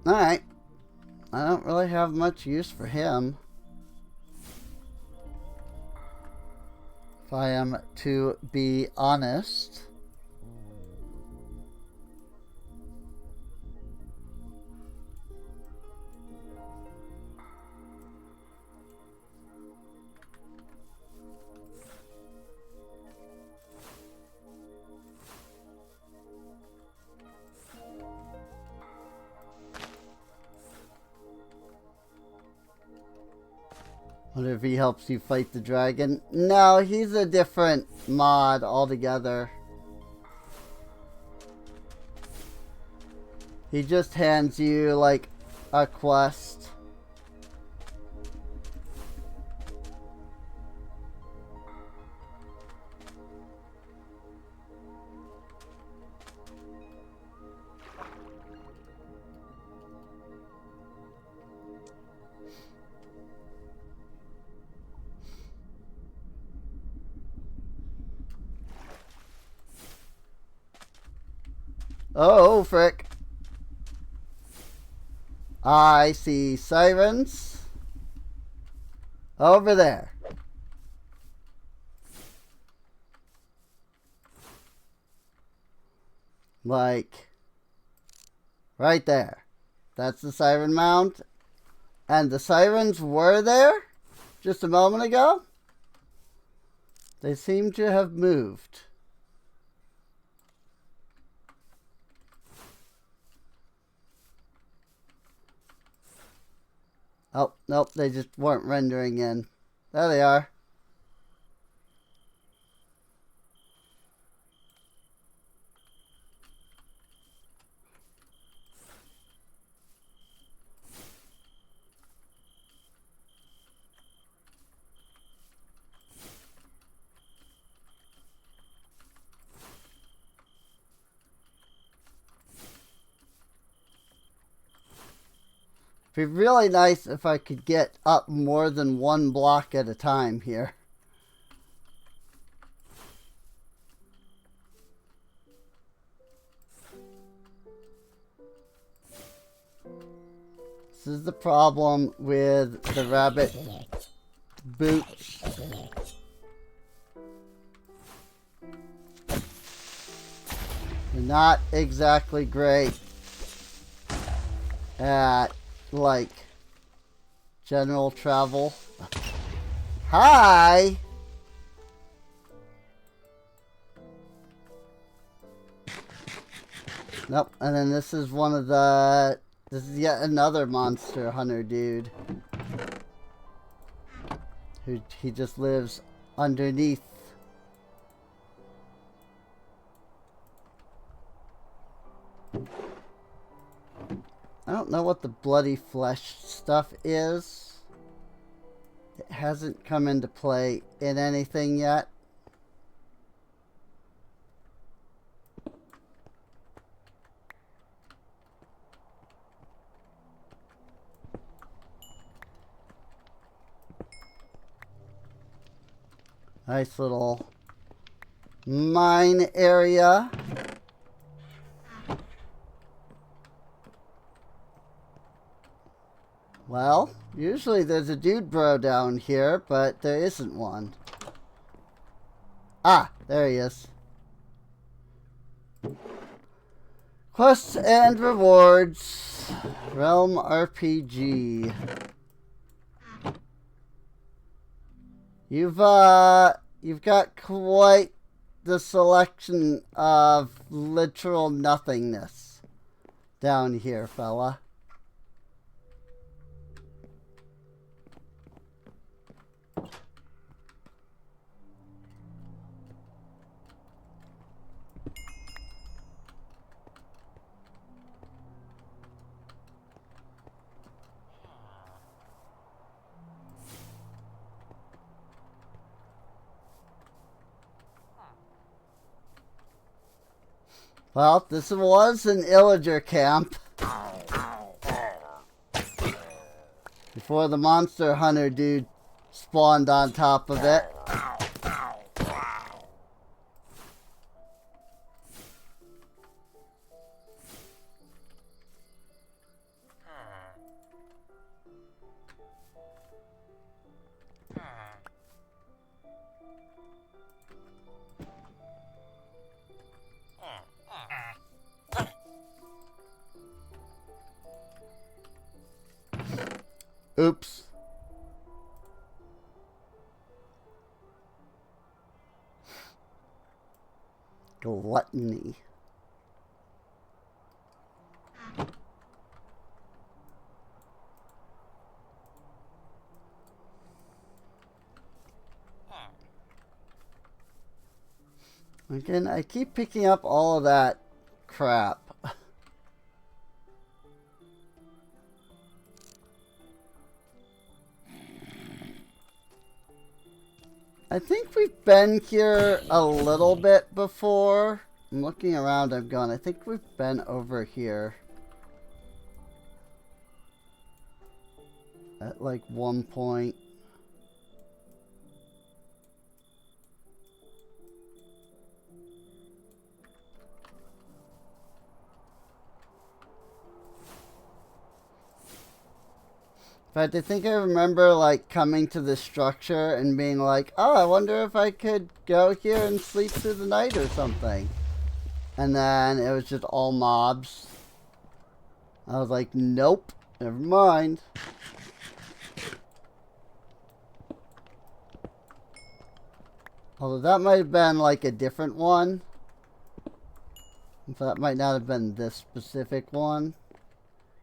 Alright. I don't really have much use for him, if I am to be honest. Wonder if he helps you fight the dragon. No, he's a different mod altogether. He just hands you, like, a quest. Oh, frick. I see sirens over there. Like, right there. That's the siren mount. And the sirens were there just a moment ago. They seem to have moved. Oh, nope, they just weren't rendering in. There they are. It'd be really nice if I could get up more than one block at a time here. This is the problem with the rabbit boots. They're not exactly great at, like, general travel. Hi! Nope, and then this is one of the... This is yet another monster hunter dude. He just lives underneath. I don't know what the bloody flesh stuff is. It hasn't come into play in anything yet. Nice little mine area. Well, usually there's a dude bro down here, but there isn't one. Ah, there he is. Quests and rewards. Realm RPG. You've got quite the selection of literal nothingness down here, fella. Well, this was an illager camp. Before the monster hunter dude spawned on top of it. Oops. Gluttony. Again, I keep picking up all of that crap. I think we've been here a little bit before. I'm looking around, I'm going, I think we've been over here. At like one point. In fact, I think I remember like coming to this structure and being like, oh, I wonder if I could go here and sleep through the night or something. And then it was just all mobs. I was like, nope, never mind. Although that might have been like a different one. That might not have been this specific one.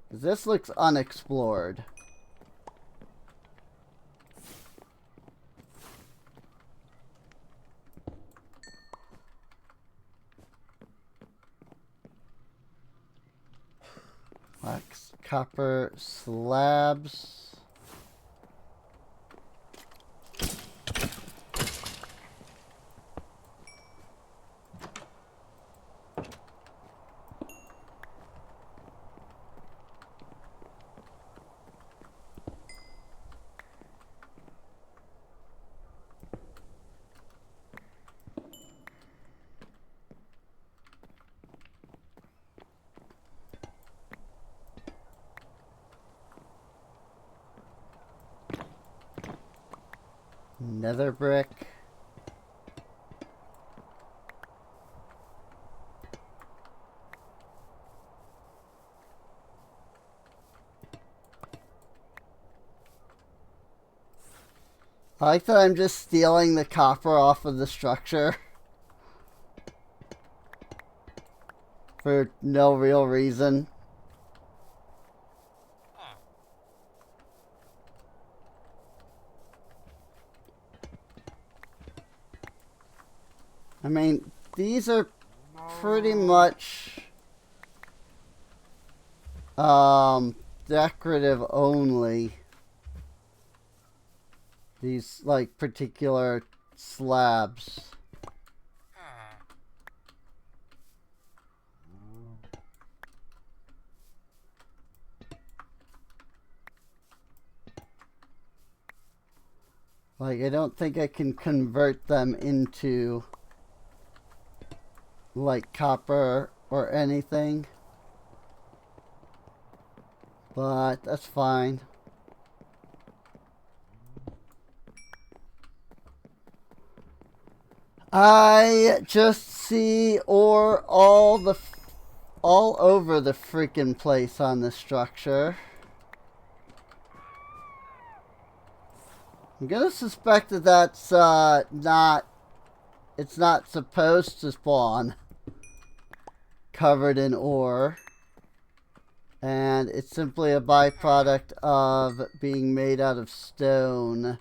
Because this looks unexplored. Wax, copper slabs. Nether brick. I like that I'm just stealing the copper off of the structure for no real reason. I mean, these are pretty much decorative only. These, like, particular slabs. Like, I don't think I can convert them into, like, copper or anything. But that's fine. I just see ore all over the freaking place on this structure. I'm gonna suspect that that's it's not supposed to spawn covered in ore. And it's simply a byproduct of being made out of stone.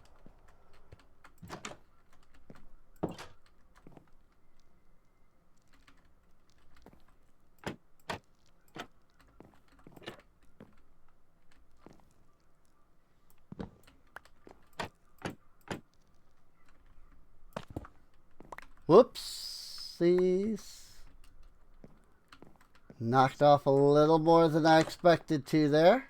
Whoopsies. Knocked off a little more than I expected to there.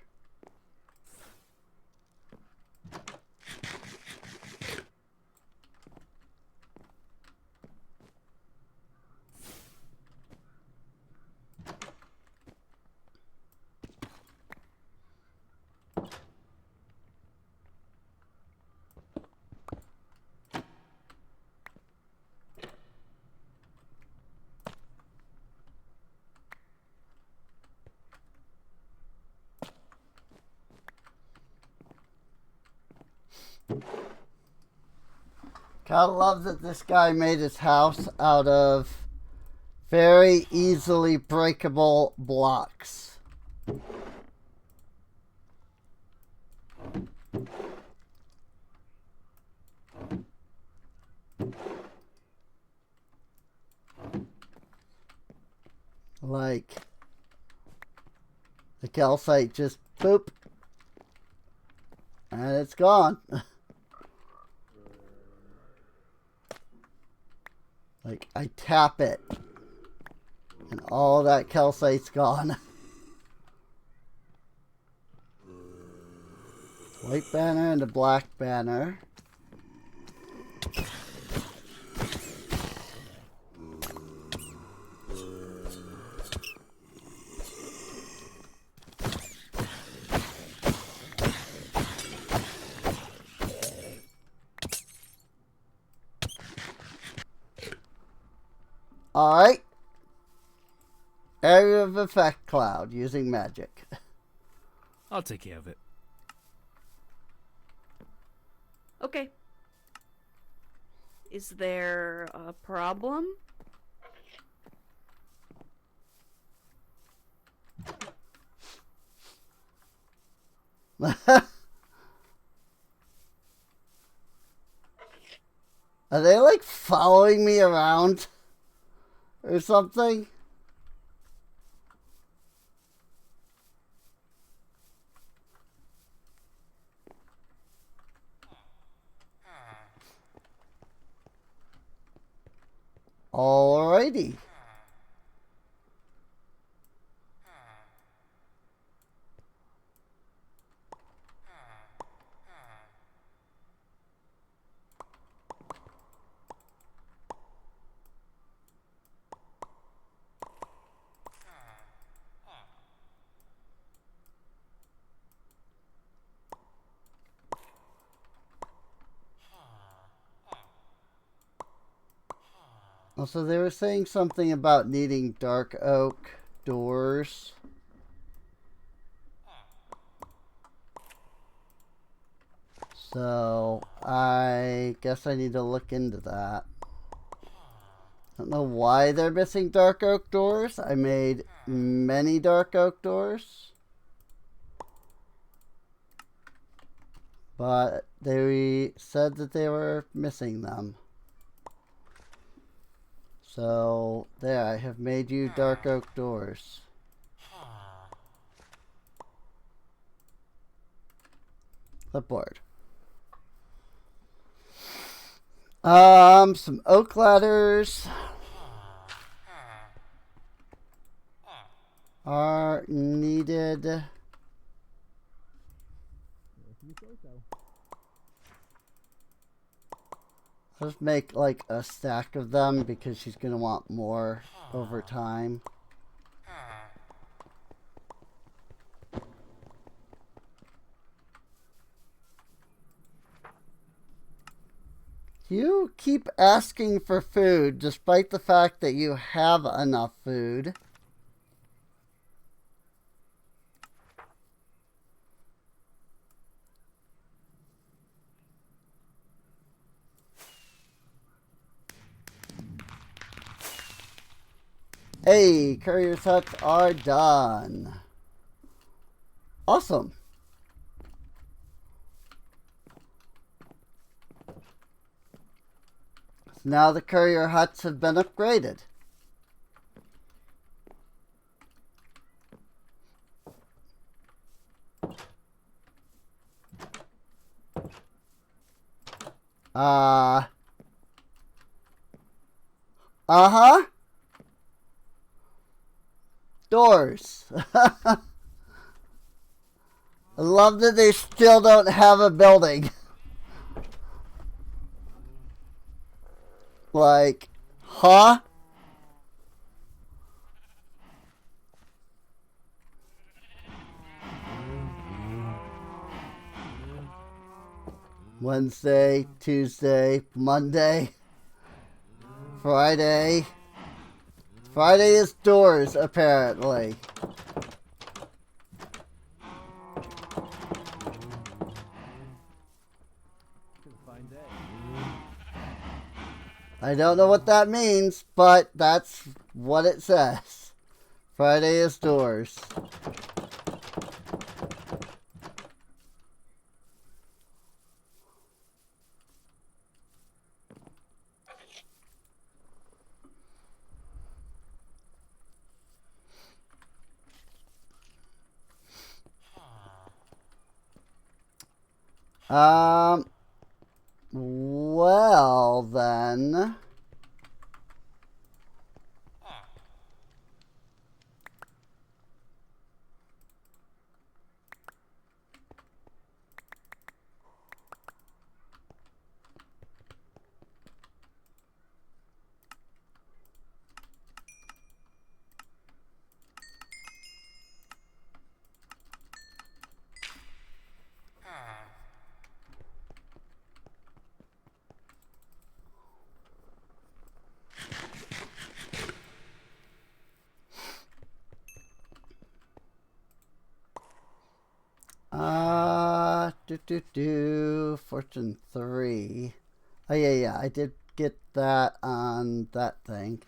Gotta love that this guy made his house out of very easily breakable blocks. Like, the calcite just boop, and it's gone. Like, I tap it, and all that calcite's gone. White banner and a black banner. Alright. Area of effect cloud using magic. I'll take care of it. Okay. Is there a problem? Are they like following me around or something? Alrighty. Also, they were saying something about needing dark oak doors. So, I guess I need to look into that. I don't know why they're missing dark oak doors. I made many dark oak doors. But they said that they were missing them. So, there, I have made you dark oak doors. Clipboard. Some oak ladders are needed. I'll just make like a stack of them because she's gonna want more over time. You keep asking for food despite the fact that you have enough food. Hey, courier's huts are done. Awesome. So now the courier huts have been upgraded. Uh-huh. Doors. I love that they still don't have a building. Like, huh? Wednesday, Tuesday, Monday, Friday. Friday is doors, apparently. I don't know what that means, but that's what it says. Friday is doors. Well then. Fortune 3. Oh, yeah, I did get that on that thing.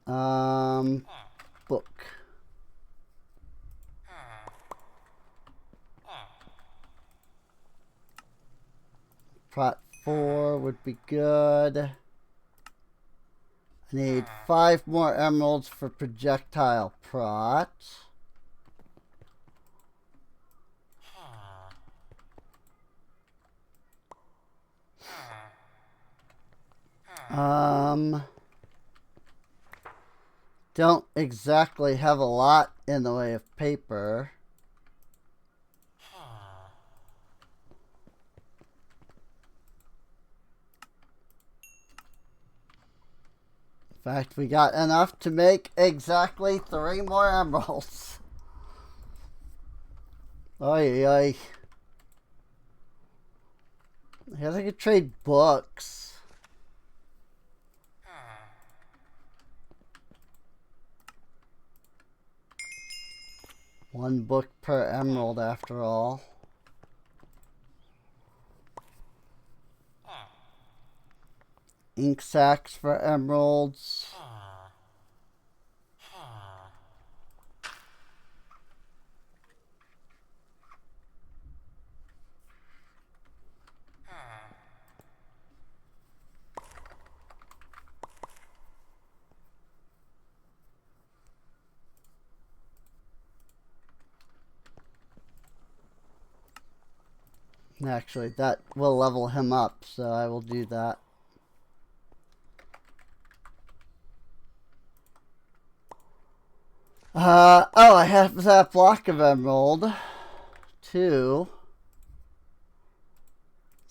Book. Prot 4 would be good. I need 5 more emeralds for projectile prot. Don't exactly have a lot in the way of paper. In fact, we got enough to make exactly 3 more emeralds. Oy, oy. I guess I could trade books. 1 book per emerald after all. Ink sacks for emeralds. Actually, that will level him up, so I will do that. Oh, I have that block of emerald, too.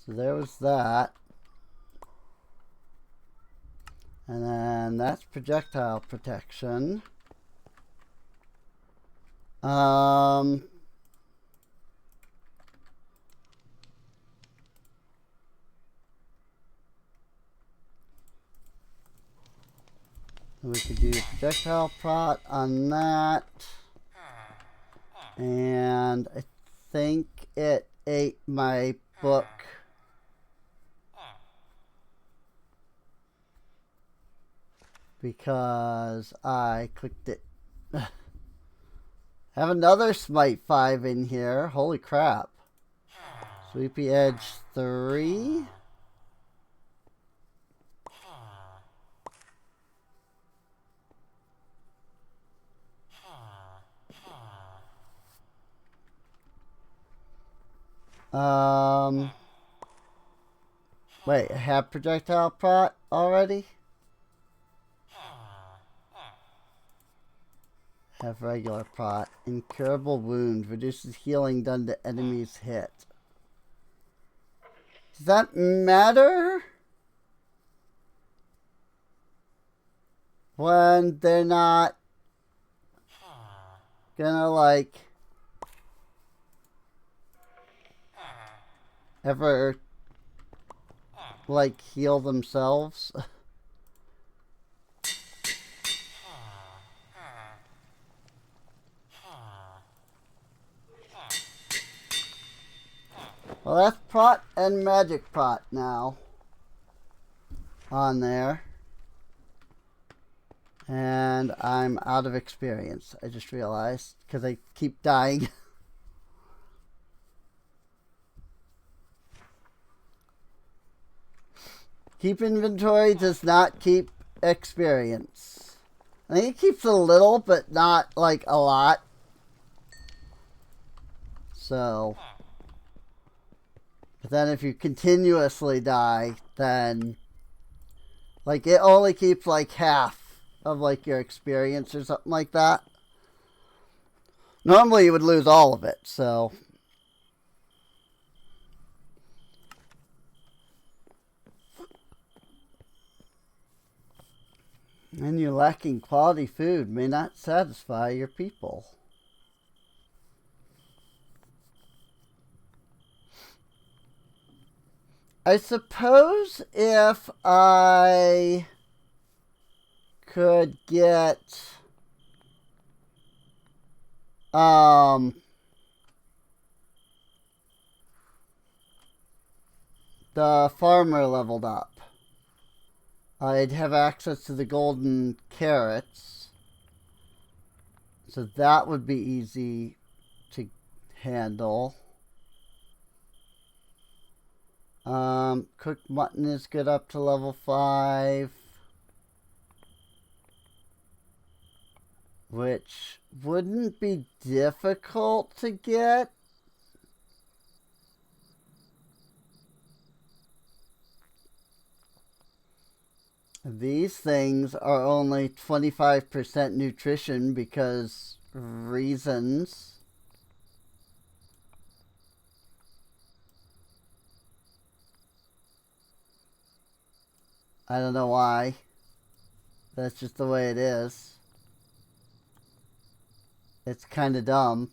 So there was that. And then that's projectile protection. We could do projectile prot on that. And I think it ate my book. Because I clicked it. Have another Smite 5 in here. Holy crap. Sweepy Edge 3. Wait, I have projectile prot already? Have regular prot. Incurable wound. Reduces healing done to enemies hit. Does that matter? When they're not gonna, like, ever, like, heal themselves? Well, that's prot and magic prot now on there. And I'm out of experience, I just realized, because I keep dying. Keep inventory does not keep experience. I think it keeps a little, but not like a lot. So, but then if you continuously die, then like it only keeps like half of like your experience or something like that. Normally you would lose all of it, so. And you're lacking quality food may not satisfy your people. I suppose if I could get the farmer leveled up, I'd have access to the golden carrots, so that would be easy to handle. Cooked mutton is good up to level 5, which wouldn't be difficult to get. These things are only 25% nutrition because reasons. I don't know why. That's just the way it is. It's kind of dumb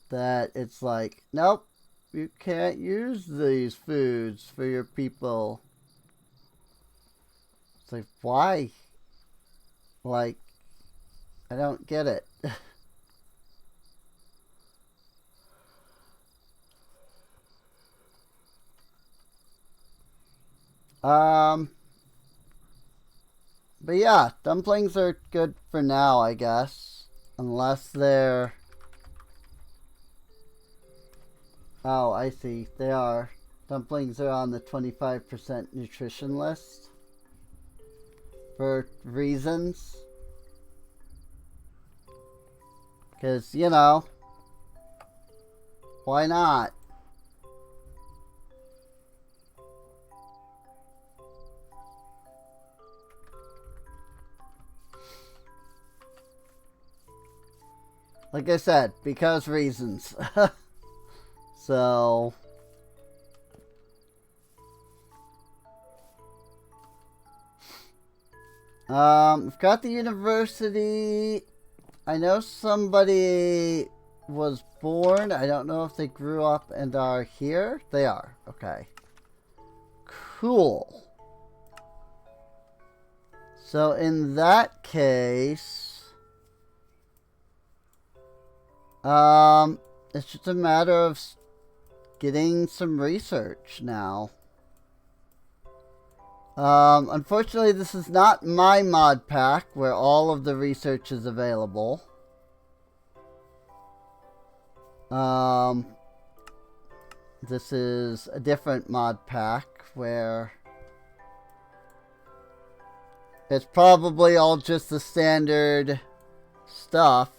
that it's like, nope, you can't use these foods for your people. It's like, why? Like, I don't get it. But yeah, dumplings are good for now, I guess. Unless they're... Oh, I see. They are. Dumplings are on the 25% nutrition list. For reasons. Because, you know, why not? Like I said, because reasons. So... we've got the university. I know somebody was born. I don't know if they grew up and are here. They are. Okay. Cool. So in that case, it's just a matter of getting some research now. Unfortunately, this is not my mod pack where all of the research is available. This is a different mod pack where it's probably all just the standard stuff.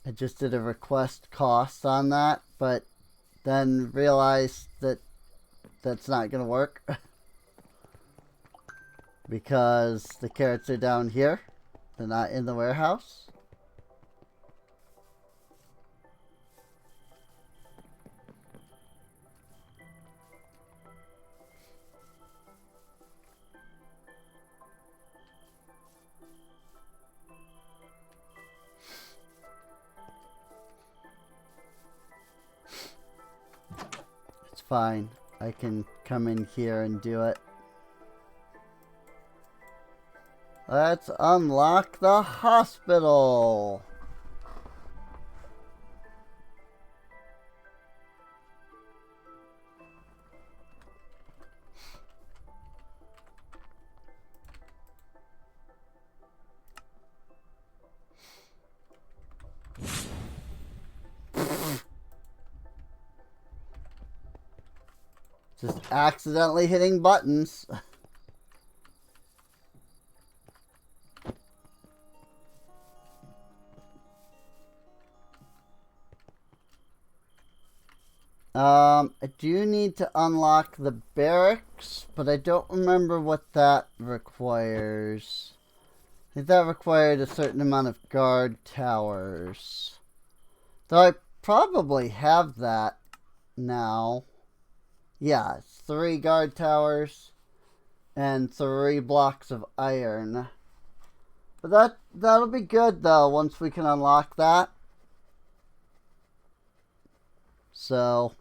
I just did a request cost on that, but then realized that that's not going to work. Because the carrots are down here. They're not in the warehouse. It's fine. I can come in here and do it. Let's unlock the hospital. Just accidentally hitting buttons. I do need to unlock the barracks, but I don't remember what that requires. I think that required a certain amount of guard towers. Though I probably have that now. Yeah, it's 3 guard towers and 3 blocks of iron. But that'll be good though once we can unlock that. So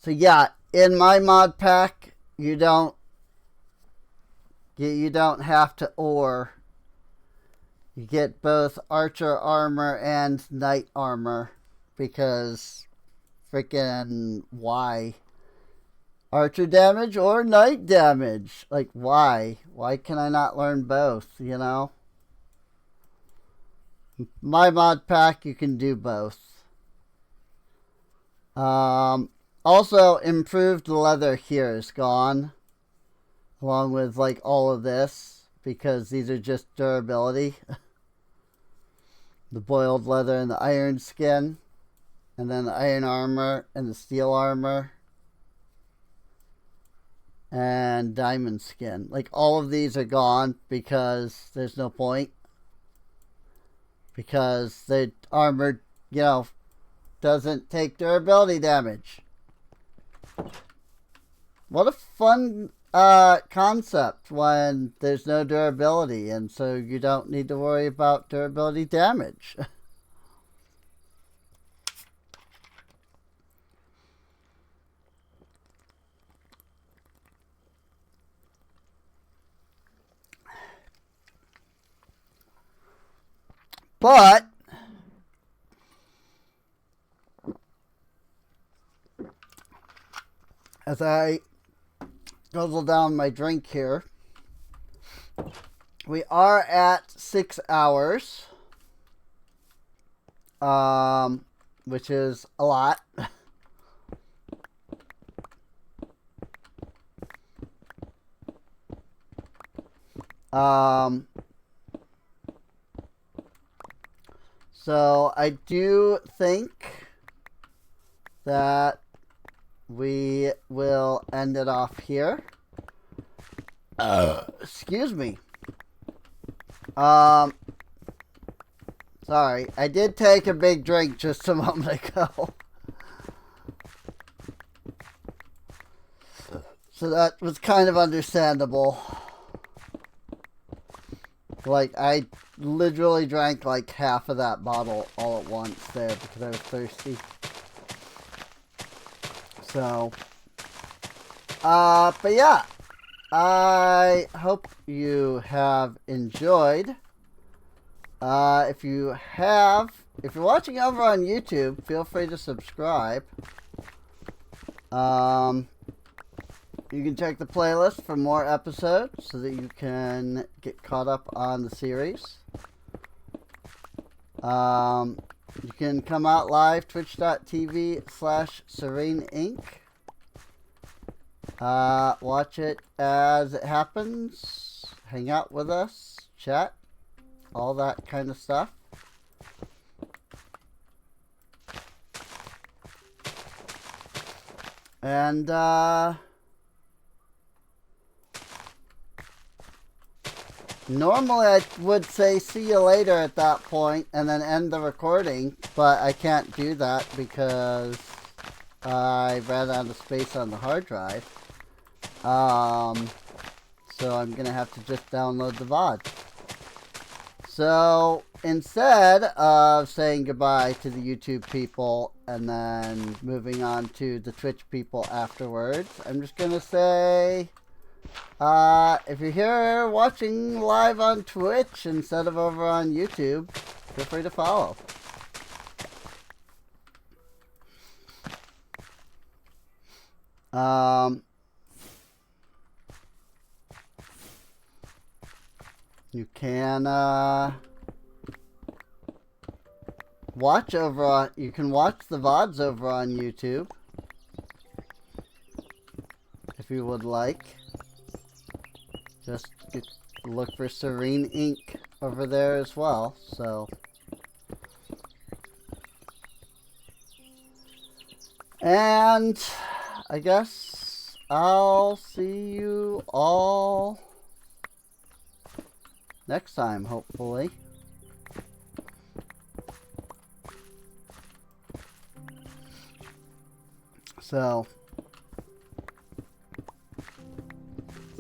yeah, in my mod pack, you don't have to ore. You get both archer armor and knight armor because freaking why? Archer damage or knight damage? Like why? Why can I not learn both, you know? My mod pack, you can do both. Also, improved leather here is gone. Along with, like, all of this. Because these are just durability. The boiled leather and the iron skin. And then the iron armor and the steel armor. And diamond skin. Like, all of these are gone because there's no point. Because the armor, you know, doesn't take durability damage. What a fun concept when there's no durability, and so you don't need to worry about durability damage. But as I guzzle down my drink here, we are at 6 hours, which is a lot. So I do think that we will end it off here. Excuse me. Sorry, I did take a big drink just a moment ago. So that was kind of understandable. Like, I literally drank like half of that bottle all at once there because I was thirsty. So, but yeah, I hope you have enjoyed. If you're watching over on YouTube, feel free to subscribe. You can check the playlist for more episodes so that you can get caught up on the series. You can come out live, twitch.tv/SereneInc. Watch it as it happens. Hang out with us. Chat. All that kind of stuff. And, normally I would say see you later at that point and then end the recording, but I can't do that because I ran out of space on the hard drive. So I'm going to have to just download the VOD. So instead of saying goodbye to the YouTube people and then moving on to the Twitch people afterwards, I'm just going to say, if you're here watching live on Twitch instead of over on YouTube, feel free to follow. You can watch the VODs over on YouTube if you would like. Just look for Serene Inc. over there as well. So, and I guess I'll see you all next time, hopefully. So,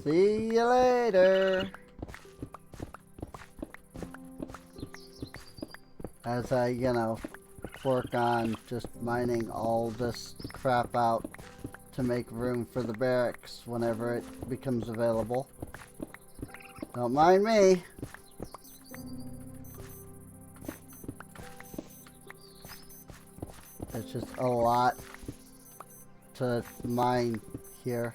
see you later. As I, work on just mining all this crap out to make room for the barracks whenever it becomes available. Don't mind me. It's just a lot to mine here.